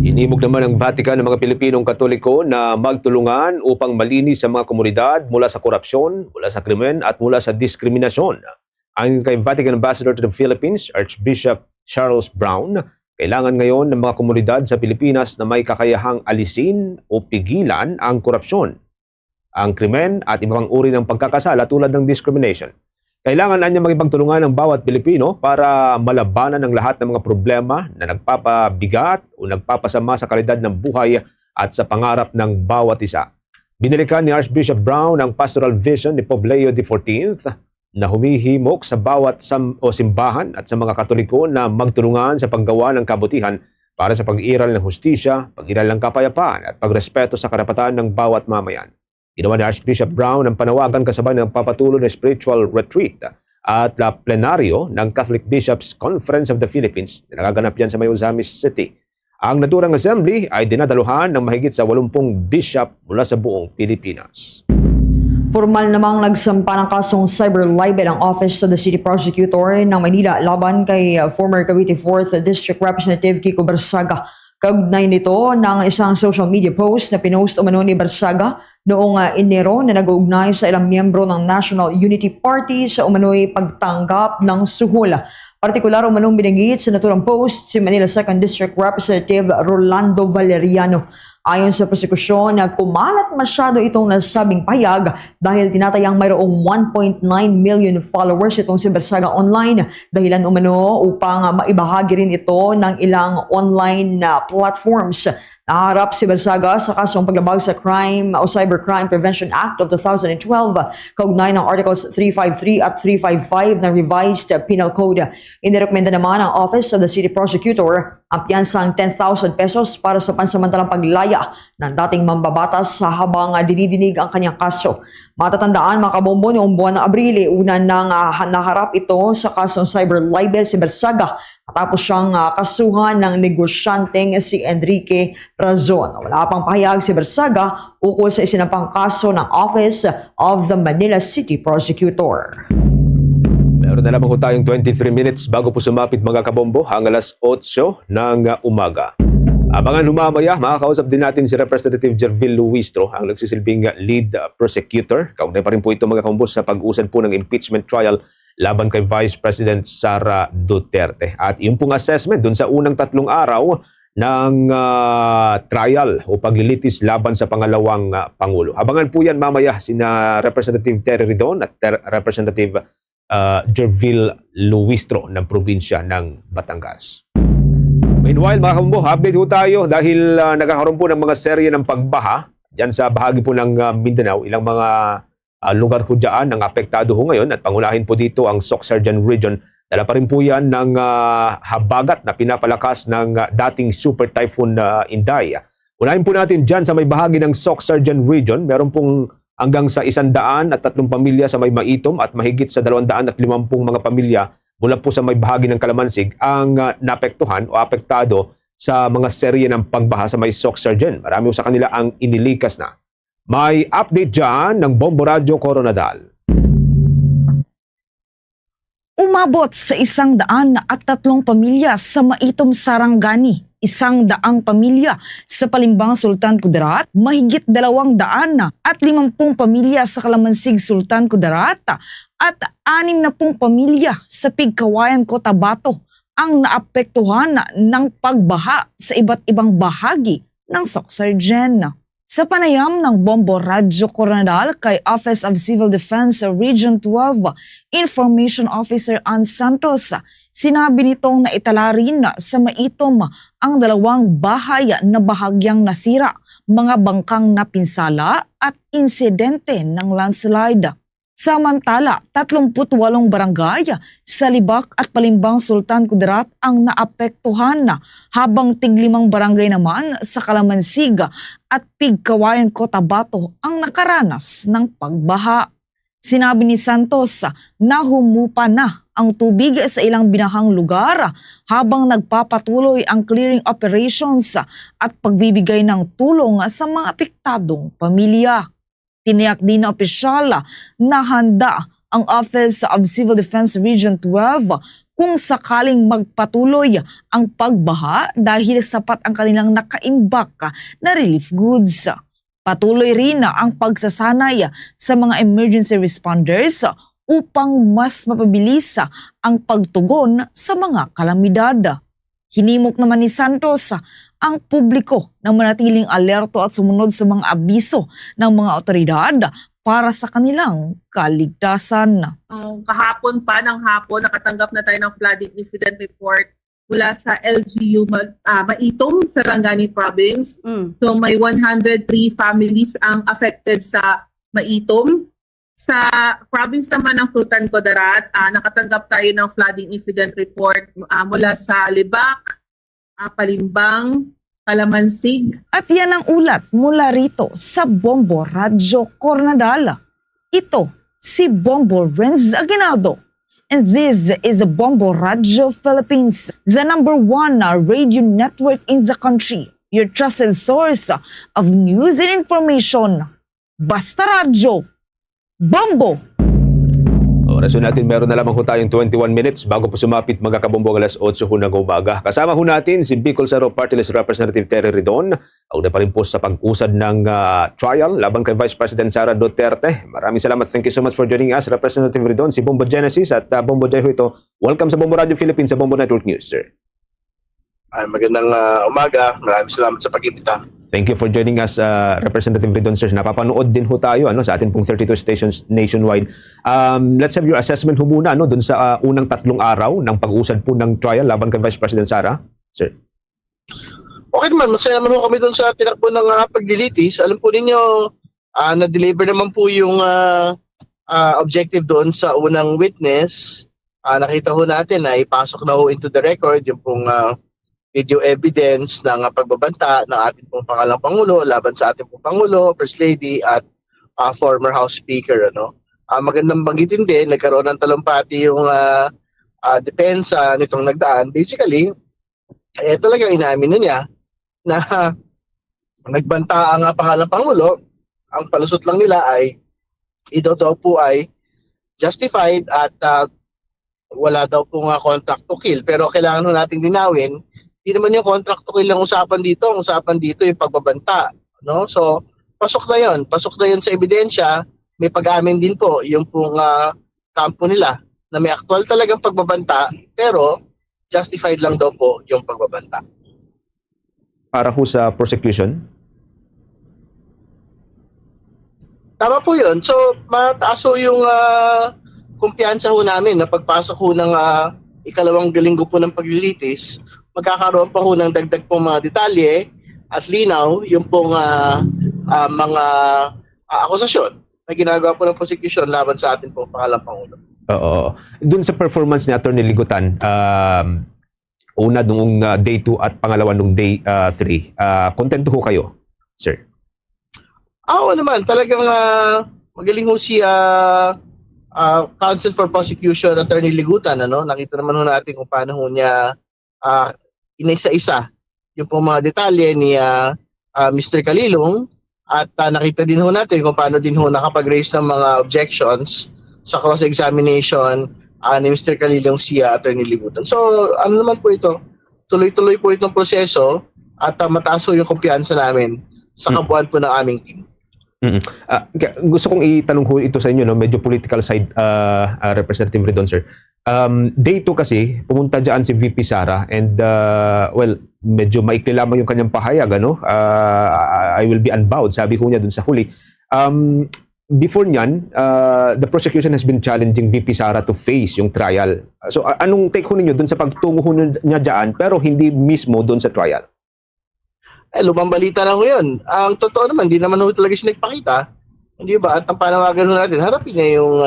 Inimog naman ng Vatican ng mga Pilipinong Katoliko na magtulungan upang malinis sa mga komunidad mula sa korupsyon, mula sa krimen at mula sa diskriminasyon. Ang kay Vatican Ambassador to the Philippines, Archbishop Charles Brown, kailangan ngayon ng mga komunidad sa Pilipinas na may kakayahang alisin o pigilan ang korupsyon, ang krimen at ibang uri ng pagkakasala tulad ng discrimination. Kailangan na niya magipagtulungan ng bawat Pilipino para malabanan ang lahat ng mga problema na nagpapabigat o nagpapasama sa kalidad ng buhay at sa pangarap ng bawat isa. Binilikan ni Archbishop Brown ang pastoral vision ni Pope Leo XIV na humihimok sa bawat simbahan at sa mga Katoliko na magtulungan sa paggawa ng kabutihan para sa pag-iral ng hustisya, pag-iral ng kapayapaan at pagrespeto sa karapatan ng bawat mamayan. Ginawa ni Archbishop Brown ang panawagan kasabay ng papatuloy na spiritual retreat at plenaryo ng Catholic Bishops Conference of the Philippines na nagaganap yan sa May Ozamis City. Ang naturang assembly ay dinadaluhan ng mahigit sa 80 bishop mula sa buong Pilipinas. Formal namang nagsampa ng kasong cyber libel ang Office of the City Prosecutor ng Maynila laban kay former Cavite 4th District Representative Kiko Barsaga. Kaugnay nito ng isang social media post na pinost umano ni Barsaga noong Enero na nag-uugnay sa ilang miyembro ng National Unity Party sa umano'y pagtanggap ng suhol. Partikular umanong binanggit sa naturang post si Manila 2nd District Representative Rolando Valeriano. Ayon sa prosekusyon, kumalat masyado itong nasabing pahayag dahil tinatayang mayroong 1.9 million followers itong si Barsaga online, dahilan umano upang maibahagi rin ito ng ilang online platforms. Naharap si Barsaga sa kasong paglabag sa Crime o Cybercrime Prevention Act of 2012, kaugnay ng Articles 353 at 355 ng Revised Penal Code. Inirekomenda naman ang Office of the City Prosecutor ang piyansang 10,000 pesos para sa pansamantalang paglaya ng dating mambabatas habang dinidinig ang kanyang kaso. Matatandaan mga kabombo, noong buwan ng Abril, una nang naharap ito sa kasong cyber libel si Barsaga matapos siyang kasuhan ng negosyanteng si Enrique Razon. Wala pang pahayag si Barsaga ukol sa isinampang kaso ng Office of the Manila City Prosecutor. Meron na lamang tayong 23 minutes bago po sumapit mga kabombo ang alas 8 ng umaga. Abangan humamaya, makakausap din natin si Representative Jervil Luistro, ang nagsisilbing lead prosecutor. Kaugnay pa rin po ito mga kabombo sa pag-usad po ng impeachment trial laban kay Vice President Sara Duterte. At yung pong assessment dun sa unang 3 araw ng trial o paglilitis laban sa pangalawang Pangulo. Abangan po yan mamaya sina Representative Terry Ridon at Representative Jervil Luistro ng probinsya ng Batangas. Meanwhile, mga kabombo, update po tayo dahil nagkakaroon po ng mga serye ng pagbaha dyan sa bahagi po ng Mindanao. Ilang mga lugar po dyan ang apektado ho ngayon at pangunahin po dito ang Soc-Sargen Region. Dala pa rin po yan ng habagat na pinapalakas ng dating Super Typhoon Inday. Unahin po natin dyan sa may bahagi ng Soc-Sargen Region. Meron pong hanggang sa 103 pamilya sa may Maitom at mahigit sa 250 mga pamilya mula po sa may bahagi ng Kalamansig ang naapektuhan o apektado sa mga serye ng pagbaha sa may Soc-Sargen. Marami sa kanila ang inilikas na. May update dyan ng Bombo Radio Coronadal. Umabot sa 103 pamilya sa Maitom, Sarangani, 100 pamilya sa Palimbang, Sultan Kudarat, mahigit 200 at 50 pamilya sa Kalamansig, Sultan Kudarat at 60 pamilya sa Pigkawayan, Cotabato ang naapektuhan ng pagbaha sa iba't ibang bahagi ng Soc-Sargen. Sa panayam ng Bombo Radio Coronadal kay Office of Civil Defense Region 12 Information Officer Ann Santos, sinabi nitong naitala rin sa Maitom ang 2 bahay na bahagyang nasira, mga bangkang napinsala at insidente ng landslide. Samantala, 38 barangay sa Libak at Palimbang, Sultan Kudarat ang naapektuhan habang 5 barangay naman sa Kalamansig at Pigkawayan, Cotabato ang nakaranas ng pagbaha. Sinabi ni Santos na humupa na ang tubig sa ilang binahang lugar habang nagpapatuloy ang clearing operations at pagbibigay ng tulong sa mga apektadong pamilya. Tiniyak din na opisyal na handa ang Office of Civil Defense Region 12 kung sakaling magpatuloy ang pagbaha dahil sapat ang kanilang nakaimbak na relief goods. Patuloy rin ang pagsasanay sa mga emergency responders upang mas mapabilis ang pagtugon sa mga kalamidad. Hinimok naman ni Santos ang publiko na manatiling alerto at sumunod sa mga abiso ng mga otoridad para sa kanilang kaligtasan. Kahapon pa ng hapon, nakatanggap na tayo ng flooding incident report mula sa LGU Maitom, Sarangani Province. So may 103 families ang affected sa Maitom. Sa province naman ng Sultan Kudarat, nakatanggap tayo ng flooding incident report mula sa Libak, Palimbang, Kalamansig. At yan ang ulat mula rito sa Bombo Radio Coronadal. Ito si Bombo Renz Aguinaldo. And this is Bombo Radio Philippines, the #1 radio network in the country. Your trusted source of news and information. Basta Radio. Bombo! Oras natin, meron na lamang ho tayong 21 minutes bago po sumapit mga kabombo alas 8 ho ng umaga. Kasama ho natin si Bicol Saro Party List Representative Terry Ridon. Una pa rin po sa pag-usad ng trial laban kay Vice President Sara Duterte. Maraming salamat. Thank you so much for joining us, Representative Ridon. Si Bombo Genesis at Bombo Jai ho ito. Welcome sa Bombo Radio Philippines sa Bombo Network News, sir. Magandang umaga. Maraming salamat sa pag-imbita. Thank you for joining us, Representative Ridon, sir. Napapanood din ho tayo sa atin pong 32 stations nationwide. Let's have your assessment ho muna dun sa unang 3 araw ng pag-usad po ng trial laban kay Vice President Sara, sir. Okay naman, masaya naman ho kami dun sa tinakbo ng paglilitis. Alam po ninyo, na-deliver naman po yung objective doon sa unang witness. Nakita ho natin na ipasok na ho into the record yung pong video evidence ng pagbabanta ng ating pong pangalang Pangulo laban sa ating pong Pangulo, First Lady at former House Speaker. Magandang banggitin din, nagkaroon ng talumpati yung depensa nitong nagdaan. Basically, talagang inamin na niya na nagbanta ang pangalang Pangulo. Ang palusot lang nila ay ito daw po ay justified at wala daw pong contract to kill. Pero kailangan ho nating linawin, hindi naman yung contract to kill lang usapan dito. Ang usapan dito yung pagbabanta. No? So, pasok na yun. Pasok na yun sa ebidensya. May pag-amin din po yung pong kampo nila na may actual talagang pagbabanta pero justified lang daw po yung pagbabanta. Para ho sa prosecution? Tama po yun. So, mataas ho yung kumpiyansa ho namin na pagpasok ho ng ikalawang linggo po ng paglilitis, magkakaroon pa ho ng dagdag pong mga detalye at linaw yung pong mga akusasyon na ginagawa po ng prosecution laban sa atin pong pangalang Pangulo. Oo. Doon sa performance ni Atty. Ligutan, una nung day 2 at pangalawa nung day 3, contento ho kayo, sir? Oo naman, talagang magaling ho si Counsel for Prosecution, Atty. Ligutan. Nakita naman ho natin kung paano ho niya inaisa-isa yung pong mga detalye ni Mr. Calilong at nakita din ho natin kung paano din ho nakapag-raise ng mga objections sa cross-examination ni Mr. Calilong si Atty. Ligutan. So, ano naman po ito? Tuloy-tuloy po itong proseso at mataas ho yung kumpiyansa namin sa kabuuan po ng aming team. Gusto kong itanong ho ito sa inyo, medyo political side, Representative Redon, sir. Day 2 kasi, pumunta dyan si VP Sara and, medyo maikli lamang yung kanyang pahayag, I will be unbowed, sabi ko niya dun sa huli. Before niyan, the prosecution has been challenging VP Sara to face yung trial. So, anong take ho ninyo dun sa pagtungo ho niya dyan, pero hindi mismo dun sa trial? Lumang balita na ho yun. Ang totoo naman, hindi naman ho talaga siya nagpakita. Hindi ba? At ang panawagan ho natin, harapin niya yung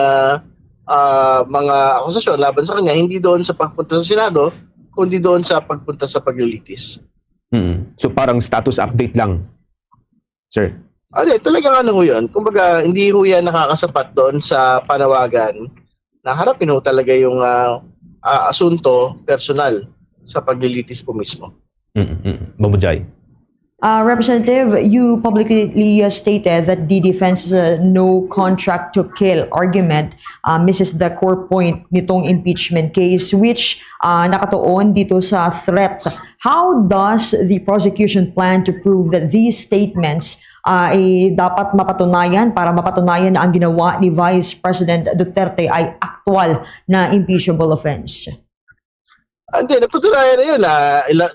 mga akusasyon laban sa kanya, hindi doon sa pagpunta sa Senado, kundi doon sa pagpunta sa paglilitis. So parang status update lang, sir? Talagang ano ho yun. Kumbaga, hindi ho yan nakakasapat doon sa panawagan na harapin ho talaga yung asunto personal sa paglilitis po mismo. Mamujay. Representative, you publicly stated that the defense no contract to kill argument misses the core point nitong impeachment case which nakatuon dito sa threat. How does the prosecution plan to prove that these statements ay dapat mapatunayan para mapatunayan na ang ginawa ni Vice President Duterte ay actual na impeachable offense? Hindi, napatunayan na yun.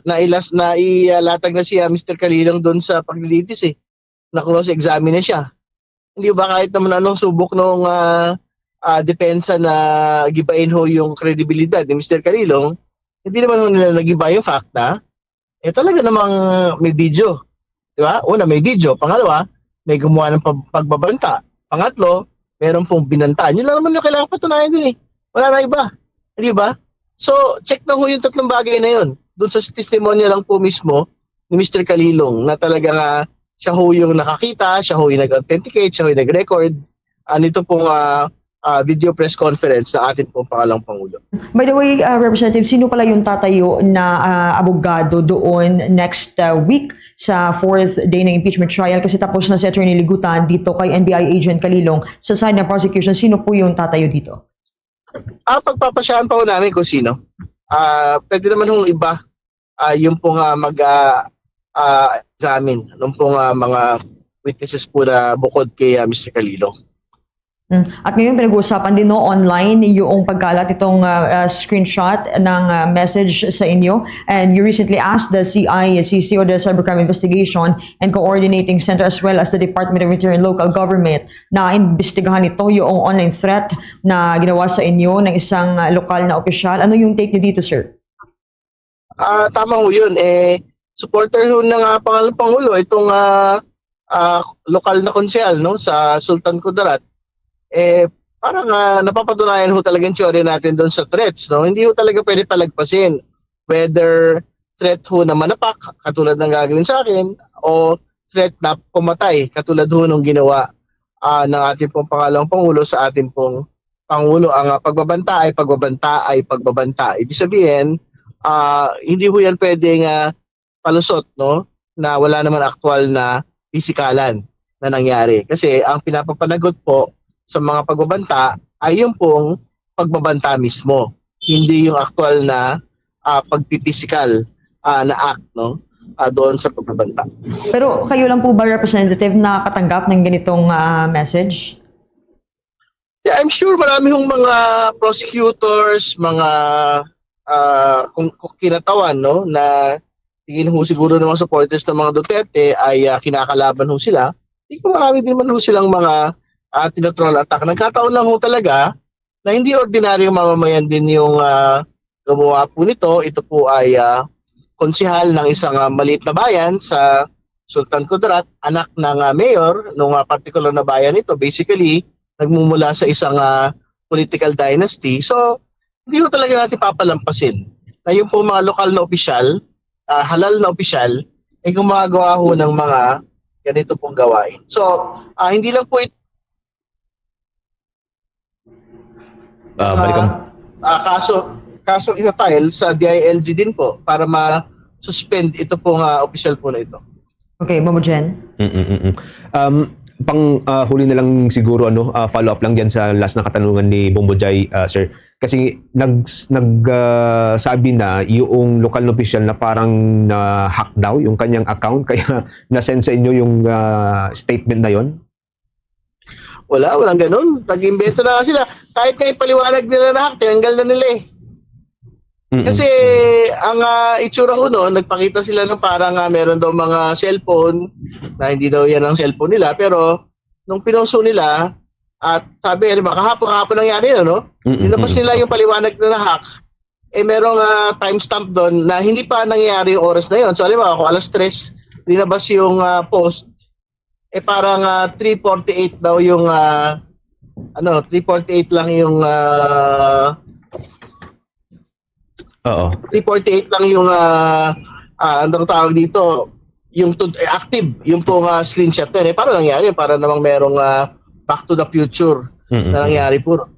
Nailatag na siya Mr. Calilong doon sa paglilitis eh. Na-cross-examine na siya. Hindi ba kahit naman anong subok nung depensa na gibain ho yung kredibilidad ni Mr. Calilong, hindi naman ho nila nagiba yung fact na talaga namang may video. Di ba? Una, may video. Pangalawa, may gumawa ng pagbabanta. Pangatlo, meron pong binantaan. Yun lang naman yung kailangan patunayan din eh. Wala na iba. Hindi ba? So, check na ho yung tatlong bagay na yun. Doon sa testimonya lang po mismo ni Mr. Calilong na talagang siya ho yung nakakita, siya ho yung nag-authenticate, siya ho yung nag-record. Nito pong video press conference na atin pong pangalang Pangulo. By the way, Representative, sino pala yung tatayo na abogado doon next week sa 4th day ng impeachment trial? Kasi tapos na si Atty. Ligutan dito kay NBI agent Calilong. Sa side ng prosecution, sino po yung tatayo dito? Pagpapasyahan pa ho namin kung sino. Pwede naman hong iba yung pong mag-examine nung pong mga witnesses po na bukod kay Mr. Calilong. At ngayon pinag-uusapan din online yung pagkalat itong screenshot ng message sa inyo, and you recently asked the CICC or the Cybercrime Investigation and Coordinating Center as well as the Department of Interior and Local Government na imbestigahan ito yung online threat na ginawa sa inyo ng isang lokal na opisyal. Ano yung take niyo dito, sir? Tama ho yun. Supporter ho ng pangalang Pangulo itong lokal na konsyal sa Sultan Kudarat. Parang napapatunayan ho talaga yung teorya natin doon sa threats. Hindi ho talaga pwede palagpasin whether threat ho na manapak katulad ng gagawin sa akin o threat na pumatay katulad ho nung ginawa ng ating pong pangalawang Pangulo sa ating pong Pangulo. Ang pagbabanta ay pagbabanta ay pagbabanta. Ibig sabihin, hindi ho yan pwedeng palusot na wala naman aktual na pisikalan na nangyari. Kasi ang pinapapanagot po sa mga pagbabanta ay yung pong pagbabanta mismo. Hindi yung aktual na pagpipisikal na act doon sa pagbabanta. Pero kayo lang po ba, Representative, na katanggap ng ganitong message? Yeah, I'm sure marami hong mga prosecutors, mga kung kinatawan, no, na tingin ho siguro ng mga supporters ng mga Duterte ay kinakalaban ho sila. Hindi ko marami din man ho silang mga tinotroll attack. Nagkataon lang ho talaga na hindi ordinaryong mamamayan din yung gumawa po nito. Ito po ay konsihal ng isang maliit na bayan sa Sultan Kudarat, anak ng mayor ng particular na bayan ito. Basically, nagmumula sa isang political dynasty. So, hindi ko talaga natin papalampasin na yung po mga lokal na opisyal, halal na opisyal, ay gumagawa ho ng mga ganito pong gawain. So, hindi lang po ito kaso ina-file sa DILG din po para ma-suspend ito pong opisyal po na ito. Okay, Mamo Jen. Huli na lang siguro follow up lang diyan sa last na katanungan ni Bombojay, sir. Kasi sabi na yung local na official na parang na-hack daw yung kanyang account kaya na-send sa inyo yung statement na yon. Walang ganun. Tag-imbento na sila. Kahit kayo paliwanag nila na hack, tinanggal na nila eh. Kasi ang itsura ko noon, nagpakita sila ng parang meron daw mga cellphone na hindi daw yan ang cellphone nila. Pero nung pinonso nila, at sabi, kahapon nangyari na, no? Nilabas nila yung paliwanag na hack. Merong timestamp doon na hindi pa nangyari yung oras na yon. So, alam kung alas 3, linabas yung post, parang 3:48 daw yung 3:48 lang yung 3:48 lang yung anong tawag dito, yung active, yung pong screenshot na yun. Para nangyari, para namang merong back to the future na nangyari po.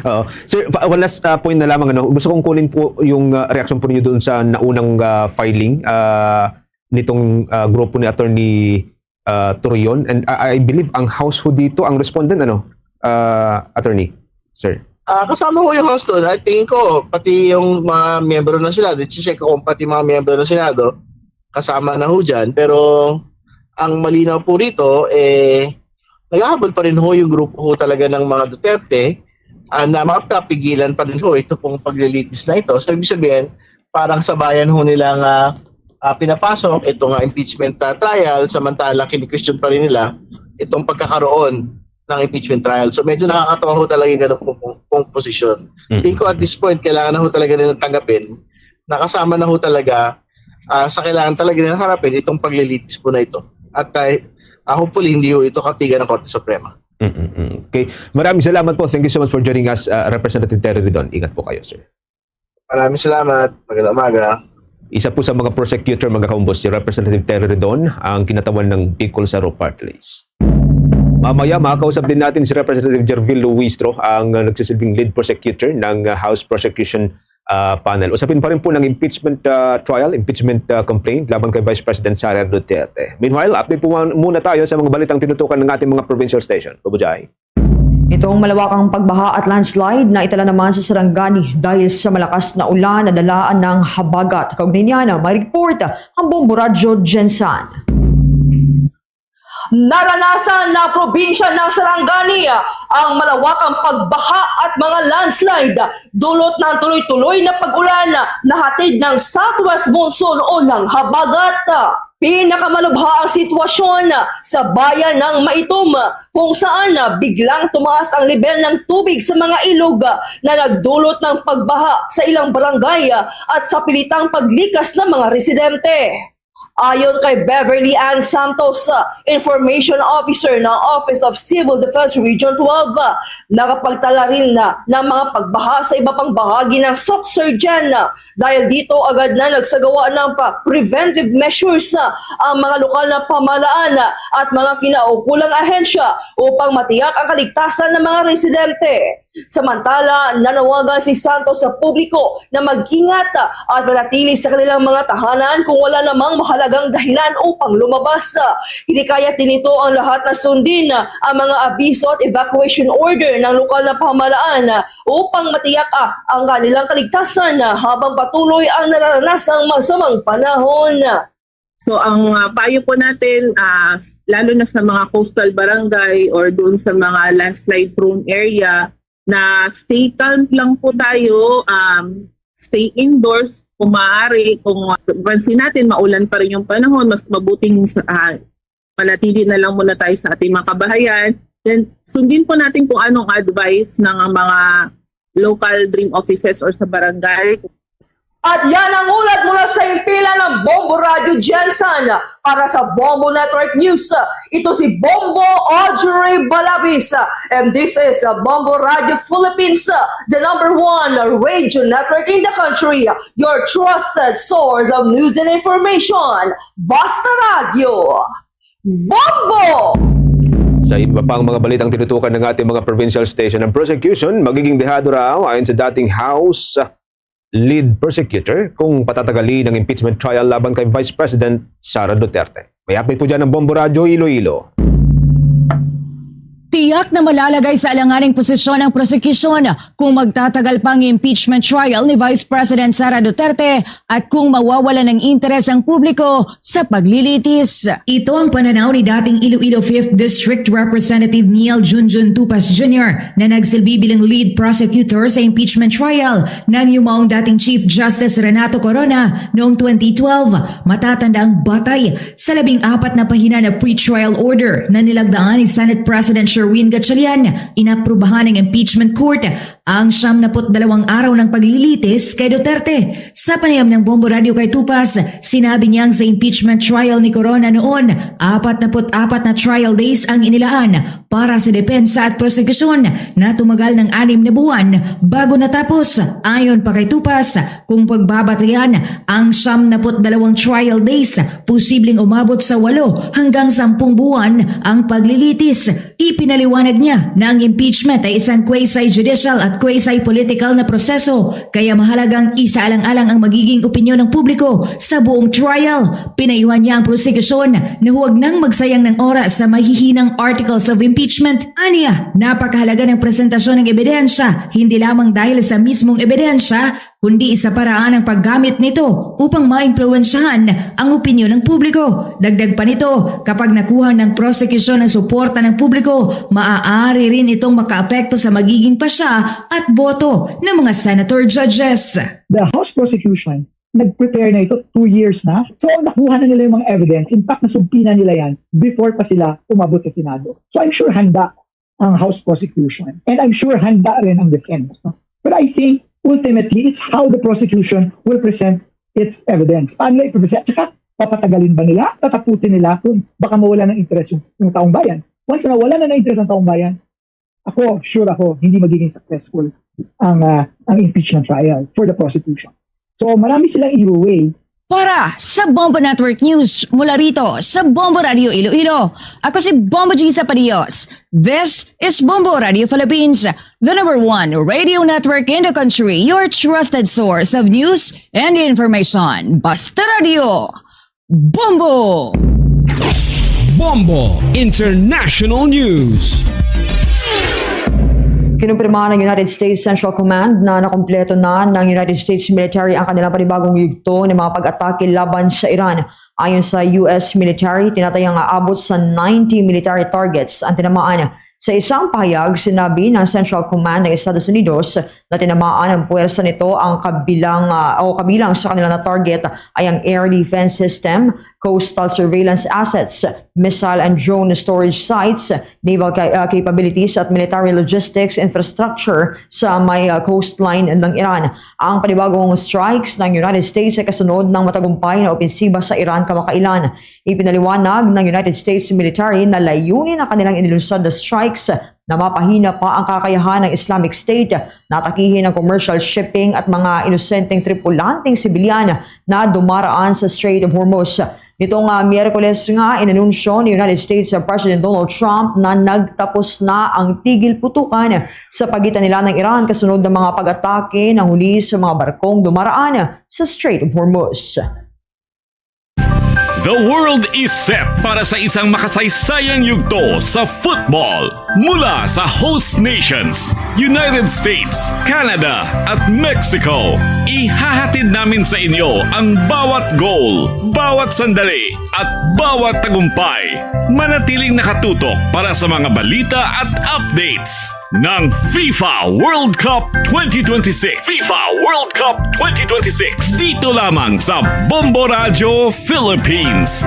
Oo. Sir, one last point na lamang. Gusto kong kunin po yung reaction po niyo doon sa naunang filing nitong grupo ni Attorney Torion. And I believe ang house ho dito, ang respondent, Attorney, sir? Kasama ko yung house doon. I think ko, pati yung mga miyembro ng Senado, check ko pati mga miyembro ng Senado, kasama na ho dyan. Pero ang malinaw po rito, naghahabol pa rin ho yung grupo ho talaga ng mga Duterte na makapigilan pa rin ho ito pong paglilitis na ito. So, ibig sabihin, parang sabayan ho nilang pinapasok itong impeachment trial, samantala kini-question pa rin nila itong pagkakaroon ng impeachment trial. So medyo nakakatawa ho talaga yung ganun pong posisyon. Tingin ko at this point, kailangan na ho talaga nilang tanggapin, nakasama na ho talaga sa kailangan talaga nilang harapin itong paglilitis po na ito. At hopefully hindi ho ito katigan ng Korte Suprema. Okay. Maraming salamat po. Thank you so much for joining us, Representative Terry Ridon. Ingat po kayo, sir. Maraming salamat. Magandang umaga. Isa po sa mga prosecutor, mga kaumbos, si Representative Terry Ridon, ang kinatawan ng Bicol Saro Party List. Mamaya, makakausap din natin si Representative Jervil Luistro, ang nagsisilbing lead prosecutor ng House Prosecution Panel. Usapin pa rin po ng impeachment trial, impeachment complaint laban kay Vice President Sara Duterte. Meanwhile, update po muna tayo sa mga balitang tinutukan ng ating mga provincial station. Babujay. Itong malawakang pagbaha at landslide na itala naman sa Sarangani dahil sa malakas na ulan na dalaan ng habagat. Kaugnay niya na may report ang Bombo Radyo Jensan. Naranasan na probinsya ng Sarangani ang malawakang pagbaha at mga landslide dulot ng tuloy-tuloy na pag-ulan na hatid ng southwest monsoon o ng habagat. Pinakamalubha ang sitwasyon sa bayan ng Maitom kung saan biglang tumaas ang level ng tubig sa mga ilog na nagdulot ng pagbaha sa ilang barangay at sa pilitang paglikas ng mga residente. Ayon kay Beverly Ann Santos, Information Officer ng Office of Civil Defense Region 12, nakapagtala rin ng mga pagbaha sa iba pang bahagi ng Soxergen. Dahil dito agad na nagsagawa ng preventive measures ang mga lokal na pamahalaan at mga kinaukulang ahensya upang matiyak ang kaligtasan ng mga residente. Samantala, nanawagan si Santos sa publiko na mag-ingat at manatili sa kanilang mga tahanan kung wala namang mahalagang dahilan upang lumabas. Hinikayat din ito ang lahat na sundin ang mga abiso at evacuation order ng lokal na pamahalaan upang matiyak ang kanilang kaligtasan habang patuloy ang nararanasang masamang panahon. So ang payo po natin, lalo na sa mga coastal barangay or doon sa mga landslide prone area, na stay calm lang po tayo, stay indoors kung maaari. Kung pansin natin maulan pa rin yung panahon, mas mabuting manatili na lang muna tayo sa ating mga kabahayan. Then sundin po natin kung anong advice ng mga local DREAM offices or sa barangay. At yan ang ulat mula sa impila ng Bombo Radio Jensen para sa Bombo Network News. Ito si Bombo Audrey Balabis. And this is Bombo Radio Philippines, the #1 radio network in the country. Your trusted source of news and information. Basta Radio. Bombo! Sa iba pang mga balitang tinutukan ng ating mga provincial station, ang prosecution magiging dehado raw ayon sa dating House lead prosecutor kung patatagalin ang impeachment trial laban kay Vice President Sara Duterte. May update po dyan ng Bombo Radio Iloilo. Tiyak na malalagay sa alanganing posisyon ang prosecution kung magtatagal pang impeachment trial ni Vice President Sara Duterte at kung mawawala ng interes ang publiko sa paglilitis. Ito ang pananaw ni dating Iloilo 5th District Representative Neil Junjun Tupas Jr. na nagsilbi bilang lead prosecutor sa impeachment trial ng yumaong dating Chief Justice Renato Corona noong 2012. Matatanda ang batay sa 14 na pahina na pre-trial order na nilagdaan ni Senate President Sherwin Gatchalian. Inaprubahan ng impeachment court ang 72 araw ng paglilitis kay Duterte. Sa panayam ng Bombo Radio kay Tupas, sinabi niyang sa impeachment trial ni Corona noon, 44 na trial days ang inilaan para sa depensa at prosekusyon na tumagal ng 6 na buwan bago natapos. Ayon pa kay Tupas, kung pagbabatayan ang 72 trial days, posibleng umabot sa 8 hanggang 10 buwan ang paglilitis. Ipinaliwanag niya na ang impeachment ay isang quasi-judicial at quasi-political na proseso, kaya mahalagang isaalang-alang ang magiging opinyon ng publiko sa buong trial. Pinayuhan niya ang prosekusyon na huwag nang magsayang ng oras sa mahihinang articles of impeachment. Aniya, napakahalaga ng presentasyon ng ebidensya, hindi lamang dahil sa mismong ebidensya, kundi isa paraan ang paggamit nito upang maimpluwensyahan ang opinyon ng publiko. Dagdag pa nito, kapag nakuha ng prosecution ang suporta ng publiko, maaari rin itong makaapekto sa magiging pasya at boto ng mga senator judges. The House prosecution, nag-prepare na ito 2 years na. So nakuha na nila yung mga evidence. In fact, nasubpi na nila yan before pa sila umabot sa Senado. So I'm sure handa ang House prosecution. And I'm sure handa rin ang defense. No? But I think ultimately, it's how the prosecution will present its evidence. Paano nila ipresent? Tsaka, papatagalin ba nila? Tatapusin nila kung baka mawala ng interest yung taong bayan. Once na wala na ng interest ng taong bayan, sure ako, hindi magiging successful ang impeachment trial for the prosecution. So, marami silang i-way. Para sa Bombo Network News, mula rito sa Bombo Radio Iloilo, ako si Bombo G. Zapadios. This is Bombo Radio Philippines, the #1 radio network in the country, your trusted source of news and information. Basta Radio. Bombo! Bombo International News. Kinumpirma ng United States Central Command na nakumpleto na ng United States military ang kanilang panibagong yugto ng mga pag-atake laban sa Iran. Ayon sa US military, tinatayang aabot sa 90 military targets ang tinamaan. Sa isang pahayag, sinabi ng Central Command ng Estados Unidos na tinamaan ang puwersa nito ang kabilang sa kanilang na target ay ang air defense system, coastal surveillance assets, missile and drone storage sites, naval capabilities at military logistics infrastructure sa may coastline ng Iran. Ang panibagong strikes ng United States ay kasunod ng matagumpay na opensiba sa Iran kamakailan. Ipinaliwanag ng United States military na layunin ang kanilang inilunsad na strikes na mapahina pa ang kakayahan ng Islamic State na atakihin ang commercial shipping at mga inosenteng tripulanteng sibilyan na dumaraan sa Strait of Hormuz. Nitong Miyerkules nga, inanunsyo ni United States President Donald Trump na nagtapos na ang tigil putukan sa pagitan nila ng Iran kasunod ng mga pag-atake na huli sa mga barkong dumaraan sa Strait of Hormuz. The world is set para sa isang makasaysayang yugto sa football. Mula sa host nations, United States, Canada at Mexico, ihahatid namin sa inyo ang bawat goal, bawat sandali at bawat tagumpay. Manatiling nakatutok para sa mga balita at updates ng FIFA World Cup 2026. FIFA World Cup 2026. Dito lamang sa Bombo Radio Philippines.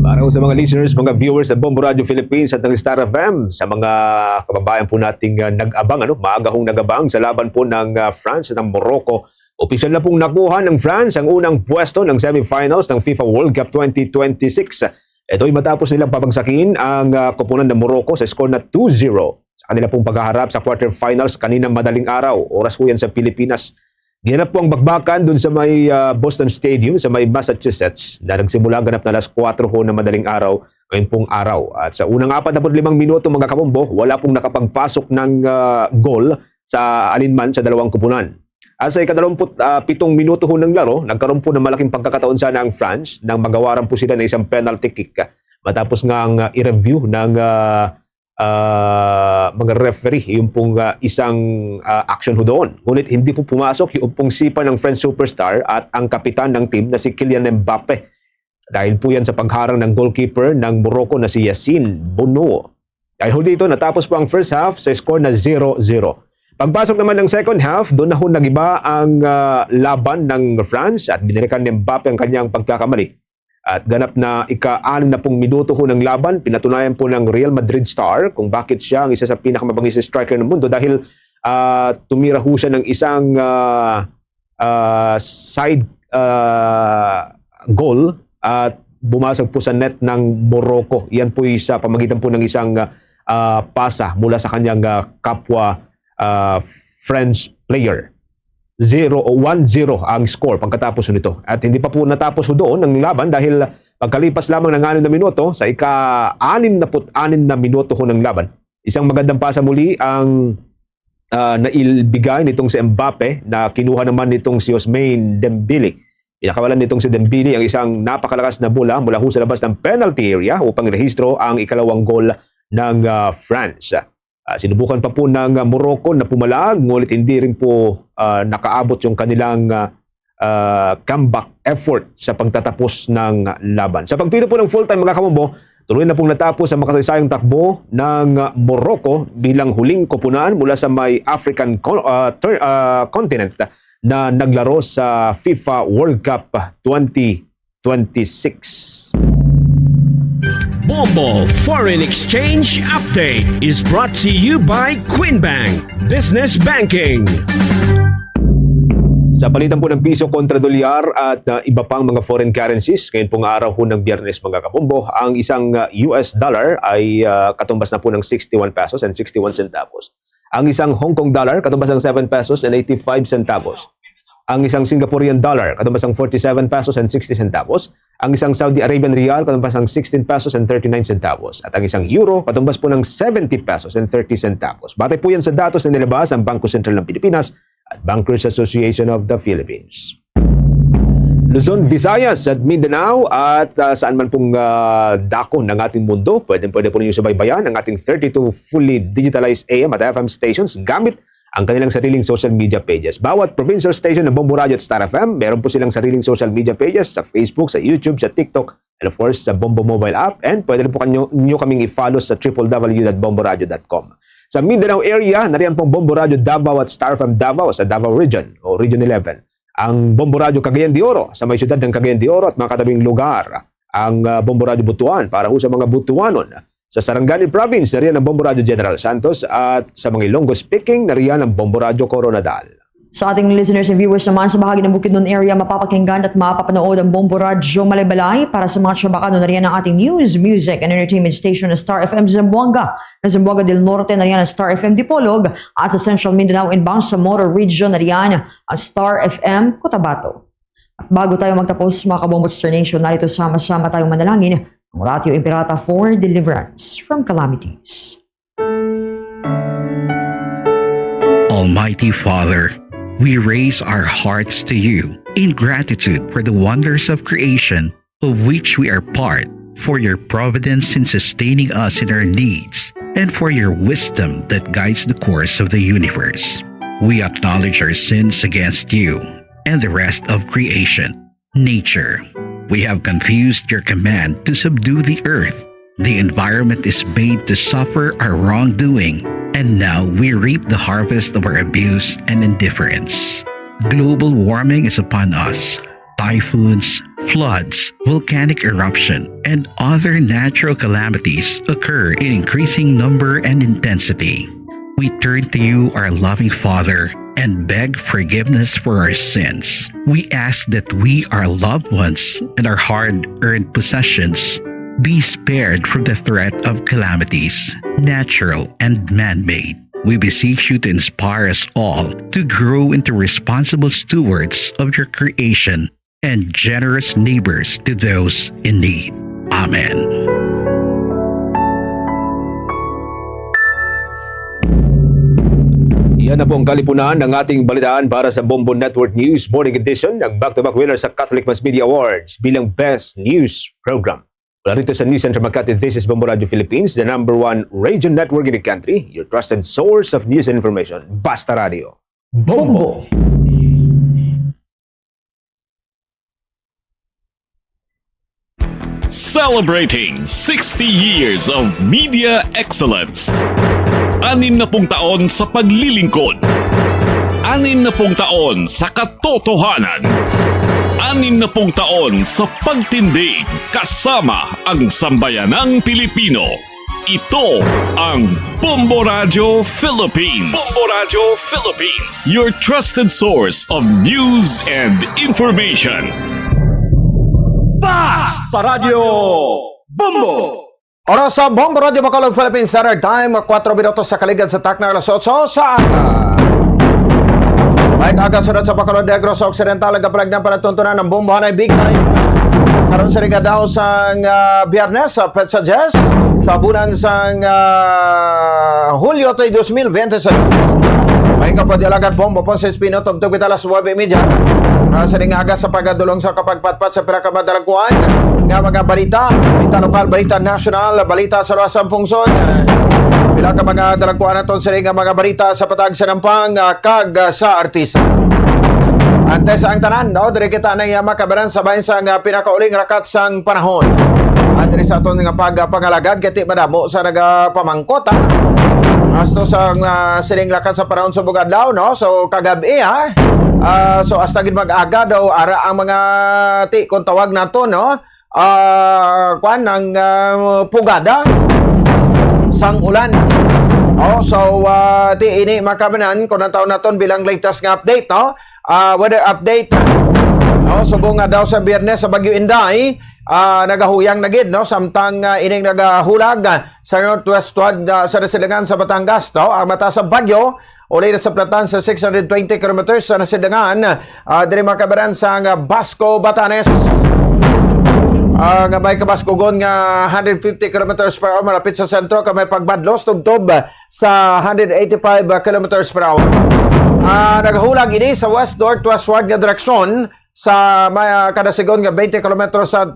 Para sa mga listeners, mga viewers ng Bombo Radio Philippines at ng Star FM, sa mga kababayan po nating nag-abang, maaga hong nag-abang sa laban po ng France at ng Morocco. Opisyal na pong nakuha ng France ang unang pwesto ng semifinals ng FIFA World Cup 2026. Ito ay matapos nilang pabagsakin ang koponan ng Morocco sa score na 2-0 sa kanila pong paghaharap sa quarterfinals kaninang madaling araw. Oras po yan sa Pilipinas. Ginanap po ang bakbakan dun sa may Boston Stadium sa may Massachusetts na nagsimula ganap na alas 4 ho na madaling araw ngayon pong araw. At sa unang 45 minuto mga kabombo, wala pong nakapagpasok ng goal sa alinman sa dalawang koponan. At sa ika-27 minuto ho ng laro, nagkaroon po ng malaking pagkakataon sana ang France nang magawaran po sila ng isang penalty kick matapos nga ang i-review ng mga referee yung pong isang action ho doon. Ngunit hindi po pumasok yung pong sipa ng French superstar at ang kapitan ng team na si Kylian Mbappe. Dahil po yan sa pagharang ng goalkeeper ng Morocco na si Yassine Bounou. Dahil ho dito, natapos po ang first half sa score na 0-0. Pagpasok naman ng second half, doon na ho nagiba ang laban ng France at binirikan ni Mbappe ang kanyang pagkakamali. At ganap na ika-6 na pong minuto ho ng laban, pinatunayan po ng Real Madrid star kung bakit siya ang isa sa pinakamabangis na striker ng mundo dahil tumira ho siya ng isang side goal at bumasag po sa net ng Morocco. Yan po sa pamagitan po ng isang pasa mula sa kanyang kapwa French player. 1-0 ang score pagkatapos nito. At hindi pa po natapos doon ang laban dahil pagkalipas lamang ng 6 na minuto sa ika-66 na minuto ng laban. Isang magandang pasa muli ang nailbigay nitong si Mbappe na kinuha naman nitong si Ousmane Dembele. Pinakawalan nitong si Dembele ang isang napakalakas na bola mula sa labas ng penalty area upang rehistro ang ikalawang goal ng France. Sinubukan pa po ng Morocco na pumalag, ngunit hindi rin po nakaabot yung kanilang comeback effort sa pagtatapos ng laban. Sa pagpito po ng full-time mga kamombo, tuloy na pong natapos ang makasaysayang takbo ng Morocco bilang huling koponan mula sa may African continent na naglaro sa FIFA World Cup 2026. Bombo Foreign Exchange Update is brought to you by Quinbank Business Banking. Sa palitan po ng piso kontra dolyar at iba pang mga foreign currencies, ngayon pong araw po ng Biyernes mga kabombo, ang isang US dollar ay katumbas na po ng 61 pesos and 61 centavos. Ang isang Hong Kong dollar katumbas ng 7 pesos and 85 centavos. Ang isang Singaporean dollar katumbas ng 47 pesos and 60 centavos. Ang isang Saudi Arabian rial katumbas ng 16 pesos and 39 centavos. At ang isang euro katumbas po ng 70 pesos and 30 centavos. Batay po yan sa datos na nilabas ang Bangko Sentral ng Pilipinas at Bankers Association of the Philippines. Luzon, Visayas at Mindanao at saan man pong dako ng ating mundo, pwede po ninyo subaybayan ang ating 32 fully digitalized AM at FM stations gamit ang kanilang sariling social media pages. Bawat provincial station ng Bombo Radio at Star FM, meron po silang sariling social media pages sa Facebook, sa YouTube, sa TikTok, and of course sa Bombo mobile app. And pwede rin po nyo kaming i-follow sa www.bomboradio.com. Sa Mindanao area, nariyan pong Bombo Radio Davao at Star FM Davao sa Davao Region o Region 11. Ang Bombo Radio Cagayan de Oro sa may siyudad ng Cagayan de Oro at mga katabing lugar. Ang Bombo Radio Butuan para sa mga Butuanon. Sa Sarangani Province, nariyan ang Bombo Radio General Santos at sa mga Ilonggo speaking, nariyan ang Bombo Radio Coronadal. Sa ating listeners and viewers naman sa bahagi ng Bukidnon area, mapapakinggan at mapapanood ang Bombo Radio Malaybalay para sa mga tsabakano nariyan ang ating news, music, and entertainment station na Star FM Zamboanga. Na Zamboanga del Norte nariyan ang Star FM Dipolog at sa Central Mindanao and Bangsamoro Region nariyan ang Star FM Cotabato. At bago tayo magtapos mga kabombo Star Nation, narito sama-sama tayong manalangin ang Ratio Imperata for deliverance from calamities. Almighty Father, we raise our hearts to you in gratitude for the wonders of creation of which we are part, for your providence in sustaining us in our needs, and for your wisdom that guides the course of the universe. We acknowledge our sins against you and the rest of creation, nature. We have confused your command to subdue the earth. The environment is made to suffer our wrongdoing, and now we reap the harvest of our abuse and indifference. Global warming is upon us. Typhoons, floods, volcanic eruption, and other natural calamities occur in increasing number and intensity. We turn to you, our loving Father, and beg forgiveness for our sins. We ask that we, our loved ones, and our hard-earned possessions be spared from the threat of calamities, natural and man-made. We beseech you to inspire us all to grow into responsible stewards of your creation and generous neighbors to those in need. Amen. Yan na po ang kalipunan ng ating balitaan para sa Bombo Network News Morning Edition ng back-to-back winner sa Catholic Mass Media Awards bilang Best News Program. Mula rito sa News Center Makati, this is Bombo Radio Philippines, the #1 radio network in the country, your trusted source of news and information. Basta Radio. Bombo! Celebrating 60 years of media excellence. 60 taon sa paglilingkod. 60 taon sa katotohanan. 60 taon sa pagtindig kasama ang sambayanang Pilipino. Ito ang Bombo Radio Philippines. Bombo Radio Philippines. Your trusted source of news and information. Basta Radio Bombo! Oras sa Bombo Radio Bacolod Philippines Standard Time, 4 minutos sa kaligad sa takna alas 8 sa aga. Baik aga sunod sa Bacolod Negros sa Occidental, nagapalag ng panatuntunan ng bombohan ay big time. Karon sa ringa daw sa Biyernes sa Petsa Jazz sa bulan sa Hulyo 2026. May kapadialagan bombo po sa Espino, tugtog kita alas 9:30. Sa ring aga sa pagadulong sa kapagpatpat sa pinakamadaлагkuan nga mga balita lokal, balita national, balita sa Rasang Pungsod. Pila ka mga dalagkuan naton sa ring mga balita sa patag sa Nampang kag sa artista. Antes ang tanan, no, dire kita na makabaran sa bayan sa pinakauling rakat sang panahon. Dire sa aton nga pagpangalagad kiti madamo sa nagapamangkot ha. Asto sa siring lakat sa panahon sa bugadlaw, no? So kagabi ha. So hasta gid mag-aga daw ara ang mga kung tawag nato, no? Kuan ng pugada sang ulan. So ini makabanan kung nataw naton bilang latest nga update, no? Weather update. Subong nga daw sa Biyernes sa Bagyo Inday, nagahuyang na gid, no? Samtang ining nagahulag sa northwest sa nasilangan sa Batangas, no? Ang mataas sa bagyo uli na sa platan sa 620 km sa nasilangan diri makabaran sa Basco, Batanes. Nga may kabaskugon nga 150 km per hour malapit sa sentro, kamay pagbadlos tubtob sa 185 km per hour. Naghulag ini sa west-northwestward nga direksyon sa may kadasigon nga 20 km sa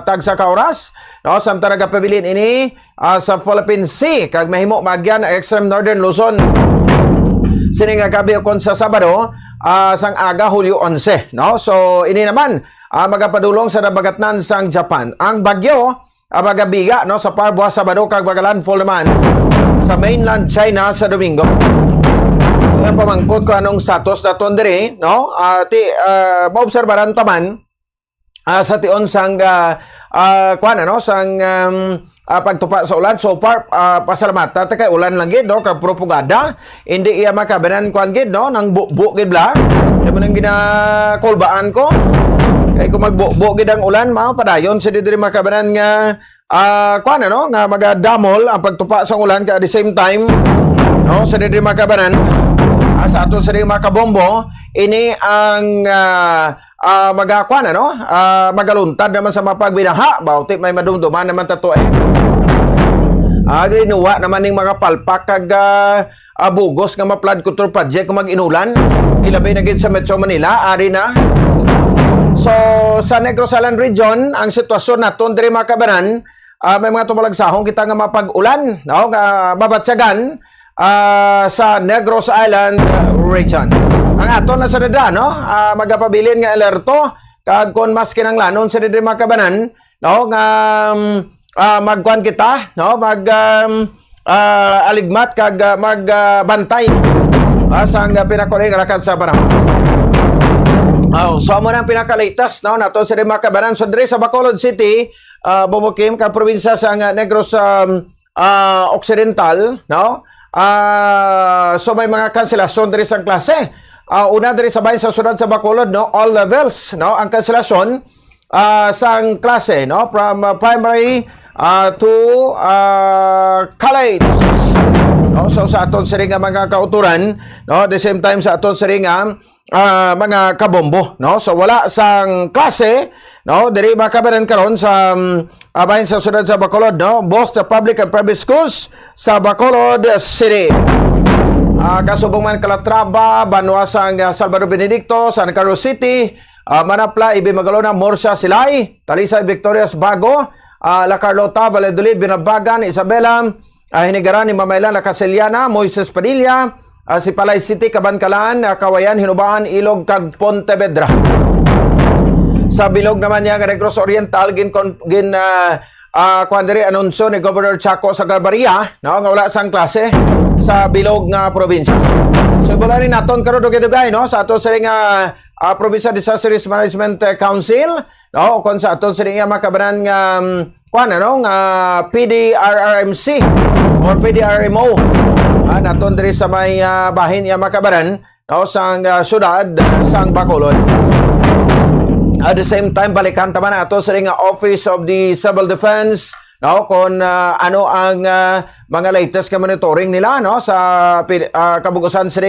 tag sa kaoras, no? Samtang nagapabilin ini sa Philippine Sea kag mahimo magyan extreme northern Luzon sining gabi kon sa Sabado sang aga Hulyo 11, no? So ini naman magapadulong sa nabagatnan sang Japan. Ang bagyo magabiga, no, sa Parboa Sabado kag magalandfall naman sa mainland China sa Domingo. Ang pamangkot ko anong status naton diri, no? Maobserbaran taman sa tion sang kuan ano sang pagtupa sa ulan. So far pasalamat ta kay ulan lang gid, no, kag propaganda hindi iya makabanan kuan gid, no, nang bubo gid bla. Imo nang ginakulbaan ko kay kung magbubo gid ang ulan mao padayon sa diri makabanan nga kuan ano nga magadamol ang pagtupa sa ulan kay at the same time, no, sa diri makabanan sa aton sa mga kabombo ini ang magakuan, ano, magaluntad naman sa mapagbinaha bauti may madumduman naman tato Ginuwa naman ning mga palpak kag bugos nga ma-flood control project kung mag-inulan. Ilabay na gid sa Metro Manila, ari na. So, sa Negros Island Region, ang sitwasyon naton diri mga kabanan, may mga tumalagsahong kita nga mapag-ulan, no? Babatsagan sa Negros Island Region. Ang aton na sa dada, no? Magapabilin nga alerto, kag kon mas kinanglanon sa diri mga kabanan, no? Nga magkuan kita, no? Aligmat kag magbantay sa pinakuling rakan sa panahon. So amo nang pinaka-latest, no? Nato sa mga kabanan. So diri sa Bacolod City, Bobokim, ka probinsya sa Negros Occidental, no? So may mga kanselasyon diri sa klase. Una diri sa bayan sa syudad sa Bacolod, no? All levels, no? Ang kanselasyon sa klase, no? From primary to college. No? So sa aton sa nga mga kauturan, no? At the same time sa aton sa nga mga kabombo, no? So wala sang klase, no? Diri makabanan karon sa bayan sa syudad sa Bacolod, no? Both the public and private schools sa Bacolod City. Kasubong man Calatrava, Banuasang Salvador Benedicto, San Carlos City, Manapla, Ibimagalona, Morsia, Silay, Talisay, Victorias, Bago, La Carlota, Valladolid, Binabagan, Isabela, Hinigaran, Mamaylan, La Casiliana, Moises Padilla, Sipalay City, Kabankalan, Kawayan, Hinubaan, Ilog, kag Pontevedra. Sa bilog naman niya, Negros Oriental, kuandiri anunsyo ni Governor Chaco sa Garbaria, no, nga wala sang klase sa bilog nga probinsya. So wala rin naton karon dugay-dugay, no, sa aton sa nga Provincial Disaster Risk Management Council, no, kon sa aton sa nga makabanan nga kuan ano nga PDRRMC or PDRMO. Naton diri sa may bahin nga makabanan, no, sang syudad sang Bacolod. At the same time, balikan taman ato sa nga Office of the Civil Defense, no, kung ano ang mga latest ka monitoring nila, no, sa kabugusan sa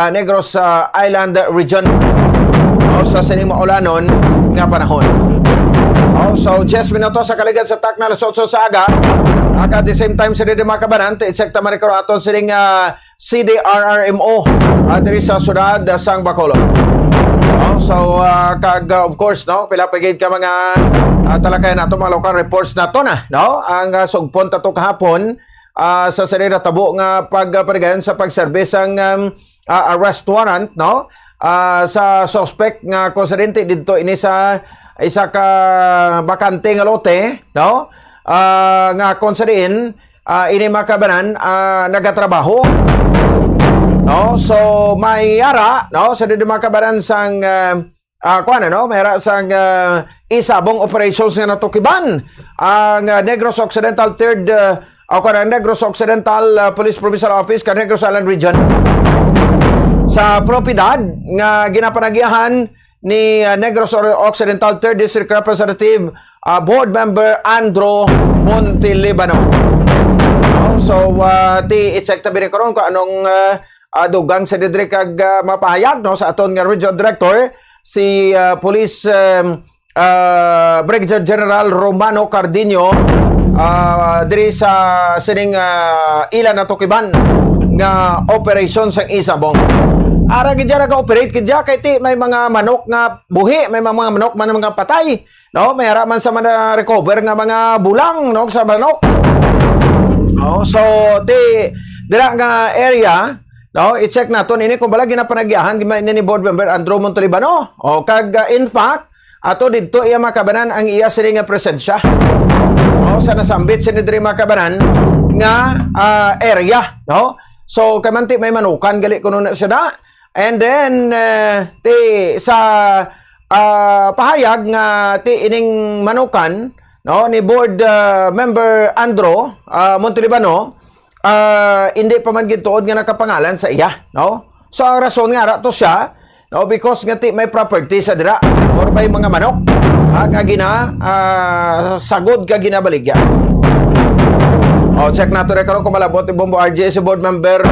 Negros Island Region, no, sa sining maulanon nga panahon. So 10 minutos sa kaligad sa tak na alas 8 sa aga. At the same time, sa mga kabanan, i-check taman ikaw aton sa CDRRMO diri sa syudad sang Bacolod. So kag of course, no, pila pagid ka mga talakayan nato mga local reports nato na, no, ang sugpon tato kahapon sa sarili tabo nga pagparigayon sa pagserbis ang arrest warrant, no, sa suspect nga konsidente dito ini sa isa ka bakante nga lote, no, nga konsiderin ini makabanan nagatrabaho. No, so may ara, no, sa di makabaran sang kuan no, may ara sang isabong operations nga natukiban ang Negros Occidental 3rd Negros Occidental Police Provincial Office ka Negros Island Region sa propiedad nga ginapanagihan ni Negros Occidental 3rd District Representative Board Member Andro Montelibano. No, so i-check tabi karon kung anong dugang sa didri kag mapahayag, no, sa aton nga Regional Director si Police Brigadier General Romano Cardino diri sa sining ilan na tukiban nga operation sa isabong. Ara gidya nag-operate gidya kay ti may mga manok nga buhi, may mga manok man mga patay, no, may ara man sa mga recover nga mga bulang, no, sa manok. So dira nga area, no, i-check naton ini kung bala ginapanagyahan ni Board Member Andro Montalibano. O kag in fact ato didto iya makabanan ang iya sini nga presensya. No, sa nasambit sini diri makabanan nga area, no. So kamanti may manukan gali kuno na siya da. And then sa pahayag nga ti ining manukan, no, ni Board Member Andro Montalibano, hindi pa man gituod nga nakapangalan sa iya, no? So ang rason nga ra to siya, no, because nga ti may property sa dira or may mga manok nga sagod ka ginabaligya. Check nato rin karon kung malabot ni Bombo RJ si Board Member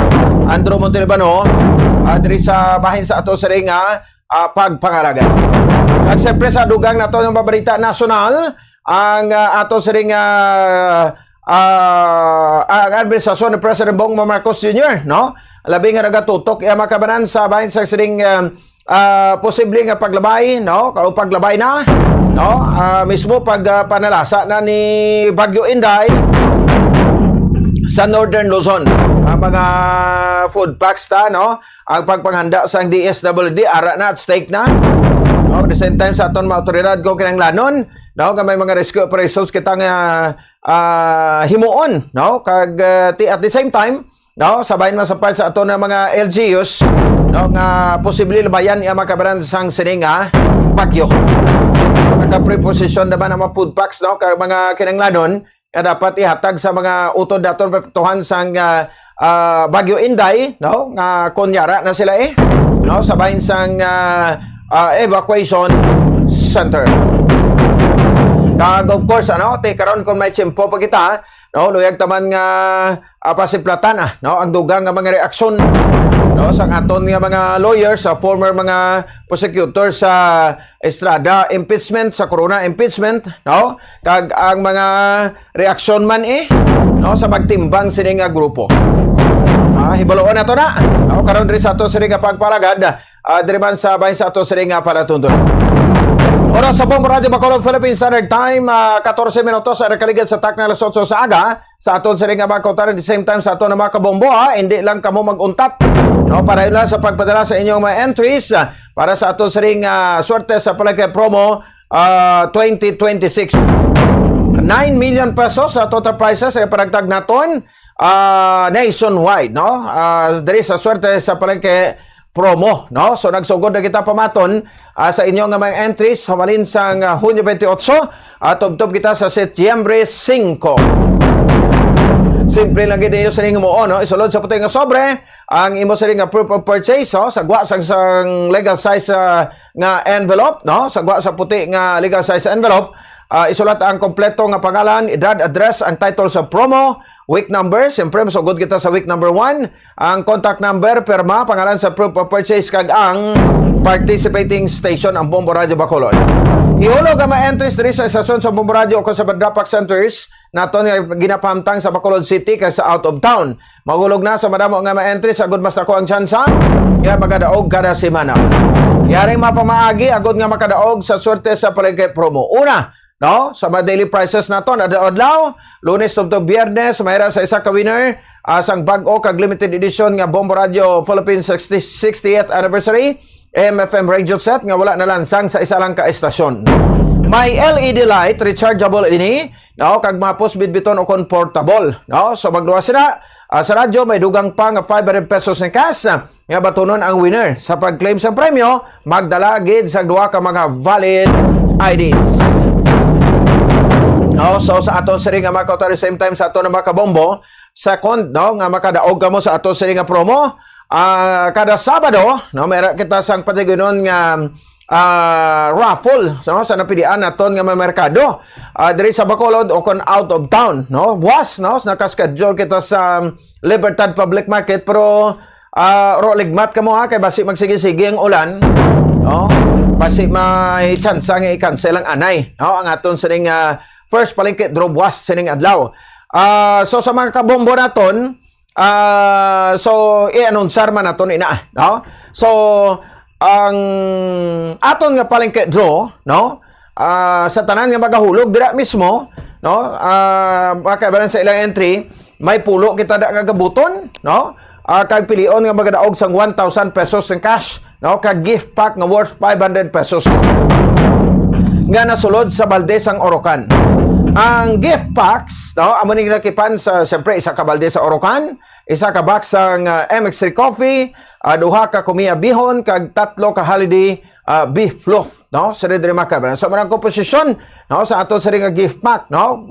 Andro Montalibano diri sa bahin sa ato sa nga pagpangalaga. At siyempre sa dugang nato ng babalita nasyonal ang ato sa ang administrasyon ni President Bongbong Marcos Jr., no? Labi nga nagatutok iya makabanan sa bahin sa sining posibleng paglabay, no? O paglabay na, no? Mismo pag panalasa na ni Bagyo Inday sa Northern Luzon. Ang mga food packs ta, no? Ang pagpanghanda sa DSWD ara na at stake na. No? At the same time sa aton mga otoridad kung kinahanglanon, no? May mga rescue operations kitang himuon, no? Kag at the same time, no, sabayin masapay sa ato na mga LGUs, no, nga posible labayan iya makabaran sang sininga bagyo. Naka-preposition naman ang mga food packs, no, kag mga kinanglanon nga dapat ihatag sa mga utod daton pagtuhan sang Bagyo Inday, no, nga kunyara na sila no, sabayin sang evacuation center. Kag of course, ano, karon kung may tiyempo pa kita, no, luyag taman nga pasiplatan no, ang dugang nga mga reaksyon, no, sang aton nga mga lawyers sa former mga prosecutors sa Estrada impeachment, sa Corona impeachment, no, kag ang mga reaksyon man no, sa magtimbang sini nga grupo. Hibaluon na to na, no, karon diri sa ato sini nga pagpalagad, diri man sa bahin sa ato sini nga palatundon. Oras sa Bombo Radio Bacolod, Philippine Standard Time, 14 minutos sa nakaligid sa takna alas 8 sa aga. Sa aton sa ring Bacolod, at the same time sa aton na mga kabombo, hindi lang kamo mag-untat. No, para yun lang sa pagpadala sa inyong mga entries para sa aton sa ring swerte sa palagay promo 2026. 9 million pesos sa total prices ay paragtag naton nationwide, no? Diri sa swerte sa palagay promo, no? So nagsugod na kita pamaton sa inyong mga entries hamalin sang Hunyo 28 at tubtob kita sa Setyembre 5. Simple lang gid sa ning mo, no? Isulod sa puti nga sobre ang imo sa ring proof of purchase, so sagwa sang legal size nga envelope, no? Sagwa sa puti nga legal size envelope. Isulat ang kompleto nga pangalan, edad, address, ang title sa promo, week number, siyempre masugod kita sa week number 1, ang contact number, perma, pangalan sa proof of purchase, kag ang participating station, ang Bombo Radio Bacolod. Ihulog ang mga entries diri sa istasyon sa Bombo Radio o sa Badrapak Centers nato nga ginapahamtang sa Bacolod City kay sa out of town. Magulog na sa madamo nga mga entries, agud mas ako ang tsansa, ya magadaog kada semana. Yaring mapamaagi, agud nga makadaog sa swerte sa palengke promo. Una, no, sa mga daily prices naton adlaw, Lunes tubtob Biyernes, mayra sa isa ka winner sang bag-o kag limited edition nga Bombo Radio Philippines 60th anniversary MFM radio set nga wala na lansang sa isa lang ka estasyon. May LED light rechargeable ini, no, kag mapos bitbiton o comfortable, no. So magduwa sila sa radyo may dugang pa nga 500 pesos na cash nga batunon ang winner. Sa pag-claim sa premyo, magdala gid sa duha ka mga valid IDs. No, so sa aton siri nga makauta at the same time sa aton na makabombo, second, no, nga makadaog ka mo sa aton siri nga promo, kada Sabado, no, mayroon kita sang patigonon nga raffle, so, sa napidian naton nga may merkado, diri sa Bacolod o kon out of town, no, buwas, no, nakaschedule kita sa Libertad Public Market, pero roligmat ka mo kay basi magsige-sige ang ulan, no, basi may chance nga i-cancel ang anay, no, ang aton sining first palengke drobwas sining adlaw. So sa mga kabombo naton, so i-anunsar man naton ina, no? So ang aton nga palengke draw, no? Sa tanan nga magahulog dira mismo, no? Makabaran sa ilang entry, may pulo kita da nga gabuton, no? Kag pilion nga magadaog sang 1,000 pesos in cash, no? Kag gift pack nga worth 500 pesos. Nga nasulod sa Baldesang Orocan. Ang gift packs, no, amo ning nakipan sa siyempre isa ka balde sa Orocan, isa ka box sang MX3 coffee, duha ka kumiya bihon kag tatlo ka holiday beef loaf, no, sa dire makabaran. So marang komposisyon, no, sa ato sa ring gift pack, no,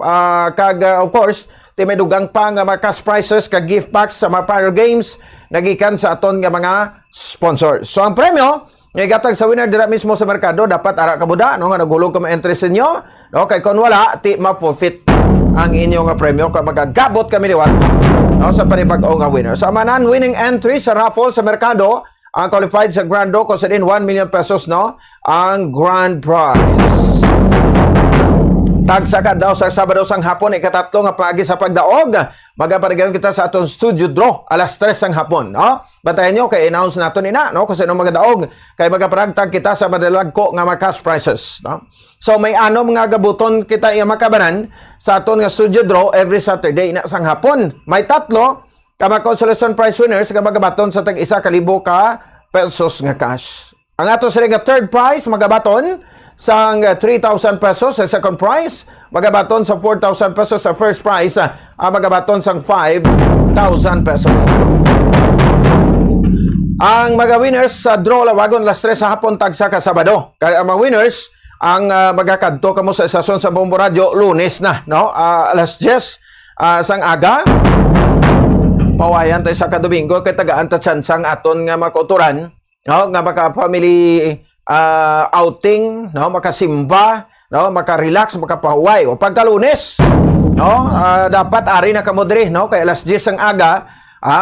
kag of course may dugang pa nga mga cash prizes kag gift packs sa mga Pyro Games nagikan sa aton nga mga sponsors. So ang premyo nga gatag sa winner dira mismo sa merkado dapat ara ka buda, no, nga nagulog ka ma-entry sa inyo, no, kay kon wala ti ma-forfeit ang inyo nga premyo kay magagabot kami liwat, no, sa panibag-o nga winner. Sa manan winning entry sa raffle sa merkado, ang qualified sa grand draw ko sa din 1 million pesos, no, ang grand prize. Tagsaka daw sa Sabado sang hapon, ikatatlo nga paagi sa pagdaog. Magaparagayon kita sa aton studio draw, alas 3 sang hapon. No? Batayan nyo, kay announce natin ina, no? Kung sino magadaog, kay magaparagtag kita sa madalag ko nga mga cash prizes. No? So may ano mga gabuton kita yung makabanan sa aton nga studio draw every Saturday na sang hapon. May tatlo, kama consolation prize winners, nga magabaton sa tag-1,000 ka pesos nga cash. Ang ato sa nga third prize, magabaton sa 3,000 pesos sa second prize, magabaton sa 4,000 pesos sa first prize, magabaton sa 5,000 pesos. Ang mga winners sa draw lawagon alas 3 sa hapon tagsa ka Sabado. Kaya ang mga winners ang magakadto kamo sa estasyon sa Bombo Radio Lunes na, no? Alas 10 sang aga. Pawayan tayo sa kadomingo kay tagaan ta chansang aton nga makuturan, no? Nga maka family outing, no, makasimba, no, makarelax, makapahuway. O pagka Lunes, no, dapat ari na kamo diri, no, kay alas 10 ang aga,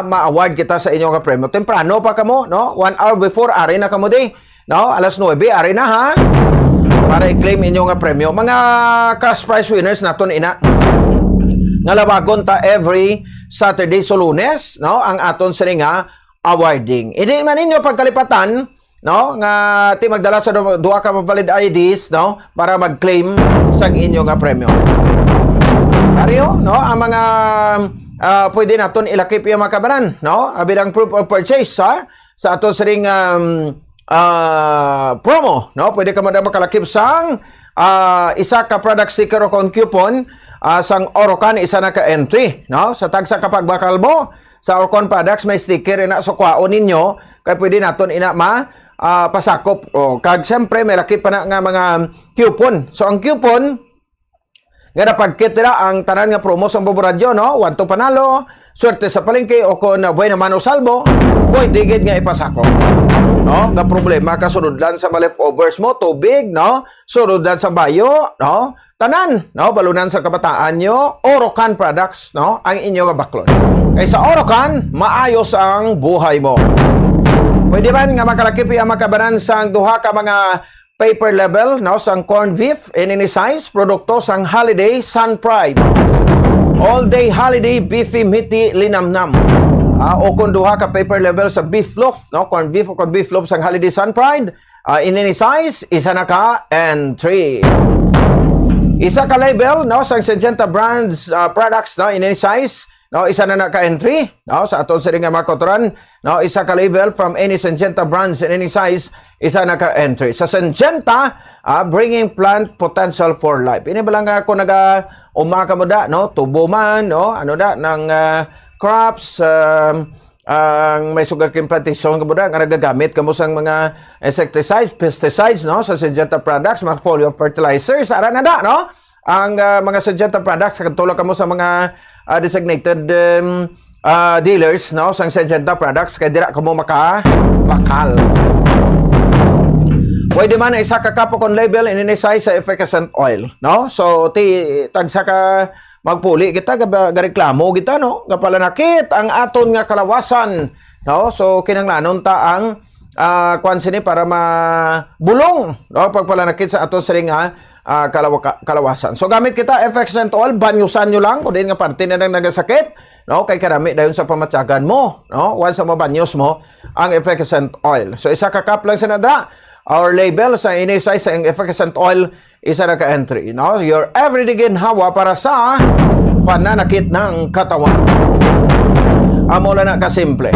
ma-award kita sa inyong premyo. Temprano pa kamo, no, 1 hour before ari na kamo diri, no, alas 9 ari na ha, para i-claim inyong premyo. Mga cash prize winners naton ina. Nalawagon ta every Saturday so Lunes, no, ang aton sininga awarding. Hindi man ninyo pagkalipatan, no, nga ti magdala sa duha ka valid IDs, no, para mag-claim sang inyo nga premyo. Ariyo, no, ang mga pwede naton ilakip yung makabanan, no, abidang proof of purchase sa aton siring promo, no, pwede ka makalakip sang isa ka product sticker o coupon sang Orocan, isa na ka entry, no, sa tagsa kapag bakal mo sa Orocan products may sticker ina sa kwaon ninyo kay pwede naton ina pasakop. O kag siyempre may lakip pa na nga mga coupon. So ang coupon nga napagkit nila ang tanan nga promo sa Bombo Radio, no? 1 to panalo, swerte sa palengke o kon buena mano salbo, boy digid nga ipasakop. No? Nga problema kasunod lang sa leftovers mo, tubig, no? Sunod lang sa bayo, no? Tanan, no? Balunan sa kabataan nyo, Orocan products, no? Ang inyo nga baklon. Kay sa Orocan, maayos ang buhay mo. Pwede man nga makalakip ang makabanan sang duha ka mga paper level, no, sang corned beef in any size, produkto sang Holiday Sun Pride. All day holiday beefy meaty linamnam. O kung duha ka paper level sa beef loaf, no, corned beef o corned beef loaf sang Holiday Sun Pride, in any size, isa na ka entry. Isa ka label, no, sang Syngenta brands products, no, in any size, no, isa na ka-entry, no, sa aton sa nga makotoran, no, isa ka label from any Syngenta brands in any size, isa na ka-entry. Sa Syngenta, bringing plant potential for life. Ini ba lang ako umaka mo da, no, tubo man, no, ano da, ng crops, ang may sugarcane plantation ka mo da, nga nagagamit ka mo sang mga insecticides, pesticides, no, sa Syngenta products, mga folio fertilizers, ara na da, no, ang mga Syngenta products, katulog ka mo sa mga designated dealers, no, sang Syngenta products kay dira kamo makabakal. Pwede man isa ka kapo kon label in any size sa effervescent oil, no? So tagsa ka magpuli kita gareklamo kita, no? Gapalanakit ang aton nga kalawasan, no? So kinanglanon ta ang kwan sini para mabulong, no, pagpalanakit sa aton siring kalawasan. So gamit kita effervescent oil, banyusan nyo lang kung din nga parte na nang nagasakit, no, kay karami dayon sa pamatyagan mo, no, once sa mabanyos mo ang effervescent oil. So isa ka cup lang sa nada, our label sa ini size sa effervescent oil, isa na ka entry, no, your everyday ginhawa para sa pananakit ng katawan. Amo lang na kasimple,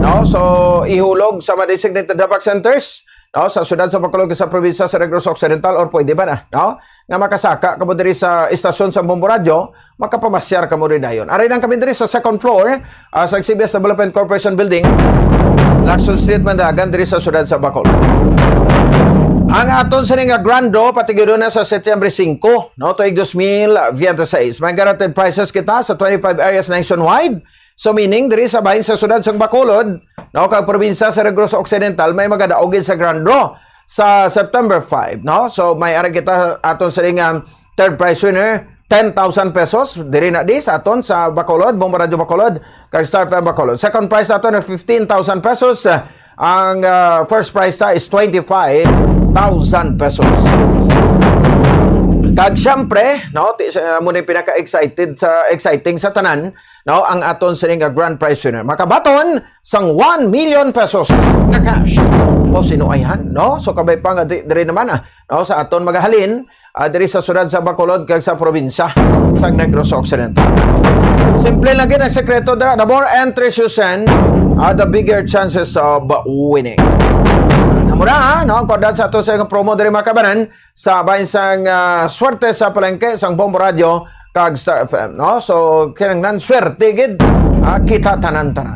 no, so ihulog sa mga designated Dapac centers, no, sa syudad sa Bacolod sa probinsya sa Negros Occidental, or pwede ba na, no, nga makasaka kamo diri sa istasyon sa Bombo Radio, makapamasyar kamo rin dayon. Ari lang kami diri sa second floor sa CBS Development Corporation Building, Lacson Street, Mandagan, diri sa syudad sa Bacolod. Ang aton sa nga grand draw patiguro na sa Setyembre 5, no, tuig 2026. May guaranteed prices kita sa 25 areas nationwide. So meaning diri sa bahin sa syudad sa Bacolod, no, kag probinsya sa Negros Occidental may magadaogin sa grand draw sa September 5, no. So may ara kita aton sa nga third prize winner 10,000 pesos diri na di sa aton sa Bacolod, Bombo Radio Bacolod, kag Star FM Bacolod. Second prize aton na 15,000 pesos. Ang first prize ta is 25,000 pesos. Kag syempre, no, mo ni exciting sa tanan, no, ang aton sining grand prize winner. Makabaton sang 1 million pesos nga cash. O sinuayhan, no? So kabay pa nga diri naman no, sa aton magahalin diri sa syudad sa Bacolod kag sa probinsya sa Negros Occidental. Simple lang gid ang sekreto dira. The more entries you send, the bigger chances of winning. Muna, no, kodan sa ato sa promo diri makabanan sa bahin sang swerte sa palengke sang Bombo Radio kag Star FM, no? So kinang nan swerte gid kita tanan-tanan.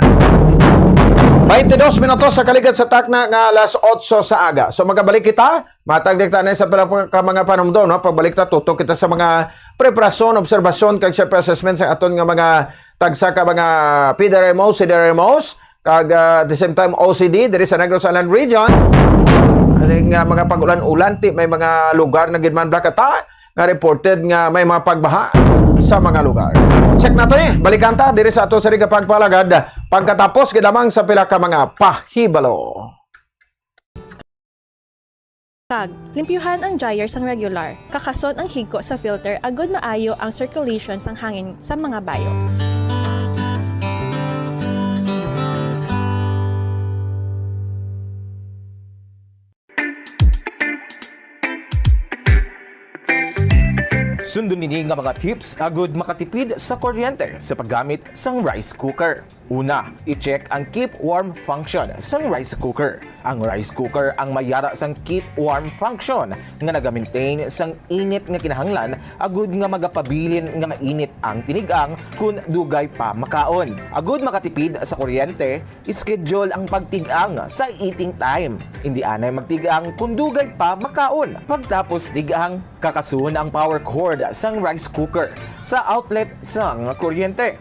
22 minutos sa kaligat sa takna nga alas 8 sa aga. So magabalik kita, matagdik ta na sa ka mga panumdo, no? Pagbalik ta tutok kita sa mga preparasyon, obserbasyon kag syempre assessment sa aton nga mga tagsa ka mga PDRMOs, CDRMOs kag at the same time OCD diri sa Negros Island Region. Ating mga pag-ulan-ulan, may mga lugar na gidman blakata nga reported nga may mga pagbaha sa mga lugar. Check nato ni, balikan ta diri sa ato sa pagpalagad pagkatapos gidamang sa pila ka mga pahibalo. Tag, limpyuhan ang dryer sang regular. Kakason ang higko sa filter agud maayo ang circulation sang hangin sa mga bayo. Sundon nini nga mga tips agud makatipid sa kuryente sa paggamit sang rice cooker. Una, i-check ang keep warm function sang rice cooker. Ang rice cooker ang mayara sang keep warm function nga naga-maintain sang init nga kinahanglan agud nga magapabilin nga mainit ang tinigang kun dugay pa makaon. Agud makatipid sa kuryente, schedule ang pagtigang sa eating time. Hindi anay magtigang kun dugay pa makaon. Pagtapos tigang, kakasun ang power cord sang rice cooker sa outlet sang kuryente.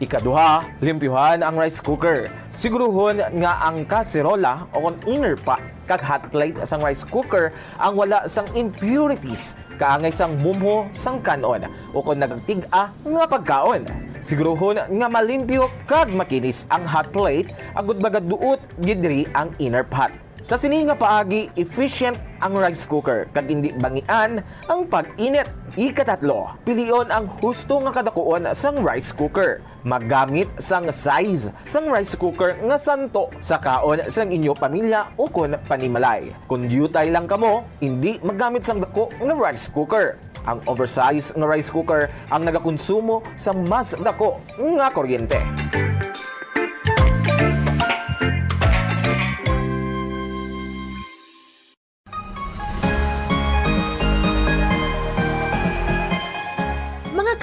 Ikaduha, limpyuhan ang rice cooker. Siguruhon nga ang kaserola o kung inner pa kag hot plate sang rice cooker ang wala sang impurities kaangay sang mumho sang kanon o kung nagtiga nga pagkaon. Siguruhon nga malimpyo kag makinis ang hot plate agud bagad duot gidri ang inner pot. Sa sini nga paagi, efficient ang rice cooker kag hindi bangian ang pag-init. Ikatatlo, pilion ang husto nga kadakuon sang rice cooker. Maggamit sang size sang rice cooker nga santo sa kaon sang inyo pamilya o kun panimalay. Kung dutay lang kamo, hindi maggamit sang dako nga rice cooker. Ang oversized nga rice cooker ang nagakonsumo sa mas dako nga kuryente.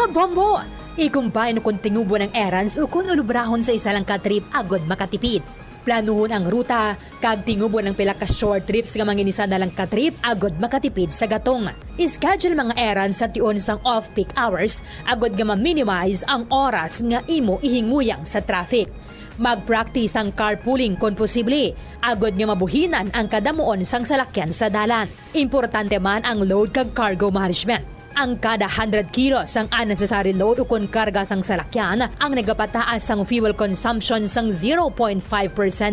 Bombo! Ikumbay no kung tingubo ng errands o kung ulubrahon sa isa lang ka-trip agod makatipid. Planuhon ang ruta, kag tingubo ng pila ka short trips nga manginisa na lang ka-trip agod makatipid sa gatong. Schedule mga errands sa tion sang off-peak hours agod nga ma-minimize ang oras nga imo ihinguyang sa traffic. Mag-practice ang carpooling kung posible, agod nga mabuhinan ang kadamuon sang salakyan sa dalan. Importante man ang load kag cargo management. Ang kada 100 kilos ang unnecessary load o kung karga sang salakyan ang nagapataas sang fuel consumption sang 0.5%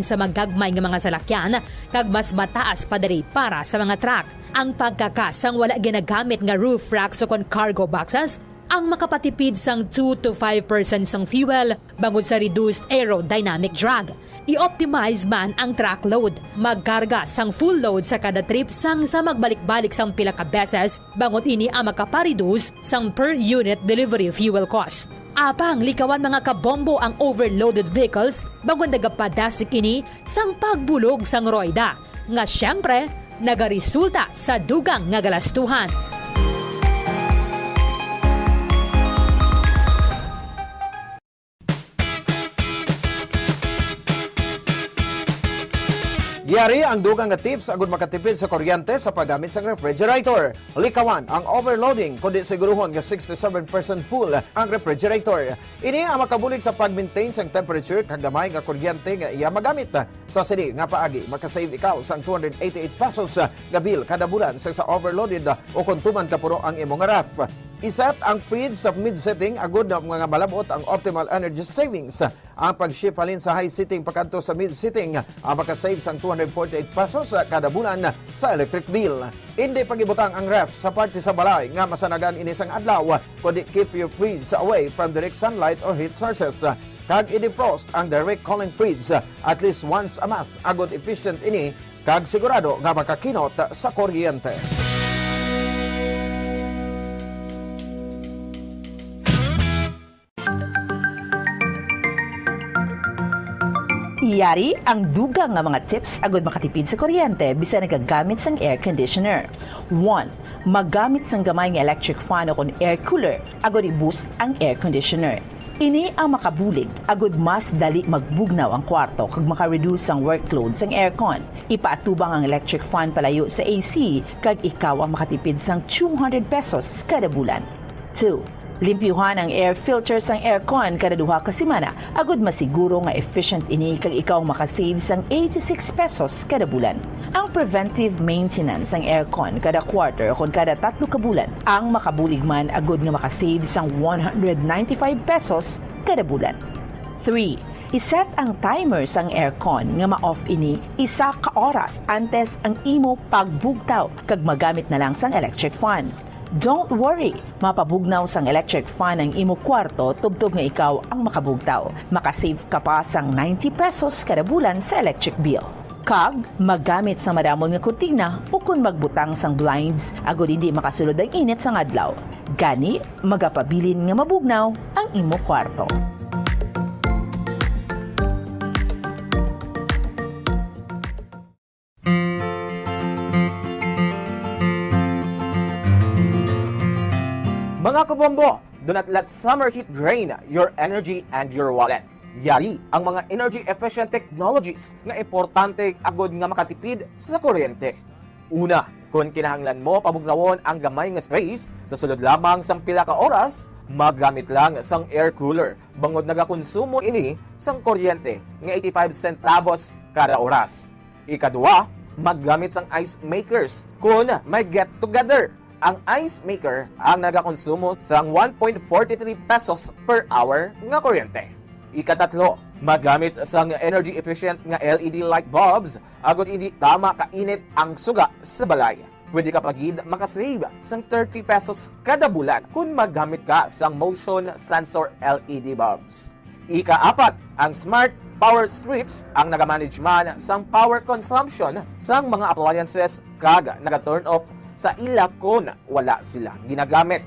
sa magagmay nga mga salakyan kag mas mataas pa diri para sa mga truck. Ang pagkakasang wala ginagamit nga roof racks o kung cargo boxes ang makapatipid sang 2 to 5% sang fuel bangod sa reduced aerodynamic drag. I-optimize man ang truck load. Magkarga sang full load sa kada trip sang sa magbalik-balik sang pila ka beses bangod ini ang makapareduce sang per unit delivery fuel cost. Apang likawan mga kabombo ang overloaded vehicles bangod nagapadasik ini sang pagbulog sang roida. Nga syempre, nagaresulta sa dugang nga galastuhan. Giyari ang dugang nga tips agud makatipid sa kuryente sa paggamit sa refrigerator. Likawan ang overloading kundi siguruhon nga 67% full ang refrigerator. Ini ang makabulig sa pag-maintain sang temperature kag gamay nga kuryente nga iya magamit. Sa sini nga paagi makasave ikaw sang 288 pesos nga bill kada bulan sa overloaded o kung tuman ka puro ang imong ref. Iset ang fridge sa mid-setting agud na mga malabot ang optimal energy savings. Ang pag-shift halin sa high setting pagkanto sa mid-setting ang makasave sang 248 pesos kada bulan sa electric bill. Hindi pagibutang ang ref sa parte sa balay nga masanagan inisang adlaw kundi keep your fridge away from direct sunlight or heat sources. Kag i-defrost ang direct cooling fridge at least once a month agud efficient ini kag sigurado nga makakinot sa kuryente. Yari ang dugang nga mga tips agud makatipid sa kuryente bisan nagagamit sang air conditioner. 1. Magamit sang gamay nga electric fan o air cooler agud i-boost ang air conditioner. Ini ang makabulig agud mas dali magbugnaw ang kwarto kag maka-reduce ang workload sang aircon. Ipaatubang ang electric fan palayo sa AC kag ikaw ang makatipid sang 200 pesos kada bulan. 2. Limpyuhan ang air filter sang aircon kada duha ka semana agud masiguro nga efficient ini kag ikaw makasave sang 86 pesos kada bulan. Ang preventive maintenance sang aircon kada quarter o kada 3 ka bulan ang makabulig man agud nga makasave sang 195 pesos kada bulan. 3. Iset ang timer sang aircon nga ma-off ini 1 ka oras antes ang imo pagbugtaw kag magamit na lang sang electric fan. Don't worry, mapabugnaw sang electric fan ang imo kwarto tubtob nga ikaw ang makabugtaw. Makasave ka pa sang 90 pesos kada bulan sa electric bill. Kag, magamit sa maramon nga kurtina o kung magbutang sang blinds agud hindi makasulod ang init sang adlaw. Gani, magapabilin nga mabugnaw ang imo kwarto. Mga kabombo, do not let summer heat drain your energy and your wallet. Yari ang mga energy-efficient technologies na importante agod nga makatipid sa kuryente. Una, kung kinahanglan mo pabugnawon ang gamay nga space, sa sulod lamang sang pila ka oras, magamit lang sang air cooler. Bangod nagakonsumo ini sang kuryente nga 85 centavos kada oras. Ikaduwa, maggamit sang ice makers kung may get together. Ang ice maker ang nagakonsumo sang 1.43 pesos per hour nga kuryente. Ikatatlo, magamit sang energy efficient nga LED light bulbs agud hindi tama kainit ang suga sa balay. Pwede ka pagid makasave sang 30 pesos kada bulan kung magamit ka sang motion sensor LED bulbs. Ikaapat, ang smart power strips ang nagamanage man sang power consumption sang mga appliances kag naga-turn off sa ila kung wala sila ginagamit.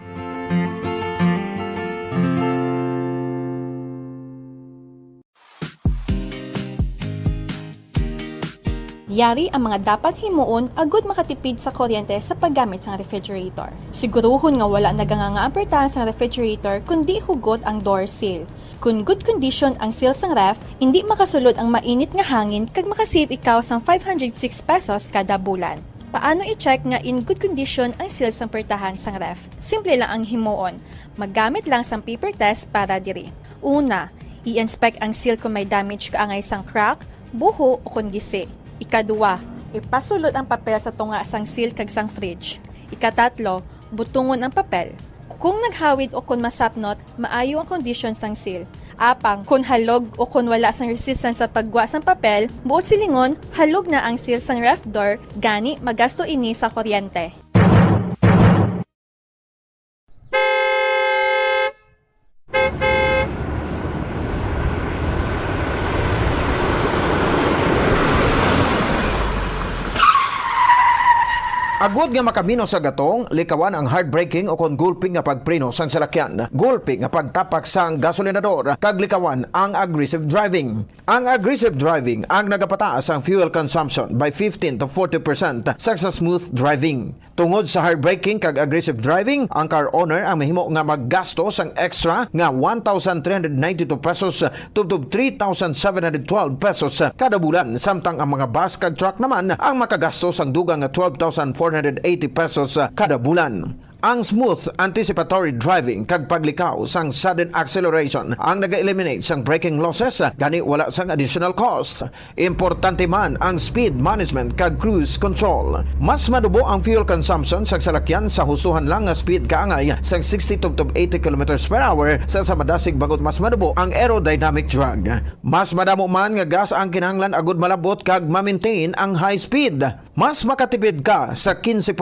Yari ang mga dapat himuon agud makatipid sa kuryente sa paggamit sa refrigerator. Siguruhon nga wala nagangangaampertahan sa refrigerator kundi hugot ang door seal. Kung good condition ang seal sang ref, hindi makasulod ang mainit nga hangin kag makasave ikaw sang 506 pesos kada bulan. Paano i-check nga in good condition ang seal sang pertahan sang ref? Simple lang ang himuon. Maggamit lang sang paper test para diri. Una, i-inspect ang seal kung may damage kaangay sang crack, buho o kung gisi. Ikaduwa, ipasulod ang papel sa tunga sang seal kag sang fridge. Ikatatlo, butungon ang papel. Kung naghawid o kung masapnot, maayo ang condition sang seal. Apang, kung halog o kung wala sang resistance sa pagwa sang papel, buot silingon, halog na ang seal sang ref door, gani magasto ini sa kuryente. Agud nga makamino sa gatong, likawan ang hard braking o kon gulping nga pagpreno sang salakyan, gulping nga pagtapak sang gasolinador, kag likawan ang aggressive driving. Ang aggressive driving ang nagapataas ang fuel consumption by 15 to 40% sa smooth driving. Tungod sa hard braking kag aggressive driving, ang car owner ang mahimo nga maggasto sang extra nga 1,392 pesos tubtob 3,712 pesos kada bulan, samtang ang mga bus kag truck naman ang makagasto sang dugang nga 12,480 pesos kada bulan. Ang smooth anticipatory driving kag paglikaw sang sudden acceleration ang naga-eliminate sang braking losses gani wala sang additional cost. Importante man ang speed management kag cruise control. Mas madubo ang fuel consumption sa salakyan sa hustuhan lang nga speed kaangay sang 60 to 80 km per hour sa samadasig bagot mas madubo ang aerodynamic drag. Mas madamo man nga gas ang kinahanglan agud malabot kag ma-maintain ang high speed. Mas makatipid ka sa 15%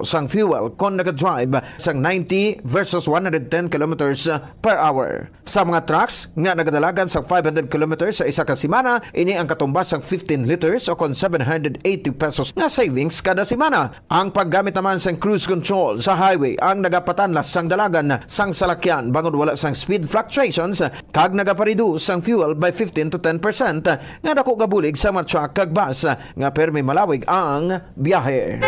sang fuel kung nag-drive sang 90 versus 110 km per hour. Sa mga trucks nga nagadalagan sa 500 km sa isa ka semana, ini ang katumbas sang 15 liters o kon 780 pesos nga savings kada semana. Ang paggamit naman sang cruise control sa highway ang nagapatanlas sang dalagan sang salakyan bangod wala sang speed fluctuations kag nagapareduce sang fuel by 15 to 10% nga dako gabulig sa mga truck kag bus nga permi malawig ang biyahe.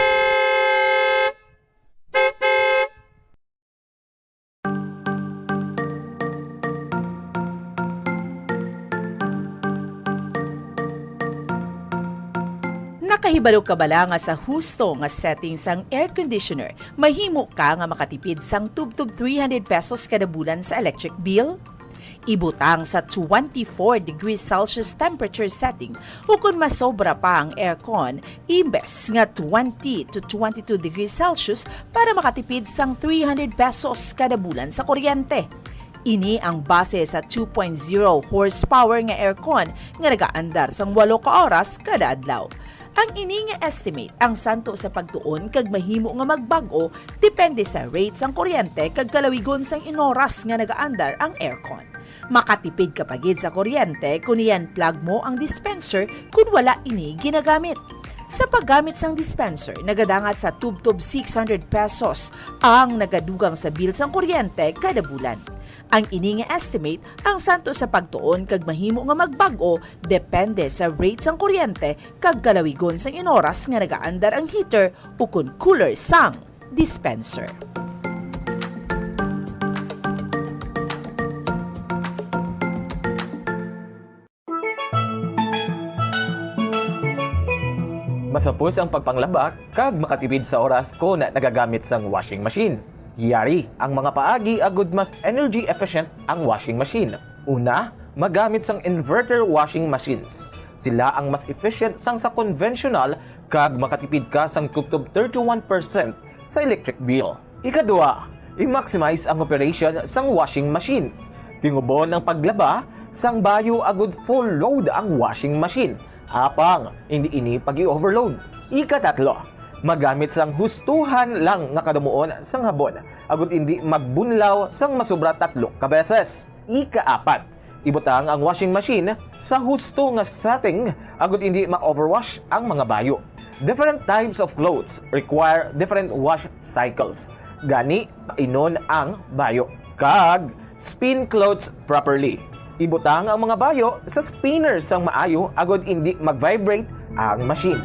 Nakahibalo ka bala nga sa husto nga setting sang air conditioner, mahimo ka nga makatipid sang tubtub 300 pesos kada bulan sa electric bill? Ibutang sa 24 degrees Celsius temperature setting o kung masobra pa ang aircon, imbes nga 20 to 22 degrees Celsius para makatipid sang 300 pesos kada bulan sa kuryente. Ini ang base sa 2.0 horsepower nga aircon nga nagaandar sang 8 ka oras kada adlaw. Ang ini nga estimate ang santo sa pagtuon kag mahimo nga magbago depende sa rate sang kuryente kag kalawigon sang inoras nga nagaandar ang aircon. Makatipid ka pagid sa kuryente kung iyan plug mo ang dispenser kung wala ini ginagamit. Sa paggamit sang dispenser, nagadangat sa tubtob 600 pesos ang nagadugang sa bill sang kuryente kada bulan. Ang ini nga estimate ang santo sa pagtuon kag mahimo nga magbago depende sa rate sang kuryente kag kalawigon sang inoras nga nagaandar ang heater o kun cooler sang dispenser. Masapos ang pagpanglabak kag makatipid sa oras ko na nagagamit sang washing machine. Yari ang mga paagi agud mas energy efficient ang washing machine. Una, magamit sang inverter washing machines. Sila ang mas efficient sang sa conventional kag makatipid ka sang tubtob 31% sa electric bill. Ikadua, i-maximize ang operation sang washing machine. Tingubon ang paglaba sang bayo agud full load ang washing machine. Apang, hindi ini pag-i-overload. Ikatatlo, magamit sang hustuhan lang nga kadumuon sang habon. Agud hindi magbunlaw sang masobra 3 ka beses. Ikaapat, ibutang ang washing machine sa husto nga setting agud hindi ma-overwash ang mga bayo. Different types of clothes require different wash cycles. Gani, inon ang bayo. Kag, spin clothes properly. Ibutang ang mga bayo sa spinner sang maayo agud hindi mag-vibrate ang machine.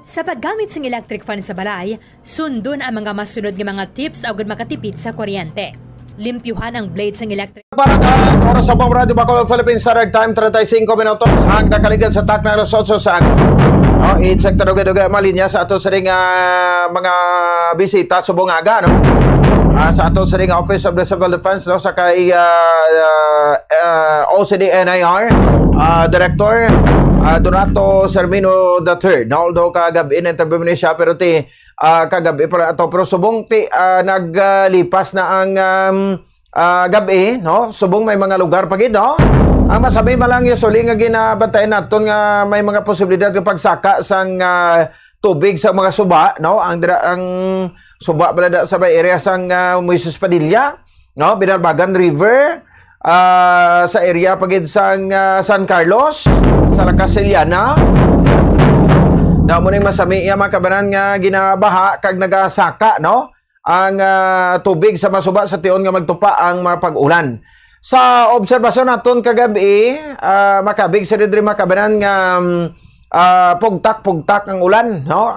Sa paggamit ng electric fan sa balay, sundon ang mga masunod nga mga tips agud makatipid sa kuryente. Limpyuhan ang blades ng electric. Para oras sa Bombo Radio Bacolod Philippines Standard Time 35 minutos ang nakaligan sa tak na Rosotso sa i-check ta duga malinya sa ato sa ring mga bisita subong aga no. Sa ato sa ring Office of the Civil Defense no sa kay OCD-NIR Director Donato Sermino III. Although kagabi in-interview ni siya pero kagabi para ato pero subong naglipas na ang gabi no subong may mga lugar pagid no ang masabi malang usually nga ginabantayan naton nga may mga posibilidad ng pagsaka sang tubig sa mga suba no ang suba balada sa may area sang Moises Padilla no Binalbagan River sa area pagid sang San Carlos sa La Casillana. Na mo ning masami iya makabanan nga ginabaha kag nagasaka no ang tubig sa masuba sa tion nga magtupa ang mga pag-ulan. Sa obserbasyon naton kagabi makabig sa diri makabanan nga pugtak ang ulan no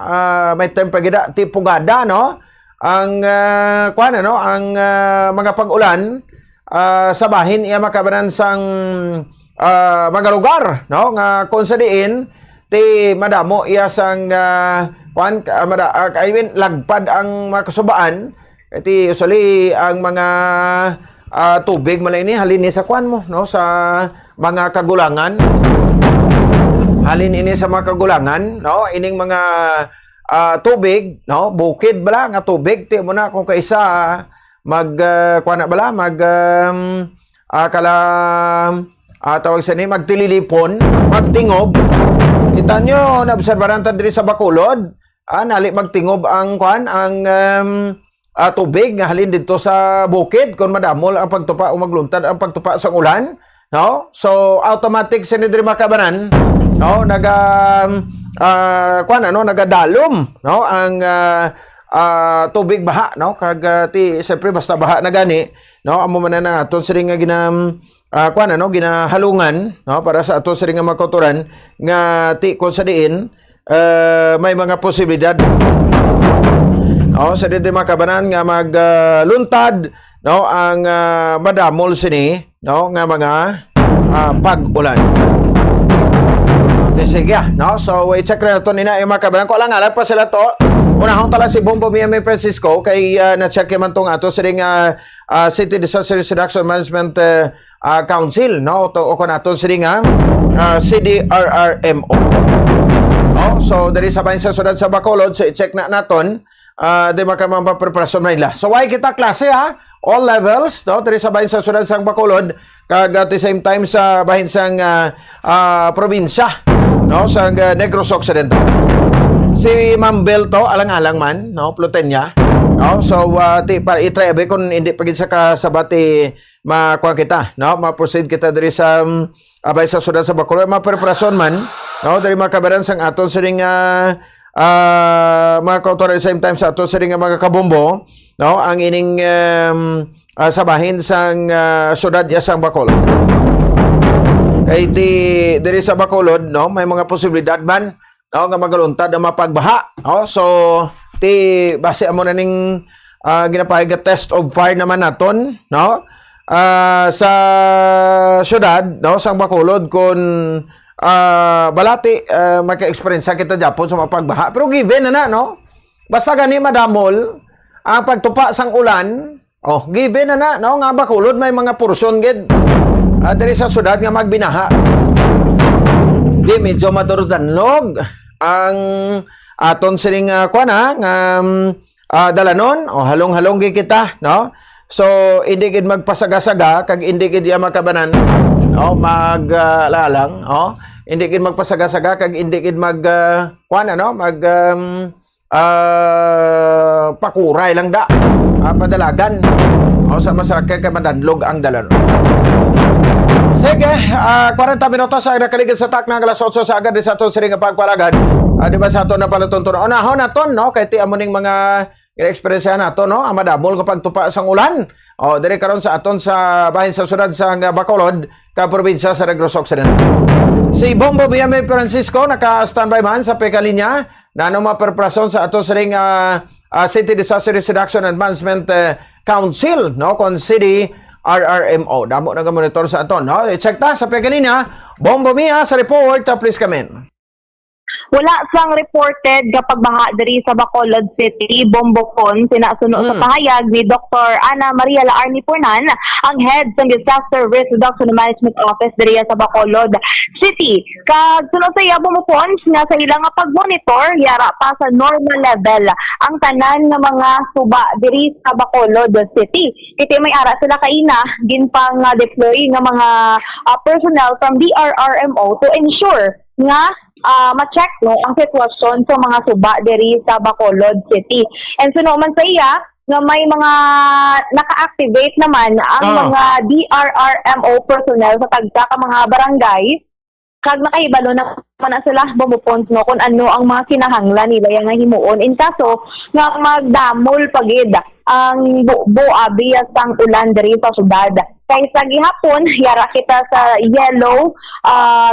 may temperatura tipugada no ang ang mga pag-ulan sa bahin iya makabanan sang mga lugar, no, nga kung sa diin ti madamo iya sang lagpad ang mga kasubaan, ti usually ang mga tubig malay ni halin ni sa kwan mo, no, sa mga kagulangan. Halin ini sa mga kagulangan, no, ining mga tubig, no, bukid bala nga tubig ti mo na kung kaisa kuana bala tawag sa ni magtililipon, magtingob. Kita nyo naobserbahan ta diri sa Bacolod, nali magtingob ang tubig nga halin dito sa bukid kon madamol ang pagtupa o magluntad ang pagtupa sa ulan, no? So automatic sa diri makabanan, no, nagadalom, no, ang tubig baha, no, kag siyempre basta baha na gani, no, amo man na aton siri nga ginahalungan, no, para sa aton siri nga makotoran nga kung sa diin may mga posibilidad, no, sa dito makabanan nga magluntad, no, ang madamol sini, no, nga mga pag-ulan. Sige, no? So, i-check na ito nina yung mga kabanan. Ko lang alam pa sila to. Unahon tala si Bombo Miami Francisco kay na-check naman itong ato sa ring City Disaster Reduction Management Council, no? O kung ato sa ring CDRRMO. No? So, dari sa bayan sa sunod sa Bacolod, so i-check na naton. Di makamampapreparasyon na nila. So, why kita klase, ha? All levels, no? Dari sa bayan sa sunod sa Bacolod, kag at the same time sa bahin sang probinsya, no, sa Negros Occidental. Si Ma'am Bel to alang-alang man, no, Plutenya, no. So para i-try kung hindi pagid sa kasabati makuha kita, no, ma-proceed kita diri sa abay sa sunod sa Bacolod, ma-preparasyon man, no, diri makabaran sang aton siring mga kautor at the same time sa aton siring mga kabombo, no, ang ining sabahin sang syudad sang Bacolod. Kay diri sa Bacolod, no, may mga posibilidad man, no, nga magaluntad ang mapagbaha, no. So base amo na ning ginapahig test of fire naman naton, no, sa syudad, no, sang Bacolod kun balati maka-experience kita Japon sa mapagbaha, pero given na, no, basta gani madamol ang pagtupa sang ulan. Given na, no, nga Bacolod may mga porsyon gid diri sa syudad nga magbinaha. Di medyo madurudanlog ang aton sining nga dalanon o halong-halong gid kita, no. So hindi gid magpasaga-saga kag hindi gid ya makabanan, no, maglalang, hindi gid magpasaga-saga kag hindi gid pakuray lang da padalagan sa masyarakat kay madanlog ang dalan. Sige, 40 minutos sa nakaligid sa tak ng alas 8 sa agad sa aton siring pagpalagad. Di ba sa aton na palatuntunan? Unahon naton, no, kay ti amuning mga experience nato, no, ang madamol kapag tupa sang ulan. Dire karon sa aton sa bahin sa syudad sa Bacolod, ka probinsya sa Negros Occidental. Si Bombo Miami Francisco naka-standby man sa pekalinya na maperprasyon sa aton siring City Disaster Reduction and Management Council, no, kon CDRRMO. Damo na monitor sa aton, no. I-check ta sa peganina. Bombo Mia sa report, please come in. Wala sang reported kapag baha diri sa Bacolod City, Bombocon, sinasuno sa pahayag ni Dr. Ana Maria Laarni Pornan, ang head ng Disaster Risk Reduction and Management Office diri sa Bacolod City. Kag sunod sa iya Bombocon nga sa ilang pag-monitor, yara pa sa normal level ang tanan nga mga suba diri sa Bacolod City. Kiti may ara sila kaina ginpang deploy nga mga personnel from DRRMO to ensure nga ma-check, no, ang sitwasyon sa mga suba diri sa Bacolod City. And suno man sa iya nga may mga naka-activate naman ang mga DRRMO personnel sa tagsa ka mga barangay kag nakahibalo na na sila bumupons no kung ano ang mga kinahanglan nila yung nga himuon in kaso nga magdamol pagid ang buo abiyas ang ulan diri sa syudad. Kay sa gihapon yara kita sa yellow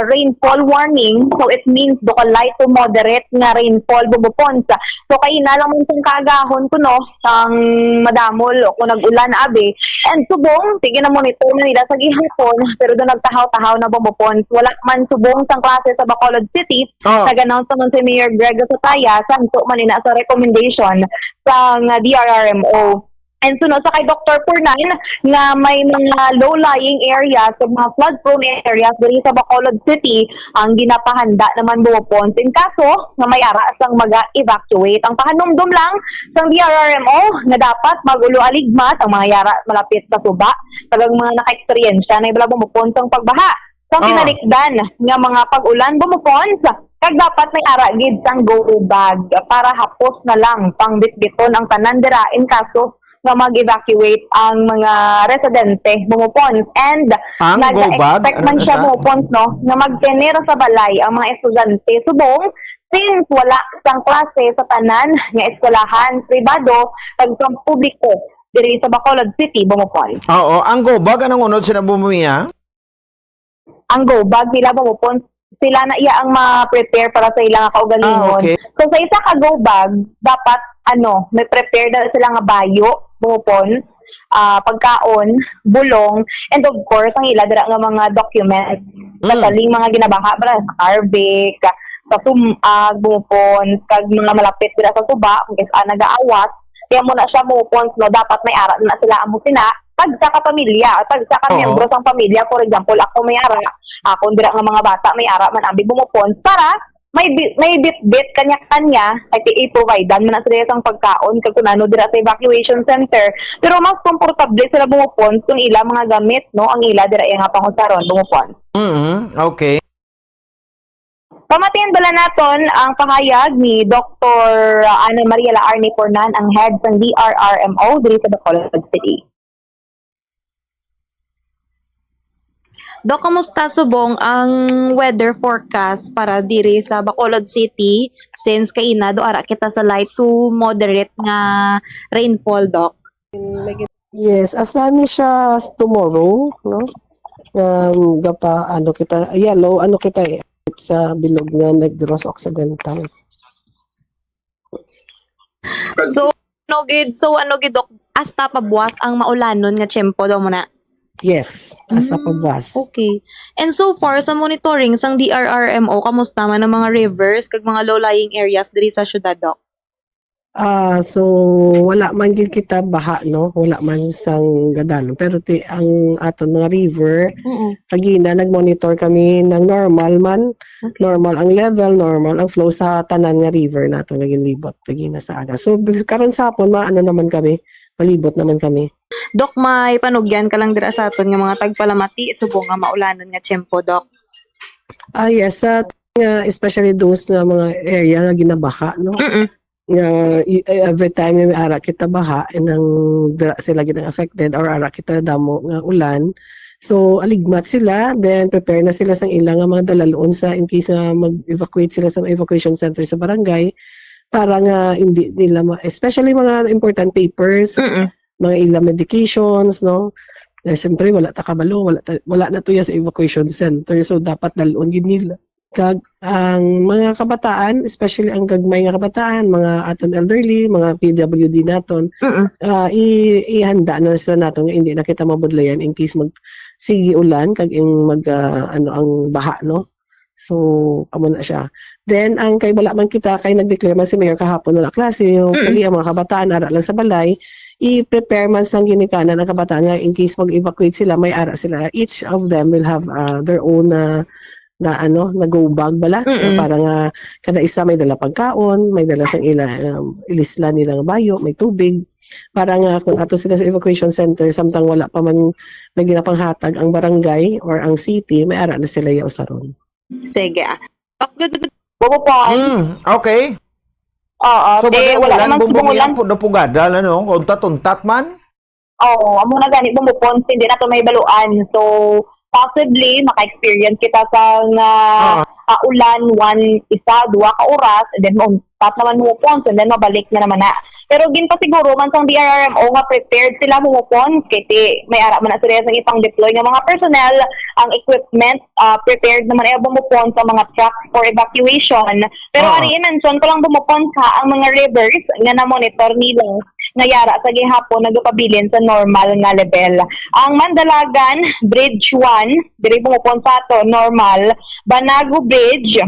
rainfall warning, so it means do ka light to moderate nga rainfall bumupons. So kay na lang man tong kaagahon ko no ang madamol o kung nag-ulan abi and subong sige na monitor na nila sa gihapon pero do nagtahaw-tahaw na bumupons. Wala man subong sang klase sa Bacolod City. Nag-announce naman si Mayor Greg Sotaya santo man ina sa recommendation sang DRRMO. And sunod sa kay Dr. Purnan nga may mga low-lying areas o mga flood-prone areas diri sa Bacolod City ang ginapahanda naman bumupons. In kaso nga may ara sang mag-evacuate. Ang pahanumdum lang sang DRRMO na dapat magulo aligmat ang mga yara malapit sa suba. Tagang mga naka-eksperyensya na ibala bumupons ang pagbaha. Sa pinalikdan nga mga pag-ulan bumupons, kag dapat may ara gid sang go bag para hapos na lang pang bitbiton ang tanan dira in kaso nga mag-evacuate ang mga residente bumupons. And nag-expect man siya bumupons no nga magtenir sa balay ang mga estudyante subong since wala sang klase sa tanan nga eskwelahan pribado kag sa publiko diri sa Bacolod City bumupons. Oo, ang go bag anong unod sila bumuya? Ang go bag nila bumupons sila na iya ang ma-prepare para sa ilang kaugalingon. So sa isa ka go bag dapat may prepare na sila nga bayo bumupons, pagkaon, bulong, and of course ang ila dira nga mga documents kasaling mga ginabaha para sa Arbic, sa sumag bumupons, kag mga malapit dira sa suba kung nag-aawat kaya mo na siya bumupons no dapat may ara na sila amo sina pag sa kapamilya, pag sa miyembro sang pamilya. For example, ako may ara, ako dira nga mga bata may ara man abi bumupons para may bit kanya-kanya ay i-providean man na sila sang pagkaon kag kunano dira sa evacuation center. Pero mas komportable sila bumupons kung ila mga gamit no ang ila dira nga pangusaron bumupons. Okay. Pamatiin bala naton ang pahayag ni Dr. Ana Maria Arni Pornan, ang head ng DRRMO diri sa Bacolod City. Dok, kamusta subong ang weather forecast para diri sa Bacolod City since kaina do ara kita sa light to moderate nga rainfall, Dok? Yes, asan ni siya tomorrow, no? Gapa kita yellow kita sa bilog nga Negros Occidental. So ano gid Dok, hasta pabuwas ang maulanon nga tiyempo daw mo na? Yes, hasta pabuwas. Okay. And so far sa monitoring sang DRRMO, kamusta man ang mga rivers kag mga low-lying areas diri sa syudad, Dok? So wala man gid kita baha, no? Wala man sang gadalon. Pero ang aton mga river, kagina nag-monitor kami ng normal man. Okay. Normal ang level, normal ang flow sa tanan nga river nato naging libot kagina sa aga. So karon sapon naman kami, malibot naman kami. Dok, may panugyan ka lang dira sa aton nga mga tagpalamati subong nga maulanon nga tiyempo, Dok. Yes, especially those na mga area nga ginabaha, no? Every time may ara kita baha nang sila gid affected or ara kita damo nga ulan, so aligmat sila, then prepare na sila sang ilang nga mga dalaloon sa in case mag-evacuate sila sa evacuation center sa barangay para nga hindi nila especially mga important papers, mga ilang medications, no? Siyempre wala ta kabalo, wala na tuya sa evacuation center, so dapat dalon gid nila kag ang mga kabataan, especially ang gagmay nga kabataan, mga aton elderly, mga PWD naton, ihanda na sila nato nga hindi na kita mabudlayan in case sige ulan kag ang baha, no? So amo na siya. Then ang kay bala man kita kay nag-declare man si Mayor kahapon wala klase, hopefully ang mga kabataan ara lang sa balay, i-prepare man sang ginikanan ng kabataan nga in case mag-evacuate sila, may ara sila. Each of them will have their own na go bag bala, para nga kada isa may dala pagkaon, may dala sang ilisla nilang bayo, may tubig para nga kung ato sila sa evacuation center samtang wala pa man may ginapanghatag ang barangay or ang city, may ara na sila yaw saron. Sige. Good. Okay. So wala naman bumubuyan po na pugada untat-untat man. Amo na gani bumupons hindi na to may baluan. So possibly maka-experience kita sa ulan 1 isa 2 ka oras, and then stop naman mo pons, and then mabalik na naman na. Pero ginpa siguro man sang DRRMO nga prepared sila mo pons, kay may ara man na sila sang ipang deploy nga mga personnel, ang equipment prepared naman ay bumupon sa mga trucks for evacuation. Pero ari mention ko lang bumupon sa ang mga rivers nga na-monitor nila nga yara sa gihapon nagpabilin sa normal nga level. Ang Mandalagan Bridge 1 diri bumupon sa ato normal, Banago Bridge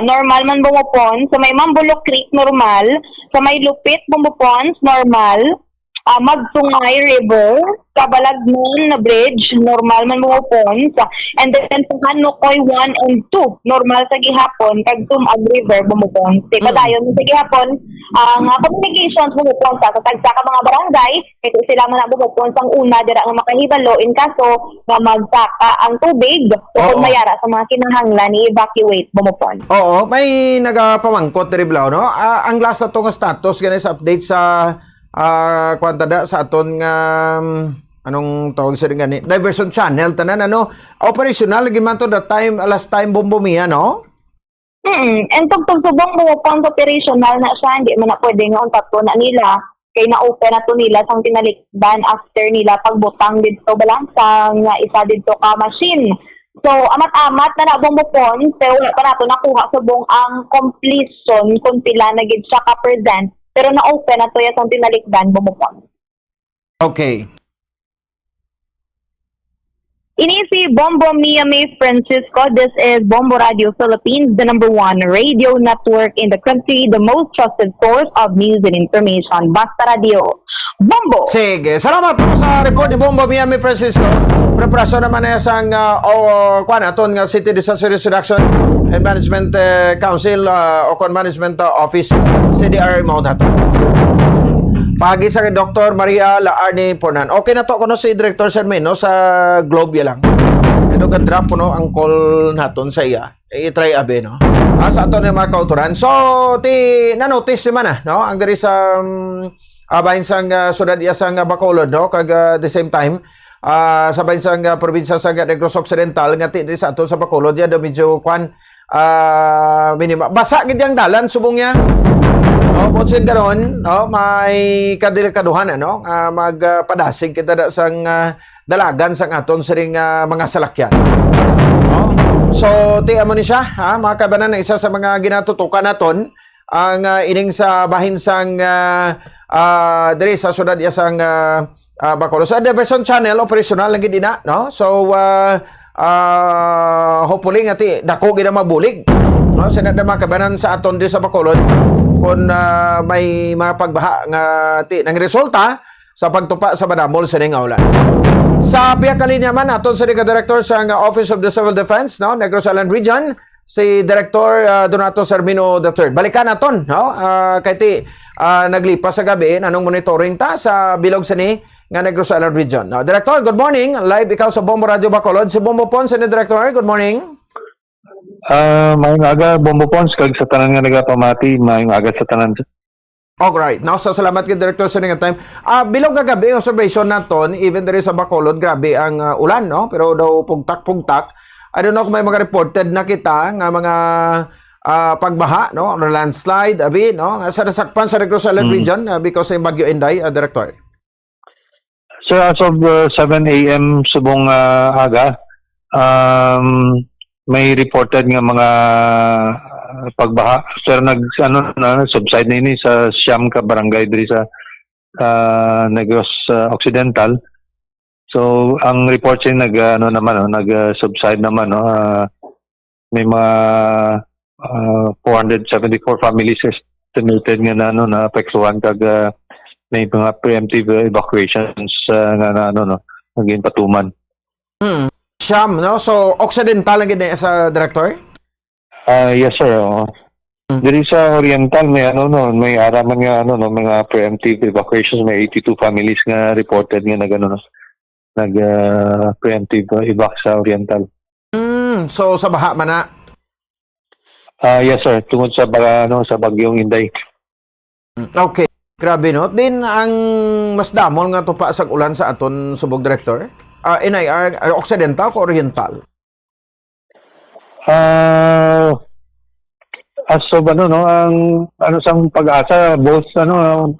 normal man bumupon, sa may Mambulok Creek normal, sa may Lupit bumupon normal, Magsungay River, Kabalagnon na Bridge normal man bumupon, and then sa Hanukoy 1 and 2 normal sa gihapon, kag Tumag River bumupon. Padayon sa gihapon ang communications bumupon sa tagsa ka mga barangay, kaya sila man bumupon sang una dira nga makahibalo in kaso nga magsaka ang tubig o mayara sa mga kinahanglan i-evacuate bumupon. Oo, may nagapamangkot diri Blau, no? Ang last na to nga status gani sa update sa kwantada sa aton nga anong tawag sa gani diversion channel tanan operational lagi man to that time last time Bombomiya, no? And tugtog subong bumupon operational na siya, hindi man na pwede nga untato na nila kay na-open na to nila sang tinalikdan after nila pagbutang dito balang sang isa dito ka machine. So, amat-amat na bumupon, pero wala pa nato nakuha subong ang completion kung pila na gid siya ka-present. Pero na-open na to yung sang tinalikdan bumupon. Okay. Ini si Bombo Miami Francisco. This is Bombo Radio Philippines, the #1 radio network in the country, the most trusted source of news and information. Basta Radio. Bombo! Sige, salamat po sa report ni Bombo Miami Francisco. Preparasyon naman na sang aton nga City Disaster Reduction and Management Council o Management Office CDR Mount Hato. Pagi sa Dr. Maria Laarni Pornan. Okay na to kuno si Director Sermino sa Globe ya lang. Ito ka drop kuno ang call naton sa iya. I-try abe, no? Sa ato na mga kauturan. So, na-notice naman no? Ang dari sa bahin sang sudad iya sang Bacolod, no? Kag the same time, sa bahin sang probinsya sa Negros Occidental, nga di sa ato sa Bacolod, ya do medyo minima. Basa gid yang dalan subong niya. No, bukod karon, no, may kadelikaduhan ano, magpadasig kita sang dalagan sang aton siring mga salakyan. No? So, tiyan mo ni siya, mga kabanan, isa sa mga ginatutukan naton ang ining sa bahin sang diri sa sudad ya sang Bacolod. Sa diversion channel operational lagi din no. So hopefully nga dako gid mabulig. No, sa nagdamakabanan sa aton di sa Bacolod kung may mga pagbaha nga nang resulta sa pagtupa sa Badamol sa Ningaulan. Sa piyak kalinya man aton sa Director sa Office of the Civil Defense, no, Negros Island Region, si Director Donato Sermino III. Balikan naton, no, kay naglipas sa gabi anong monitoring ta sa bilog sa ni nga Negros Island Region. No, Director, good morning. Live ikaw sa Bombo Radio Bacolod. Si Bombo Pons ni Director. Good morning. Mayong aga, Bombo Pons, kag sa tanan nga nagapamati, mayong aga sa tanan. Alright. Now, so salamat kay Director sa nga time. Bilog kagabi, observation naton, even there is sa Bacolod, grabe ang ulan, no? Pero daw pugtak-pugtak. I don't know kung may mga reported na kita nga mga pagbaha, no? Or landslide, abi, no? Sa nasakpan sa Negros Island Region because ng Bagyo Inday, Director. So, as of 7 a.m. subong aga, may reported nga mga pagbaha. Pero subside na ini sa Siam ka barangay diri sa Negros Occidental. So ang report siya nag-subside naman, no. May mga 474 families estimated nga na apektuhan kag may mga preemptive evacuations nga naging patuman. Siam, no? So, Occidental lang gina sa Director? Yes, sir. Diri sa Oriental, may may araman nga mga preemptive evacuations, may 82 families nga reported nga nag preemptive evac sa Oriental. So, sa baha man na? Yes, sir. Tungod sa sa Bagyong Inday. Okay. Grabe, no? Din ang mas damol nga tupa sa ulan sa aton subog, Director? NIR Occidental o Oriental? As of ang sang pag-asa both na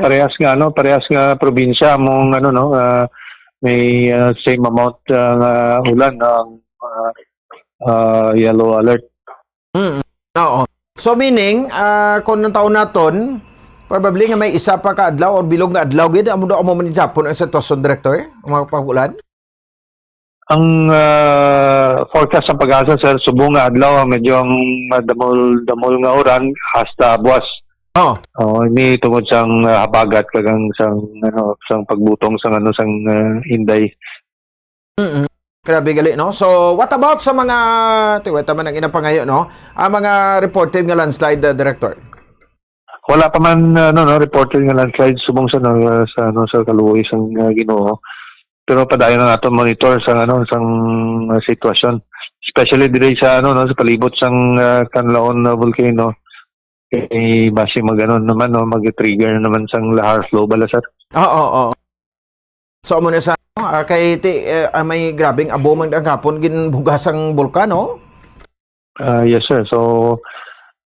parehas nga probinsya mong may same amount ulan ng yellow alert. Oo. So meaning kung nang taon naton probably nga may isa pa ka adlaw or bilog nga adlaw gid amo do amo man ni Japon ang sitwasyon, director, ang mga pag-ulan. Ang forecast ng pag-asa sir, subong nga adlaw medyo ang damol nga oran hasta buwas. Ini tungod sang habagat kagang sang pagbutong sang Inday. Grabe gali, no? So what about sa mga tiweta man ang inapangayo, no? Ang mga reported nga landslide, director. Wala pa man reported nga landslide subong sa kaluoy sang Ginoo. Pero padayon na nato monitor sang sitwasyon, especially dire sa sa palibot sang Canlaon volcano. Kay base naman mag-trigger naman sang lahar flow balasat. Oo. So amo na sa kay may grabing abo man ang hapon ginbugas ang bulkan, Yes sir. So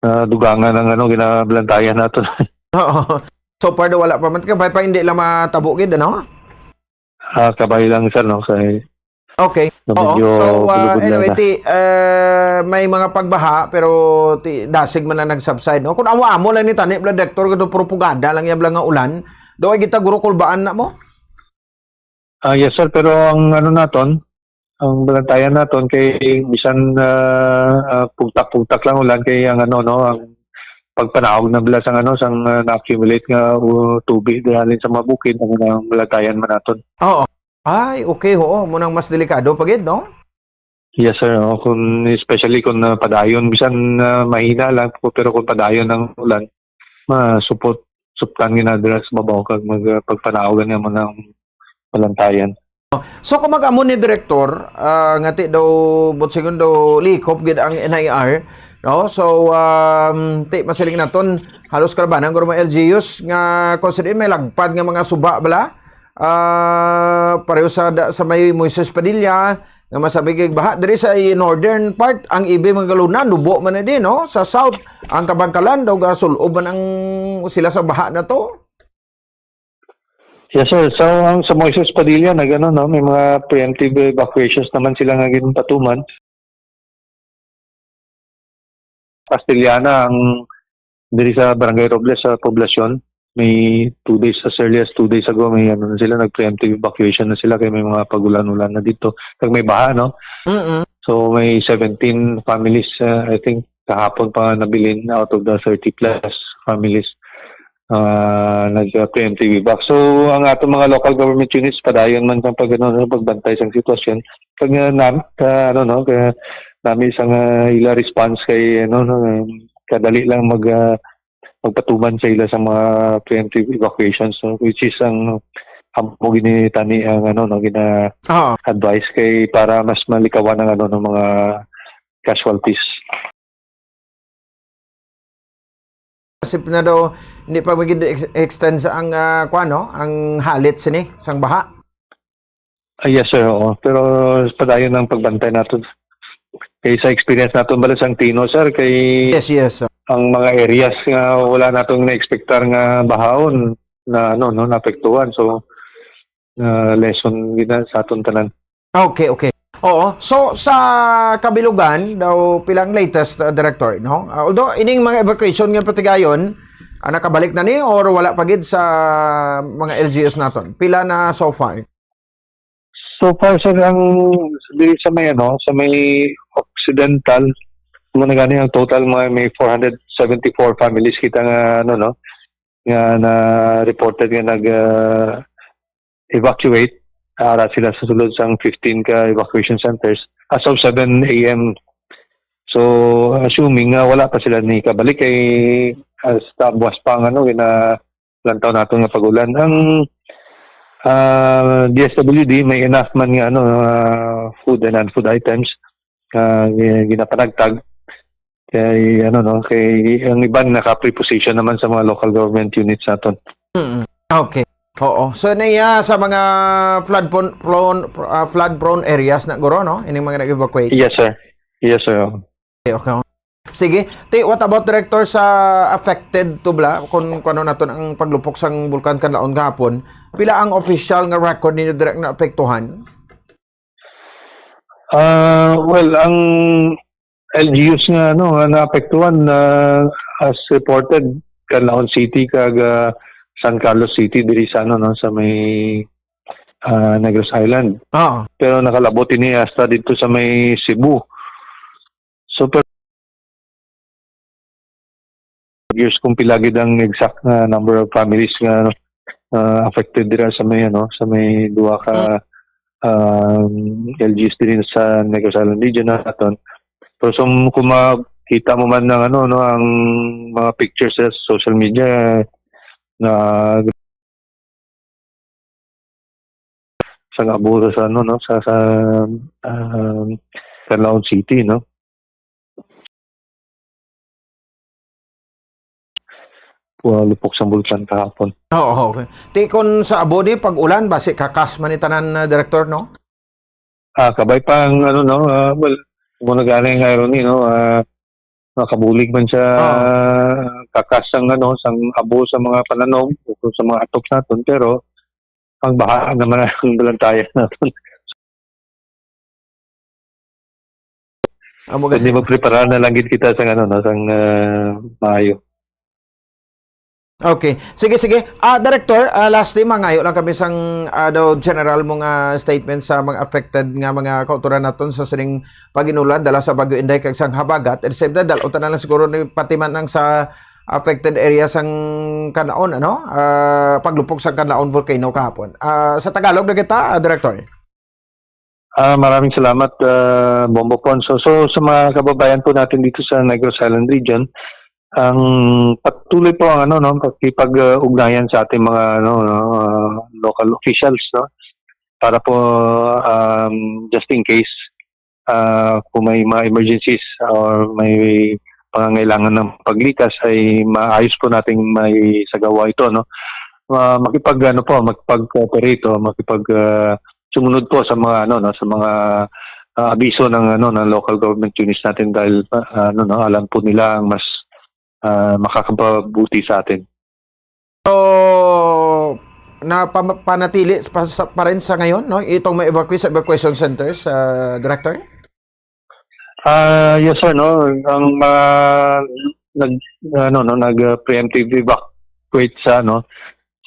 dugangan ng ginablantayan nato. Oo. So far wala pa man kabay pa hindi lang matabo gid, kabay lang sir, kay okay. So anyway, may mga pagbaha pero dasig man lang nag-subside, kung amo lang ni tani bla director kado propaganda lang yan nga ulan do ay kita guro kulbaan na mo. Yes sir, pero ang ang balantayan naton kay bisan pugtak-pugtak lang ulan kay ang ang pagpanahog na bala sang na-accumulate nga tubig dahil sa mga bukid ang balantayan man naton. Oo. Ay, okay, munang mas delikado pagid, no? Yes sir, especially kung padayon bisan mahina lang pero kung padayon ng ulan suptan ginadala sa babaw kag magpagpanaogan naman ng balantayan. So kung mag-amon ni director ngati daw butsingon daw likop gid ang NIR, no? So ti masiling naton halos karabanan guro mga LGUs nga consider may lagpad nga mga suba bala. Pareho sa may Moises Padilla nga masabi kay baha diri sa northern part ang ibe mga galuna nubo man na din, no? Sa south ang Kabangkalan daw gasulob man ang sila sa baha na to. Yes sir, so ang sa Moises Padilla may mga preemptive evacuations naman sila nga ginpatuman. Castellana ang diri sa Barangay Robles sa poblasyon. May 2 days as early as 2 days ago may sila nag-preemptive evacuation na sila kay may mga pagulan-ulan na dito. Kag may baha, no? So may 17 families I think kahapon pa nabilin out of the 30 plus families nag-preemptive evac. So ang atong mga local government units padayon man kang pagbantay sa sitwasyon. Kag kaya nami isang ila response kay kadali lang magpatuman sa ila sa mga preemptive evacuations, which is ang hampo ginitani ang advice kay para mas malikawan ang ng mga casualties. Kasi na daw hindi pa mag-extend sa ang ang halit sini sang baha. Yes sir, pero padayon ang pagbantay natin. Kay sa experience natin bala sang Tino sir kay yes. Ang mga areas nga wala natong na-expectar nga bahawon na naapektuhan. So lesson gina sa aton tanan. Okay. Oo. So sa kabilugan daw pilang latest director, no? Although ining mga evacuation nga patigayon nakabalik na ni or wala pa gid sa mga LGUs naton. Pila na so far? So far sir ang sa may sa may Occidental gani ang total may 474 families kita nga nga na reported nga nag evacuate ara sila sa sulod sang 15 ka evacuation centers as of 7 AM. So assuming wala pa sila ni kabalik kay hasta buwas pa lantaw nato nga pagulan. Ang DSWD may enough man nga food and non-food items ginapanagtag. Kay kay ang iban naka-preposition naman sa mga local government units naton. Okay. Oo. So niya sa mga flood prone areas na guro, no? Ining mga nag-evacuate. Yes, sir. Yes, sir. Okay. Sige. What about director sa affected tubla kung ano naton ang paglupok sang bulkan kanlaon gahapon? Pila ang official nga record ninyo direct na apektuhan? Well, ang LGUs nga naapektuhan as reported Canlaon City kag San Carlos City diri sa sa may Negros Island. Pero nakalabot ini hasta dito sa may Cebu. So years kung pilagid ang exact na number of families nga affected dira sa may sa may duwa ka LGUs din sa Negros Island region naton. Pero kung makita mo man ng ang mga pictures sa social media na sa abuso sa sa Canlaon City, no? Lupok sa bulkan kahapon. Oo, okay. Tikon sa abodi pag ulan basi kakas man ni tanan director, no? Kabay pang well, muna galing irony, nakabulig man siya kakas sang sang abo sa mga pananom o sa mga atops naton, pero ang baha naman ang balantayan naton. Hindi magprepara na lang gid kita sa sang Mayo. Okay. Sige. Director, lastly, mangayo lang kami sang general mong statement sa mga affected nga mga kauturan naton sa sining paginulan dala sa Bagyo Inday kag sang habagat. At same time, dalutan na lang siguro ni patiman ang sa affected area sang Canlaon, paglupok sa Canlaon volcano kahapon. Sa Tagalog na kita, Director. Maraming salamat, Bombo Ponso. So sa mga kababayan po natin dito sa Negros Island region, ang patuloy po ang pakipag-ugnayan sa ating mga local officials, para po just in case kung may mga emergencies or may pangangailangan ng paglikas ay maayos po nating may sagawa ito, makipag-cooperate, sumunod po sa mga sa mga abiso ng ng local government units natin, dahil alam po nila ang mas makakapabuti sa atin. So, panatili pa rin sa ngayon, itong may evacuation centers, Director? Yes, sir, ang mga nag-preemptive evacuate sa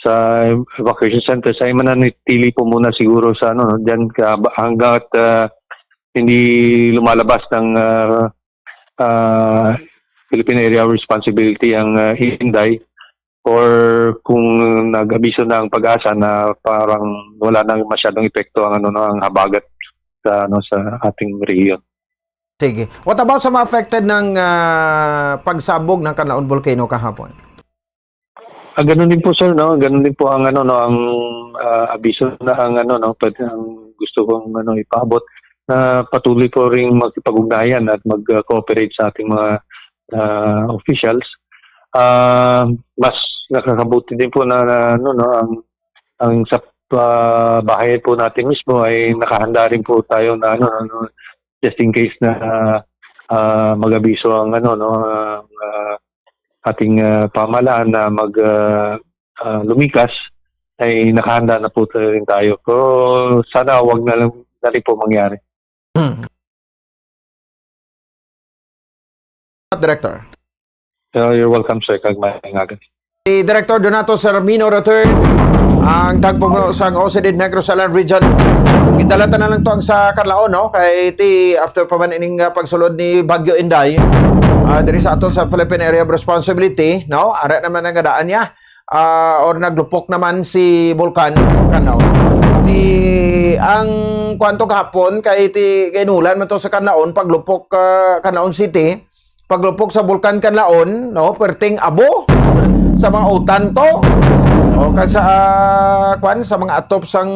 sa evacuation centers ay mananatili po muna siguro sa diyan hanggat hindi lumalabas ng Philippine Area of Responsibility ang Inday, or kung nag-abiso na ang Pag-asa na parang wala nang masyadong epekto ang ang habagat sa sa ating rehiyon. Sige. What about sa mga affected ng pagsabog ng Canlaon Volcano kahapon? Ganun din po, sir, ganun din po ang ang abiso na ang ang gusto kong ipaabot, na patuloy po ring magpag-ugnayan at mag-cooperate sa ating mga officials. Mas nakakabuti din po na ang sa bahay po natin mismo ay nakahanda rin po tayo na just in case na mag-abiso ang ating pamahalaan na lumikas, ay nakahanda na po rin tayo. Pero sana wag na rin po mangyari. Director. You're welcome, sir. Kagmayangagan. Si Director Donato Sermino III, ang tagpuno sa OCD Negros Island Region. Gidalata na lang to ang sa Canlaon, kay after pa man ining pagsulod ni Bagyo Inday, diri sa aton sa Philippine Area of Responsibility, ara naman ang gadaan niya, or naglupok naman si Vulcan Canlaon. Ang kwanto kahapon kay kainulan man to sa Canlaon, paglupok Canlaon City, paglupok sa Vulcan Canlaon, perting abo sa mga utan to, kag sa sa mga atop sang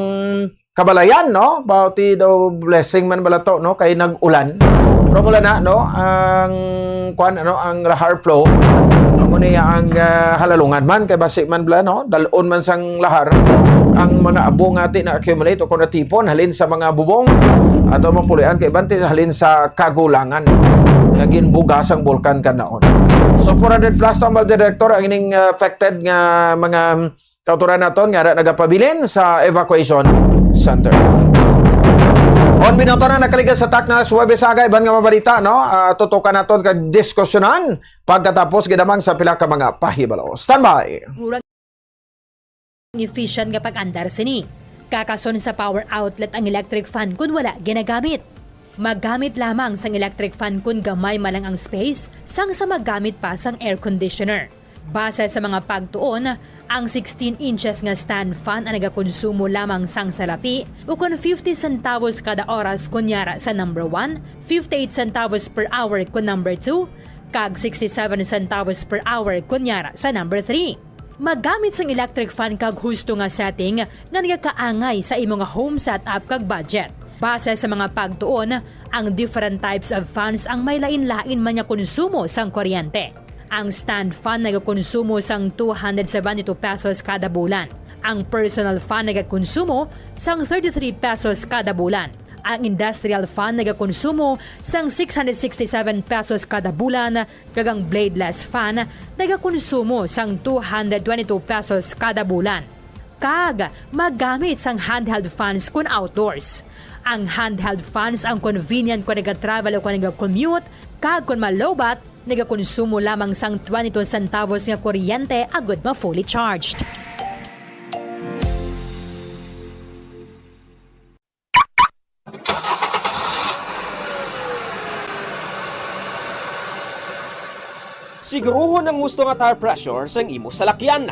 Kabalayan, bauti daw blessing man bala to, kay nag-ulan. Pero mula na no ang ang lahar flow amo niya ang halalungan man kay basi man bla no dalon man sang lahar ang mga abo nga na accumulate o kung natipon halin sa mga bubong ato mapulian kay bante halin sa kagulangan naging bugas ang bulkan kanaon. So 400 plus to ang director ang ining affected nga mga kauturan naton nga nagapabilin sa evacuation center. On minuto na nakaligas sa tak na suwabe saga iban nga mabalita no tutukan naton kag diskusyonan pagkatapos gidamang sa pila ka mga pahibalo. Standby. Efficient nga pag-andar sini. Kakason sa power outlet ang electric fan kung wala ginagamit. Maggamit lamang sang electric fan kung gamay malang ang space sang sa maggamit pa sang air conditioner. Base sa mga pagtuon, ang 16 inches nga stand fan ang nagakonsumo lamang sang salapi o kung 50 centavos kada oras kunyara sa number 1, 58 centavos per hour kung number 2, kag 67 centavos per hour kunyara sa number 3. Maggamit sang electric fan kag husto nga setting nga nagakaangay sa imo nga home setup kag budget. Base sa mga pagtuon, ang different types of fans ang may lain-lain man nga konsumo sang kuryente. Ang stand fan nagakonsumo sang 272 pesos kada bulan. Ang personal fan nagakonsumo sang 33 pesos kada bulan. Ang industrial fan nagakonsumo sang 667 pesos kada bulan, kag ang bladeless fan nagakonsumo sang 222 pesos kada bulan. Kag maggamit sang handheld fans kun outdoors. Ang handheld fans ang convenient kung nag-travel o kung nag-commute, kag kung malobat, nagakonsumo lamang sang 22 centavos nga kuryente agad ma fully charged. Siguruhon ang gusto nga tire pressure sang imo salakyan.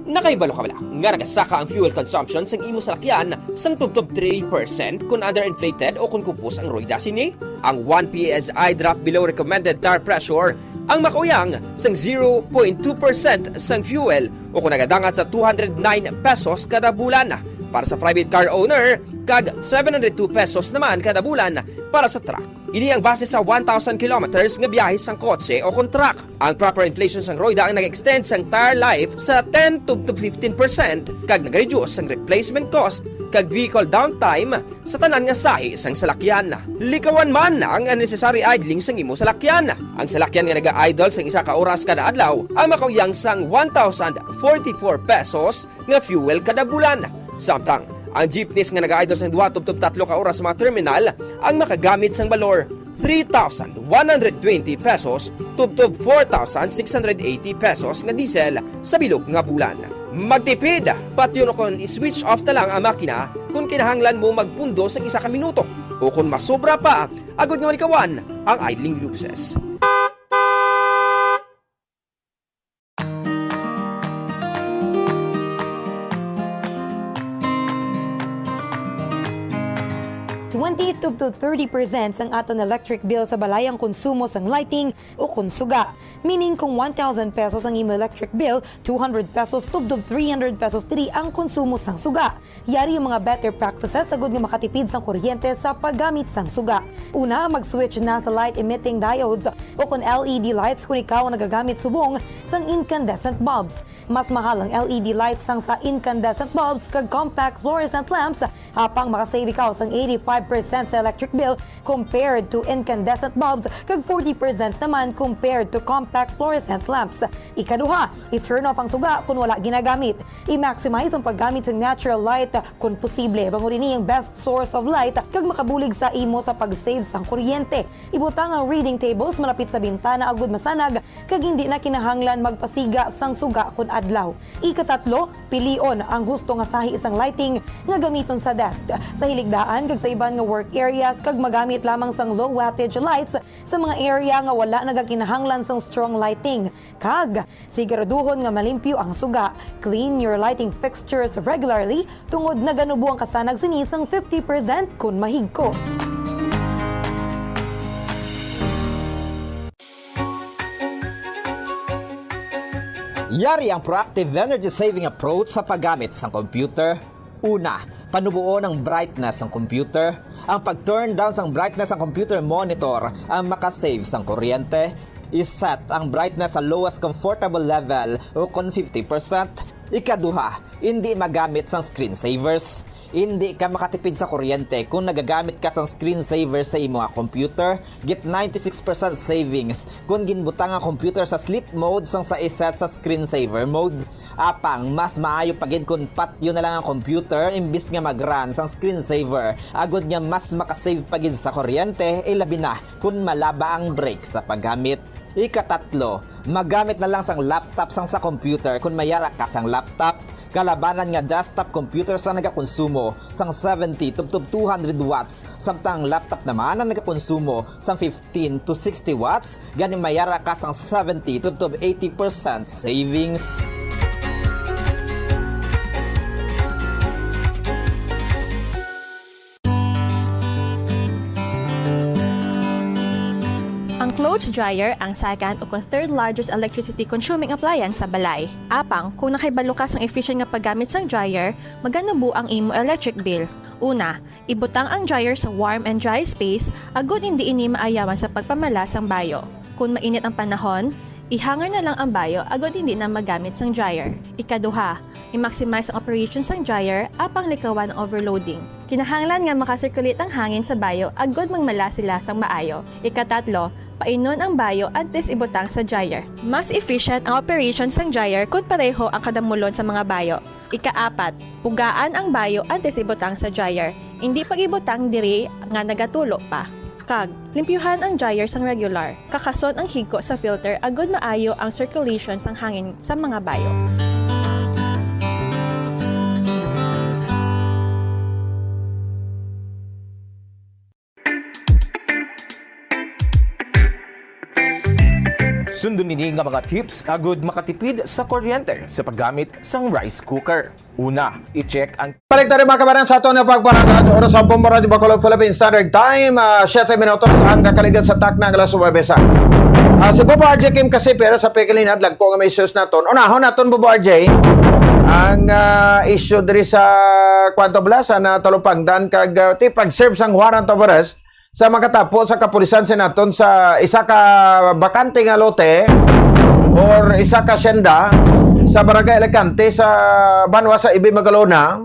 Nakaibalo ka bala nga nagasaka ang fuel consumption sang imo salakyan sang tubtob 3% kung underinflated o kung kupos ang rueda sini. Ang 1 PSI drop below recommended tire pressure ang makauyang sang 0.2% sang fuel o kung nagadangat sa 209 pesos kada bulan para sa private car owner kag 702 pesos naman kada bulan para sa truck. Ini ang base sa 1,000 kilometers nga biyahe sang kotse o kung truck. Ang proper inflation sang roida ang nag-extend sang tire life sa 10 to 15% kag nag-reduce sang replacement cost kag vehicle downtime sa tanan nga sahi sang salakyan. Likawan man ang unnecessary idling sang imo salakyan. Ang salakyan nga naga-idle sang isa ka oras kada adlaw ang makauyang sang 1,044 pesos nga fuel kada bulan. Samtang ang jeepneys nga nag-idle sang 2 to 3 ka oras sa mga terminal ang makagamit sang balor 3,120 pesos tubtob 4,680 pesos nga diesel sa bilog nga bulan. Magtipid, pati yun kung i-switch off na lang ang makina kung kinahanglan mo magpundo sa isa ka minuto o kung masobra pa, agad nga malikawan ang idling losses. to 30% ang aton electric bill sa balayang konsumo sang lighting o konsuga. Meaning kung 1,000 pesos ang imo electric bill, 200 pesos tubdob 300 pesos diri ang konsumo sang suga. Yari yung mga better practices sagud nga makatipid sang kuryente sa paggamit sang suga. Una, mag-switch na sa light emitting diodes o kung LED lights kung ikaw nagagamit subong sang incandescent bulbs. Mas mahal ang LED lights sang sa incandescent bulbs kag compact fluorescent lamps hapang makasave ikaw sang 85% sa electric bill compared to incandescent bulbs kag 40% naman compared to compact fluorescent lamps. Ikaduha, i-turn off ang suga kung wala ginagamit. I-maximize ang paggamit ng natural light kung posible. Bangurin niya ang best source of light kag makabulig sa imo sa pag-save sang kuryente. Ibutang ang reading tables malapit sa bintana agud masanag kag hindi na kinahanglan magpasiga sang suga kun adlaw. Ikatatlo, pilion ang gusto nga sahi isang lighting nga gamiton sa desk, sa hiligdaan kag sa iban nga work areas kag magamit lamang sang low wattage lights sa mga area nga wala nagakinahanglan sang strong lighting. Kag siguraduhon nga malimpyo ang suga. Clean your lighting fixtures regularly tungod naganubo ang kasanag sinisang 50% kun mahigko. Yari ang proactive energy saving approach sa paggamit ng computer. Una, panubuo ng brightness ng computer ang pag-turn down sang brightness ang computer monitor ang makasave sang kuryente. Iset ang brightness sa lowest comfortable level o kung 50%. Ikaduha, hindi magamit sang screensavers. Hindi ka makatipid sa kuryente kung nagagamit ka sang screensaver sa imo nga computer. Get 96% savings kung ginbutang ang computer sa sleep mode sang sa iset sa screensaver mode. Apang, mas maayo pagid kung patyo na lang ang computer imbis nga mag-run sang screensaver. Agod nga mas makasave pagid sa kuryente, labi na kung malaba ang break sa paggamit. Ikatatlo, magamit na lang sang laptop sang sa computer kung mayara ka sang laptop. Kalabanan nga desktop computer sa nagakonsumo sang 70 to 200 watts samtang laptop naman ang nagakonsumo sang 15 to 60 watts gani mayara ka sang 70 to 80% savings. Ang clothes dryer ang second o third largest electricity consuming appliance sa balay. Apang, kung nakibalo ka sang efficient nga paggamit sang dryer, magano bu ang imo electric bill. Una, ibutang ang dryer sa warm and dry space agud hindi ini maayawan sa pagpamalas sang bayo. Kung mainit ang panahon, ihanger na lang ang bayo agud hindi na magamit sang dryer. Ikaduha, i-maximize ang operation sang dryer apang likawan ang overloading. Kinahanglan nga makasirculate ang hangin sa bayo agud magmala sila sang maayo. Ikatatlo, painon ang bayo antes ibutang sa dryer. Mas efficient ang operation sang dryer kung pareho ang kadamulon sa mga bayo. Ikaapat, pugaan ang bayo antes ibutang sa dryer. Hindi pag ibutang diri nga nagatulo pa. Kag, limpyuhan ang dryer sang regular. Kakason ang higko sa filter agud maayo ang circulation sang hangin sa mga bayo. Sundon nini nga mga tips agud makatipid sa kuryente sa paggamit sang rice cooker. Una, i-check ang Balik tayo mga kabanan sa ato na pagbarangay. Oras sa Bombo Radio Bacolod Philippine Standard Time. 7 minutos ang nakaligan sa tak ng alas 9 sa. Si Bobo RJ Kim kasi pero sa pekilinad lagko nga may issues naton. Unahon naton Bobo RJ ang issue diri sa Quanto Blasa na talupangdan kag pag-serve sang warrant of arrest sa makatapo sa kapulisan senaton sa isa ka bakante nga lote or isa ka senda sa Barangay Alicante sa Banwa sa Ibi Magalona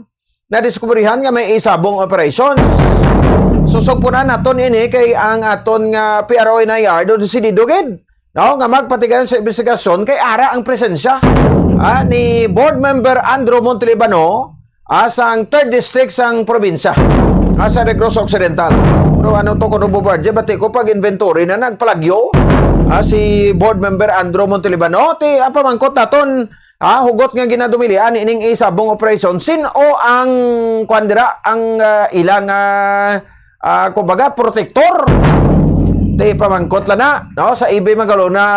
na diskubrihan nga may isabong operations. Susugpunan naton ini kay ang aton nga PRO NIR do si Didugid. No, nga magpatigayon sa investigasyon kay ara ang presensya ni board member Andrew Montelibano asang 3rd district sang probinsya sa Negros Occidental. Pero ano to kuno Bobarje, bati ko pag inventory na nagpalagyo si board member Andrew Montelibano ti apamangkot naton hugot nga ginadumilian ining isabong operation sin o ang kwandira ang ilang kumbaga protector ti pamangkot la na no sa Ibi Magalona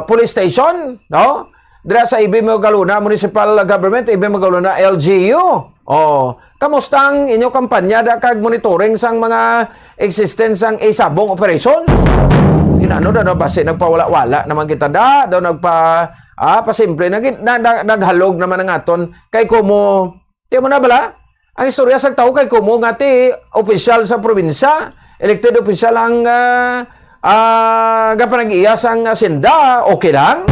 police station no dira sa Ibi Magalona municipal government Ibi Magalona LGU. Kamusta ang inyo kampanya da kag monitoring sang mga existence sang isabong operation? Inano da base nagpawala-wala naman kita da nagpa pasimple naghalog naman ang aton kay kumo ti mo na bala ang istorya sa tao kay kumo nga ti opisyal sa probinsya elected official ang gapanag-iya sang senda okay lang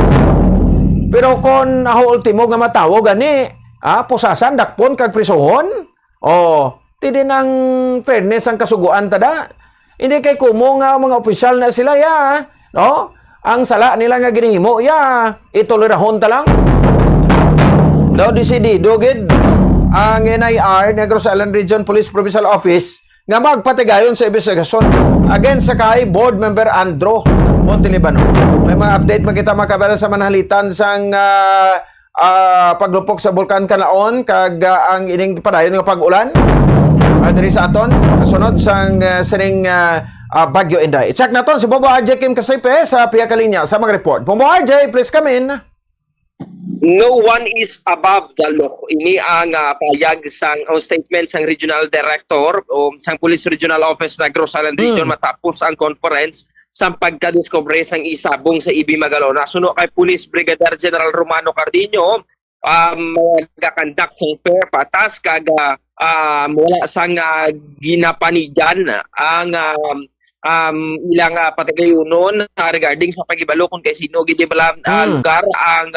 pero kon ultimo nga matawo gani pusasan dakpon kag prisohon tidi ng fairness ang kasuguan tada. Hindi kay kumo nga mga opisyal na sila no? Ang sala nila nga ginihimo itolerahon ta lang. No, decidido gid ang NIR Negros Island Region Police Provincial Office nga magpatigayon sa investigasyon against sa kay board member Andrew Montelibano. May mga update magkita makabala sa manalitan sang paglupok sa Bulkan Kanaon kag ang ining padayon nga pag-ulan diri sa aton kasunod sang sining Bagyo Inday. I-check naton si Bobo RJ Kim Kasipe sa Pia Kalinya sa mga report. Bobo RJ, please come in. No one is above the law. Ini ang payag sang statement sang Regional Director o sang Police Regional Office sa Negros Island Region matapos ang conference sa pagka-discover sang isabong sa Ibi Magalona. Suno kay Police Brigadier General Romano Cardino, magakandak sang fair patas kag wala sang ginapanigan ang ilang patigayunon regarding sa pagibalo kung kay sino gid lugar ang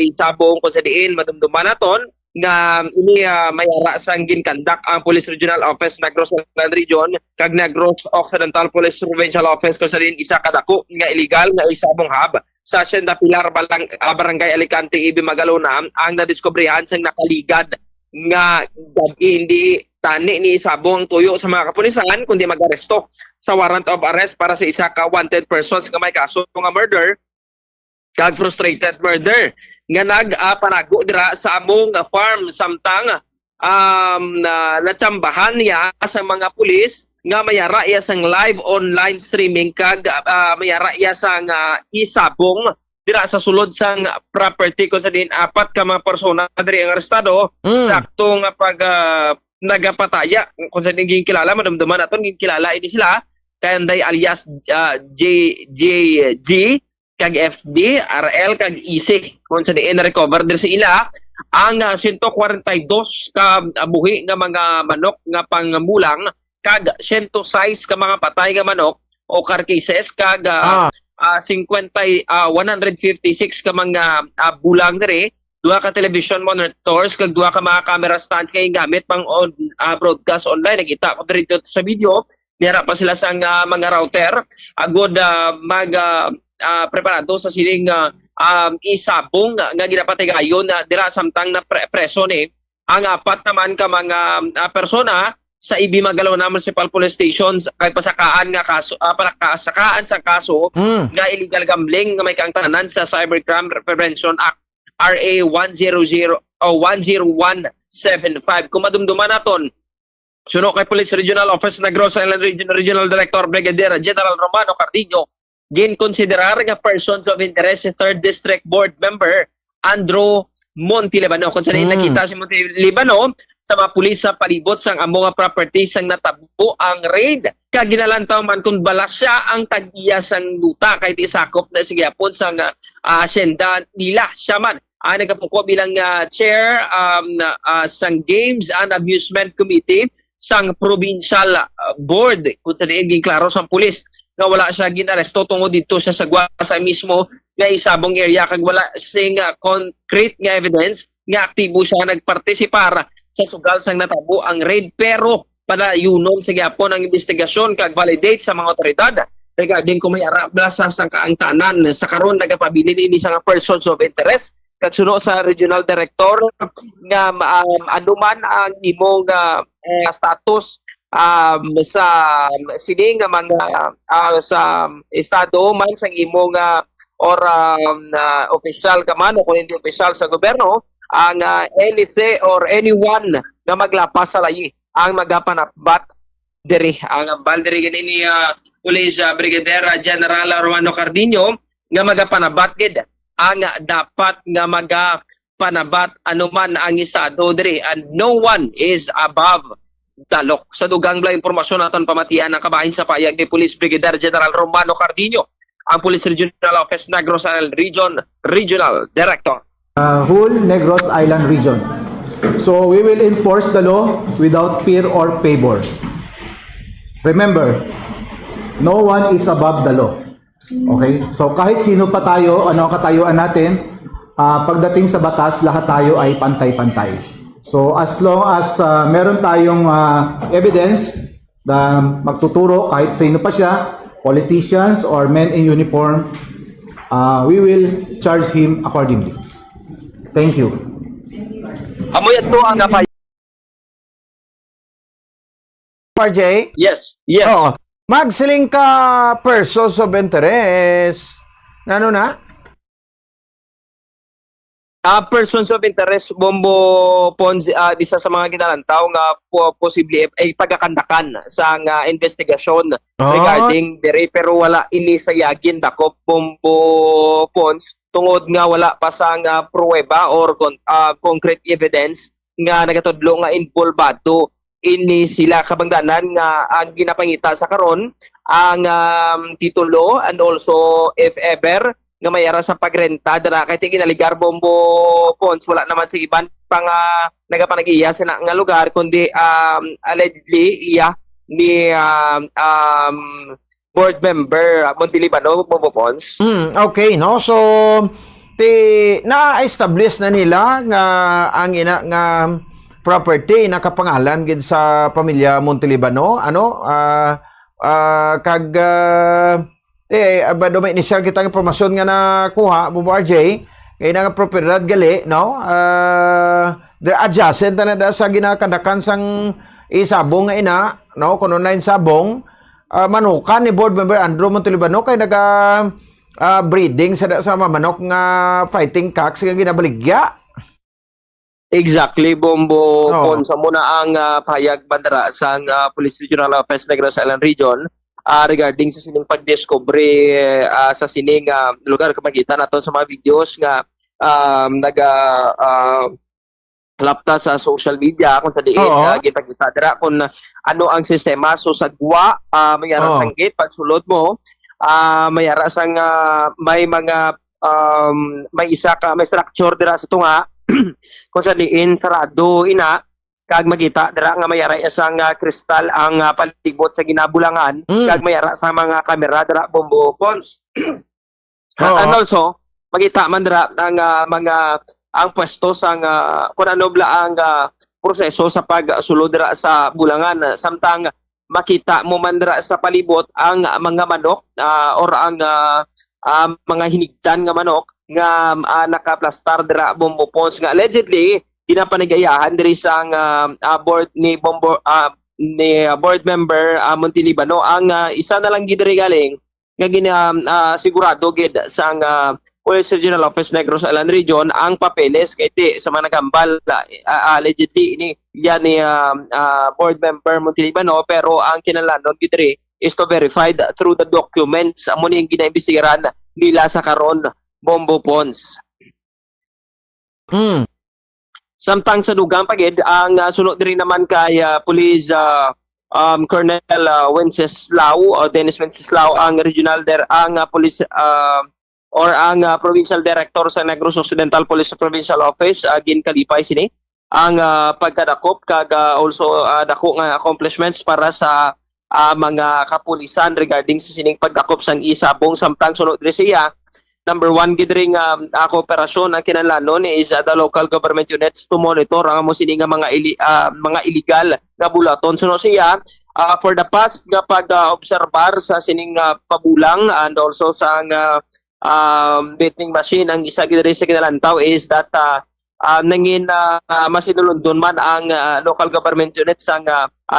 itabong kung sa diin madumduman naton nga ini mayara sang ginkandak ang Police Regional Office Negros Occidental Region kag Negros Occidental Police Provincial Office kung sa diin isa kadako nga illegal nga isabong hub sa Hacienda Pilar Barangay Alicante Ibi Magalona ang nadiskobrehan sang nakaligad nga hindi tani ni isabong tuyo sa mga kapulisan kundi mag-aresto sa warrant of arrest para sa isa ka wanted persons nga may kaso nga murder kag frustrated murder nga nagpanago dira sa among farm samtang natsambahan niya sa mga pulis nga mayara iya sang live online streaming kag mayara iya sang isabong dira sa sulod sang property kung sa din apat ka mga persona diri ang arestado sakto nga pag nagapataya kung sa din kilala madumduman naton kilala ini sila kanday alias JG kag FD, RL kag EC kung sa diin na-recover diri sa ila ang 142 ka buhi nga mga manok nga pangmulang kag 106 ka mga patay nga manok o carcasses kag 156 ka mga bulang diri, duha ka television monitors kag duha ka mga camera stands kay gamit pang broadcast online nakita ko dito sa video nira pa sila sa mga router agod preparado sa siling isabong nga ginapatay gayon dira samtang na preso ni ang apat naman ka mga persona sa Ibi Magalona Municipal Police Stations kay pasakaan nga kaso pasakaan sa kaso nga illegal gambling nga may kaangtanan sa Cybercrime Prevention Act RA 10175 kung madumduman naton suno kay Police Regional Office Negros Island Regional Director Brigadier General Romano Cardiño ginkonsiderar nga persons of interest si 3rd District Board Member Andrew Montilibano kung saan nakita si Montilibano sa mga pulis sa palibot sang among properties sang natabo ang raid kag ginalantaw man kung balas siya ang tag-iya sang duta kay isakop na sige apon sang asyenda nila siya man ang nagapuko bilang chair sang Games and Amusement Committee sang Provincial Board kung saan klaro sang pulis nga wala siya ginaresto tungod dito siya sa Guasa mismo nga isabong area kag wala sing concrete nga evidence nga aktibo siya nagpartisipar sa sugal sang natabo ang raid pero padayunon sa gyapon ang investigasyon kag validate sa mga otoridad regarding kung may arabla sa kaangtanan sa karon nagapabilin ini sa persons of interest kag suno sa regional director nga anuman ang imong status sa sining nga mga sa estado man sa imong or official ka man o kung hindi official sa gobyerno ang LC or anyone nga maglapas sa layi ang magapanapbat diri ang baldiri ni Police Brigadier General Romano Cardiño nga magapanabat gid ang dapat nga magapanabat anuman ang estado diri and no one is above dalok. Sa dugang bla impormasyon naton pamatian ng kabahin sa payag ni Police Brigadier General Romano Cardiño, ang Police Regional Office Negros Island Region Regional Director. Whole Negros Island region. So we will enforce the law without fear or favor. Remember, no one is above the law. Okay? So kahit sino pa tayo, ano ang katayuan natin, pagdating sa batas, lahat tayo ay pantay-pantay. So as long as meron tayong evidence na magtuturo kahit sino pa siya, politicians or men in uniform, we will charge him accordingly. Thank you. Amoy ato ang RJ? Yes. Yes. Oo. Magsiling ka persons of interest. Ano na? Persons of interest, Bombo Ponzi, isa sa mga ginalantaw nga posible ay pagkakandakan sa investigasyon regarding dere pero wala ini sayagin dako Bombo Pons tungod nga wala pa sa pruweba or concrete evidence nga nagatudlo nga involvado ini sila kabangdanan nga ang ginapangita sa karon ang titulo and also if ever nga mayara sa pagrenta dara kay tingin naligar Bombo Pons wala naman sa iban pang nagapanag-iya sa nga lugar kundi allegedly iya ni board member Montelibano Bombo Pons. Okay, no? So na-establish na nila nga ang ina nga property nakapangalan gid sa pamilya Montelibano kag may initial kita nga impormasyon nga nakuha Bobo RJ kay nga propiedad gali no the adjacent na sa ginakadakan sang isabong nga ina no kuno na sabong manukan ni board member Andrew Montelibano kay breeding sa mamanok nga fighting cocks nga ginabaligya. Exactly, Bombo Pons muna ang pahayag bandara sa Police Regional Office Negros Island Region regarding sa sining pagdiscovery sa sining lugar kapagita naton sa mga videos nga lapta sa social media kung sa diin gipagita dira kung ano ang sistema so sagwa mayara sang gate pagsulod mo mayara sang may mga may isa ka may structure dira sa tunga kung sa diin sarado ina kag magita dira nga mayara isang kristal ang palibot sa ginabulangan kag mayara sa mga kamera dira Bombo Pons and also magita man dira ang mga ang pwesto sa kung ano bla ang proseso sa pagsulod dira sa bulangan samtang makita mo man dira sa palibot ang mga manok or ang mga hinigdan nga manok nga nakaplastar dira Bombo Pons nga allegedly ginapanagayahan diri sa board ni board member Montelibano ang isa na lang gid galing nga sigurado gid sa Police Regional Office Negros Island Region ang papeles kay sa mga nagambal allegedly ni yan ni board member Montelibano pero ang kinahanglan gid diri is to verified through the documents amo ning ginaimbestigaran nila sa karon Bombo Pons. Samtang sa dugang pagid ang sunod diri naman kay Police Colonel Wenceslao o Dennis Wenceslao ang regional ang police or ang provincial director sa Negros Occidental Police Provincial Office ginkalipay sini ang pagkadakop kag also dako nga accomplishments para sa mga kapulisan regarding sa sining pagdakop sang isabong samtang sunod diri siya number 1 gid ring kooperasyon ang kinahanglan is the local government units to monitor ang amo sini nga mga illegal nga bulaton sunod siya for the past nga pag-obserbar sa sining pabulang and also sa betting machine ang isa gid sa kinalantaw is that nangin masinulundon man ang local government units ang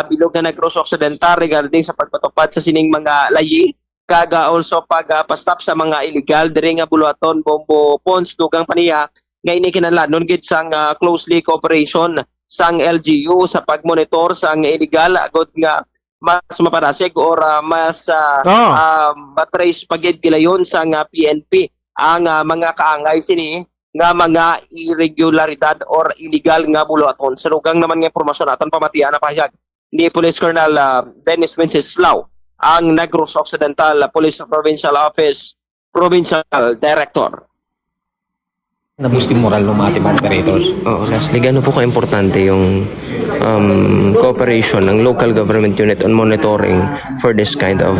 bilog na Negros Occidental regarding sa pagpatupad sa sining mga layi kag also pagpastop sa mga illegal diri nga buluhaton Bombo Pons dugang paniya nga ini kinahanglan gid sang closely cooperation sang LGU sa pagmonitor sang illegal agod nga mas maparasig or mas matrace pagid gilayon sang PNP ang mga kaangay sini nga mga irregularidad or illegal nga buluhaton. Sa lugang naman nga impormasyon aton pamatian na pahayag ni Police Colonel Dennis Wenceslao ang Negros Occidental Police Provincial Office Provincial Director. Na-boost yung moral ng mga ating operators. Lastly, gano'n po ka-importante yung cooperation ng local government unit on monitoring for this kind of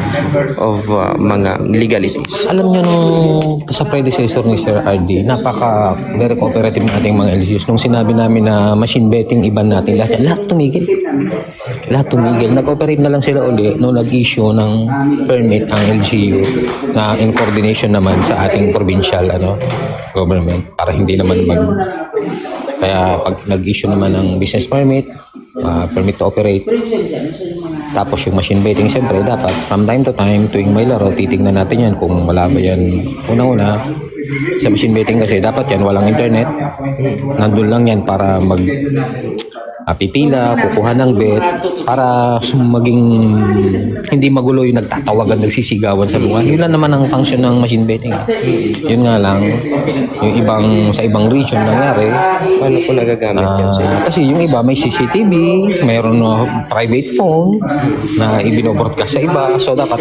mga legalities? Alam nyo nung sa predecessor ni Sir RD, very cooperative ng ating mga LGUs. Nung sinabi namin na machine betting iban natin, lahat tumigil. Lahat tumigil. Nag-operate na lang sila uli nung nag-issue ng permit ang LGU na in coordination naman sa ating provincial government para hindi naman kaya pag nag-issue naman ng business permit, permit to operate, tapos yung machine betting, siyempre dapat from time to time tuwing may laro, titignan natin yan kung wala ba yan. Una-una sa machine betting kasi dapat yan walang internet, nandun lang yan para pipila, kukuha ng bet para maging hindi magulo yung nagtatawagan, nagsisigawan sa lugar. Yun lang naman ang function ng machine betting. Yun nga lang, yung sa ibang region nangyari. Paano po nagagamit yun? Kasi yung iba may CCTV, mayroon private phone na ibinobroadcast sa iba. So dapat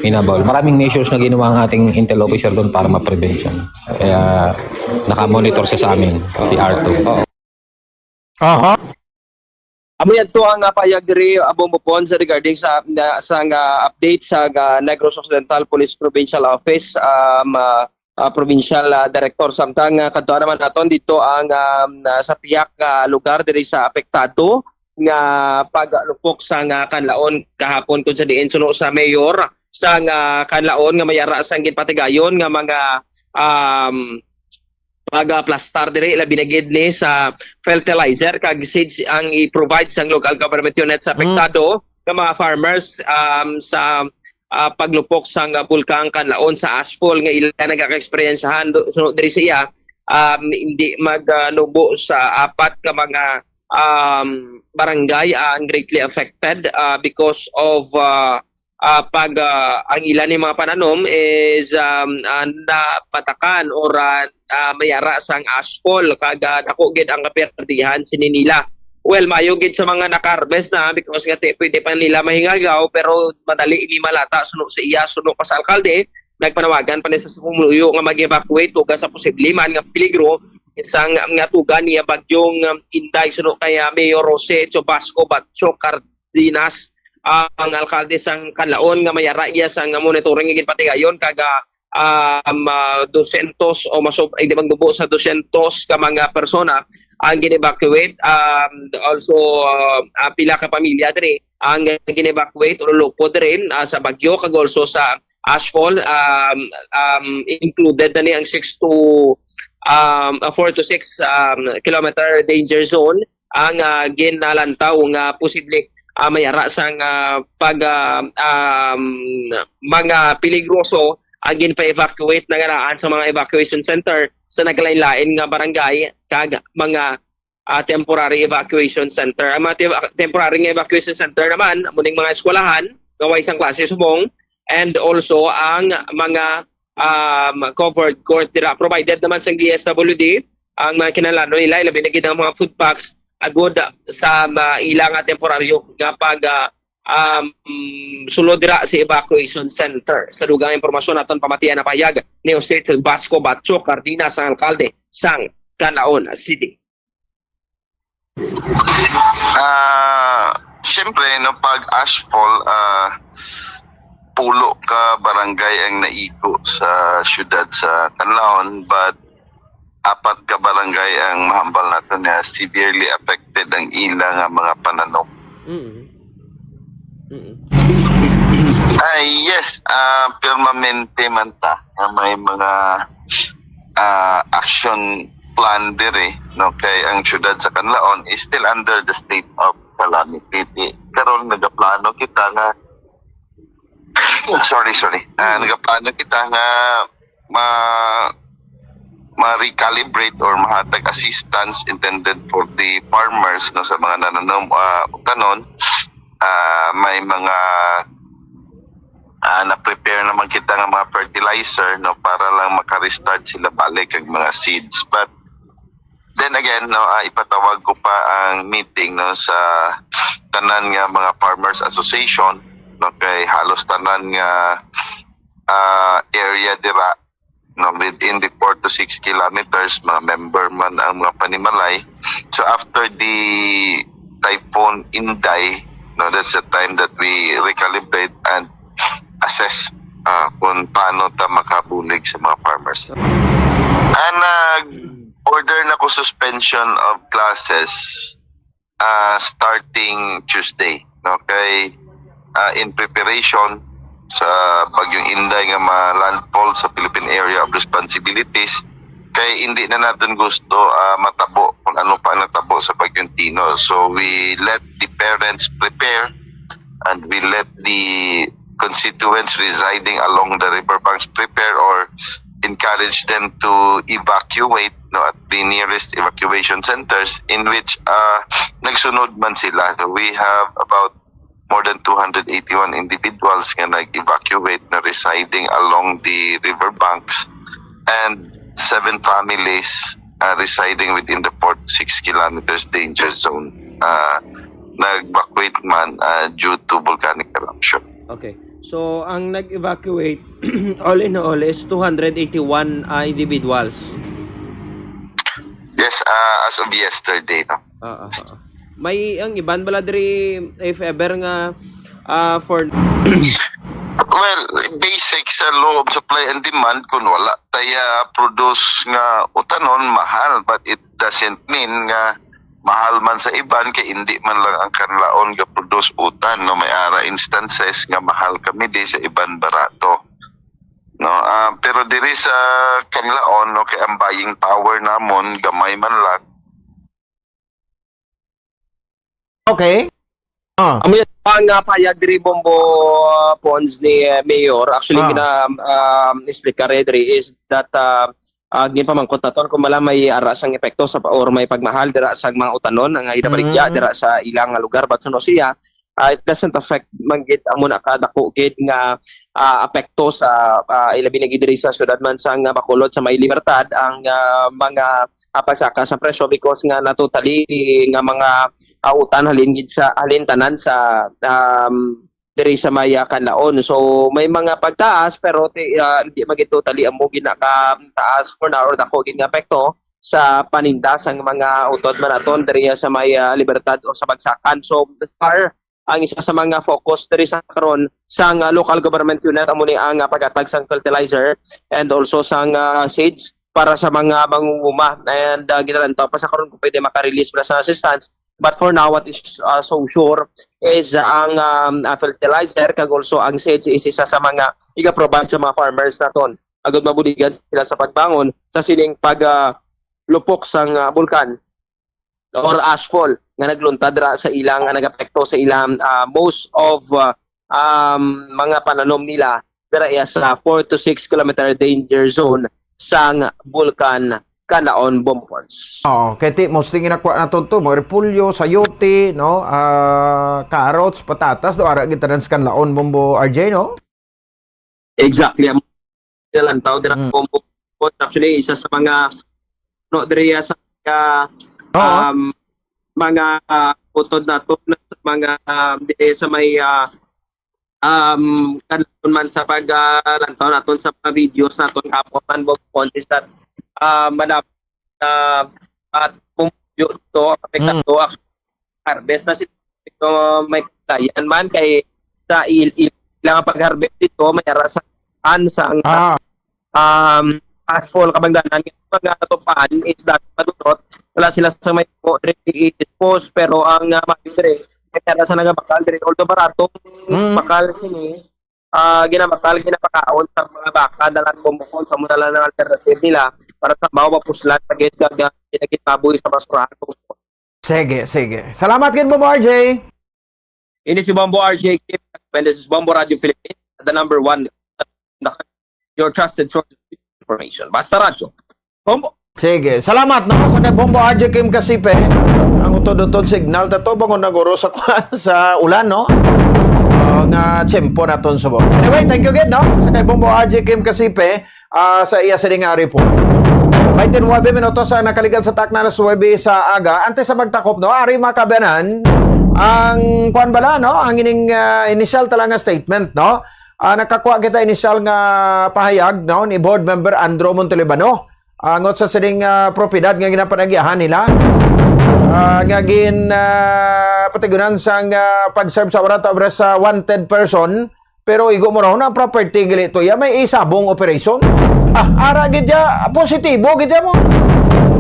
Minabawal. Maraming measures na ginawa ang ating intel officer doon para ma-prevent yan. Kaya nakamonitor siya sa amin, si R2. Amo yan to ang payag diri Bombo sa regarding sa update sa Negros Occidental Police Provincial Office Provincial Director samtang kadto naman naton dito ang sa piyak lugar diri sa apektado nga paglupok sa kanlaon kahapon kun sa diin suno sa mayor sa kanlaon nga mayara sa ginpatigayon nga mga plastar diri labi na gid ni sa fertilizer kag seeds ang i-provide sa local government unit sa apektado nga mga farmers sa paglupok sa bulkang kanlaon sa asphalt nga ila nagaka-experiencehan sunod diri sa iya hindi magnubo sa apat ka mga barangay ang greatly affected because of ang ilan ni mga pananom is napatakan or mayara sang asphalt kaga dako gid ang kaperdihan sininila. Well, mayo gid sa mga naka-harvest na because nga pwede pa nila mahingagaw pero madali ini malata suno sa iya suno pa sa alkalde nagpanawagan pa ni sa pumuluyo nga mag-evacuate ug sa posible man nga peligro isang nga tugan niya bagyong Inday suno kay Mayor Jose Chobasco Batcho Cardenas ang alkalde sang Kanlaon nga mayara iya sang monitoring gid patigayon kaga 200 o di magdubo sa 200 ka mga persona ang gine-evacuate also pila ka pamilya diri ang gine-evacuate o lupod rin sa bagyo kag also sa asphalt included na ni ang 4 to 6 kilometer danger zone ang ginalantaw nga posible mayara sang mga peligroso ang ginpa-evacuate na ganaan sa mga evacuation center sa naglain-lain nga barangay kag mga temporary evacuation center. Ang mga temporary evacuation center naman muning mga eskwelahan nga way isang klase subong and also ang mga covered court dira provided naman sa DSWD ang mga kinahanglan nila labi na gid ang mga food packs agud sa ilang temporaryo nga pag sulod dira sa evacuation center. Sa dugang impormasyon naton pamatian na payag ni Jose Basco Batcho Cardenas ang alkalde sang Canlaon City. Siyempre no pag asphalt pulo ka barangay ang naiko sa syudad sa Canlaon but apat ka barangay ang mahambal natin na severely affected ang ilang mga pananom. Yes, permanente man ta may mga action plan dire no kay ang syudad sa Canlaon is still under the state of calamity. Karon nagaplano kita nga nagaplano kita nga ma-recalibrate or mahatag assistance intended for the farmers no sa mga nananom tanon. May mga na-prepare naman kita ng mga fertilizer no para lang maka-restart sila balik ang mga seeds. But then again no ipatawag ko pa ang meeting no sa tanan nga mga farmers association no kay halos tanan nga area dira no within the 4 to 6 kilometers mga member man ang mga panimalay. So after the typhoon Inday no that's the time that we recalibrate and assess kung paano ta makabulig sa mga farmers. Nag-order na ko suspension of classes starting Tuesday. Okay? In preparation sa bagyong Inday nga ma-landfall sa Philippine Area of Responsibilities kay hindi na natin gusto matabo kung ano pa natabo sa bagyong Tino. So we let the parents prepare and we let the constituents residing along the riverbanks prepare or encourage them to evacuate at the nearest evacuation centers in which nagsunod man sila. So we have about more than 281 individuals nga nag-evacuate na residing along the riverbanks and 7 families residing within the 4 to 6 kilometers danger zone nag-evacuate man due to volcanic eruption. Okay. So, ang nag-evacuate, all in all, is 281 individuals. Yes, as of yesterday, no? May ang iban bala diri if ever nga for Well, basic sa law of supply and demand, kung wala taya produce nga utanon, mahal. But it doesn't mean nga mahal man sa iban, kay hindi man lang ang kanlaon nga produce utan. No? May ara instances nga mahal kami di sa iban barato. No, pero diri sa kanlaon, no, kay ang buying power namon gamay man lang. Okay. Amo yan ang payag diri Bombo Pons ni Mayor. Actually explica diri is that ginpamangkot naton kung wala may aras ang epekto sa or may pagmahal dira sa mga utanon ang idabaligya dira sa ilang lugar but suno siya it doesn't affect manggid amo na kadako gid nga apekto sa ilabi na gid diri sa syudad man sa nga Bacolod sa may libertad ang mga pagsaka sa presyo because nga natotally nga mga utan halin gid sa tanan sa diri sa maya kanlaon. So may mga pagtaas pero hindi magid totally amo ginaka taas for now or dako gid nga apekto sa paninda sang mga utod man aton diri sa maya libertad o sa bagsakan. So far ang isa sa mga focus diri sa karon sang local government unit amo ni ang paghatag sang fertilizer and also sang seeds para sa mga mangunguma and ginalantaw pa sa karon kung pwede maka-release na sa assistance. But for now, what is so sure is ang fertilizer kag also ang seeds is isa sa mga iga-provide sa mga farmers naton. Agad mabuligan sila sa pagbangon sa sining lupok sang bulkan or ashfall nga nagluntad ra sa ilang nagapekto sa ilang most of mga pananom nila dira sa 4 to 6 kilometer danger zone sang bulkan Kanaon Bombons. Kaya mostly ginakuha na to, mga repulyo, sayote, no? Carrots, patatas, do ara kita sa Kanaon Bombo RJ, no? Exactly. Lantaw dira Bombo. Actually isa sa mga diri sa mga utod nato sa mga diri sa may kanon man sa paglantaw naton sa mga videos naton kapotan Bombons that manap at pumyo to apekto harvest na ito may kayan man kay sa ilang pag-harvest dito may arasan sa asphalt kabangdanan mga tupan is that madunot wala sila sa may i-dispose pero ang madre may arasan nga bakal dire although barato bakal sini ginapakaon sa mga baka dalan bumukon sa muna lang ng alternative nila para sa bawa puslan sa gate kag pinagitaboy sa basurahan. Sige. Salamat gid Bombo RJ. Ini si Bombo RJ Kip, and this is Bombo Radio Philippines, the number 1 your trusted source of information. Basta radyo. Bombo. Sige, salamat no sa kay Bombo RJ Kim Kasipe. Ang utod-utod signal tato bangon naguro sa sa ulan no. Nga tiyempo naton sa Bombo. Anyway, thank you again no sa kay Bombo RJ Kim Kasipe sa iya sa nga report. 29 minutos sa nakaligan sa takna na suwebe sa aga. Antes sa magtakop no, ari makabanan ang kuan bala no, ang ining initial talaga statement no. Nakakuha kita initial nga pahayag no ni board member Andrew Montalibano. Ngot sa sining propiedad nga ginapanagyahan nila. Nga patigunan sang pag-serve sa warrant of arrest sa wanted person pero igo mo raw na property gali to ya may isabong operation. Ara gid ya positibo gid ya mo.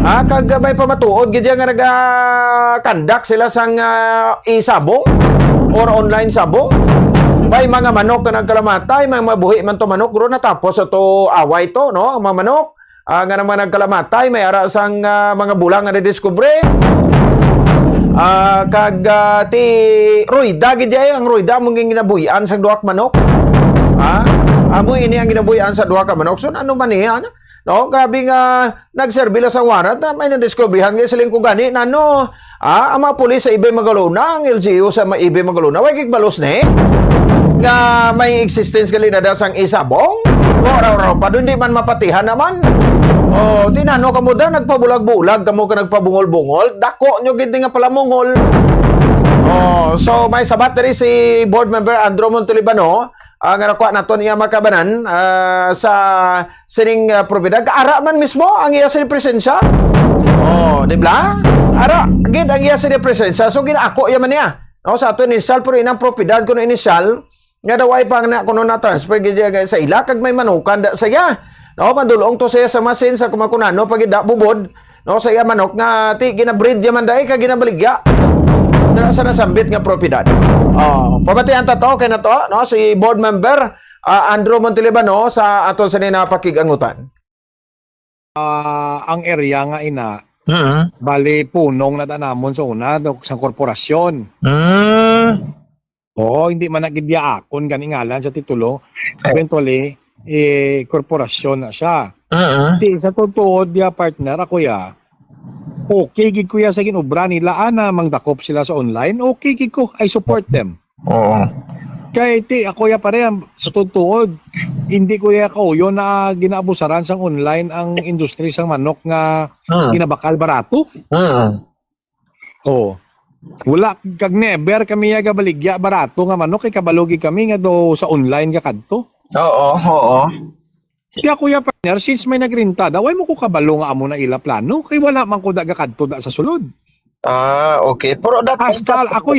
Kag may pamatuod gid ya nga naga-conduct sila sang isabong or online sabong. May mga manok na nagkalamatay, may mabuhi man to manok guro natapos to away to no, ang mga manok nga naman nagkalamatay may ara sang mga bulang nga didiskubre. Kag ti Royda gid ay ang Royda mong ginabuhian sa duha ka manok. Amo ini ang ginabuhian sa duha ka manok. So ano man niya? No, grabe nga nagserbila sa warrant na may nadiskubrihan nga siling ko gani nano. Ang mga pulis sa Ibay Magalona, ang LGU sa Ibay Magalona, way kikbalos ni nga may existence gali na dasang isabong. Raw pa doon di man mapatihan naman. Tinano ka mo da, nagpabulag-bulag, kamo ka nagpabungol-bungol, dako nyo gindi nga pala mongol. Oh, so may sabat diri si board member Andrew Montalibano ang nakuha nato niya makabanan sa sining probiedad. Ara man mismo ang iya sa presensya. Oh, di ba? Ara gid ang iya sa presensya. So ginako yaman niya. No, sa ato initial pero inang propiedad kuno initial nga daw ay pang na kuno na transfer gid sa ila kag may manukan da saya. No, madulong to saya sa masin sa kumakunano pag da bubod. No, sa iya manok nga ti ginabreed yaman dai kag ginabaligya. Dala sa nasambit nga propiedad. Oh, pabatian ta to kay na to, no, si board member Andrew Montalibano sa ato sa ninapakigangutan. Ang area nga ina bali punong na tanamon sa una sa korporasyon. Oo, hindi man nagidya akon ganingalan sa titulo. Eventually, korporasyon na siya. Hindi, sa totoo, dia partner, ako ya, okay, gig ko ya sa ginubra nila, mangdakop sila sa online, okay, gig ko, I support them. Oo. Kaya ako ya pare, sa totoo, hindi ko ya kauyo na ginaabusaran sang online ang industry sang manok nga ginabakal barato. Oo. Wala kag never kami ya gabaligya barato nga manok kay kabalogi kami nga do sa online ka kadto. Oo. Kaya kuya partner, since may nagrinta, daway mo ko kabalo nga amo na ila plano kay wala man ko daga kadto da sa sulod. Okay. Pero hasta ako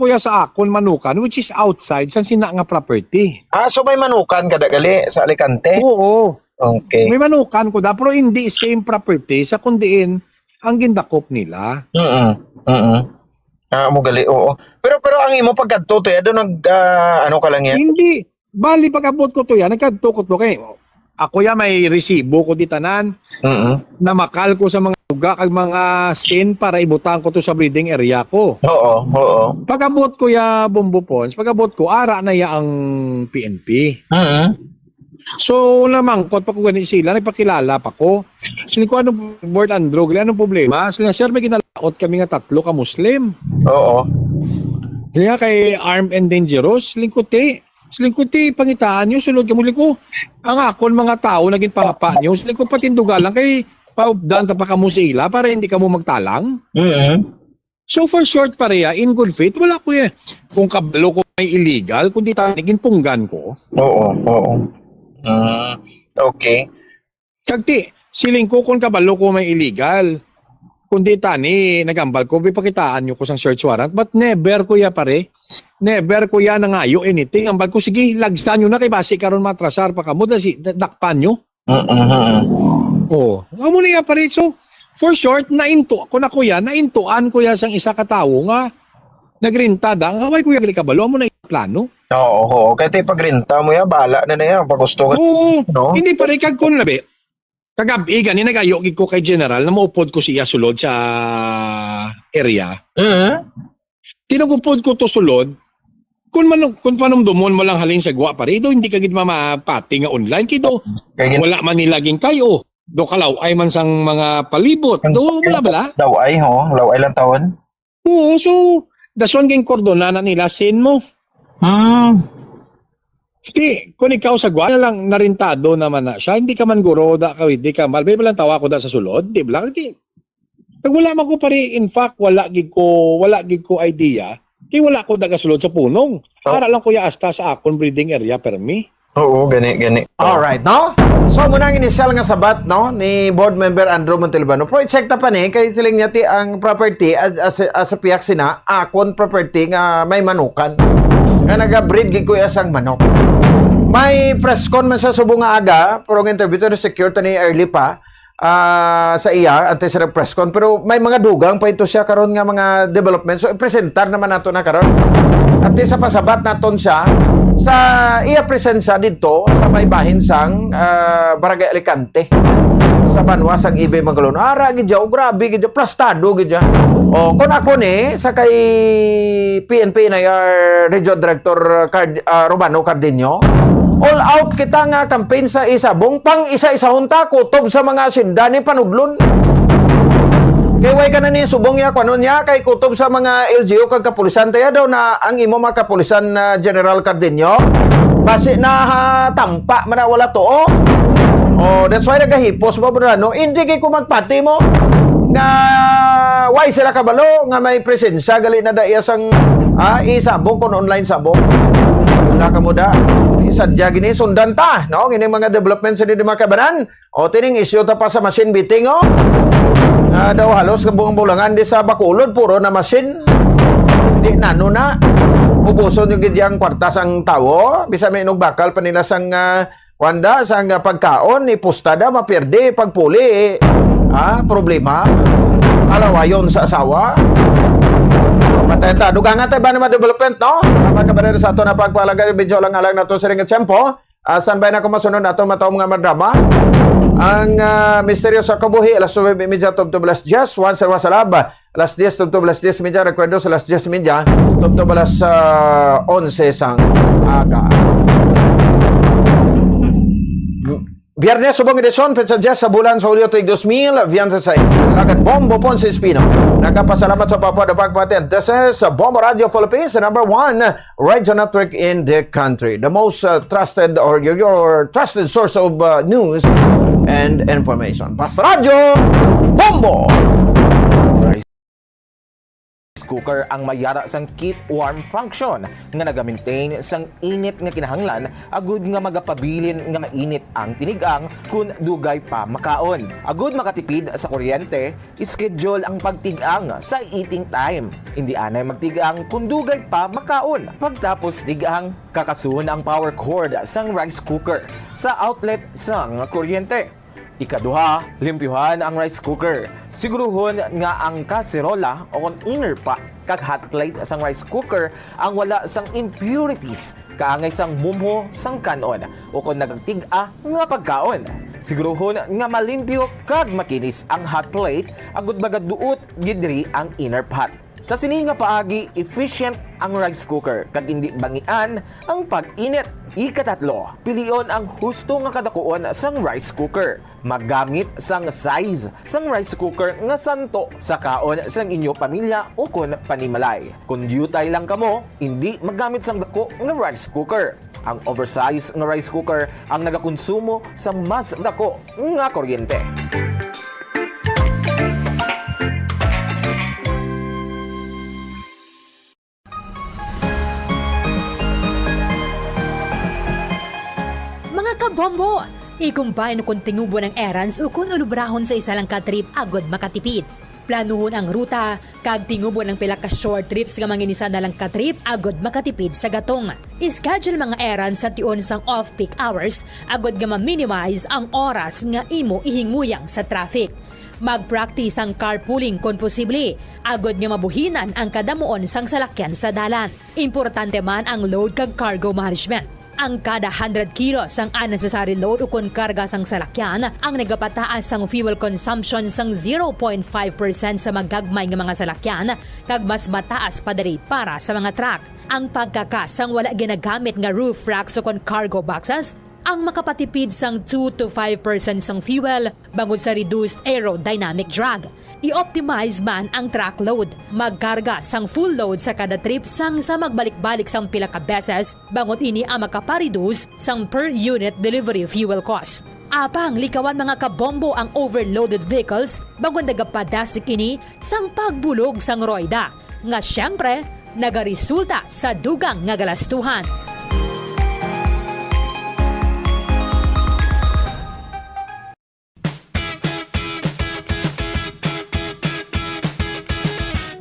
ya sa akon manukan which is outside san sina nga property. So may manukan kada gali sa Alicante? Oo. Okay. May manukan ko da pero hindi same property sa kundiin ang gindakop nila. Mo gali, oo. Pero ang imo pagkadto to ya do nag ano ka lang yan? Hindi. Bali pag-abot ko to ya nagkadto ko to kay ako ya may resibo ko di tanan. Na makal ko sa mga lugar kag mga sin para ibutang ko to sa breeding area ko. Oo. Pag-abot ko ya Bombo Pons, pag-abot ko ara na ya ang PNP. So namangkot pa ko gani sila, nagpakilala pa ko. Sino ko ano board Andrew, anong problema? Sila sir may ginalaot kami nga tatlo ka Muslim. Oo. Kaya kay armed and dangerous, Lingkuti, pangitaan nyo, sulod ka muli ko. Ang akon mga tao naging pahapa nyo, lingkod patindugalan kay paubdan ka pa kamo sa ila para hindi ka mo magtalang. So for short pareha, in good faith, wala ko yan. Kung kabalo ko may illegal, kundi tanigin punggan ko. Oo. Okay. Kagti, siling ko kung kabalo ko may illegal, kundi tani, nagambal ko, bipakitaan nyo ko sang search warrant, but never ko ya pare. Never ko ya nangayo anything. Ambal ko, sige, lagsan nyo na kay basi karon matrasar pa kamo, dakpan nyo. Oo. Amo na ya pare. So, for short, naintuan ko ya sang isa ka tawo nga, nagrintada, ang away ko ya kabalo, amo na plano. Oo. Kaya pagrinta mo ya, bala na yan, pagusto ka. Oo. No? Hindi pare, kag kun labi. Kagabi, gani nagayogig ko kay General na maupod ko siya sulod sa area. Tinagupod ko to sulod, kung panumdumon mo lang halin sa gwa pare, do hindi kagid mamapati nga online kito. Wala man nilaging kayo. Do kalaw ay man sang mga palibot. Do wala bala? Laway lang taon. Oo, so dason ging kordona na nila sin mo. Di, kung ikaw sa gwa lang narintado naman na siya, hindi ka man guro da ka, hindi ka malbay lang tawa ko da sa sulod, di ba? Pag wala man ko pare, in fact, wala gig ko idea, kaya wala ko daga sulod sa punong. Para lang kuya asta sa akon breeding area permi. Oo, gani. Alright, no? So, muna ang initial nga sabat, no, ni board member Andrew Montalibano. Pero i-check ta pa ni, kay siling niya ti ang property as a piyak sina, akon property nga may manukan. Nga naga-breed gig ko asang manok. May press con man sa subong nga aga, pero ang interview to secure ni early pa sa iya, antes sa press con. Pero may mga dugang pa ito siya karon nga mga development. So, i-presentar naman nato na karon. At sa pasabat naton siya sa iya presensya dito sa may bahin sang Barangay Alicante sa Banwa sang Ibe Magalon. Ara gid jaw, grabe gid, plastado gid. O kun ako ni sa kay PNP NIR Region Director Romano Cardenio, all out kita nga campaign sa isabong pang isa-isahon ta kutob sa mga sindani panudlon. Kay way ka na ni subong ya kanon niya kay kutob sa mga LGU kag kapulisan tayo daw na ang imo mga kapulisan na General Cardenio base na tampa man wala to. Oh, that's why nagahipos mo bro, no? Hindi kay ko magpati mo. nga why sila kabalo nga may presensya gali na daya sang isabong kon online sabong. Wala ka mo da. Isadya gini sundan ta, no? Ngini mga development sa di makabanan. O tining issue ta pa sa machine beating, oh. Daw halos kabuang bulangan di sa Bacolod puro na machine. Di nano na. Ubuson yung gidyang kwartas ang tawo. Bisa may inog bakal panila sang kwanda sang pagkaon ni pustada maperde pagpuli. Problema. Alawayon sa asawa. Matenta, dugangan tayo ba naman development, no? Makabarera sa ito na pagpalaga, video lang alang na ito sa ringat tiyempo. Saan ba na kumasunod na ito mataong mga madrama? Ang misteryo sa kabuhi, alas 9:30 to alas 10, once or was alab, alas 10 to alas 10:30, recuerdo sa alas 10:30, to alas 11 sang aga. Biyernes, subong edisyon, petsa 10 sa bulan sa Hulyo tuig 2000, Vianza sa Lagat Bombo Ponce Espino. Nagkapasalamat sa Papua na pagpatid. This is Bombo Radio Philippines, the number 1 radio network in the country. The most trusted or your trusted source of news and information. Basta Radio Bombo! Cooker ang mayara sang keep warm function nga naga-maintain sang init nga kinahanglan agud nga magapabilin nga mainit ang tinigang kun dugay pa makaon. Agud makatipid sa kuryente, schedule ang pagtigang sa eating time. Hindi anay magtigang kun dugay pa makaon. Pagtapos tigang, kakasun ang power cord sang rice cooker sa outlet sang kuryente. Ikaduha, limpyuhan ang rice cooker. Siguruhon nga ang kaserola o kon inner pa kag hot plate sang rice cooker ang wala sang impurities kaangay sang mumho sang kanon o kon nagagtig-a nga pagkaon. Siguruhon nga malimpyo kag makinis ang hot plate agud magaduot gidri ang inner pot. Sa sini nga paagi, efficient ang rice cooker kag hindi bangian ang pag-init. Ikatatlo, pilion ang husto nga kadakuon sang rice cooker. Maggamit sang size sang rice cooker nga santo sa kaon sang inyo pamilya o kon panimalay. Kung dutay lang kamo, hindi maggamit sang dako nga rice cooker. Ang oversized nga rice cooker ang nagakonsumo sa mas dako nga kuryente. Kabombo! Ikumbay no kung tingubo ng errands o kung ulubrahon sa isa lang ka-trip agod makatipid. Planuhon ang ruta, kag tingubo ng pila ka short trips nga manginisa na lang ka-trip agod makatipid sa gatong. Schedule mga errands sa tion sang off-peak hours agod nga ma-minimize ang oras nga imo ihingmuyang sa traffic. Mag-practice ang carpooling kung posible, agod nga mabuhinan ang kadamuon sang salakyan sa dalan. Importante man ang load kag cargo management. Ang kada 100 kilos ang unnecessary load o kung karga sang salakyan ang nagapataas sang fuel consumption sang 0.5% sa magagmay nga mga salakyan kag mas mataas pa diri para sa mga truck. Ang pagkakas sang wala ginagamit nga roof racks o kung cargo boxes ang makapatipid sang 2 to 5% sang fuel bangod sa reduced aerodynamic drag. I-optimize man ang truck load. Magkarga sang full load sa kada trip sang sa magbalik-balik sang pila ka beses bangod ini ang makapareduce sang per unit delivery fuel cost. Apang likawan mga kabombo ang overloaded vehicles bangod nagapadasik ini sang pagbulog sang roida nga syempre nagaresulta sa dugang nga galastuhan.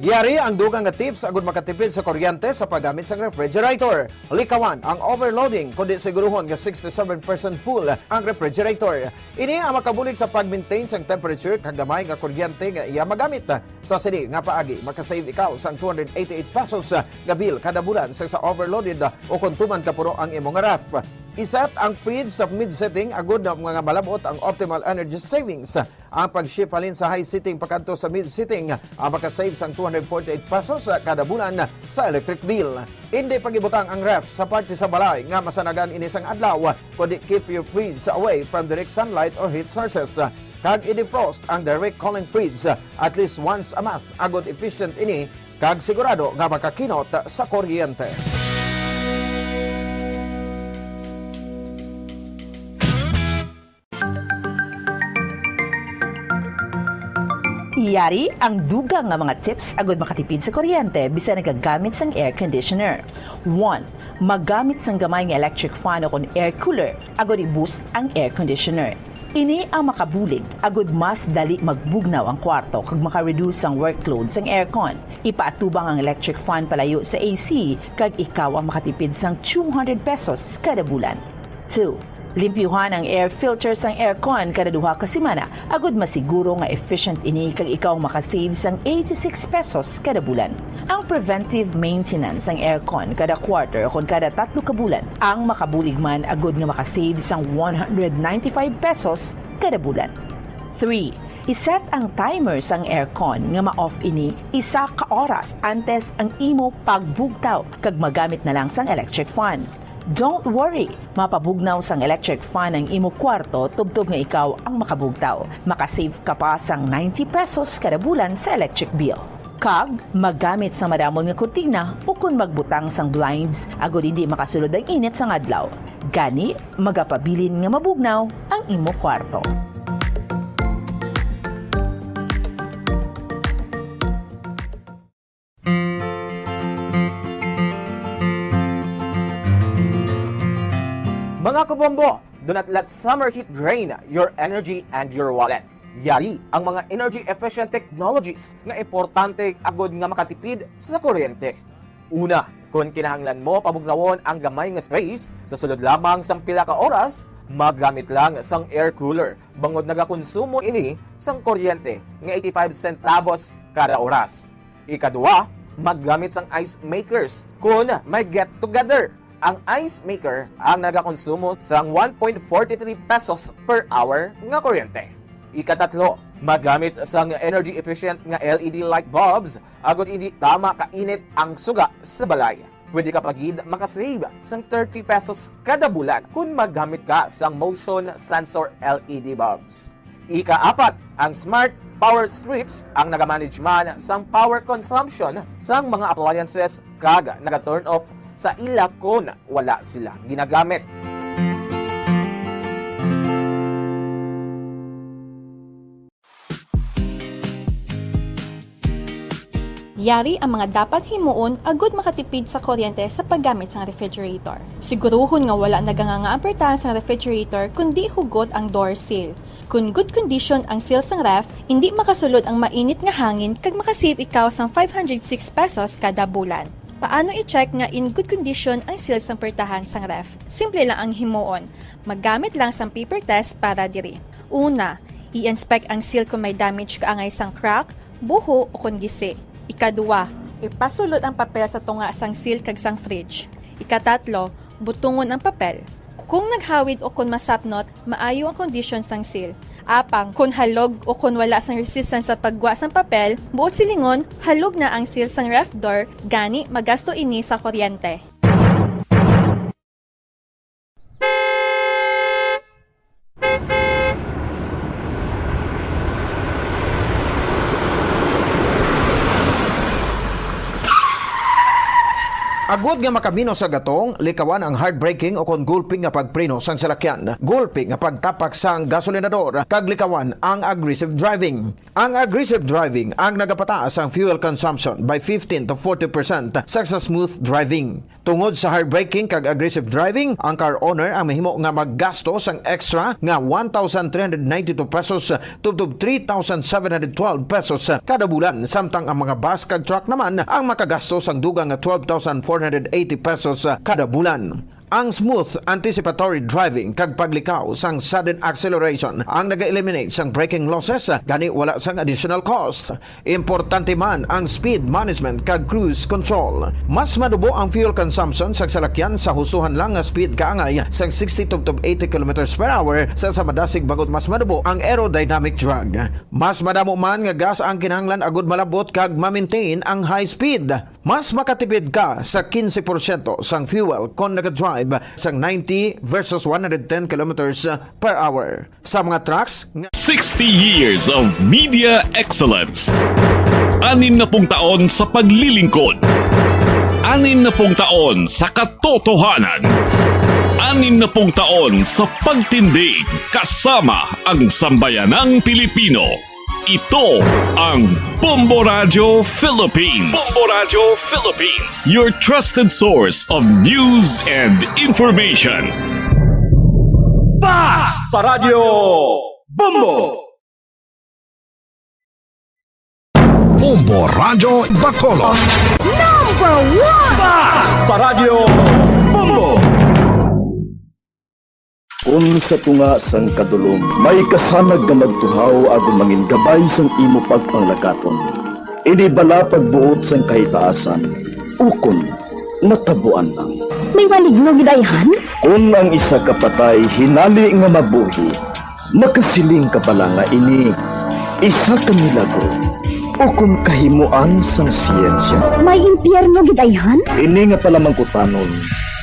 Giyari ang dugang nga tips agud makatipid sa kuryente sa paggamit sa refrigerator. Likawan ang overloading kundi siguruhon nga 67% full ang refrigerator. Ini ang makabulig sa pag-maintain sang temperature kag gamay nga kuryente nga iya magamit. Sa sini nga paagi makasave ikaw sang 288 pesos nga bill kada bulan sa overloaded o kung tuman ka puno ang imong ref. Iset ang fridge sa mid-setting agud na mga malabot ang optimal energy savings. Ang pag-shift halin sa high setting pakanto sa mid-setting ang makasave sang 248 pesos kada bulan sa electric bill. Hindi pag-ibutang ang ref sa parte sa balay nga masanagan inisang adlaw kundi keep your fridge away from direct sunlight or heat sources. Kag i-defrost ang direct cooling fridge at least once a month agud efficient ini kag sigurado nga makakinot sa kuryente. Yari ang dugang nga mga tips agud makatipid sa kuryente bisan nagagamit sang air conditioner. 1. Magamit sang gamay nga electric fan o kon air cooler agud i-boost ang air conditioner. Ini ang makabulig agud mas dali magbugnaw ang kwarto kag maka-reduce ang workload sang aircon. Ipaatubang ang electric fan palayo sa AC kag ikaw ang makatipid sang 200 pesos kada bulan. 2. Limpyuhan ang air filter sang aircon kada duha ka semana agud masiguro nga efficient ini kag ikaw makasave sang 86 pesos kada bulan. Ang preventive maintenance sang aircon kada quarter o kada 3 ka bulan ang makabulig man agud nga makasave sang 195 pesos kada bulan. 3. Iset ang timer sang aircon nga ma-off ini 1 ka oras antes ang imo pagbugtaw kag magamit na lang sang electric fan. Don't worry, mapabugnaw sang electric fan ang imo kwarto tubtob nga ikaw ang makabugtaw. Makasave ka pa sang 90 pesos kada bulan sa electric bill. Kag, magamit sa madamon nga kurtina o kung magbutang sang blinds agud hindi makasulod ang init sang adlaw. Gani, magapabilin nga mabugnaw ang imo kwarto. Mga kabombo, do not let summer heat drain your energy and your wallet. Yari ang mga energy-efficient technologies nga importante agod nga makatipid sa kuryente. Una, kung kinahanglan mo pabugnawon ang gamay nga space, sa sulod lamang sang pila ka oras, magamit lang sang air cooler. Bangod nagakonsumo ini sang kuryente nga 85 centavos kada oras. Ikaduwa, maggamit sang ice makers kung may get together. Ang ice maker ang nagakonsumo sang 1.43 pesos per hour nga kuryente. Ikatatlo, magamit sang energy efficient nga LED light bulbs agud hindi tama kainit ang suga sa balay. Pwede ka pagid makasave sang 30 pesos kada bulan kung magamit ka sang motion sensor LED bulbs. Ikaapat, ang smart power strips ang nagamanage man sang power consumption sang mga appliances kag naga-turn off sa ila kung wala sila ginagamit. Yari ang mga dapat himuon agud makatipid sa kuryente sa paggamit sa refrigerator. Siguruhon nga wala naganganga-apertahan sa refrigerator kundi hugot ang door seal. Kung good condition ang seal sang ref, hindi makasulod ang mainit nga hangin kag makasave ikaw sang 506 pesos kada bulan. Paano i-check nga in good condition ang seal sang pertahan sang ref? Simple lang ang himuon. Maggamit lang sang paper test para diri. Una, i-inspect ang seal kung may damage kaangay sang crack, buho o kung gisi. Ikaduwa, ipasulod ang papel sa tunga sang seal kag sang fridge. Ikatatlo, butungon ang papel. Kung naghawid o kung masapnot, maayo ang condition sang seal. Apang, kung halog o kung wala sang resistance sa pagwa sang papel, buot silingon, halog na ang seal sang ref door, gani magasto ini sa kuryente. Agud nga makamino sa gatong, likawan ang hard braking o kon gulping nga pagpreno sang salakyan, gulping nga pagtapak sang gasolinador, kag likawan ang aggressive driving. Ang aggressive driving ang nagapataas ang fuel consumption by 15 to 40% sa smooth driving. Tungod sa hard braking kag aggressive driving, ang car owner ang mahimo nga maggasto sang extra nga 1,392 pesos tubtob 3,712 pesos kada bulan, samtang ang mga bus kag truck naman ang makagasto sang dugang nga 12,480 pesos kada bulan. Ang smooth anticipatory driving kag paglikaw sang sudden acceleration ang naga-eliminate sang braking losses, gani wala sang additional cost. Importante man ang speed management kag cruise control. Mas madubo ang fuel consumption sa salakyan sa hustuhan lang nga speed kaangay sang 60 to 80 km per hour sa madasig bagot mas madubo ang aerodynamic drag. Mas madamo man nga gas ang kinahanglan agud malabot kag ma-maintain ang high speed. Mas makatipid ka sa 15% sang fuel kung nag-drive sang 90 versus 110 kilometers per hour. Sa mga trucks, 60 years of media excellence. 60 taon sa paglilingkod. 60 taon sa katotohanan. 60 taon sa pagtindig kasama ang sambayanang Pilipino. Ito ang Bombo Radio Philippines. Bombo Radio Philippines. Your trusted source of news and information. Basta Radio Bombo! Bombo Radio Bacolod. Number 1! Basta Radio Bombo! Kung sa tunga sang kadulom, may kasanag nga magtuhaw agon mangin gabay sang imo pagpanglakaton. Ini bala pagbuot sang kahitaasan, ukon natabuan lang. May maligno gidayhan? Kung ang isa ka patay hinali nga mabuhi, makasiling ka pala nga ini isa ka milagro o kung kahimuan sang siyensya. May impyerno gidayhan? Ini nga pala mangkutanon,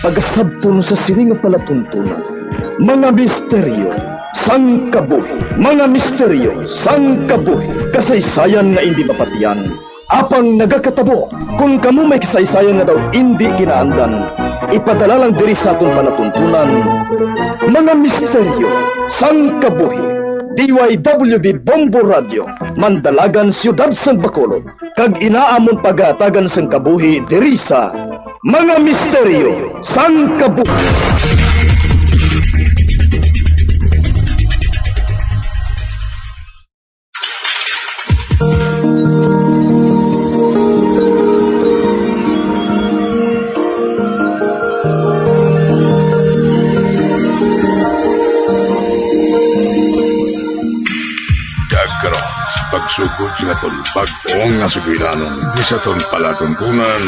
pagasabton sa siling nga palatuntunan. Mga misteryo sang kabuhi, mga misteryo sang kabuhi, kasaysayan nga hindi mapatiyan. Apang nagakatabo, kung kamo may kasaysayan nga daw hindi ginaandan, ipadala lang diri sa aton palatuntunan. Mga misteryo sang kabuhi, DYWB Bombo Radio, Mandalagan, Siyudad San Bacolod, kag inaamon pagatagan sang kabuhi diri sa Mga Misteryo sang Kabuhi. Pagsugod sa aton pag-ong nga sugilanon di sa aton palatuntunan,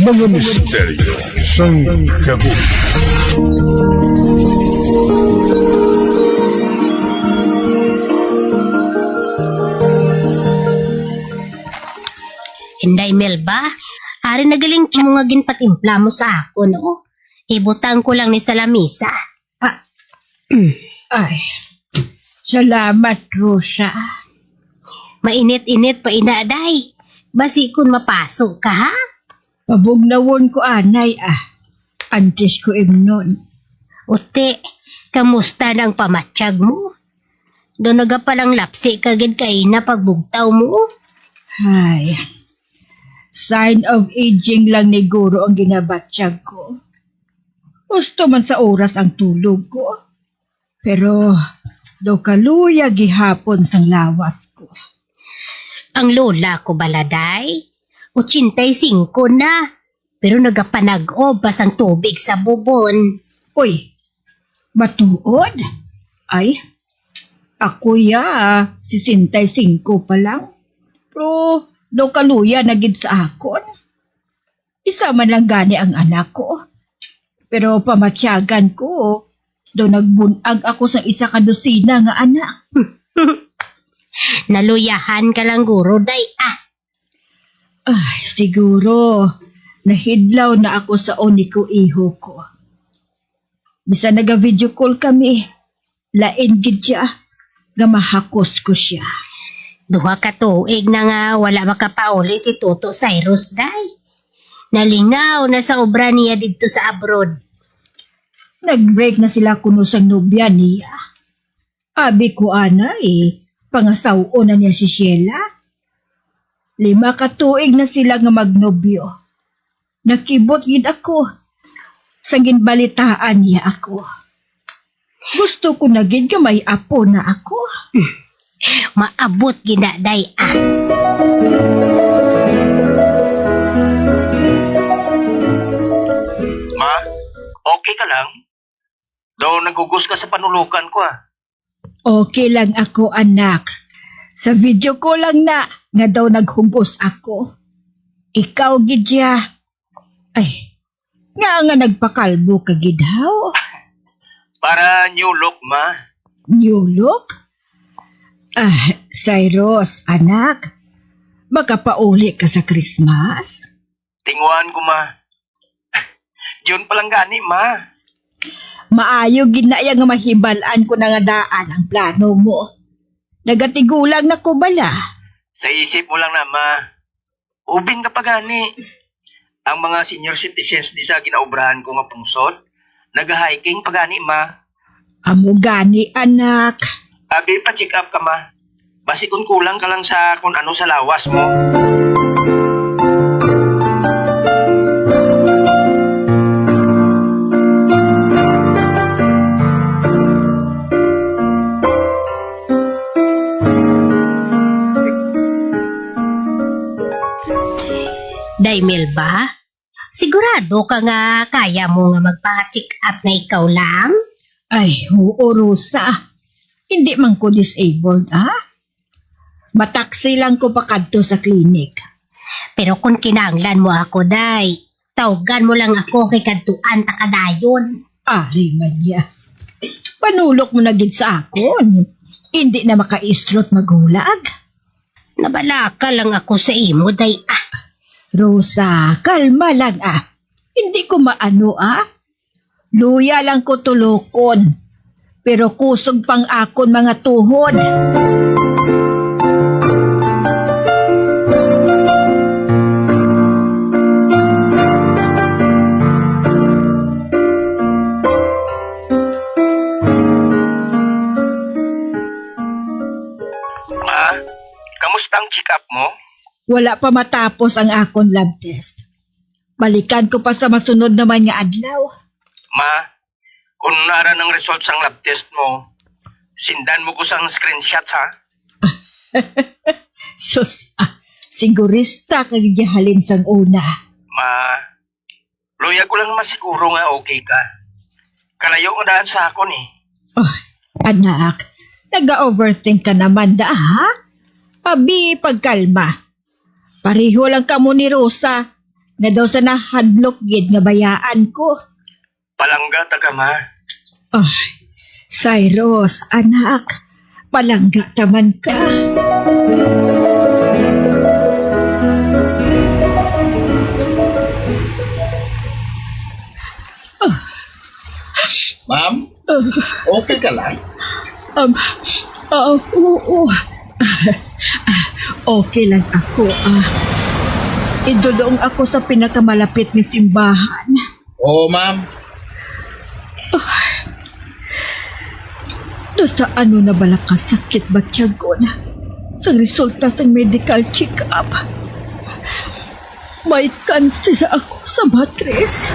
mga misteryo sang kabuhi. Hinday Melba, ari nagaling mo nga ginpatimpla mo sa ako, no? Ibutang ko lang ni sa lamisa. Ay, salamat, Rosa. Mainit-init pa inaaday. Basi kun mapasok ka, ha? Pabugnawon ko anay, Antes ko imnon. Uti, kamusta ng pamatsyag mo? Doon nagapalang lapsi kagid kay na pagbugtaw mo? Ay, sign of aging lang ni Guro ang ginabatsyag ko. Gusto man sa oras ang tulog ko. Pero, do kaluya gihapon sang lawas ko. Ang lola ko baladay, 85 na, pero nagapanag-o basang tubig sa bubon. Uy, matuod? Ay, ako 65 pa lang. Pero, do kaluya na gid sa akon. Isa man lang gani ang anak ko. Pero pamatyagan ko, do nagbunag ako sa isa ka dosina nga anak. Naluyahan ka lang, Guro, day, Ay, siguro, nahidlaw na ako sa oniko iho ko. Bisa naga-video call kami, lain gid siya, nga mahakos ko siya. Duha ka tuig na nga wala makapauli si Toto Cyrus, day. Nalingaw na sa obra niya dito sa abroad. Nag-break na sila kuno sang nobya niya. Abi ko pangasaw na niya si Sheila. 5 ka tuig na sila nga magnobyo. Nakibot gid ako. Sang ginbalitaan niya ako. Gusto ko na gid nga may apo na ako. Maabot ginaday, Ma, okay ka lang? Daw nagugos ka sa panulukan ko, Okay lang ako, anak. Sa video ko lang na nga daw naghugos ako. Ikaw, gidya. Ay, nga nagpakalbo ka, gidhaw. Para new look, ma. New look? Cyrus, anak. Baka pauli ka sa Christmas? Tinguan ko, ma. Yun palang gani, ma. Maayo ginaya nga mahibalaan ko na nga daan ang plano mo. Nagatigulang na ko bala. Sa isip mo lang na, ma. Ubing ka pa gani. Ang mga senior citizens di sa ginaubrahan ko nga pungsod, nag-hiking pa gani, ma. Amo gani, anak. Abi, pa-check up ka, ma. Basi kung kulang ka lang sa kung ano sa lawas mo. Daimel ba? Sigurado ka nga kaya mo nga magpa-check up na ikaw lang? Ay, oo, Rosa. Hindi man ko disabled, ha? Mataksi lang ko pa kadto sa klinik. Pero kung kinahanglan mo ako, day, tawagan mo lang ako kay kadtuan ta kadayon. Ari man niya. Panulok mo na gid sa akon. Hindi na makaislot magulag. Nabalaka lang ako sa imo, day. Rosa, kalma lang Hindi ko maano Luya lang ko tulokon. Pero kusog pang akon mga tuhod. Ma, kamusta ang check-up mo? Wala pa matapos ang akon lab test. Balikan ko pa sa masunod naman nga adlaw. Ma, kung nara ng results ang lab test mo, sindan mo ko sang screenshot ha? Sus, sigurista kag gihalin sang una. Ma, luya ko lang masiguro nga okay ka. Kalayo nga daan sa akon eh. Oh, anak, naga-overthink ka naman ha? Abi, pagkalma. Pareho lang ka mo ni Rosa na daw sa nahadlok gid nga bayaan ko. Palangga ta ka, ma. Ay, Cyrus, anak, palangga taman ka. Ma'am, okay ka lang? Oo. Okay lang ako. Idudong ako sa pinakamalapit ni simbahan. Oo, ma'am. Sa ano na bala ka sakit ba tiyagon? Sa resulta sa medical check-up. May cancer ako sa matres.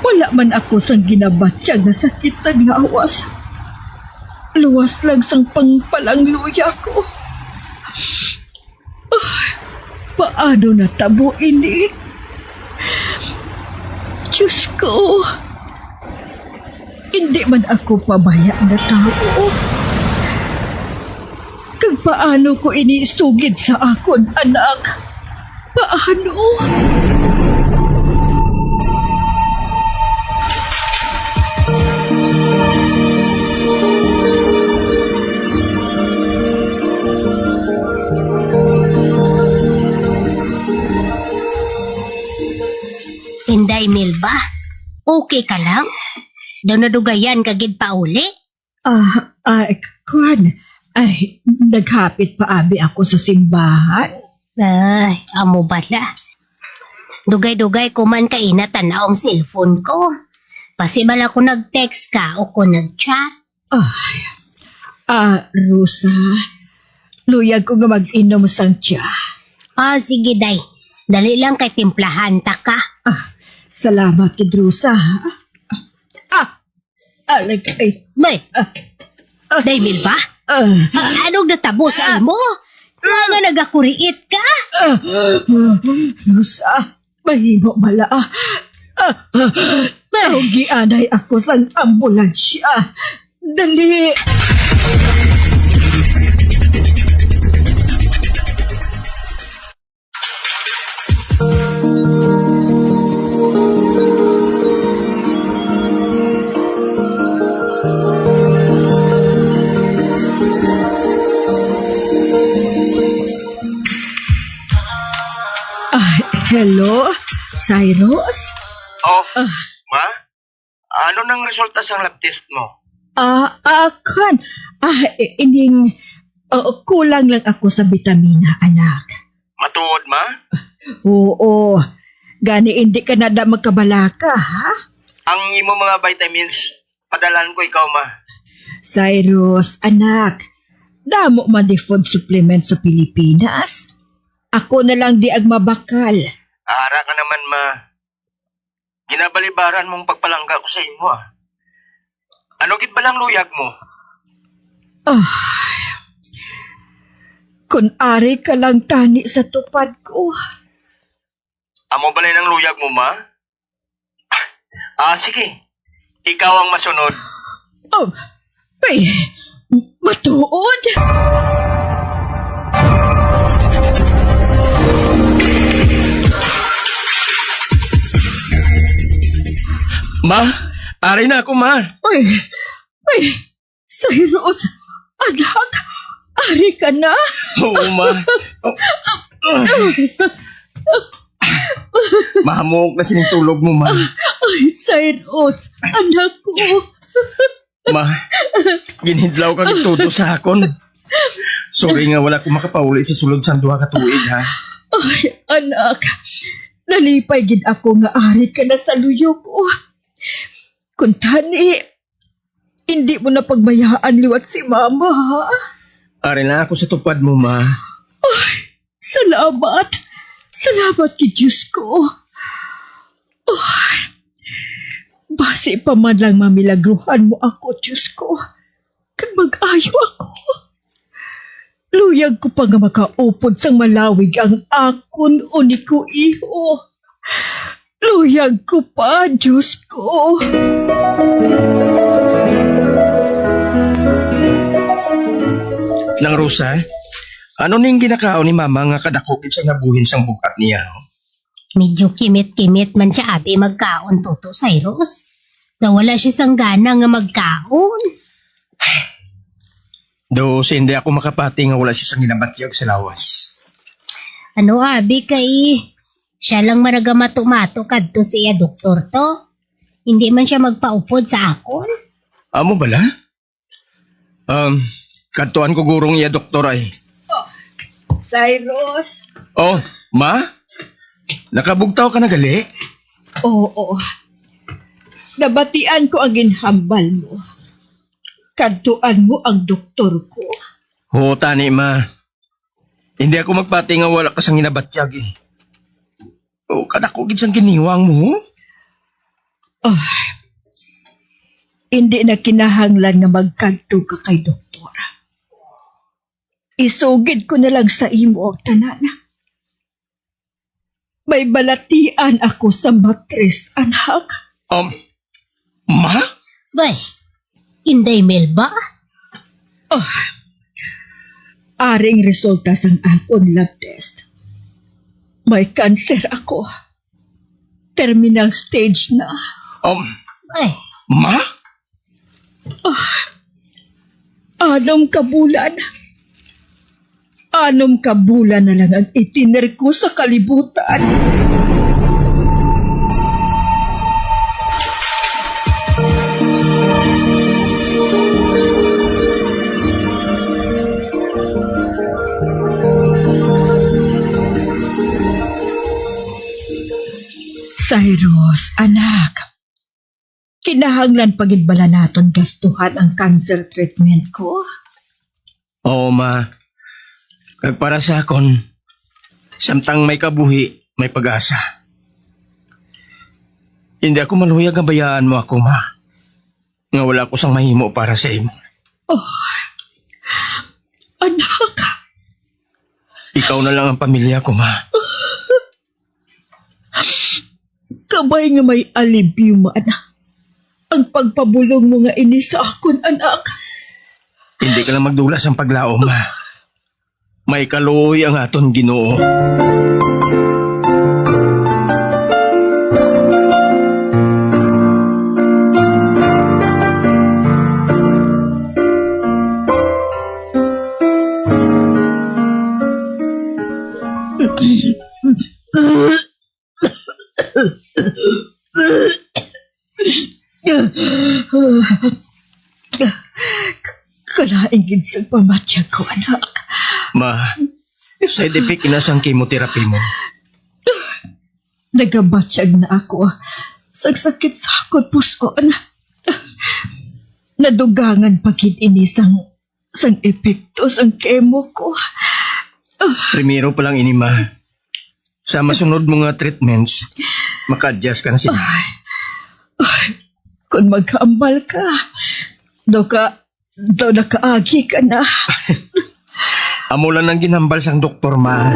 Wala man ako sang ginabatyag na sakit sa ngawas. Luwas lang sang pangpalang luya ko. Paano natabo ini? Diyos ko. Hindi man ako pabaya na tao. Kag paano ko inisugid sa akon, anak? Paano? Inday Milba, okay ka lang? Daw nadugayan kagid pa uli? Kuan. Ay, naghapit pa abi ako sa simbahan. Ay, amo bala. Dugay-dugay ko man kainat tanaong cellphone ko. Pasibala ko nag-text ka o ko nag-chat. Rosa, luyag ko nga mag-inom sang tiya. Sige day. Dali lang kay timplahan ta ka. Salamat kid Rosa. Alagay. May, day Milba? Anong natabo sa imo? Nga nagakuriit ka? Rosa, mahimo bala. Gianay ako sa ambulansya. Dali! Hello, Cyrus? Ma? Ano nang resulta sa lab test mo? Kan. Ining kulang lang ako sa bitamina, anak. Matuod, ma? Oo. Gani hindi ka na magkabalaka, ha? Ang imo mga vitamins, padalan ko ikaw, ma. Cyrus, anak. Damo man di food supplement sa Pilipinas. Ako na lang di agmabakal. Ara ka naman, ma. Ginabalibaran mong pagpalangga ko sa imo, ah. Ano gid ba lang luyag mo? Kung ari ka lang tani sa tupad ko. Amo balay ng luyag mo, ma? Sige. Ikaw ang masunod. Matuod? Ma, ari na ako, ma. Cyrus, anak, ari ka na? Oo, ma. Mahamok na sinitulog mo, ma. Cyrus, anak ko. Ma, ginhidlaw ka todo sa akon. Sorry nga wala ko makapauli sa sulod sa 2 ka tuig, ha? Anak, nalipay gid ako nga ari ka na sa luyo ko. Kung tani, hindi mo na pagbayaan liwat si mama, ha? Ari na ako sa tupad mo, ma. Salamat. Salamat kay Diyos ko. Basi pa man lang mamilagruhan mo ako, Diyos ko. Kag mag-ayo ako. Luyag ko pa nga makaupod sang malawig ang akon o ni ko iho. Luyag ko pa, Diyos ko. Nang Rosa, ano ning ginakaon ni mama nga kadakopin sa nabuhin sang bukat niya? Medyo kimit-kimit man siya abi magkaon toto, Cyrus. Nawala siya sang gana nga magkaon. Do, hindi ako makapati nga wala siya sang ginabatyag sa lawas. Ano abi kay siya lang maragamato-mato kadto siya doktor to. Hindi man siya magpaupod sa akon. Amo bala? Kadtuan ko gurong iya doktor ay. Cyrus. Oh, ma? Nakabugtaw ka na gali? Oo. Nabatian ko ang ginhambal mo. Kadtuan mo ang doktor ko. Oo, tani ma. Hindi ako magpati nga wala ka sang ginabatyag eh. O, kadakugid sang giniwang mo? Hindi na kinahanglan nga magkadto ka kay doktor. Isugid ko na lang sa imo ang tanan. May balatian ako sa matris, anak. Ma? Bay, inday mel ba? Aring resulta sang akon lab test. May cancer ako. Terminal stage na. Ma? Anom kabulan na lang ang itiner ko sa kalibutan. Cyrus, anak. Kinahanglan pagidbala naton gastuhan ang cancer treatment ko. Oo, ma. Kag para sa akon, samtang may kabuhi, may pag-asa. Hindi ako maluyag ang bayaan mo ako, ma. Nga wala ko sang mahimo para sa imo. Anak. Ikaw na lang ang pamilya ko, ma. Kabay nga may alibyo man. Ang pagpabulong mo nga ini sa akon, anak. Hindi ka lang magdulas ang paglaom, ma. May kaluoy ang aton Ginoo. Kalaing gid sa pamatyag ko, anak. Ma, side effect na sang chemotherapy mo. Nagabatyag na ako. Sagsakit sa akong puson. Nadugangan pagid inisang sang epekto sang kemo ko. Primero pa lang ini, ma. Sa masunod mga treatments, maka-adjust ka na sila. Kung maghambal ka, daw nakaagi ka na. Amo lang ang ginhambal sang doktor, ma.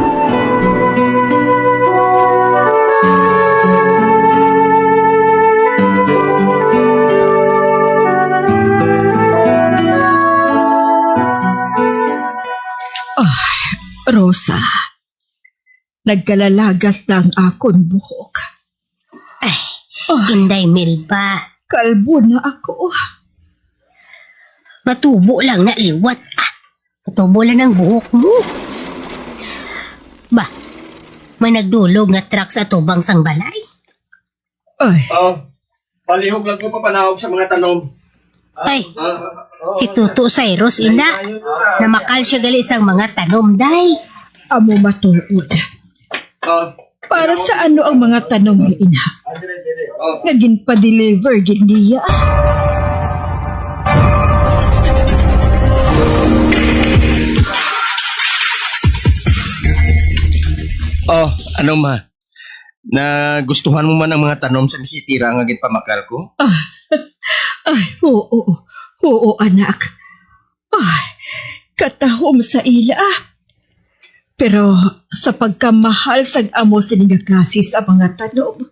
Rosa, nagkalalagas na ang akon buhok. Ay, Inday Melba. Kalbo na ako. Matubo lang na liwat. Matubo lang ang buhok mo. Ba, may nagdulog nga truck sa tubang sang balay. Ay. Palihog lang ko papanahog sa mga tanom. Ay, si Tuto Cyrus, ina. Namakal siya gali sang mga tanom, day. Amo matuod. Para sa ano ang mga tanom ni ina? Naging pa-deliver, gindiya. Ano, ma? Nagustuhan mo man ang mga tanom sa misitira nga gid pamakal ko? Ay, oo, anak. Ay, katahom sa ila. Pero sa pagkamahal sa amo sininga klase sa mga tanom,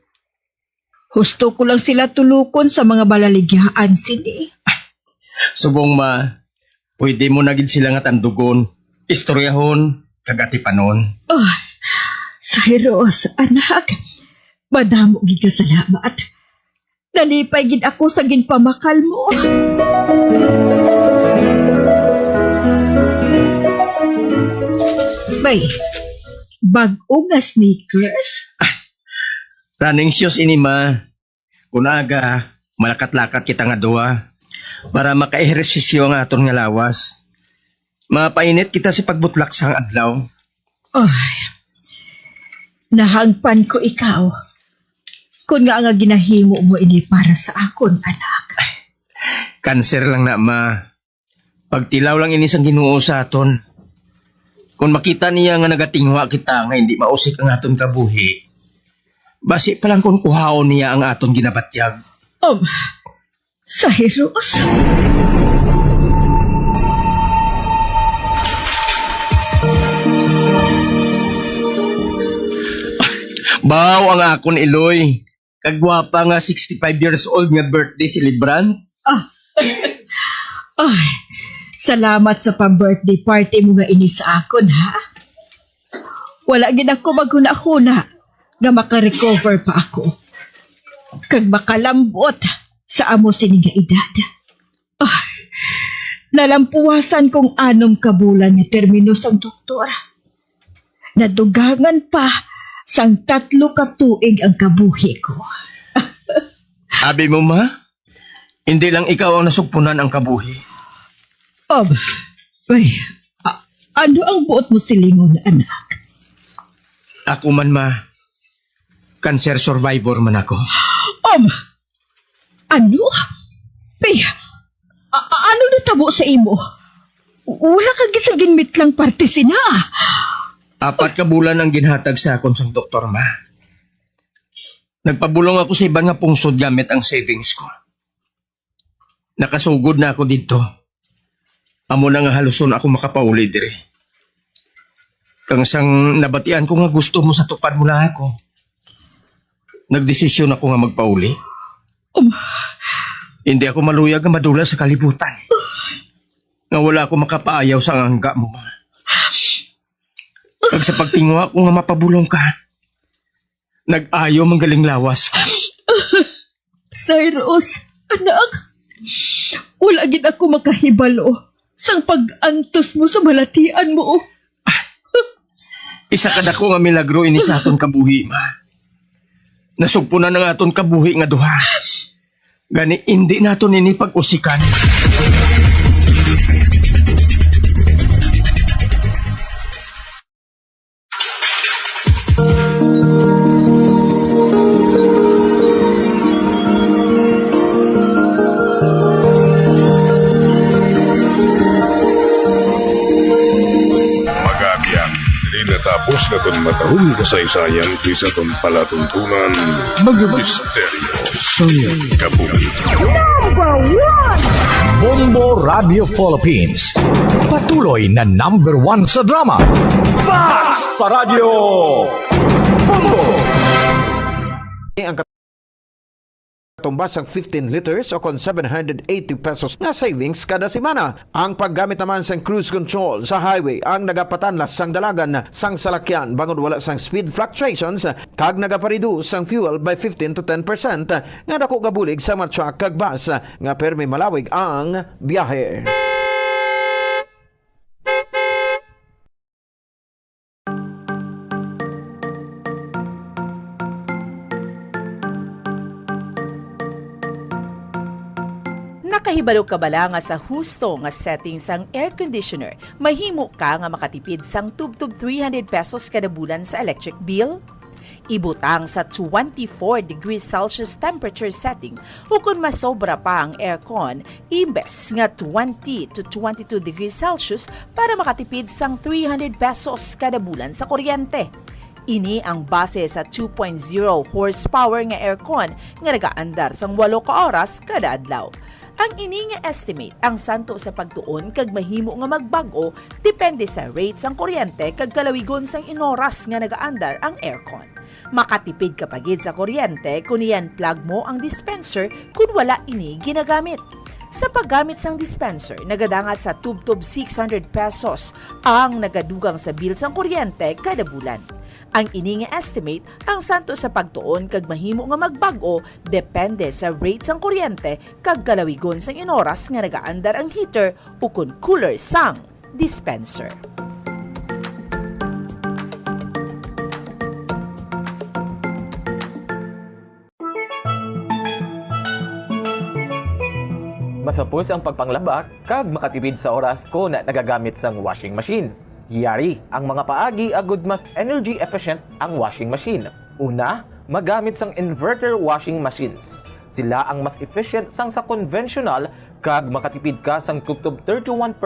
husto ko lang sila tulukon sa mga balaligyaan sini. Subong, ma, pwede mo na gid sila nga tandugon, istoryahon, kagatipanon. Cyrus, anak, madamo gid ka salamat. Nalipay gid ako sa ginpamakal mo. Bay, bag-o nga sneakers? Running shoes ini, ma. Kunaga, malakat-lakat kita nga duwa para maka-ehersisyo nga aton nga lawas. Mapainit kita sa pagbutlak sang adlaw. Nahangpan ko ikaw. Kung nga ginahimo mo ini para sa akon, anak. Kanser lang na, ma. Pagtilaw lang ini sang Ginoo sa aton. Kung makita niya nga nagatingwa kita nga hindi mausik ang aton kabuhi, basi pa lang kung kuhaon niya ang aton ginabatyag. Cyrus? Baw ang akon iloy. Kagwapa nga 65 years old nga birthday celebrant. Ay, salamat sa pa-birthday party mo nga ini sa akon, ha? Wala gid ako maghuna-huna nga makarecover pa ako. Kag makalambot sa amo sini nga edad. Nalampuwasan kong 6 ka bulan nga termino sang doktor. Nadugangan pa sang 3 ka tuig ang kabuhi ko. Abi mo, ma? Hindi lang ikaw ang nasugpunan ang kabuhi. Ano ang buot mo silingon, anak? Ako man, ma. Cancer survivor man ako. Ano? Ano natabo sa imo? Wala kang gisagin mitlang parte sina. 4 ka bulan ang ginhatag sa akon sang doktor, ma. Nagpabulong ako sa iban nga pungsod gamit ang savings ko. Nakasugod na ako dito. Amo na nga haluson ako makapauli dire. Kang sang nabatian ko nga gusto mo sa tupad mo lang ako. Nagdesisyon ako nga magpauli. Hindi ako maluyag nga madula sa kalibutan. Nga wala ako makapaayaw sa angga mo, ma. Pag sa pagtingwa ko nga mapabulong ka, nag-ayaw manggaling lawas ko. Cyrus, anak, wala gid ako makahibalo sang pag-antos mo sa balatian mo. Isa kada ko nga milagro ini sa aton kabuhi, ma. Nasugpo na ng aton kabuhi nga duha. Gani hindi naton ini pag-usikan. Tapos na ton matahong kasaysayan kisa ton palatuntunan mga misteryo sa kabuhi. Number 1! Bombo Radio Philippines. Patuloy na number 1 sa drama. Basta Radio Bombo! Ang katumbas ang 15 liters o kon 780 pesos na savings kada semana. Ang paggamit naman sa cruise control sa highway ang nagapatanlas sang dalagan sang salakyan bangod wala sang speed fluctuations kag nagapareduce sang fuel by 15 to 10% nga dako gabulig sa mga truck kag bus nga permi malawig ang biyahe. Nakahibalo ka bala nga sa husto nga setting sang air conditioner, mahimo ka nga makatipid sang tub-tub 300 pesos kada bulan sa electric bill? Ibutang sa 24 degrees Celsius temperature setting o kung masobra pa ang aircon, imbes nga 20 to 22 degrees Celsius para makatipid sang 300 pesos kada bulan sa kuryente. Ini ang base sa 2.0 horsepower nga aircon nga nagaandar sang 8 ka oras kada adlaw. Ang ini nga estimate ang santo sa pagtuon kag mahimo nga magbago depende sa rate sang kuryente kag kalawigon sang inoras nga nagaandar ang aircon. Makatipid ka pagid sa kuryente kung iyan plug mo ang dispenser kung wala ini ginagamit. Sa paggamit sang dispenser, nagadangat sa tub-tub 600 pesos ang nagadugang sa bill sang kuryente kada bulan. Ang ini nga estimate ang santo sa pagtuon kag mahimo nga magbago depende sa rate sang kuryente kag kalawigon sang inoras nga nagaandar ang heater o kun cooler sang dispenser. Masapos ang pagpanglaba kag makatipid sa oras ko na nagagamit sang washing machine. Yari ang mga paagi agud mas energy efficient ang washing machine. Una, magamit sang inverter washing machines. Sila ang mas efficient sang sa conventional kag makatipid ka sang tub-tub 31%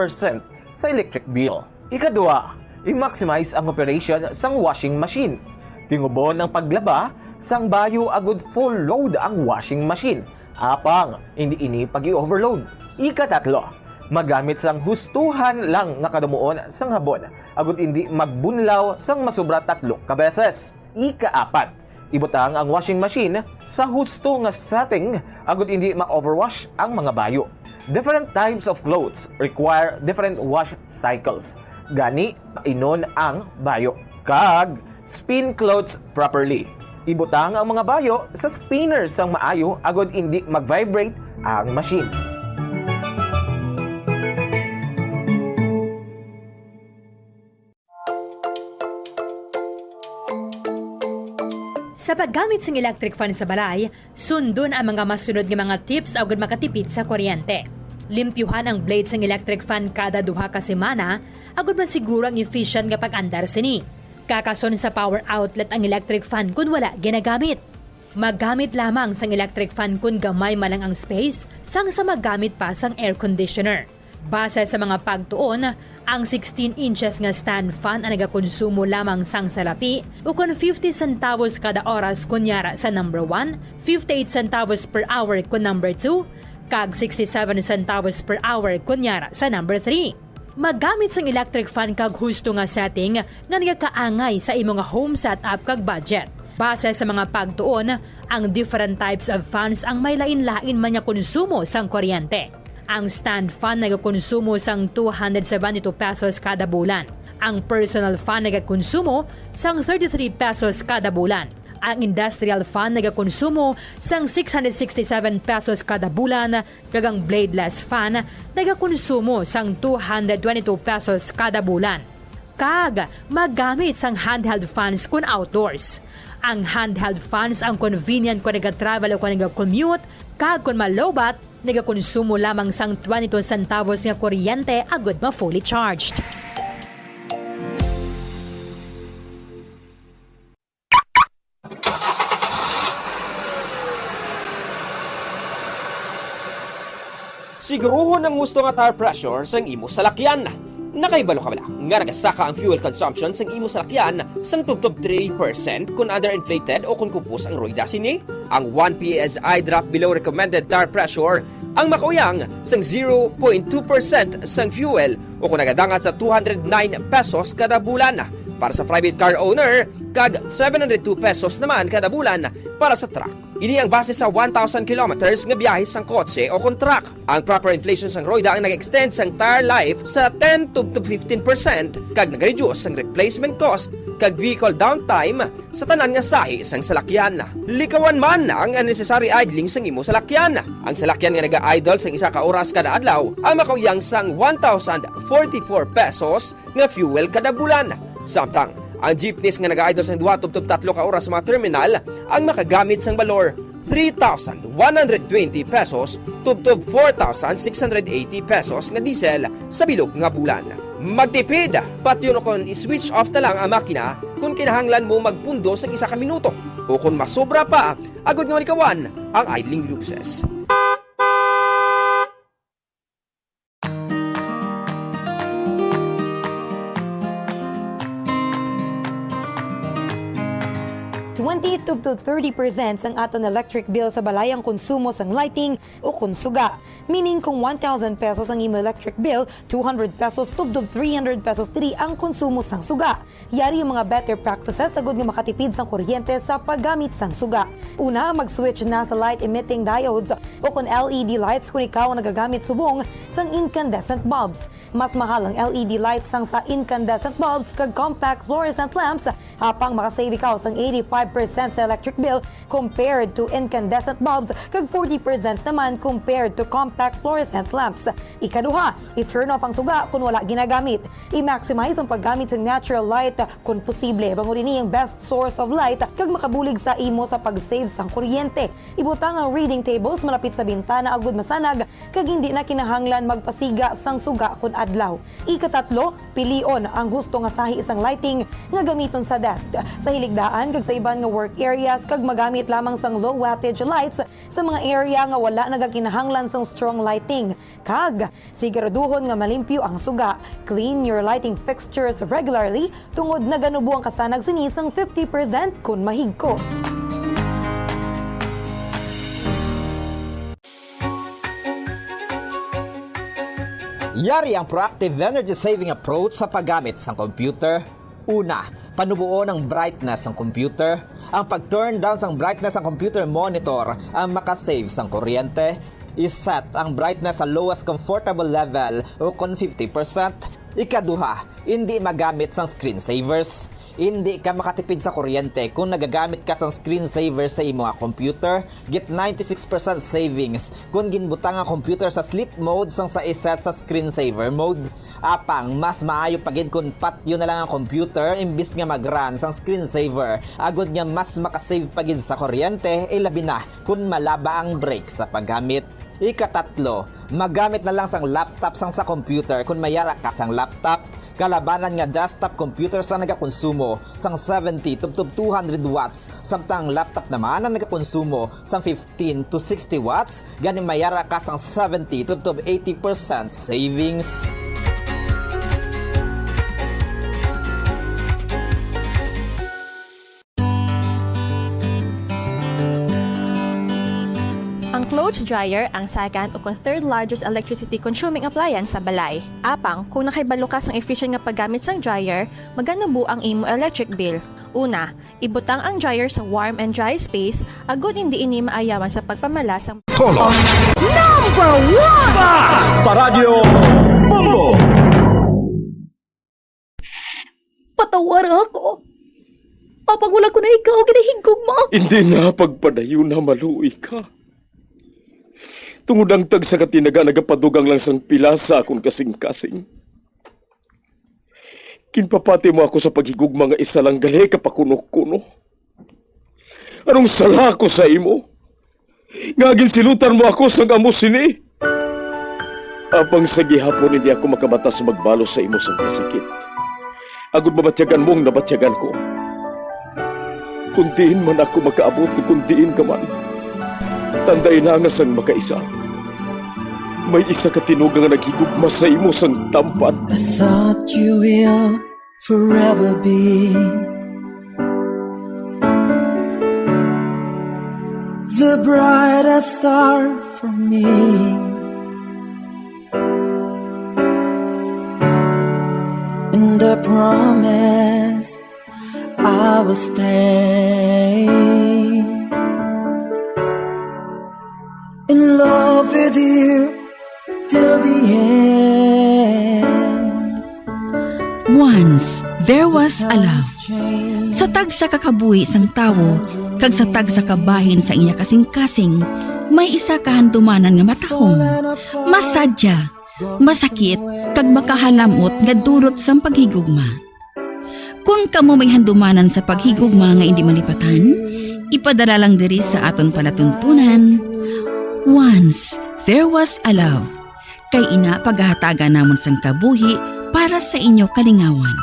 sa electric bill. Ikadua, i-maximize ang operation sang washing machine. Tingubon ang paglaba sang bayo agud full load ang washing machine. Apang, hindi ini pag-i-overload. Ikatatlo, magamit sang hustuhan lang nga kadumuon sang habon, agud hindi magbunlaw sang masobra 3 ka beses. Ikaapat, ibutang ang washing machine sa husto nga setting, agud hindi ma-overwash ang mga bayo. Different types of clothes require different wash cycles. Gani, inon ang bayo. Kag, spin clothes properly. Ibutang ang mga bayo sa spinner sang maayo agud hindi mag-vibrate ang machine. Sa paggamit ng electric fan sa balay, sundon ang mga masunod nga mga tips agud makatipid sa kuryente. Limpyuhan ang blades ng electric fan kada 2 ka semana agud masiguro ang efficient nga pag-andar sini. Kakason sa power outlet ang electric fan kung wala ginagamit. Maggamit lamang sang electric fan kung gamay malang ang space sang sa maggamit pa sang air conditioner. Base sa mga pagtuon, ang 16 inches nga stand fan ang nagakonsumo lamang sang salapi o kung 50 centavos kada oras kunyara sa number 1, 58 centavos per hour kung number 2, kag 67 centavos per hour kunyara sa number 3. Maggamit sang electric fan kag husto nga setting nga nagakaangay sa imong home setup kag budget. Base sa mga pagtuon, ang different types of fans ang may lain-lain man nga konsumo sang kuryente. Ang stand fan nagakonsumo sang 272 pesos kada bulan. Ang personal fan nagakonsumo sang 33 pesos kada bulan. Ang industrial fan nagakonsumo sang 667 pesos kada bulan, kag ang bladeless fan nagakonsumo sang 222 pesos kada bulan. Kag magamit sang handheld fans kun outdoors. Ang handheld fans ang convenient kung nag-travel o kung nag-commute, kag kung malobat, nagakonsumo lamang sang 22 centavos nga kuryente agud ma-fully charged. Siguruhon ang gusto nga tire pressure sang imo salakyan. Nakaibalo ka bala nga nagasaka ang fuel consumption sang imo salakyan sang tubtob 3% kung underinflated o kung kupos ang rueda sini? Ang 1 PSI drop below recommended tire pressure ang makauyang sang 0.2% sang fuel o kung nagadangat sa 209 pesos kada bulan para sa private car owner kag 702 pesos naman kada bulan para sa truck. Ini ang base sa 1,000 kilometers nga biyahe sang kotse o kung truck. Ang proper inflation sang roida ang nag-extend sang tire life sa 10 to 15% kag nag-reduce sang replacement cost kag vehicle downtime sa tanan nga sahi sang salakyan. Likawan man ang unnecessary idling sang imo salakyan. Ang salakyan nga naga-idle sang isa ka oras kada adlaw ang makauyang sang 1,044 pesos nga fuel kada bulan. Samtang ang jeepneys nga nag-idle sang 2 to 3 ka oras sa mga terminal ang makagamit sang balor 3,120 pesos tubtob 4,680 pesos nga diesel sa bilog nga bulan. Magtipid, pati yun kung i-switch off na lang ang makina kung kinahanglan mo magpundo sa isa ka minuto o kung masobra pa, agad nga malikawan ang idling luxes. to 30% ang aton electric bill sa balayang konsumo sang lighting o konsuga. Meaning kung 1,000 pesos ang imo electric bill, 200 pesos tubdob 300 pesos diri ang konsumo sang suga. Yari yung mga better practices sagud nga makatipid sang kuryente sa paggamit sang suga. Una, mag-switch na sa light emitting diodes o kung LED lights kung ikaw ang nagagamit subong sang incandescent bulbs. Mas mahal ang LED lights sang sa incandescent bulbs kag compact fluorescent lamps hapang makasave ikaw sang 85% sa electric bill compared to incandescent bulbs kag 40% naman compared to compact fluorescent lamps. Ikaduha, i-turn off ang suga kung wala ginagamit. I-maximize ang paggamit ng natural light kung posible. Bangunin ang best source of light kag makabulig sa imo sa pag-save sang kuryente. Ibutang ang reading tables malapit sa bintana agud masanag kag hindi na kinahanglan magpasiga sang suga kun adlaw. Ikatatlo, pilion ang gusto nga sahi isang lighting nga gamiton sa desk, sa hiligdaan kag sa iban nga work areas kag magamit lamang sang low wattage lights sa mga area nga wala nagakinahanglan sang strong lighting. Kag siguraduhon nga malimpyo ang suga. Clean your lighting fixtures regularly tungod na ganubo ang kasanag sinisang 50% kun mahigko. Yari ang proactive energy saving approach sa paggamit ng computer. Una, panubuo ng brightness ng computer. Ang pag-turn down ng brightness ng computer monitor ang makasave ng kuryente. I-set ang brightness sa lowest comfortable level o kung 50%. Ikaduha, hindi magamit ng screensavers. Hindi ka makatipid sa kuryente kung nagagamit ka ng screensaver sa imo nga computer. Get 96% savings kung ginbutang ang computer sa sleep mode sang sa iset sa screensaver mode. Apang, mas maayo pagid kung patyo na lang ang computer imbis nga mag-run sang screensaver. Agod nga mas makasave pagid sa kuryente, ilabi na kung malaba ang break sa paggamit. Ikatatlo, magamit na lang sang laptop sang sa computer kung mayara ka sang laptop. Kalabanan nga desktop computer sa nagakonsumo sang 70 to 200 watts samtang laptop naman ang nagakonsumo sang 15 to 60 watts gani mayara ka sang 70 to 80% savings. Ang clothes dryer ang second o third largest electricity consuming appliance sa balay. Apang, kung nakaibalo ka sang efficient nga paggamit sang dryer, maganubo ang imo electric bill. Una, ibutang ang dryer sa warm and dry space, agud hindi ini maayawan sa pagpamalas ang Color Number 1! Basta Radio Bongo! Patawar ako. Apag wala ko na ikaw, ginahigog mo. Hindi na pagpadayo na maluwi ka. Tungod ang tag sa katinaga nagapadugang lang sang pila sa akong kasing-kasing. Kinpapati mo ako sa paghigugma nga isa lang gali kapakuno-kuno. Anong sala ko sa imo? Ngagil silutan mo ako sa amos sini. Apang sa gihapon hindi ako makabatas magbalos sa imo sa sakit. Agud mabatyagan mong nabatyagan ko. Kundiin man ako makaabot, kundiin ka man. Tanday na nga sang makaisa. may isa ka tinugang nga naghigugma sa imo sang tampat. I thought you will forever be the brightest star for me. And I promise I will stay in love with you till the end. Once, there was a love. Sa tagsa kakabuhi sang tawo, kag sa tagsa kabahin sa iya kasing-kasing, may isa kahandumanan nga matahong, masadya, masakit, kag makahalamot nga dulot sang paghigugma. Kung kamo may handumanan sa paghigugma nga hindi malipatan, ipadala lang diri sa aton palatuntunan. Once, there was a love. Kay ina paghahatagan namon sang kabuhi para sa inyo kalingawan.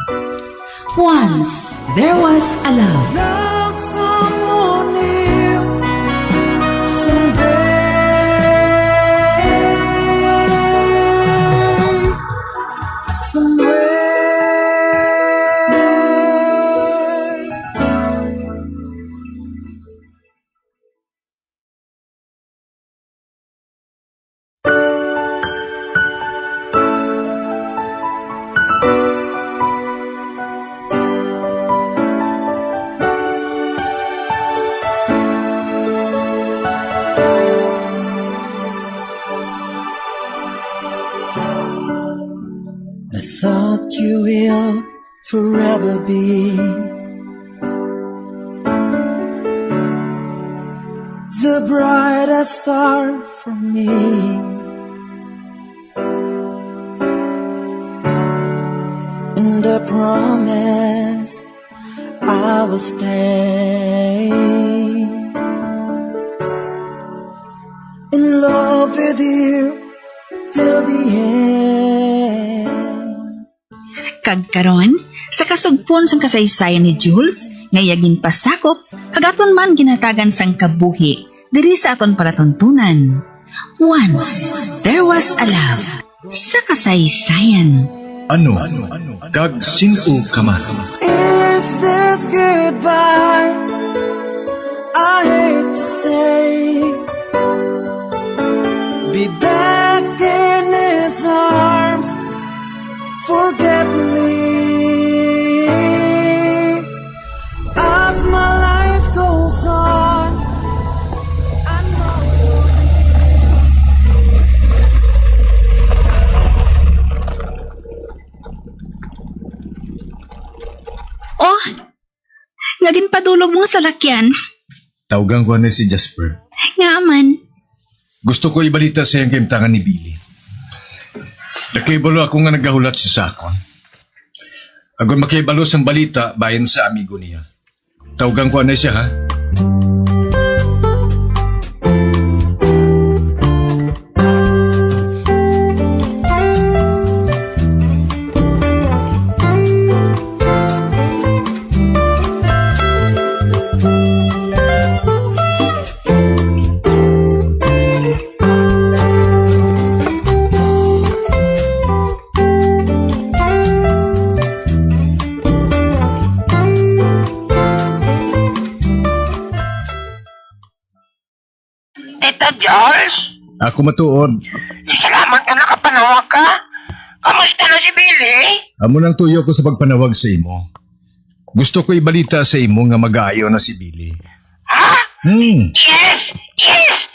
Once, there was a love. Love someone new someday. Somewhere. I thought you will forever be the brightest star for me. And I promise I will stay in love with you till the end. Kagkaron, sa kasugpon sang kasaysayan ni Jules, ngayagin pasakop, kagaton man ginatagan sang kabuhi, diri sa aton palatuntunan. Once, there was a love. Sa kasaysayan. Ano? Kag sino ka man? Is this goodbye? I hate to say. Be back in his arms. Forget me. As my life goes on. I know. Oh, ngagin padulog mo sa lakyan. Tawgan ko na si Jasper. Nga man. Gusto ko ibalita sa iyang kimtangan ni Billy. Nakibalo ako nga nagahulat siya sa akon. Agon makibalo sang balita bayan sa amigo niya. Tawgan ko na siya, ha? Ako matuod. Salamat ka nakapanawag ka. Kamusta na si Billy? Amo nang tuyo ko sa pagpanawag sa imo. Gusto ko ibalita sa imo nga mag-aayo na si Billy. Ha? Yes! Yes!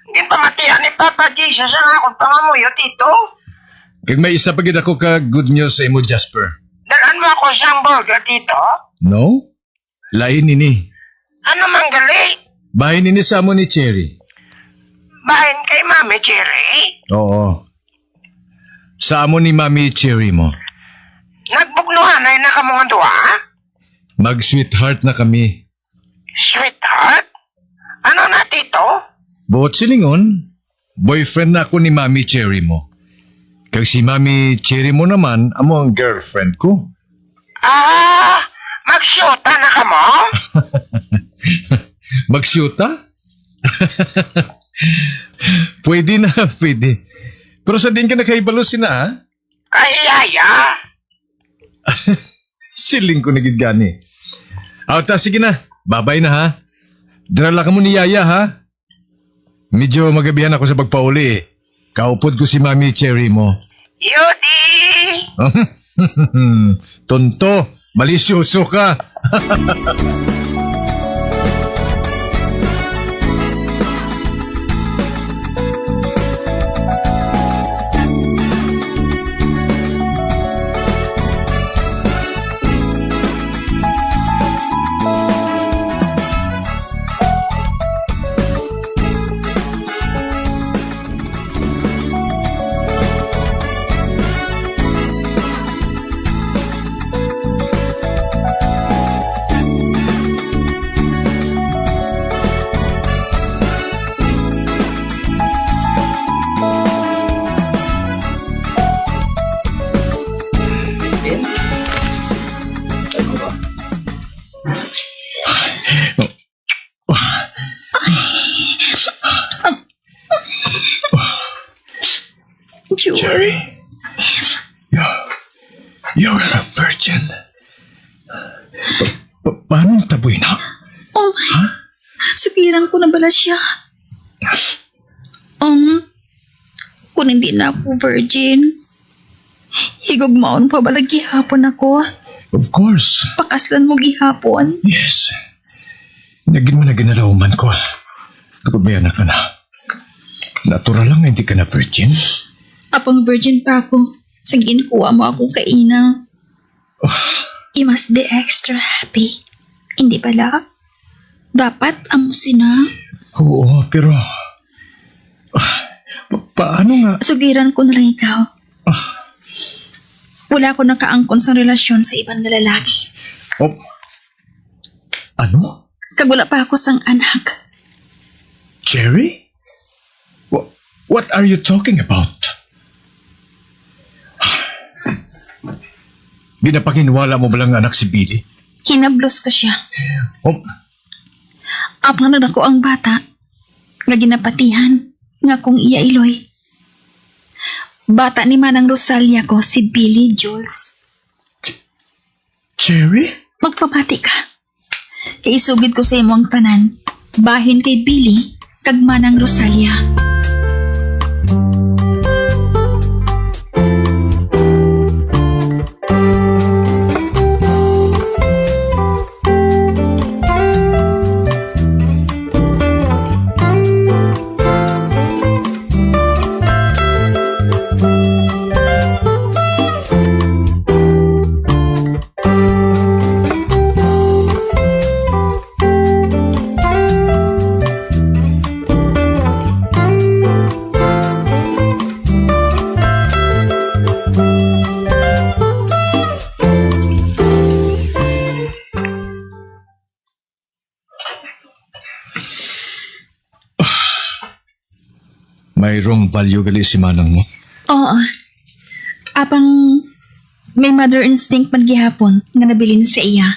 Di pa matiyan ni Papa Jesus ang akong pangamuyo, Tito. Kag may isa pagid ako ka good news sa imo, Jasper. Dalan mo ako siyang burger, Tito? No? Lain ini. Ano mang gali? Bahin ini sa amo ni Cherry. Bahin kay Mami Cherry? Oo. Sa amo ni Mami Cherry mo. Nagbugnuhan ay nakamong duwa? Mag-sweetheart na kami. Sweetheart? Ano na, Tito? Buot silingon, boyfriend na ako ni Mami Cherry mo. Kag si Mami Cherry mo naman, amo ang girlfriend ko. Ah, magsyuta na ka mo? Magsyuta? Pwede na, pwede. Pero sa din ka nakaibalo sina, ha? Kayaya. Siling ko nagid gani. Ta, sige na. Babay na, ha? Drala ka mo ni Yaya, ha? Medyo magabihan ako sa pagpauli. Kaupod ko si Mami Cherry mo. Yudi! Tonto, malisyoso ka. Jules. You're a virgin. Paano taboy na? Oh my. Sugiran ko na bala siya. Kung hindi na ako virgin, higugmaon pa bala gihapon ako. Of course. Pakaslan mo gihapon. Yes. Naging mo na ginalauman ko. Kapag may anak ka na. Natural lang hindi ka na virgin. Apang virgin pa ako, sa ginkuha mo akong kainang. You must be extra happy. Hindi pala? Dapat amusin na. Oo, pero... paano nga? Sugiran ko na lang ikaw. Wala ko nakaangkon sa relasyon sa ibang na lalaki. Ano? Kagwala pa ako sang anak. Cherry? What are you talking about? Ginapakinwala mo ba lang anak si Billy? Hinablos ka siya. Apang na ako ang bata, nga ginapatihan, nga kong iya iloy. Bata ni Manang Rosalia ko, si Billy Jules. Cherry? Magpamati ka. Kaisugid ko sa imo ang tanan, bahin kay Billy, kag Manang Rosalia. Mayroong value gali si Manang mo? Oo. Apang may mother instinct man gihapon nga nabilin sa iya.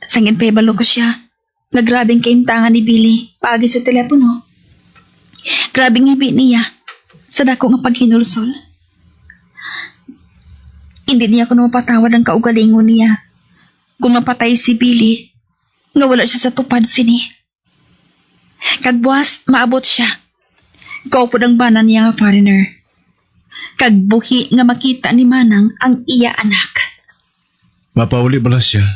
Sangin pa ibalo ko siya. Nagrabing kaimtangan ni Billy paagi sa telepono. Grabing hibi niya sa dako nga paghinulsol. Hindi niya ko mapatawad ang kaugalingon niya. Kung mapatay si Billy, nga wala siya sa tupad sini. Kagbuas, maabot siya. Kaupod ang banan niya nga foreigner. Kagbuhi nga makita ni Manang ang iya anak. Mapauli bala siya?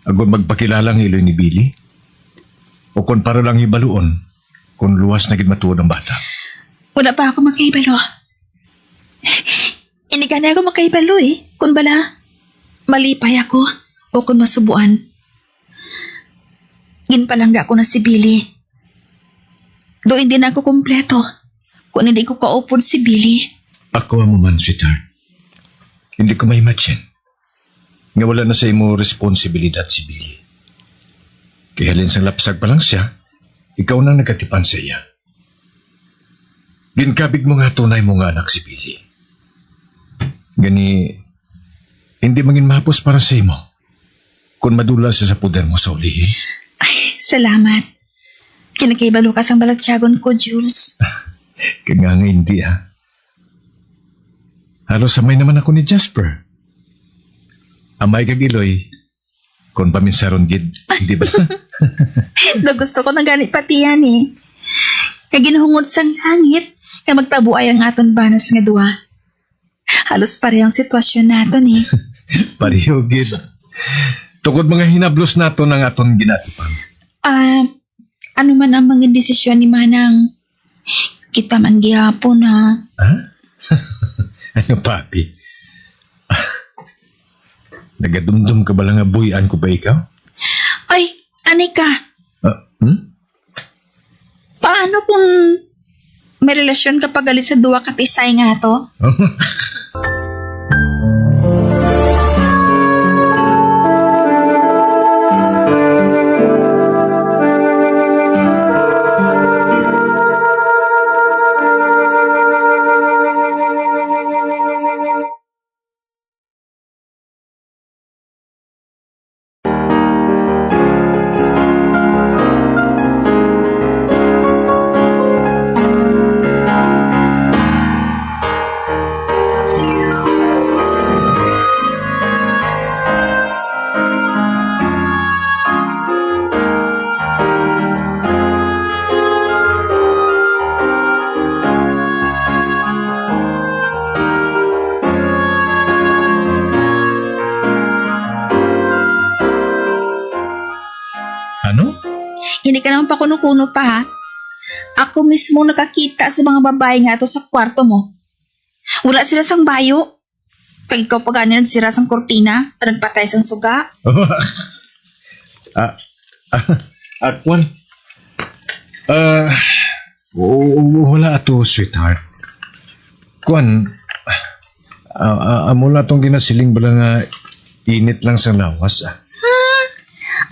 Agod magpakilalang iloy ni Billy? O kung para lang ibaluon, kung luwas na gidmatuod ang bata? Wala pa ako makaibalo. Hindi ka na ako makaibalo kung bala malipay ako o kung masubuan. Ginpalangga ko na si Billy. Doon hindi na ako kompleto kung hindi ko kaupod si Billy. Ako ang man, sweetheart. Hindi ko ma-imagine nga wala na sa imo responsibilidad si Billy. Kaya halin sang lapsag pa lang siya, ikaw nang nagatipan sa iya. Ginkabig mo nga tunay mo nga anak si Billy. Gani, hindi mangin mahapos para sa imo kung madula siya sa puder mo sa ulihi. Ay, salamat. Kinakaibalo ka sang balagtyagon ko, Jules. Kaya nga hindi ha. Halos samay naman ako ni Jasper. Amay kag Iloy, kung paminsaron gid, hindi ba? Gusto ko na ganit pati yan eh. Kaya ginuhungod sang langit, kaya magtabo ay ang aton banas nga duwa. Halos parehong sitwasyon naton eh. Pareho gid. Tungkol mga hinablos nato ng aton ginatipan. Ano man ang mga desisyon ni Manang, kita man gihapon ha. Ha? Ano, papi? Nagadumdum ka ba lang nga buyan ko ba ikaw? Ay, Anika, paano kung may relasyon kapag alis sa duwa katisay nga to? Hindi ka naman pakuno-kuno pa ha. Ako mismo nakakita sa mga babae nga to sa kwarto mo. Wala sila sang bayo. Pag ikaw pa ganin nagsira sang kortina, nagpatay sang suga. Akwan. Wala ato, sweetheart. Kwan, amula tong ginasiling bala nga init lang sa lawas.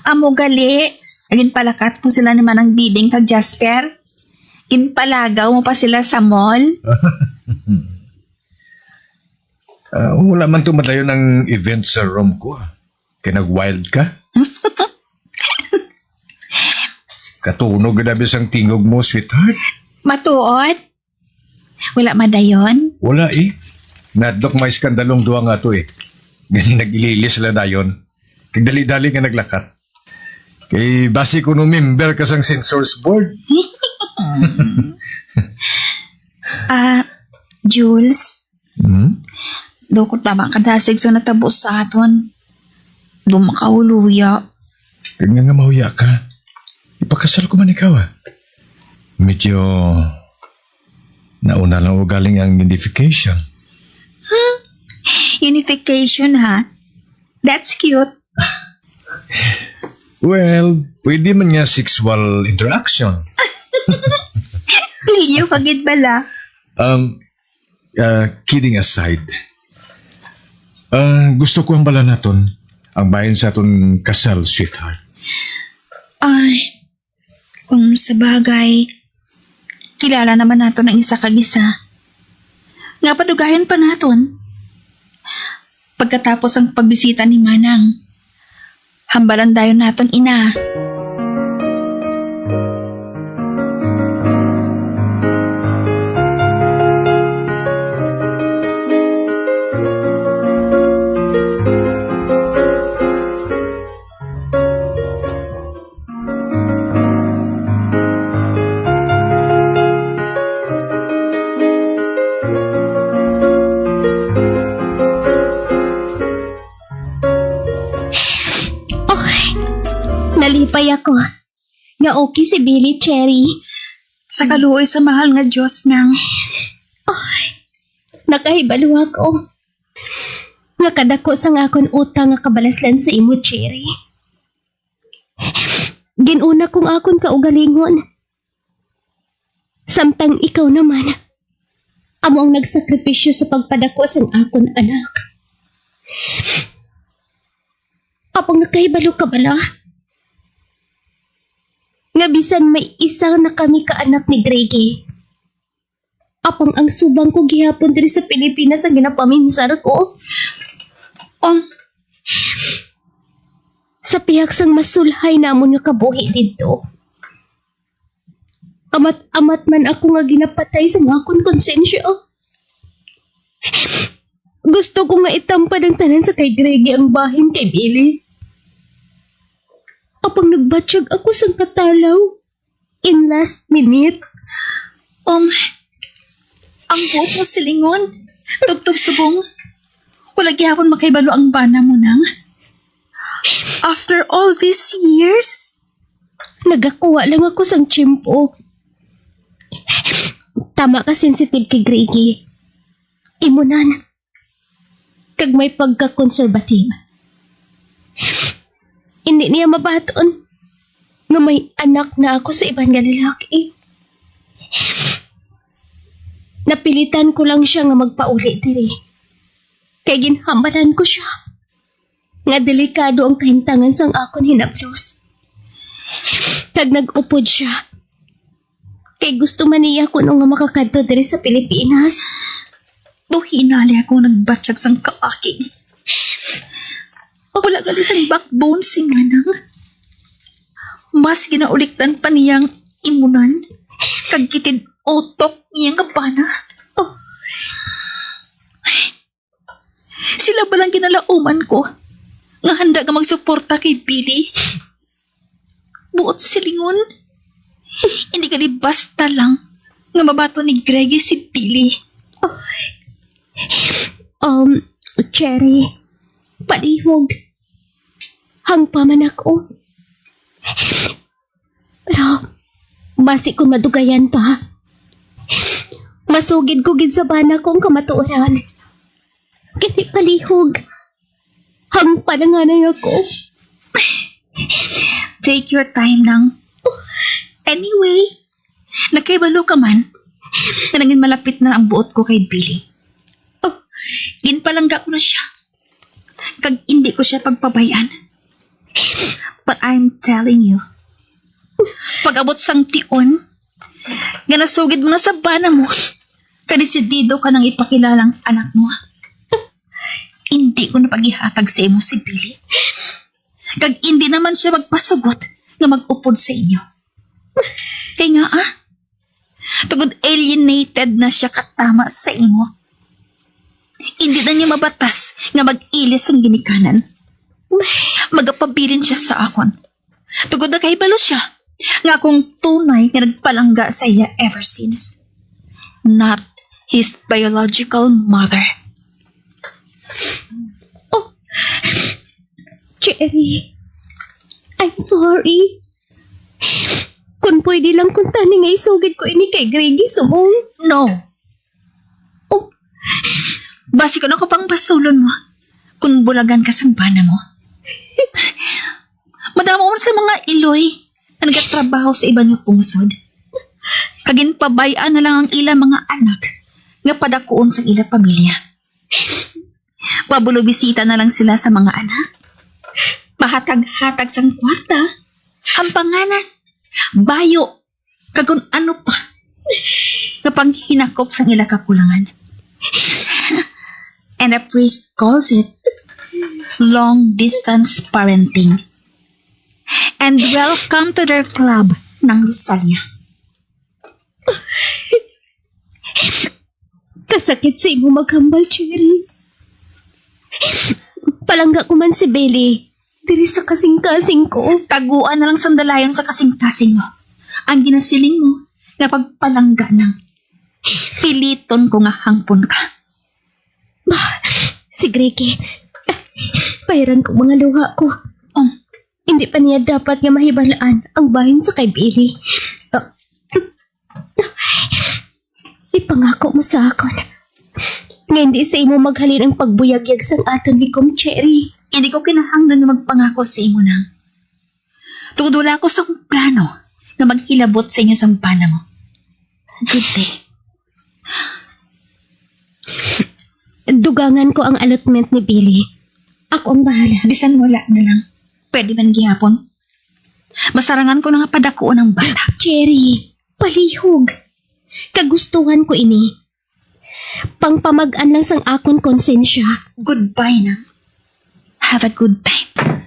Amo gali. Agin palakat mo sila naman ang bidding kag Jasper. Inpalagaw mo pa sila sa mall. Wala man tumatayo ng event sa room ko. Kaya nag-wild ka? Katunog na bisang tingog mo, sweetheart. Matuod? Wala madayon? Wala eh. Nadlok may skandalong duwa nga to eh. Ganing nag-ililis sila dayon. Kagdali-dali nga naglakat. Kay basi ko no member ka sang censors board. Jules? Do ko tama kadasig sa natabos sa aton. Do makauluya. Kaya nga mahuya ka. Ipakasal ko man ikaw Medyo nauna lang ugaling ang unification. Unification ha? That's cute. Well, pwede man nga sexual interaction. Linyo kagid bala. Kidding aside. Gusto ko ang bala naton ang bayan sa aton kasal, sweetheart. Ay, kung sa bagay, kilala naman naton ang isa kag isa. Nga padugayan pa naton. Pagkatapos ang pagbisita ni Manang, hambalan dayon naton ina. Nalipay ako. Nga okay si Billy Cherry. Sa kaluoy sa mahal nga Diyos nang. Ay, nakahibalo ako. Nga kadako sa nga akong utang nga kabalaslan sa imo, Cherry. Ginuna kong akong kaugalingon. Samtang ikaw naman, amo ang nagsakripisyo sa pagpadako sa akong anak. Apang nakahibalo ka bala? Nga bisan may isa na kami kaanak ni Greggy. Apang ang subang ko gihapon diri sa Pilipinas ang ginapaminsar ko. Sa pihak sang masulhay namon nga kabuhi dito. Amat-amat man ako nga ginapatay sa akong konsensya. Gusto ko nga itampad ang tanan sa kay Greggy ang bahin kay Billy. Apang nagbatsyag ako sa katalaw in last minute. Ang buot mo silingon. Tugtog subong. Wala gihapon makaibalo ang bana mo nang. After all these years, nagakuha lang ako sang tsimpo. Tama ka sensitive kay Greggy. Imunan. Kag may pagka-conservative. Hindi niya mabaton nga may anak na ako sa ibang nga lalaki. Napilitan ko lang siya nga magpauli diri. Kay ginhambalan ko siya. Nga delikado ang kahintangan sang akon hinaplos. Kag nag-upod siya. Kay gusto man niya ko nung nga makakadto diri sa Pilipinas. hinali ako nagbatsyag sang kaakig. Wala gali sang backbone si Manang. Mas ginauliktan pa niyang imunan. Kag kitid utok niyang kabana. Sila balang ginalauman ko nga handa ka magsuporta kay Billy. Buot silingon. Hindi ka di basta lang nga mabato ni Greggy si Billy. Cherry, palihog. Hangpaman ako. Pero, basi ko madugayan pa. Masugid ko gid sa bana kong kamatuoran. Kini palihog. Hangpananganay ako. Take your time nang. Anyway, nakaibalo ka man na naging malapit na ang buot ko kay Billy. Ginpalangga ko na siya. Kag hindi ko siya pagpabayan. But I'm telling you, pag-abot sang tion, nga nasugid mo na sa bana mo, kadesidido ka nang ipakilalang anak mo. Hindi ko na paghihatag sa imo si Billy. Kag hindi naman siya magpasugot nga mag-upod sa inyo. Kaya nga tugod alienated na siya katama sa imo. Hindi na niya mabatas nga mag-ilis ang ginikanan. Magapabilin siya sa akon. Tugod na kahibalo siya nga akong tunay nga nagpalangga sa iya ever since. Not his biological mother. Cherry, I'm sorry. Kung pwede lang kung tani nga isugid ko ini kay Greggy sumong. No. Basi ko na ko pang pasulon mo kung bulagan ka sa bana mo. Madamo sa mga iloy na nagatrabaho sa iba niyo pungsod. Kagin pabayaan na lang ang ila mga anak nga padakuon sa ila pamilya. Pabulo bisita na lang sila sa mga anak. Pahatag-hatag sang kwarta, ang panganan, bayo, kagun ano pa, nga panghinakop sang ila kakulangan. And a priest calls it long-distance parenting. And welcome to their club ng Rosalia. Kasakit sa imo maghambal, Cherry. Palangga ko man si Billy. Diri sa kasing-kasing ko. Taguan na lang sandalayon sa kasing-kasing mo. Ang ginasiling mo, nga pagpalangga ng piliton ko nga hangpon ka. Si Greggy, bayaran ko mga luha ko. Hindi pa niya dapat nga mahibalaan ang bahin sa kay Billy. Ipangako mo sa akon nga hindi sa imo maghalin ang pagbuyagyag sang aton likom, Cherry. Hindi ko kinahanglan na magpangako sa imo nang. Tungod wala ko sa plano na maghilabot sa inyo sang bana mo. Good day. Dugangan ko ang allotment ni Billy. Ako ang bahala. Bisan wala na lang. Pwede man gihapon. Masarangan ko na nga padakuon ang bata. Cherry, palihog. Kagustuhan ko ini. Pangpamagan lang sang akon konsensya. Goodbye na. Have a good time.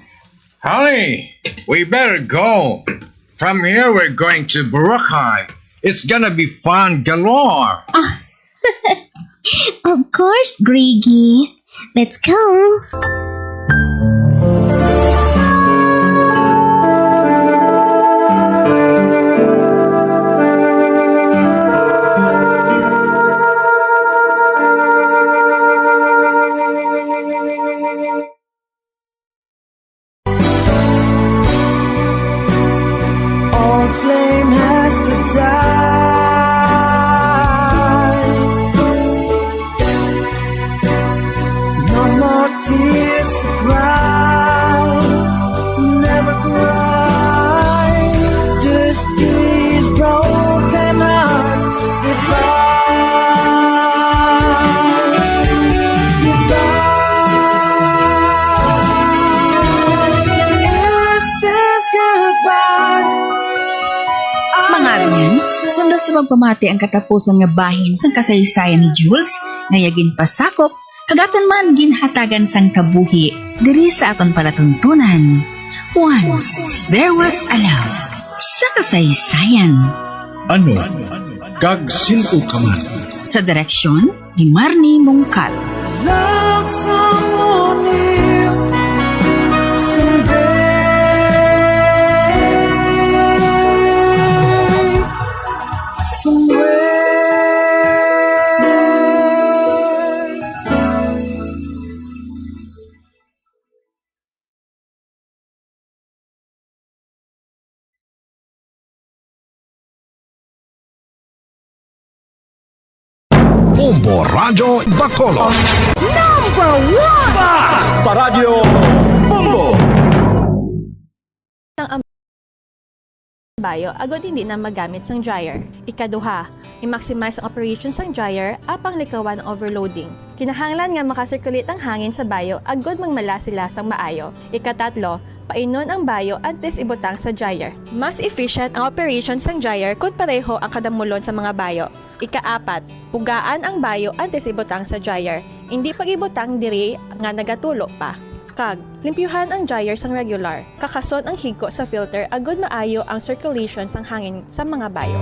Holly, we better go. From here, we're going to Boracay. It's gonna be fun galore. Of course, Greggy. Let's go. All flame has to die. No more tears to cry. Never cry. Just these broken hearts goodbye. Goodbye. Is this goodbye? Mga rin, sunda sa magpamati ang katapusan nga bahin sang kasaysayan ni Jules, ngayagin pasakop, kagatan man ginhatagan sang kabuhi, diri sa aton palatuntunan. Once, there was a love sa kasaysayan. Ano? Kag sino ka man? Sa direksyon ni Marnie Mongcal. Love someone new someday, Bombo Radio Bacolod. Number 1! Paradyo Bombo. Ang bayo agad hindi na magamit sang dryer. Ikaduha, i-maximize ang operation sang dryer apang likawan ng overloading. Kinahanglan nga makasirculate ang hangin sa bayo agad magmala sila sang maayo. Ikatatlo, painon ang bayo antes ibutang sa dryer. Mas efficient ang operation sang dryer kung pareho ang kadamulon sa mga bayo. Ikaapat, pugaan ang bayo antes ibutang sa dryer. Hindi pag-ibutang diri nga nagatulo pa. Kag, limpyuhan ang dryer sang regular. Kakason ang higko sa filter agad maayo ang circulation sang hangin sa mga bayo.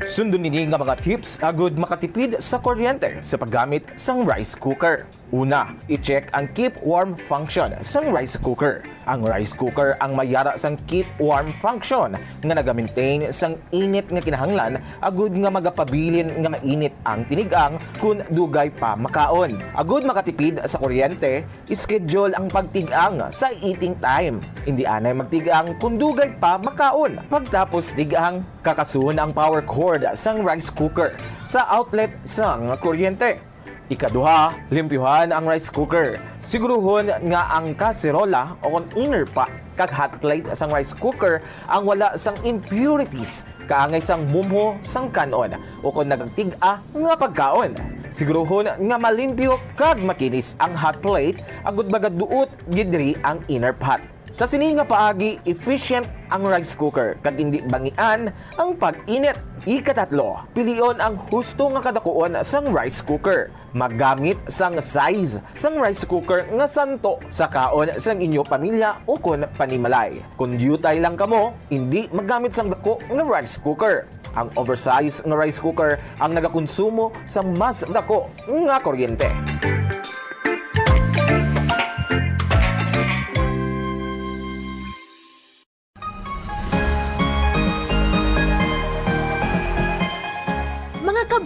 Sundon nini nga mga tips agud makatipid sa kuryente sa paggamit sang rice cooker. Una, i-check ang keep warm function sang rice cooker. Ang rice cooker ang mayara sang keep warm function nga naga-maintain sang init nga kinahanglan agud nga magapabilin nga mainit ang tinigang kun dugay pa makaon. Agud makatipid sa kuryente, schedule ang pagtigang sa eating time. Hindi anay magtigang kun dugay pa makaon. Pagtapos tigang, kakasuon ang power cord sang rice cooker sa outlet sang kuryente. Ikaduha, limpyuhan ang rice cooker. Siguruhon nga ang kaserola o inner pa kag hot plate sang rice cooker ang wala sang impurities kaangay sang mumho sang kanon o kung nagtiga nga pagkaon. Siguruhon nga malimpyo kag makinis ang hot plate agud bagad duot gidri ang inner pot. Sa sini nga paagi, efficient ang rice cooker kag hindi bangian ang pag-init. Ikatatlo, pilion ang husto nga kadakuon sang rice cooker. Maggamit sang size sang rice cooker nga santo sa kaon sang inyo pamilya o kun panimalay. Kung dutay lang kamo, hindi maggamit sang dako nga rice cooker. Ang oversized nga rice cooker ang nagakonsumo sa mas dako nga kuryente.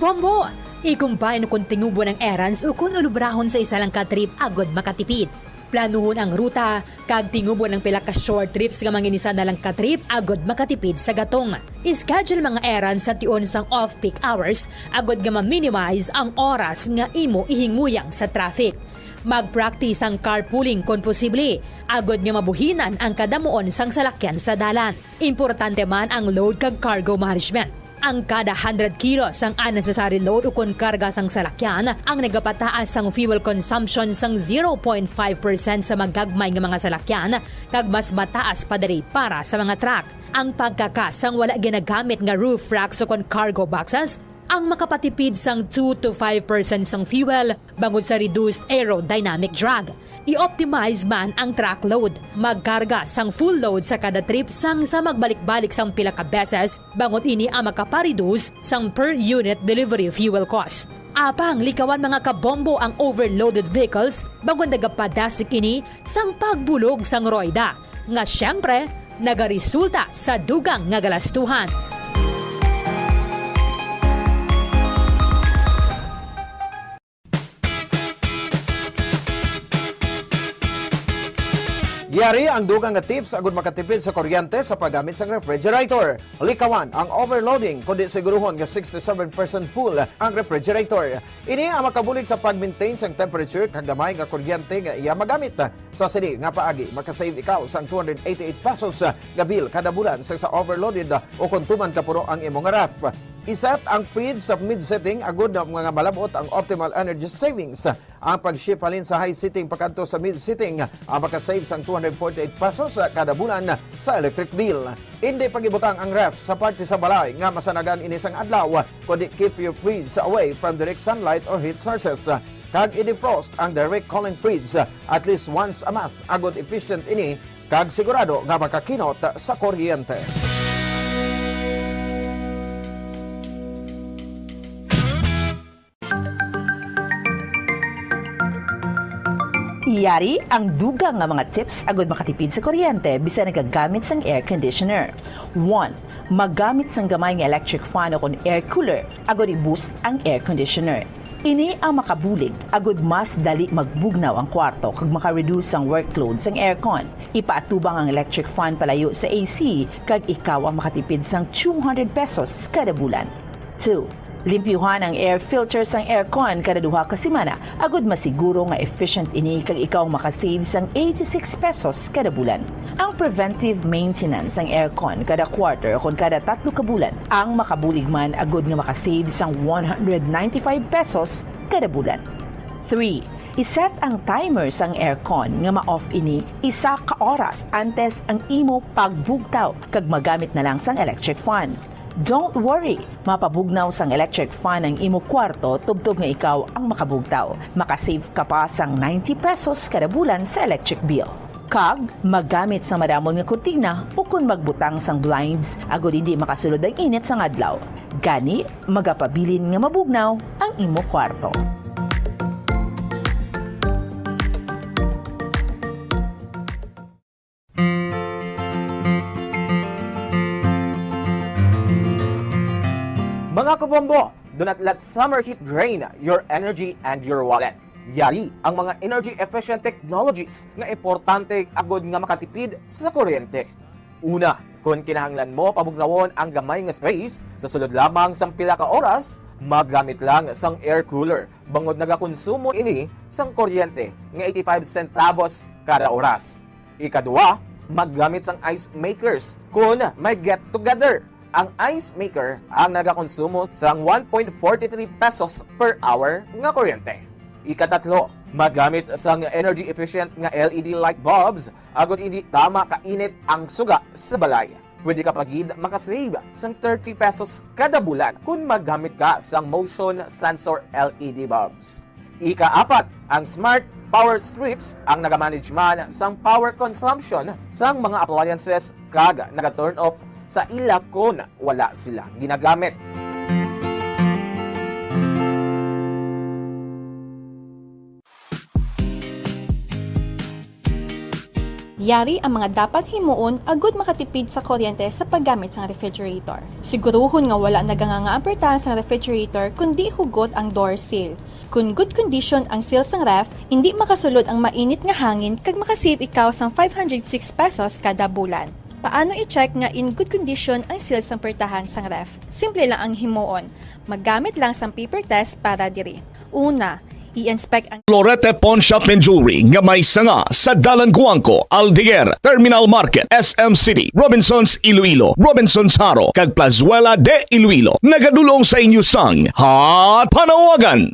Bombo! Ikumpay no kung tingubo ng errands o kung ulubrahon sa isa lang ka-trip agad makatipid. Planuhon ang ruta, kag tingubo ng pila ka short trips nga manginisa na lang ka-trip agad makatipid sa gatong. Ischedule mga errands sa tion sang off-peak hours agad nga ma-minimize ang oras nga imo ihinguyang sa traffic. Mag-practice ang carpooling kung posible, agad nga mabuhinan ang kadamuon sang salakyan sa dalan. Importante man ang load kag cargo management. Ang kada 100 kilos ang unnecessary load o kung karga sang salakyan ang nagapataas sang fuel consumption sang 0.5% sa magagmay nga mga salakyan kag mas mataas pa diri para sa mga truck. Ang pagkakas sang wala ginagamit nga roof racks o kung cargo boxes ang makapatipid sang 2 to 5% sang fuel bangod sa reduced aerodynamic drag. I-optimize man ang track load. Magkarga sang full load sa kada trip sang sa magbalik-balik sang pila ka beses bangod ini ang makapareduce sang per unit delivery fuel cost. Apang likawan mga kabombo ang overloaded vehicles bangod nagapadasik ini sang pagbulog sang roida. Nga syempre, nagaresulta sa dugang nga galastuhan. Giyari ang dugang nga tips agud makatipid sa kuryente sa paggamit sa refrigerator. Likawan ang overloading kundi siguruhon nga 67% full ang refrigerator. Ini ang makabulig sa pag-maintain sang temperature kag gamay nga kuryente nga iya magamit. Sa sini nga paagi makasave ikaw sang 288 pesos nga bill kada bulan sa overloaded o kung tuman ka puro ang imong ref. Iset ang fridge sa mid-setting agud na mga malabot ang optimal energy savings. Ang pag-ship halin sa high setting pakanto sa mid-setting ang makasave sang 248 pesos kada bulan sa electric bill. Hindi pag-ibutang ang ref sa parte sa balay nga masanagan inisang adlaw kundi keep your fridge away from direct sunlight or heat sources. Kag i-defrost ang direct cooling fridge at least once a month agud efficient ini kag sigurado nga makakinot sa kuryente. Yari ang dugang nga mga tips agud makatipid sa kuryente bisan nagagamit sang air conditioner. 1. Magamit sang gamay nga electric fan o kon air cooler agud i-boost ang air conditioner. Ini ang makabulig agud mas dali magbugnaw ang kwarto kag maka-reduce ang workload sang aircon. Ipaatubang ang electric fan palayo sa AC kag ikaw ang makatipid sang 200 pesos kada bulan. 2. Limpyuhan ang air filter sang aircon kada duha ka semana agud masiguro nga efficient ini kag ikaw makasave sang 86 pesos kada bulan. Ang preventive maintenance sang aircon kada quarter o kada 3 ka bulan ang makabulig man agud nga makasave sang 195 pesos kada bulan. 3. Iset ang timer sang aircon nga ma-off ini 1 ka oras antes ang imo pagbugtaw kag magamit na lang sang electric fan. Don't worry, mapabugnaw sang electric fan ang imo kwarto tubtob nga ikaw ang makabugtaw. Makasave ka pa sang 90 pesos kada bulan sa electric bill. Kag, magamit sa madamon nga kurtina o kung magbutang sang blinds agud hindi makasulod ang init sang adlaw. Gani, magapabilin nga mabugnaw ang imo kwarto. Mga kabombo, do not let summer heat drain your energy and your wallet. Yari ang mga energy-efficient technologies nga importante agod nga makatipid sa kuryente. Una, kung kinahanglan mo pabugnawon ang gamay nga space, sa sulod lamang sang pila ka oras, magamit lang sang air cooler. Bangod nagakonsumo ini sang kuryente nga 85 centavos kada oras. Ikadua, maggamit sang ice makers kung may get-together. Ang ice maker ang nagakonsumo sang 1.43 pesos per hour nga kuryente. Ikatatlo, magamit sang energy-efficient nga LED light bulbs agud hindi tama kainit ang suga sa balay. Pwede ka pagid makasave sang 30 pesos kada bulan kung magamit ka sang motion sensor LED bulbs. Ikaapat, ang smart power strips ang nagamanage man sang power consumption sang mga appliances kag naga-turn off sa ila kung wala sila ginagamit. Yari ang mga dapat himuon agud makatipid sa kuryente sa paggamit sa refrigerator. Siguruhon nga wala naganganga-apertahan sa refrigerator kundi hugot ang door seal. Kung good condition ang seal sang ref, hindi makasulod ang mainit nga hangin kag makasave ikaw sang 506 pesos kada bulan. Paano i-check nga in good condition ang seals ng pertahan sang ref? Simple lang ang himuon. Maggamit lang sang paper test para diri. Una, i-inspect ang Florete Pawn Shop and Jewelry nga may sanga sa Dalan Guangco, Aldeguer, Terminal Market, SM City, Robinsons Iloilo, Robinsons Haro, kag Plazuela de Iloilo. Nagadulong sa inyo sang Hot Panawagan!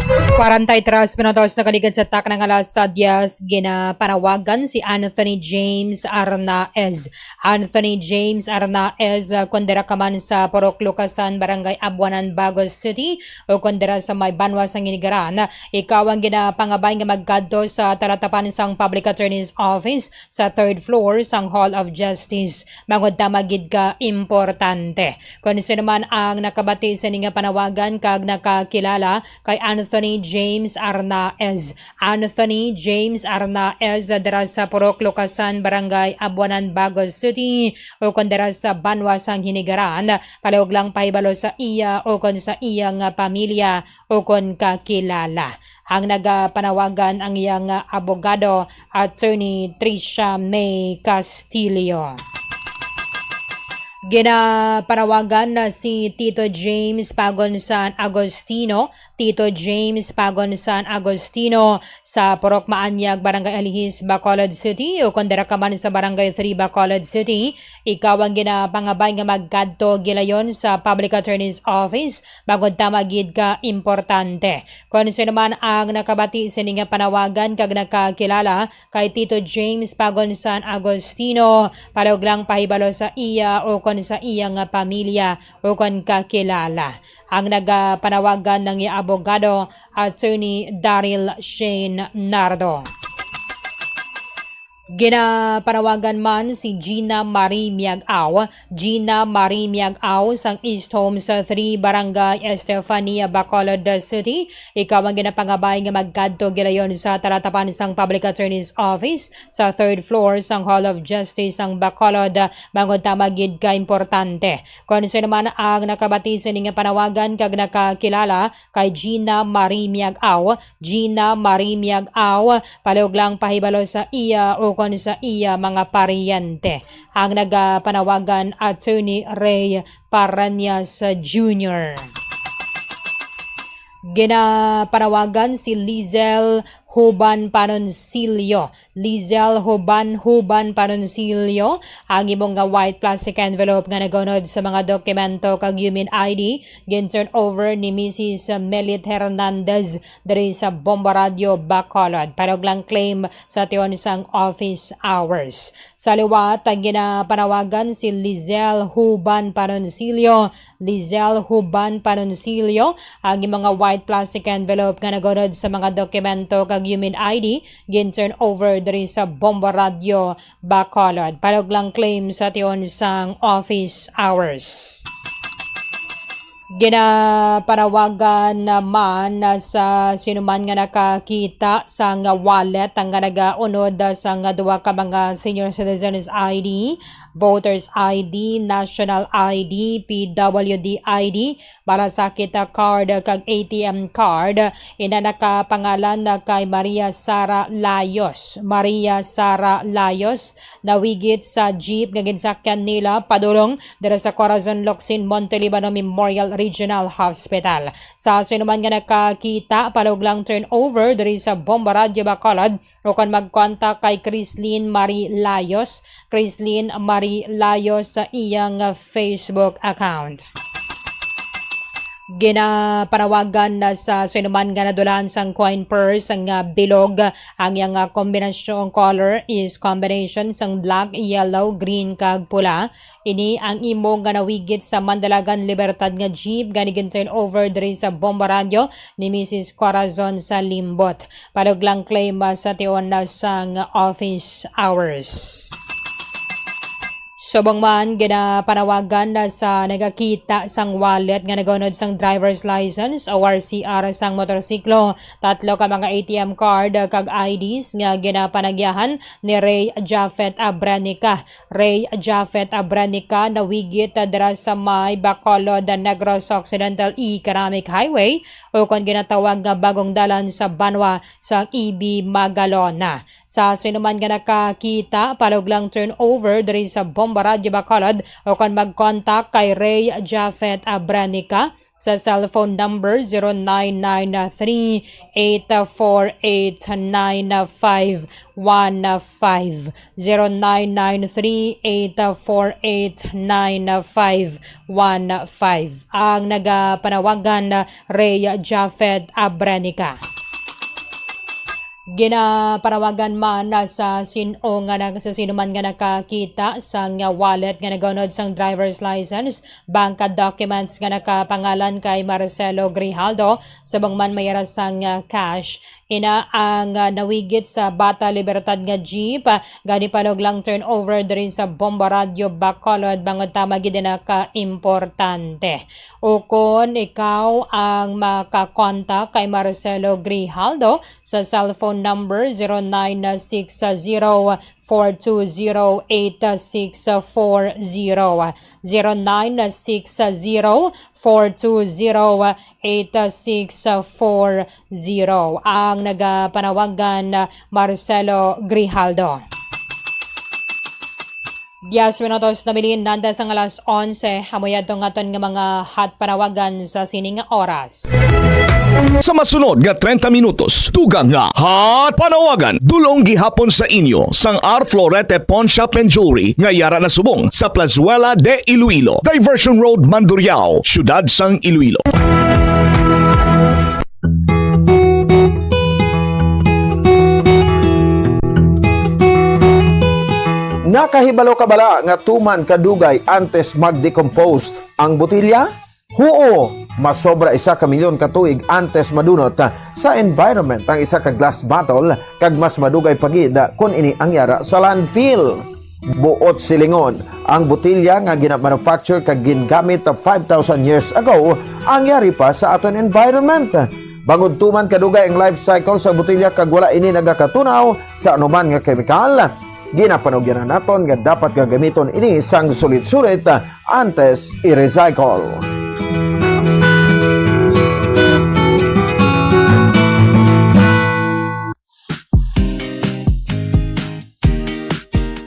43 minutos na kaligid sa tak ng alas 10, ginapanawagan si Anthony James Arnaez. Anthony James Arnaez, kondera ka man sa Purok Lucasan, Barangay Abuanan, Bagos City, o kondera sa may Banwa sa Nginigaran. Ikaw ang ginapangabay nga magkadto sa talatapan sang Public Attorney's Office sa 3rd floor sang Hall of Justice. Mangod tamagid ka importante. Kung sino man ang nakabati sa nga panawagan kag nakakilala kay Anthony James Arnaez. Anthony James Arnaez dira sa Purok Lucasan, Barangay Abuanan, Bagos City, o kung dira sa Banwa sang Hinigaran, palihog lang pahibalo sa iya o kung sa iyang pamilya o kung kakilala. Ang nagapanawagan ang iyang abogado, Attorney Tricia May Castillo. Ginapanawagan na si Tito James Pagonsan Agostino, Tito James Pagonsan Agostino sa Purok Maanyag, Barangay Alihis, Bacolod City, o kondera ka man sa Barangay 3, Bacolod City. Ikaw ang ginapangabay nga magkadto gilayon sa Public Attorney's Office bagod tamagid ka importante. Kung sino man ang nakabati sa nga panawagan kag nakakilala kay Tito James Pagonsan Agostino, palihog lang pahibalo sa iya o sa iyang pamilya o kung kakilala. Ang nagapanawagan ng abogado, Attorney Daryl Shane Nardo. Ginapanawagan man si Gina Marie Miag-Aw. Gina Marie Miag-Aw sang East Home sa 3 Barangay Estefania, Bacolod City. Ikaw ang ginapangabay nga magkadto gilayon sa talatapan sang Public Attorney's Office sa 3rd floor sang Hall of Justice sang Bacolod. Mangod tamagid ka importante. Kung sino man ang nakabati sa nga panawagan kag nakakilala kay Gina Marie Miag-Aw. Gina Marie Miag-Aw, palihog lang pahibalo sa iya o kung sa iya mga paryente. Ang nagapanawagan, Attorney Ray Paranias Jr. Ginapanawagan si Lizel Huban Panoncillo. Lizel Huban Panoncillo, ang imong nga white plastic envelope nga nagunod sa mga dokumento kag human ID gin-turn over ni Mrs. Melit Hernandez diri sa Bomboradio, Bacolod. Parog lang claim sa tion sang office hours. Sa liwat, ang ginapanawagan si Lizel Huban Panoncillo. Lizel Huban Panoncillo, ang imong nga white plastic envelope nga nagunod sa mga dokumento kag human ID gin-turn over diri sa Bomboradio, Bacolod. Palog lang claim sa tion sang office hours. Ginapanawagan naman sa sinuman nga nakakita sa nga wallet ang nga nagaunod sa nga duwa ka mga senior citizens ID, voters ID, national ID, PWD ID, malasakit card kag ATM card. Ina nakapangalan na kay Maria Sara Layos. Maria Sara Layos nawigit sa jeep nga ginsakyan nila padulong dira sa Corazon Locsin Montelibano Memorial Regional Hospital. Sa sinuman nga nakakita, palog lang turn over diri sa Bomboradio, Bacolod, o kan mag-contact kay Chrislyn Marie Layos. Chrislyn Marie Layos sa iyang Facebook account. Ginapanawagan na sa sinuman nga nadulaan sang coin purse ang bilog. Ang yang kombinasyon color is combination sang black, yellow, green kag pula. Ini ang imo nga nawigit sa Mandalagan Libertad nga jeep ganigin turn over diri sa Bomboradio ni Mrs. Corazon sa Limbot. Palog lang claim sa tion na sang office hours. Subong man, ginapanawagan na sa nagakita sang wallet nga nagunod sang driver's license o RCR sang motorsiklo. 3 ka mga ATM card kag IDs nga ginapanagyahan ni Ray Japheth Abranica. Ray Japheth Abranica nawigit dira sa may Bacolod, Negros Occidental Economic Highway o kung ginatawag nga bagong dalan sa Banwa sa EB Magalona. Sa sinuman nga nakakita, palog lang turn over diri sa Bomboradio, Bacolod o kung mag-contact kay Ray Japheth Abranica. sa cellphone number 0993-848-9515, 0993-848-9515. Ang nagapanawagan Ray Japheth Abrenica. Ginaparawagan man sa sino man nga nakakita sang wallet nga nagunod sang driver's license, bank documents nga nakapangalan kay Marcelo Grijaldo, sabang man mayara sang cash. Ina ang nawigit sa Bata Libertad nga jeep, gani panog lang turnover diri sa Bomba Radio Bacolod, bangod tama gid na ka-importante. O kung ikaw ang makakontak kay Marcelo Grijaldo sa cellphone number 0960-420-8640, 0960-420-8640 ang nagapanawagan Marcelo Grijaldo. 10 minutos na bilin nanda sa alas 11, hamoyad tong aton nga mga hot panawagan sa sining oras. Sa masunod nga 30 minutos, tugang nga hot panawagan dulong gihapon sa inyo sang R. Florete Pawn Shop and Jewelry nga yara na subong sa Plazuela de Iloilo, Diversion Road, Mandurriao, Syudad sang Iloilo. Nakahibalo ka bala nga tuman kadugay antes mag-decompose ang botilya? Huo, masobra 1 milyon ka tuig antes madunot sa environment ang isa ka glass bottle kag mas madugay pagid kun ini ang yara sa landfill. Buot silingon, ang botilya nga gina-manufacture kag gingamit 5,000 years ago ang yari pa sa aton environment. Bangod tuman kadugay ang life cycle sa botilya kag wala ini nagakatunaw sa anuman nga chemical. Ginapanugyan na naton nga dapat gagamiton ini sang sulit-sulit antes i-recycle.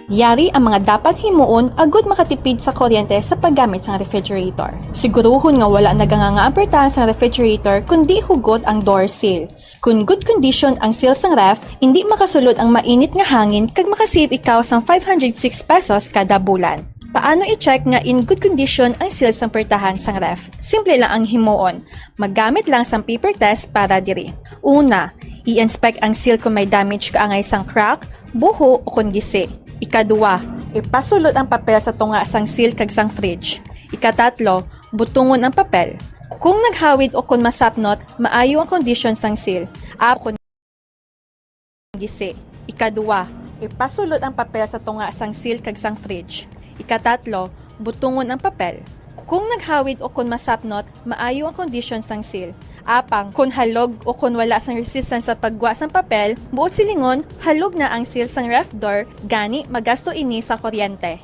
Yari ang mga dapat himuon agud makatipid sa kuryente sa paggamit sa refrigerator. Siguruhon nga wala naganganga-apertahan sa refrigerator kundi hugot ang door seal. Kung good condition ang seal sang ref, hindi makasulod ang mainit nga hangin kag makasave ikaw sang 506 pesos kada bulan. Paano i-check nga in good condition ang seal sang pertahan sang ref? Simple lang ang himuon. Maggamit lang sang paper test para diri. Una, i-inspect ang seal kung may damage kaangay sang crack, buho o kung gisi. Ikadua, ipasulod ang papel sa tunga sang seal kag sang fridge. Ikatatlo, butungon ang papel. Kung naghawid o kung masapnot, maayo ang conditions ng seal. Kung gisi. Ikadua, ipasulod ang papel sa tunga sang seal kag sang fridge. Ikatatlo, butungon ang papel. Kung naghawid o kung masapnot, maayo ang conditions ng seal. Apang, kung halog o kung wala sang resistance sa pagwa sang papel, buot silingon, halog na ang seal sang ref door, gani magasto ini sa kuryente.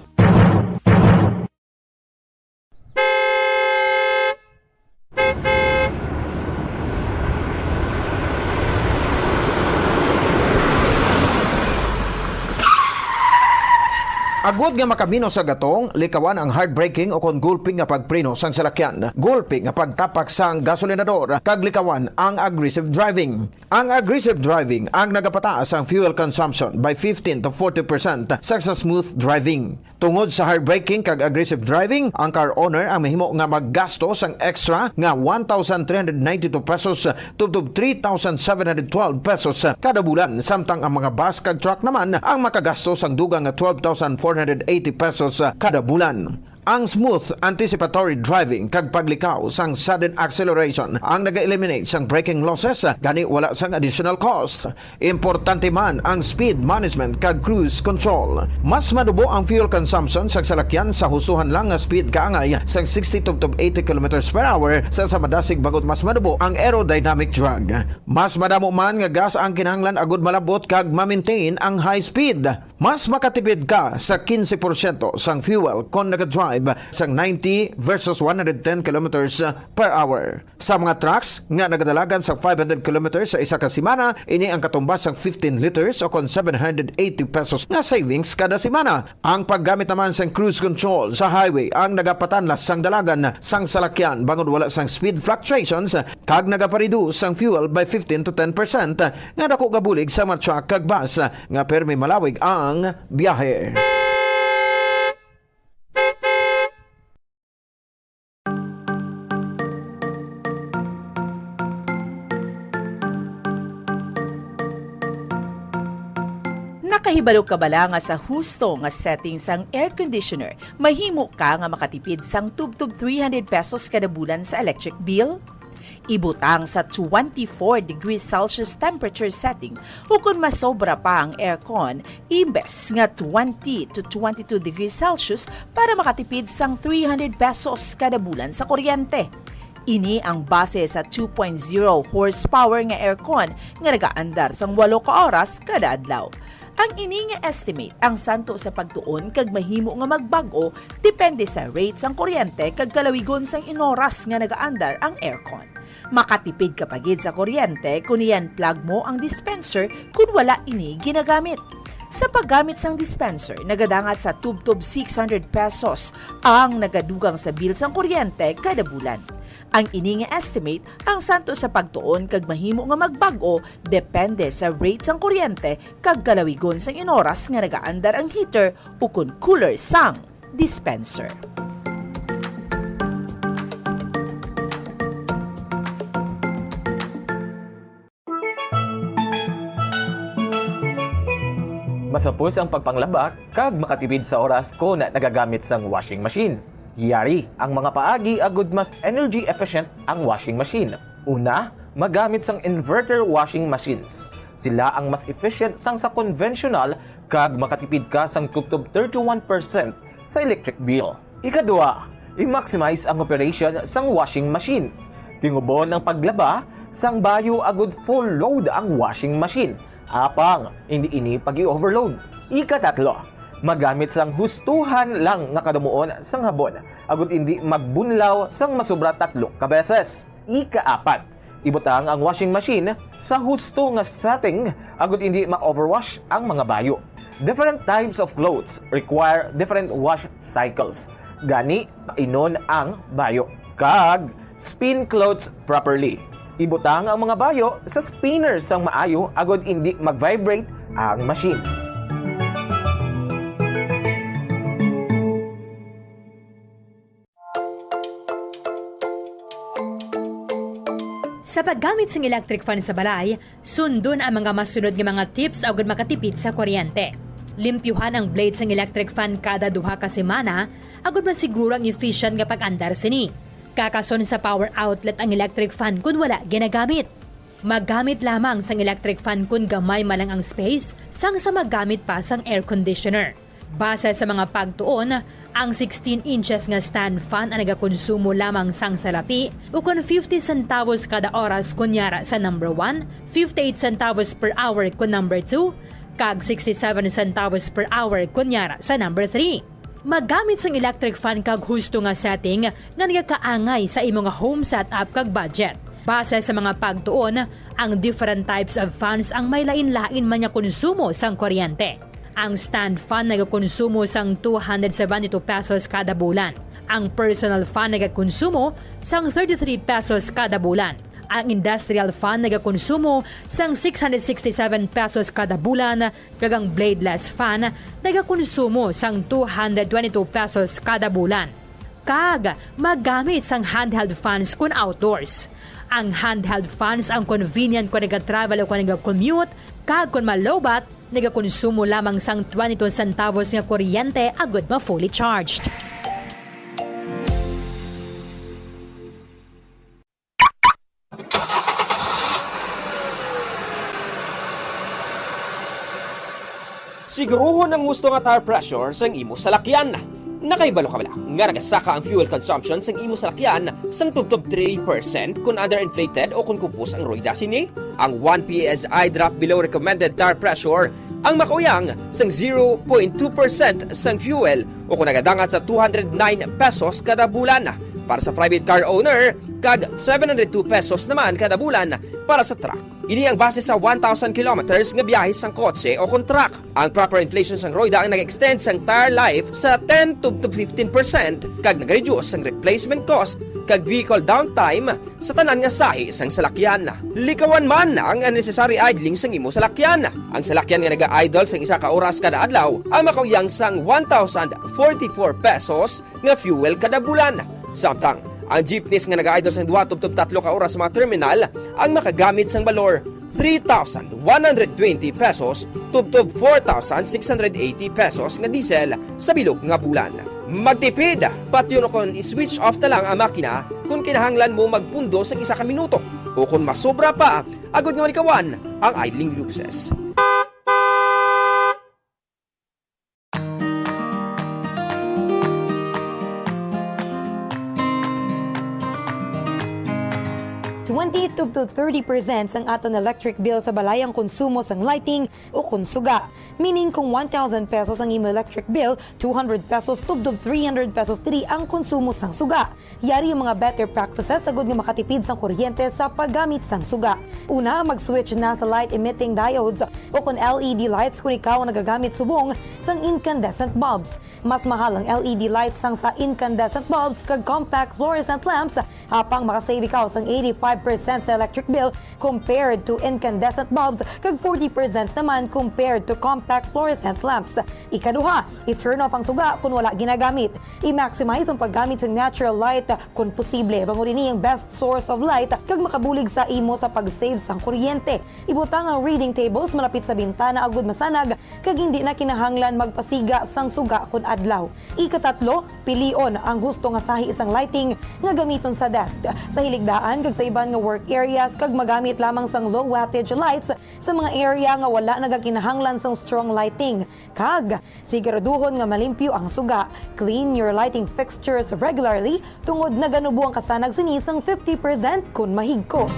Agud nga makamino sa gatong, likawan ang heartbreaking o kon gulping nga pagpreno sang salakyan. Gulping nga pagtapak sang gasolinador, kag likawan ang aggressive driving. Ang aggressive driving ang nagapataas ang fuel consumption by 15 to 40% sa smooth driving. Tungod sa heartbreaking kag aggressive driving, ang car owner ang mahimo nga maggasto sang extra nga 1,392 pesos tubtob 3,712 pesos kada bulan, samtang ang mga bus kag truck naman ang makagasto sang dugang nga 12,480 pesos kada bulan. Ang smooth anticipatory driving kag paglikaw sang sudden acceleration ang naga-eliminate sang braking losses, gani wala sang additional cost. Importante man ang speed management kag cruise control. Mas madubo ang fuel consumption sa salakyan sa husuhan lang nga speed kaangay sang 60 to 80 km per hour sa samadasig, bagot mas madubo ang aerodynamic drag. Mas madamo man nga gas ang kinahanglan agud malabot kag ma-maintain ang high speed. Mas makatipid ka sa 15% sang fuel kung nag-drive sa 90 versus 110 kilometers per hour. Sa mga trucks nga nagadalagan sa 500 kilometers sa isa ka semana, ini ang katumbas ng 15 liters o kon 780 pesos nga savings kada semana. Ang paggamit naman sa cruise control sa highway ang nagapatanlas sang dalagan sang salakyan bangod wala sang speed fluctuations kag nagapareduce sang fuel by 15 to 10% nga dako gabulig sa mga truck kag bus nga permi malawig ang biyahe. Nakahibalo ka bala nga sa husto nga setting sang air conditioner, mahimo ka nga makatipid sang tubtub 300 pesos kada bulan sa electric bill? Ibutang sa 24 degrees Celsius temperature setting o kung masobra pa ang aircon, imbes nga 20 to 22 degrees Celsius para makatipid sang 300 pesos kada bulan sa kuryente. Ini ang base sa 2.0 horsepower nga aircon nga nagaandar sang 8 ka oras kada adlaw. Ang ini nga estimate ang santo sa pagtuon kag mahimo nga magbago depende sa rate sang kuryente kag kalawigon sang inoras nga nagaandar ang aircon. Makatipid ka pagid sa kuryente kung iyan plug mo ang dispenser kung wala ini ginagamit. Sa paggamit sang dispenser, nagadangat sa tubtub 600 pesos ang nagadugang sa bill sang kuryente kada bulan. Ang ini nga estimate ang santo sa pagtuon kag mahimo nga magbago depende sa rate sang kuryente kag kalawigon sang inoras nga nagaandar ang heater o kun cooler sang dispenser. Masapos ang pagpanglaba kag makatipid sa oras ko na nagagamit sang washing machine. Yari ang mga paagi agud mas energy efficient ang washing machine. Una, magamit sang inverter washing machines. Sila ang mas efficient sang sa conventional kag makatipid ka sang tubtub 31% sa electric bill. Ikadua, i-maximize ang operation sang washing machine. Tingubon ang paglaba sang bayo agud full load ang washing machine. Apang, hindi ini pag-i-overload. Ikatatlo, magamit sang hustuhan lang nga kadumuon sang habon, agud hindi magbunlaw sang masobra 3 ka beses. Ikaapat, ibutang ang washing machine sa husto nga setting, agud hindi ma-overwash ang mga bayo. Different types of clothes require different wash cycles. Gani, painon ang bayo. Kag, spin clothes properly. Ibutang ang mga bayo sa spinner sang maayo agud hindi mag-vibrate ang machine. Sa paggamit ng electric fan sa balay, sundon ang mga masunod nga mga tips agud makatipid sa kuryente. Limpyuhan ang blades ng electric fan kada 2 ka semana agud masiguro ang efficient nga pag-andar sini. Kakason sa power outlet ang electric fan kung wala ginagamit. Maggamit lamang sang electric fan kung gamay malang ang space sang sa maggamit pa sang air conditioner. Base sa mga pagtuon, ang 16 inches nga stand fan ang nagakonsumo lamang sang salapi o kung 50 centavos kada oras kunyara sa number 1, 58 centavos per hour kung number 2, kag 67 centavos per hour kunyara sa number 3. Magamit sang electric fan kag husto nga setting nga nagakaangay sa imo nga home setup kag budget. Base sa mga pagtuon, ang different types of fans ang may lain-lain man nga konsumo sang kuryente. Ang stand fan nagakonsumo sang 272 pesos kada bulan. Ang personal fan nagakonsumo sang 33 pesos kada bulan. Ang industrial fan nagakonsumo sang 667 pesos kada bulan, kag ang bladeless fan nagakonsumo sang 222 pesos kada bulan. Kag magamit sang handheld fans kun outdoors. Ang handheld fans ang convenient kung nag-travel o kung nag-commute, kag kung malobat, nagakonsumo lamang sang 22 centavos nga kuryente agud ma fully charged. Siguruhon ang gusto nga tire pressure sang imo salakyan. Nakaibalo ka bala nga nagasaka ang fuel consumption sang imo salakyan sang tubtob 3% kung underinflated o kung kupos ang rueda sini. Ang 1 PSI drop below recommended tire pressure ang makauyang sang 0.2% sang fuel o kung nagadangat sa 209 pesos kada bulan para sa private car owner kag 702 pesos naman kada bulan para sa truck. Ini ang base sa 1,000 kilometers nga biyahe sang kotse o kung truck. Ang proper inflation sang Royda ang nag-extend sang tire life sa 10 to 15% kag nag-reduce sang replacement cost kag vehicle downtime sa tanan nga sahi sang salakyan. Likawan man ang unnecessary idling sang imo salakyan. Ang salakyan nga naga-idle sang isa ka oras kada adlaw ang makauyang sang 1,044 pesos nga fuel kada bulan. Samtang ang jeepneys nga nag-idle sang 2 to 3 ka oras sa mga terminal ang makagamit sang balor 3,120 pesos to 4,680 pesos nga diesel sa bilog nga bulan. Magtipid, pati yun kung i-switch off na lang ang makina kung kinahanglan mo magpundo sa isa ka minuto o kung masobra pa, agad nga malikawan ang idling losses. to 30% ang aton electric bill sa balay ang konsumo sang lighting o konsuga. Meaning kung 1,000 pesos ang imo electric bill, 200 pesos tubdob 300 pesos diri ang konsumo sang suga. Yari ang mga better practices sagud nga makatipid sang kuryente sa paggamit sang suga. Una, mag-switch na sa light emitting diodes o kung LED lights kung ikaw ang nagagamit subong sang incandescent bulbs. Mas mahal ang LED lights sang sa incandescent bulbs kag compact fluorescent lamps hapang makasave ikaw sang 85% sa electric bill compared to incandescent bulbs kag 40% naman compared to compact fluorescent lamps. Ikaduha, i-turn off ang suga kung wala ginagamit. I-maximize ang paggamit ng natural light kung posible. Bango rin ang best source of light kag makabulig sa imo sa pag-save sang kuryente. Ibutang ang reading tables malapit sa bintana agud masanag kag hindi na kinahanglan magpasiga sang suga kun adlaw. Ikatatlo, pilion ang gusto nga sahi isang lighting nga gamiton sa desk, sa hiligdaan kag sa iban nga work areas kag magamit lamang sang low wattage lights sa mga area nga wala nagakinahanglan sang strong lighting. Kag siguraduhon nga malimpyo ang suga. Clean your lighting fixtures regularly tungod na ganubo ang kasanag sinisang 50% kun mahigko.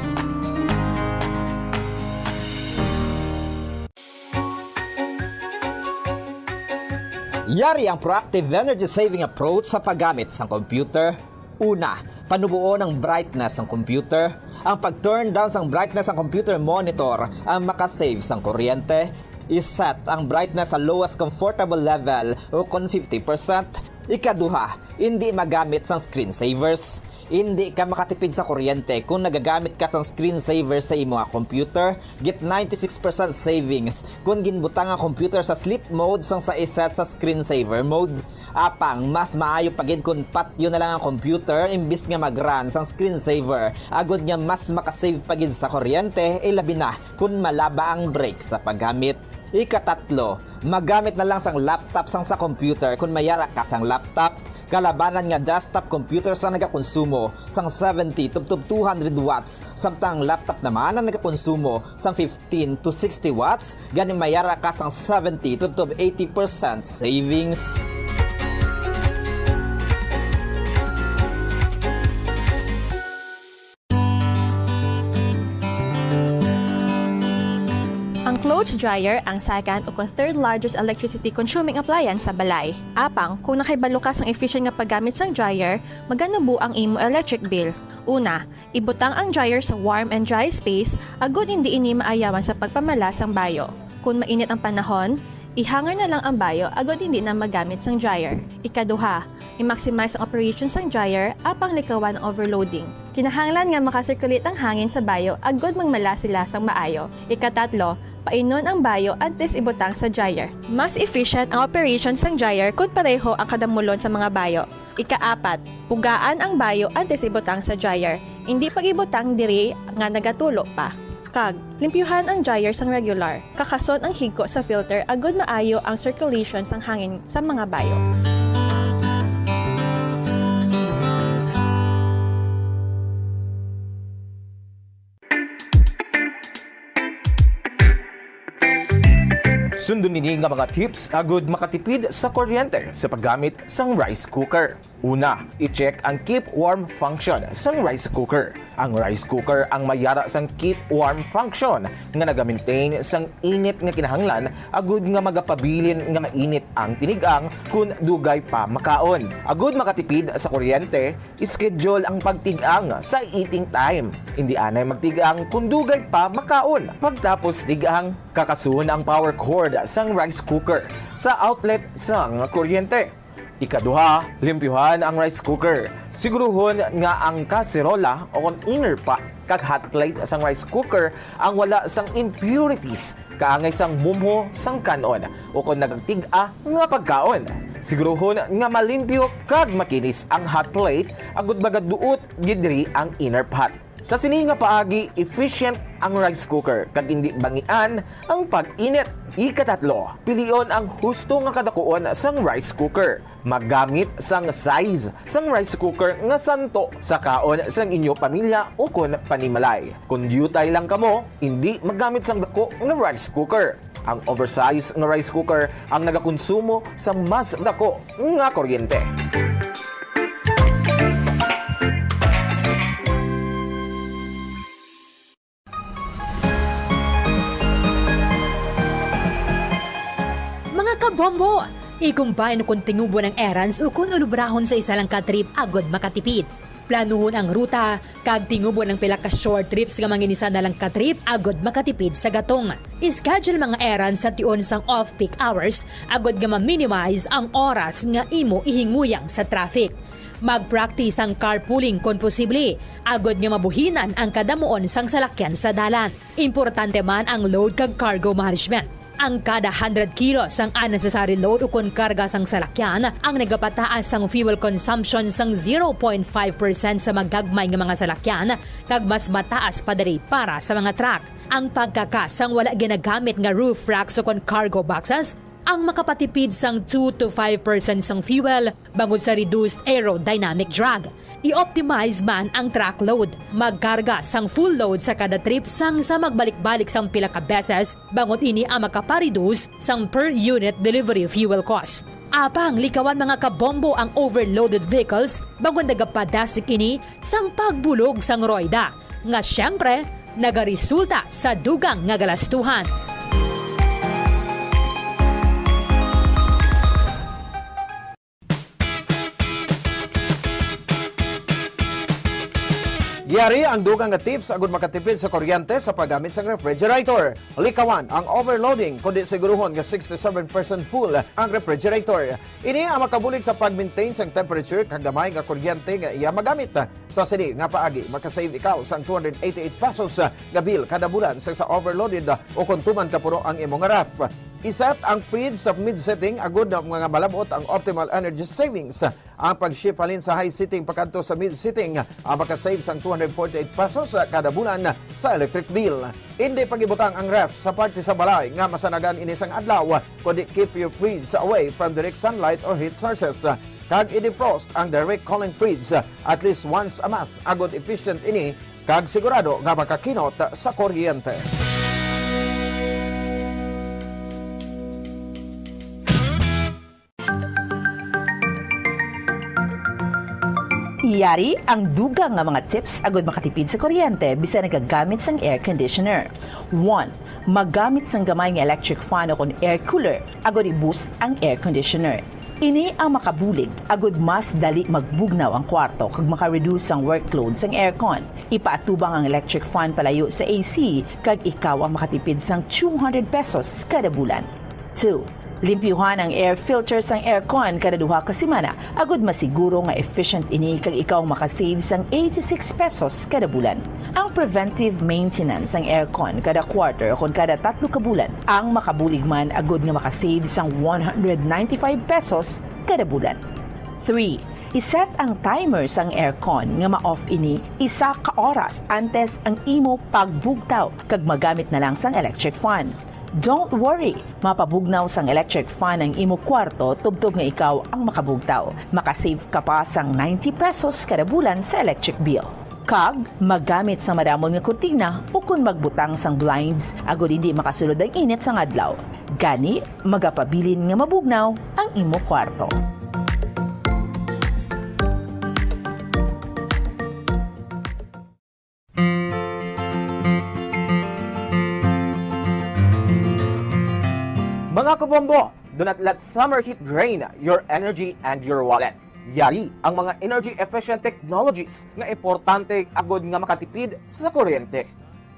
Yari ang proactive energy saving approach sa paggamit ng computer. Una, panubuo ng brightness ng computer. Ang pag-turn down ng brightness ng computer monitor ang makasave ng kuryente. I-set ang brightness sa lowest comfortable level o kung 50%. Ikaduha, hindi magamit ng screensavers. Hindi ka makatipid sa kuryente kung nagagamit ka ng screensaver sa imong computer. Get 96% savings kung ginbutang ang computer sa sleep mode sang sa iset sa screensaver mode. Apang, mas maayo pagid kung patyo na lang ang computer imbis nga mag-run sang screensaver. Agod nga mas makasave pagid sa kuryente, labi na kung malaba ang break sa paggamit. Ikatatlo, magamit na lang sang laptop sang sa computer kung mayara ka sang laptop. Kalabanan nga desktop computer sa nagakonsumo sang 70 to 200 watts samtang laptop naman ang nagakonsumo sang 15 to 60 watts ganing mayara ka sang 70 to 80% savings. Ang clothes dryer ang second o third largest electricity consuming appliance sa balay. Apang, kung nakibalo ka sang efficient nga paggamit sang dryer, maganubo ang imo electric bill. Una, ibutang ang dryer sa warm and dry space agud hindi ini maayawan sa pagpamalas ang bayo. Kung mainit ang panahon, ihangar na lang ang bayo agud hindi na magamit sang dryer. Ikaduha, i-maximize ang operation sang dryer apang likawan ang overloading. Kinahanglan nga makasirculate ang hangin sa bayo agud magmala sila sang maayo. Ikatatlo, painon ang bayo antes ibutang sa dryer. Mas efficient ang operation sang dryer kung pareho ang kadamulon sa mga bayo. Ikaapat, pugaan ang bayo antes ibutang sa dryer. Hindi pag-ibutang diri nga nagatulo pa. Kag, limpyuhan ang dryer sang regular. Kakason ang higko sa filter agud maayo ang circulation sang hangin sa mga bayo. Sundon nini nga mga tips agud makatipid sa kuryente sa paggamit sang rice cooker. Una, i-check ang keep warm function sang rice cooker. Ang rice cooker ang mayara sang keep warm function nga naga-maintain sang init nga kinahanglan agud nga magapabilin nga mainit ang tinigang kun dugay pa makaon. Agud makatipid sa kuryente, schedule ang pagtigang sa eating time. Hindi anay magtigang kun dugay pa makaon. Pagtapos tigang, kakasun ang power cord sang rice cooker sa outlet sang kuryente. Ikaduha, limpyuhan ang rice cooker. Siguruhon nga ang kaserola o inner pot kag hot plate sang rice cooker ang wala sang impurities kaangay sang mumho sang kanon o kung nagtiga nga pagkaon. Siguruhon nga malimpyo kag makinis ang hot plate agud magaduot gidri ang inner pot. Sa sini nga paagi, efficient ang rice cooker kag hindi bangian ang pag-init. Ikatatlo, pilion ang husto nga kadakuon sang rice cooker. Maggamit sang size sang rice cooker nga santo sa kaon sang inyo pamilya o kun panimalay. Kung dutay lang kamo, hindi maggamit sang dako nga rice cooker. Ang oversized nga rice cooker ang nagakonsumo sa mas dako nga kuryente. Kabombo! Ikumbay no kung tingubo ng errands o kung ulubrahon sa isa lang ka-trip agod makatipid. Planuhon ang ruta, kag tingubo ng pila ka short trips nga manginisa na lang ka-trip agod makatipid sa gatong. Schedule mga errands sa tion sang off-peak hours agod nga ma-minimize ang oras nga imo ihingmuyang sa traffic. Mag-practice ang carpooling kung posible, agod nga mabuhinan ang kadamuon sang salakyan sa dalan. Importante man ang load kag cargo management. Ang kada 100 kilos ang unnecessary load o kung karga sang salakyan ang nagapataas sang fuel consumption sang 0.5% sa magagmay nga mga salakyan kag mas mataas pa diri para sa mga truck. Ang pagkakas sang wala ginagamit nga roof racks o kung cargo boxes ang makapatipid sang 2 to 5% sang fuel bangod sa reduced aerodynamic drag. I-optimize man ang truck load. Magkarga sang full load sa kada trip sang sa magbalik-balik sang pila ka beses bangod ini ang makapareduce sang per unit delivery fuel cost. Apang likawan mga kabombo ang overloaded vehicles bangod nagapadasik ini sang pagbulog sang roida nga syempre nagaresulta sa dugang nga galastuhan. Giyari ang dugang nga tips agud makatipid sa kuryente sa paggamit sa refrigerator. Likawan ang overloading kundi siguruhon nga 67% full ang refrigerator. Ini ang makabulig sa pag-maintain sang temperature kag gamay nga kuryente nga iya magamit. Sa sini nga paagi makasave ikaw sang 288 pesos nga bill kada bulan sa overloaded o kung tuman ka puro ang imong ref. Iset ang feed sa mid-setting agud na mga malabot ang optimal energy savings. Ang pag-shift halin sa high setting pakanto sa mid-setting ang makasave sang 248 pesos kada bulan sa electric bill. Hindi pagibutang ang ref sa parte sa balay nga masanagan inisang adlaw kundi keep your fridge away from direct sunlight or heat sources. Kag i-defrost ang direct cooling fridge at least once a month agud efficient ini kag sigurado nga makakinot sa kuryente. Iyari ang dugang nga mga tips agud makatipid sa kuryente bisan nagagamit sang air conditioner. 1. Magamit sang gamay nga electric fan o air cooler agud i-boost ang air conditioner. Ini ang makabulig agud mas dali magbugnaw ang kwarto kag maka-reduce ang workload sang aircon. Ipaatubang ang electric fan palayo sa AC kag ikaw ang makatipid sang 200 pesos kada bulan. 2. Limpyuhan ang air filter sang aircon kada duha ka semana agud masiguro nga efficient ini kag ikaw makasave sang 86 pesos kada bulan. Ang preventive maintenance sang aircon kada quarter o kada 3 ka bulan ang makabulig man agud nga makasave sang 195 pesos kada bulan. 3. Iset ang timer sang aircon nga ma-off ini isa ka oras antes ang imo pagbugtaw kag magamit na lang sang electric fan. Don't worry, mapabugnaw sang electric fan ang imo kwarto tubtob nga ikaw ang makabugtaw. Makasave ka pa sang 90 pesos kada bulan sa electric bill. Kag magamit sa maramon nga kurtina o kung magbutang sang blinds agod hindi makasulod ang init sang adlaw. Gani magapabilin nga mabugnaw ang imo kwarto. Mga kabombo, do not let summer heat drain your energy and your wallet. Yari ang mga energy-efficient technologies nga importante agod nga makatipid sa kuryente.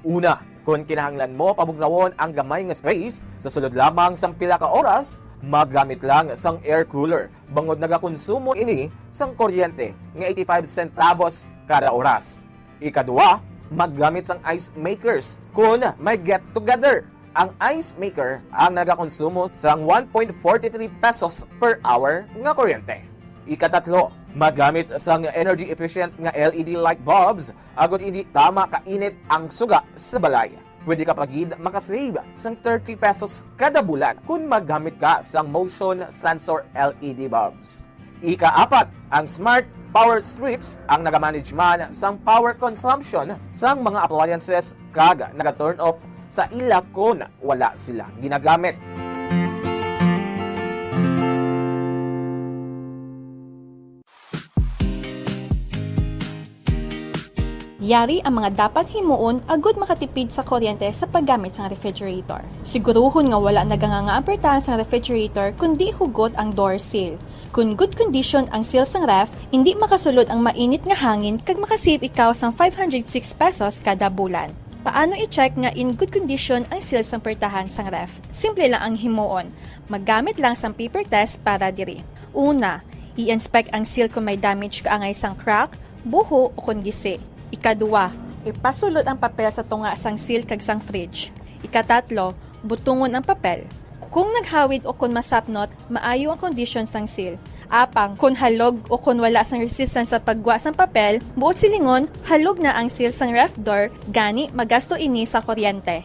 Una, kung kinahanglan mo pabugnawon ang gamay nga space, sa sulod lamang sang pila ka oras, maggamit lang sang air cooler bangod nagakonsumo ini sang kuryente nga 85 centavos kada oras. Ikadua, maggamit sang ice makers kung may get together. Ang ice maker ang nagakonsumo sang 1.43 pesos per hour nga kuryente. Ikatatlo, magamit sang energy efficient nga LED light bulbs agod hindi tama kainit ang suga sa balay. Pwede ka pagid makasave sang 30 pesos kada bulan kung maggamit ka sang motion sensor LED bulbs. Ikaapat, ang smart power strips ang nagamanage man sang power consumption sang mga appliances kag naga-turn off sa ila kung wala sila ginagamit. Yari ang mga dapat himuon agud makatipid sa kuryente sa paggamit sa refrigerator. Siguruhon nga wala naganganga apertahan sa refrigerator kundi hugot ang door seal. Kung good condition ang seal sang ref, hindi makasulod ang mainit nga hangin kag makasave ikaw sang 506 pesos kada bulan. Paano i-check nga in good condition ang seal sang pertahan sang ref? Simple lang ang himuon. Maggamit lang sang paper test para diri. Una, i-inspect ang seal kung may damage kaangay sang crack, buho o kung gisi. Ikadua, ipasulot ang papel sa tunga sang seal kag sang fridge. Ikatatlo, butungon ang papel. Kung naghawid o kung masapnot, maayo ang condition sang seal. Apang, kung halog o kung wala sang resistance sa pagwa sang papel, buot silingon, halog na ang seal sang ref door, gani magasto ini sa kuryente.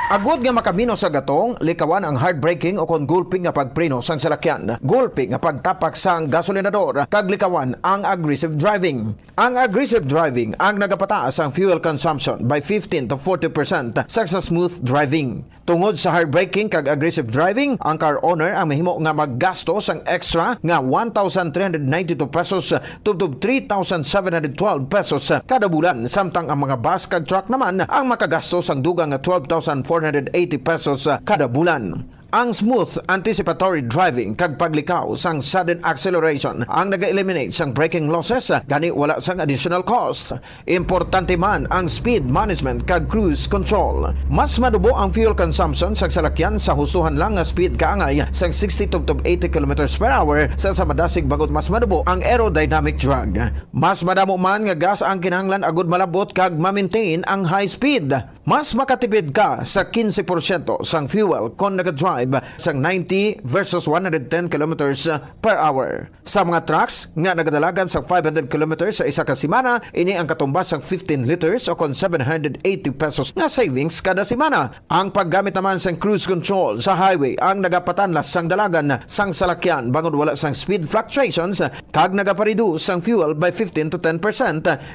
Agud nga makamino sa gatong, likawan ang hard braking o kon gulping nga pagpreno sang salakyan, gulping nga pagtapak sang gasolinador, kag likawan ang aggressive driving. Ang aggressive driving ang nagapataas ang fuel consumption by 15 to 40% sa smooth driving. Tungod sa hard braking kag aggressive driving, ang car owner ang mahimo nga maggasto sang extra nga 1,392 pesos tubtob 3,712 pesos kada bulan, samtang ang mga bus kag truck naman ang makagasto sang dugang nga 12,480 pesos kada bulan. Ang smooth anticipatory driving kag paglikaw sang sudden acceleration ang naga-eliminate sang braking losses, gani wala sang additional cost. Importante man ang speed management kag cruise control. Mas madubo ang fuel consumption sa salakyan sa hustuhan lang nga speed kaangay sang 60 to 80 km per hour sa madasig bagot mas madubo ang aerodynamic drag. Mas madamo man nga gas ang kinahanglan agud malabot kag ma-maintain ang high speed. Mas makatipid ka sa 15% sang fuel kung nag-drive sang 90 versus 110 kilometers per hour. Sa mga trucks nga nagadalagan sa 500 kilometers sa isa ka semana, ini ang katumbas sang 15 liters o kon 780 pesos nga savings kada semana. Ang paggamit naman sang cruise control sa highway ang nagapatanlas sang dalagan sang salakyan bangod wala sang speed fluctuations kag nagapareduce sang fuel by 15 to 10%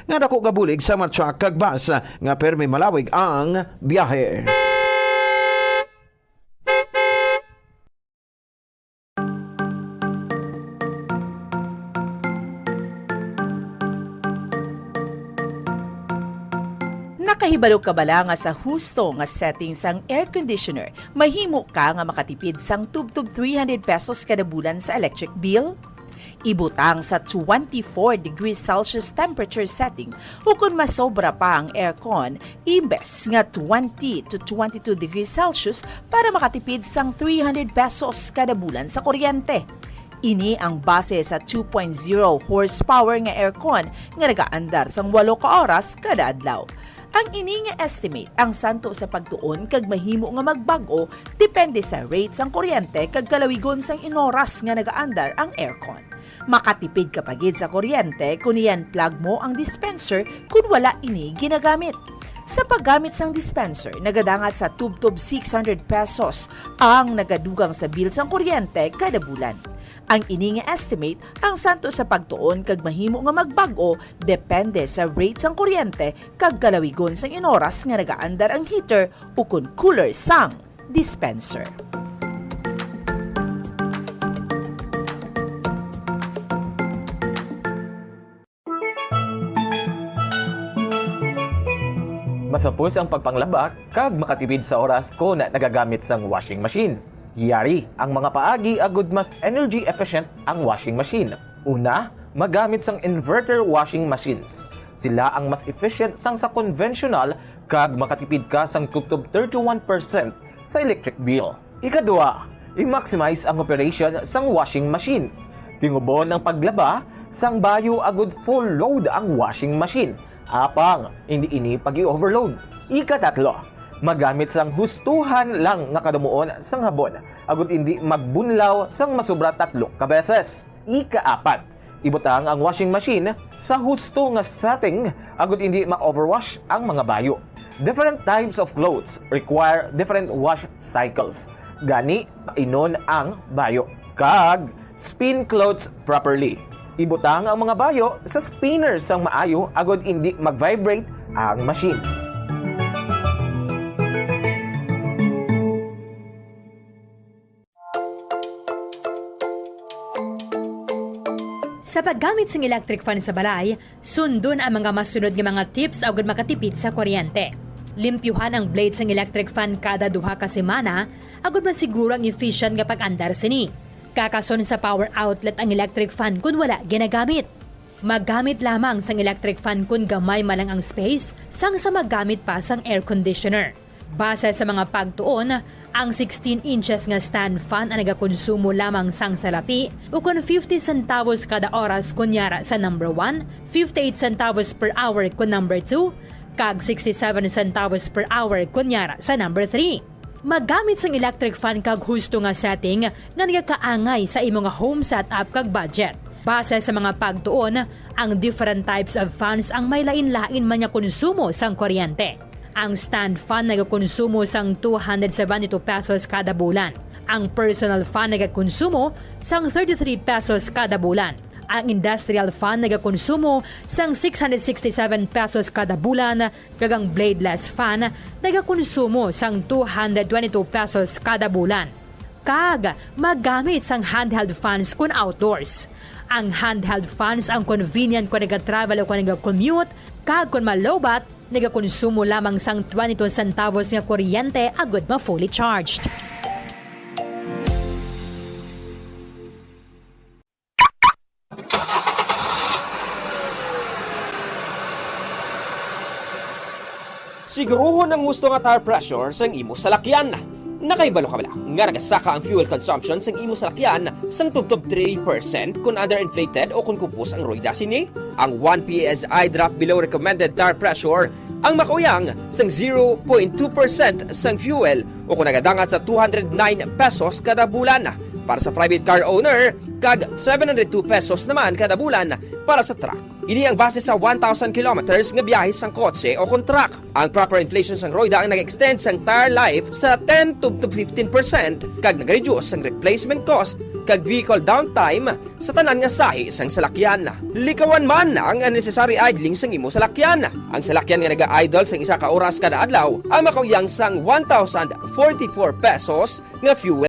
nga dako gabulig sa mga truck kag bus nga permi malawig ang biyahe. Nakahibalo ka bala nga sa husto nga setting sang air conditioner, mahimo ka nga makatipid sang tubtob 300 pesos kada bulan sa electric bill? Ibutang sa 24 degrees Celsius temperature setting o kung masobra pa ang aircon, imbes nga 20 to 22 degrees Celsius para makatipid sang 300 pesos kada bulan sa kuryente. Ini ang base sa 2.0 horsepower nga aircon nga nagaandar sang 8 ka oras kada adlaw. Ang ini nga estimate ang santo sa pagtuon kag mahimo nga magbag-o depende sa rate sang kuryente kag kalawigon sang inoras nga nagaandar ang aircon. Makatipid ka pagid sa kuryente kung iyan plug mo ang dispenser kung wala ini ginagamit. Sa paggamit sang dispenser, nagadangat sa tub-tub 600 pesos ang nagadugang sa bill sang kuryente kada bulan. Ang ini nga estimate ang santo sa pagtuon kag mahimo nga magbag-o depende sa rate sang kuryente kag kalawigon sang inoras nga nagaandar ang heater o kun cooler sang dispenser. Masapos ang pagpanglaba kag makatipid sa oras ko na nagagamit sang washing machine. Yari ang mga paagi agud mas energy efficient ang washing machine. Una, magamit sang inverter washing machines. Sila ang mas efficient sang sa conventional kag makatipid ka sang tubtob 31% sa electric bill. Ikadua, i-maximize ang operation sang washing machine. Tingubon ang paglaba sang bayo agud full load ang washing machine. Apang, hindi ini pag-i-overload. Ikatatlo, magamit sang hustuhan lang nga kadumuon sang habon, agud hindi magbunlaw sang masobra 3 ka beses. Ikaapat, ibutang ang washing machine sa husto nga setting, agud hindi ma-overwash ang mga bayo. Different types of clothes require different wash cycles. Gani, inon ang bayo. Kag, spin clothes properly. Ibutang ang mga bayo sa spinner sang maayo agud hindi mag-vibrate ang machine. Sa paggamit ng electric fan sa balay, sundon ang mga masunod nga mga tips agud makatipid sa kuryente. Limpyuhan ang blades ng electric fan kada 2 ka semana agud masiguro ang efficient nga pag-andar sini. Kakason sa power outlet ang electric fan kung wala ginagamit. Maggamit lamang sang electric fan kung gamay malang ang space sang sa maggamit pa sang air conditioner. Base sa mga pagtuon, ang 16 inches nga stand fan ang nagakonsumo lamang sang salapi o kung 50 centavos kada oras kunyara sa number 1, 58 centavos per hour kung number 2, kag 67 centavos per hour kunyara sa number 3. Magamit sang electric fan kag husto nga setting nga nagakaangay sa imo nga home setup kag budget. Base sa mga pagtuon, ang different types of fans ang may lain-lain man nga konsumo sang kuryente. Ang stand fan nagakonsumo sang 272 pesos kada bulan. Ang personal fan nagakonsumo sang 33 pesos kada bulan. Ang industrial fan nagakonsumo sang 667 pesos kada bulan, kag ang bladeless fan nagakonsumo sang 222 pesos kada bulan. Kag magamit sang handheld fans kun outdoors. Ang handheld fans ang convenient kung nagatravel o kung nagacommute, kag kung malowbat, nagakonsumo lamang sang 22 centavos nga kuryente agud ma fully charged. Siguruhon ang gusto nga tire pressure sang imo salakyan. Nakaibalo ka bala nga nagasaka ang fuel consumption sang imo salakyan sang tubtob 3% kung underinflated o kung kupos ang rueda sini. Ang 1 PSI drop below recommended tire pressure ang makauyang sang 0.2% sang fuel o kung nagadangat sa 209 pesos kada bulan para sa private car owner kag 702 pesos naman kada bulan para sa truck. Ini ang base sa 1,000 kilometers nga biyahe sang kotse o kung truck. Ang proper inflation sang rueda ang nag-extend sang tire life sa 10 to 15% kag nag-reduce sang replacement cost kag vehicle downtime sa tanan nga sahi sang salakyan. Likawan man ang unnecessary idling sang imo salakyan. Ang salakyan nga naga-idle sang 1 ka oras kada adlaw ang makauyang sang 1,044 pesos nga fuel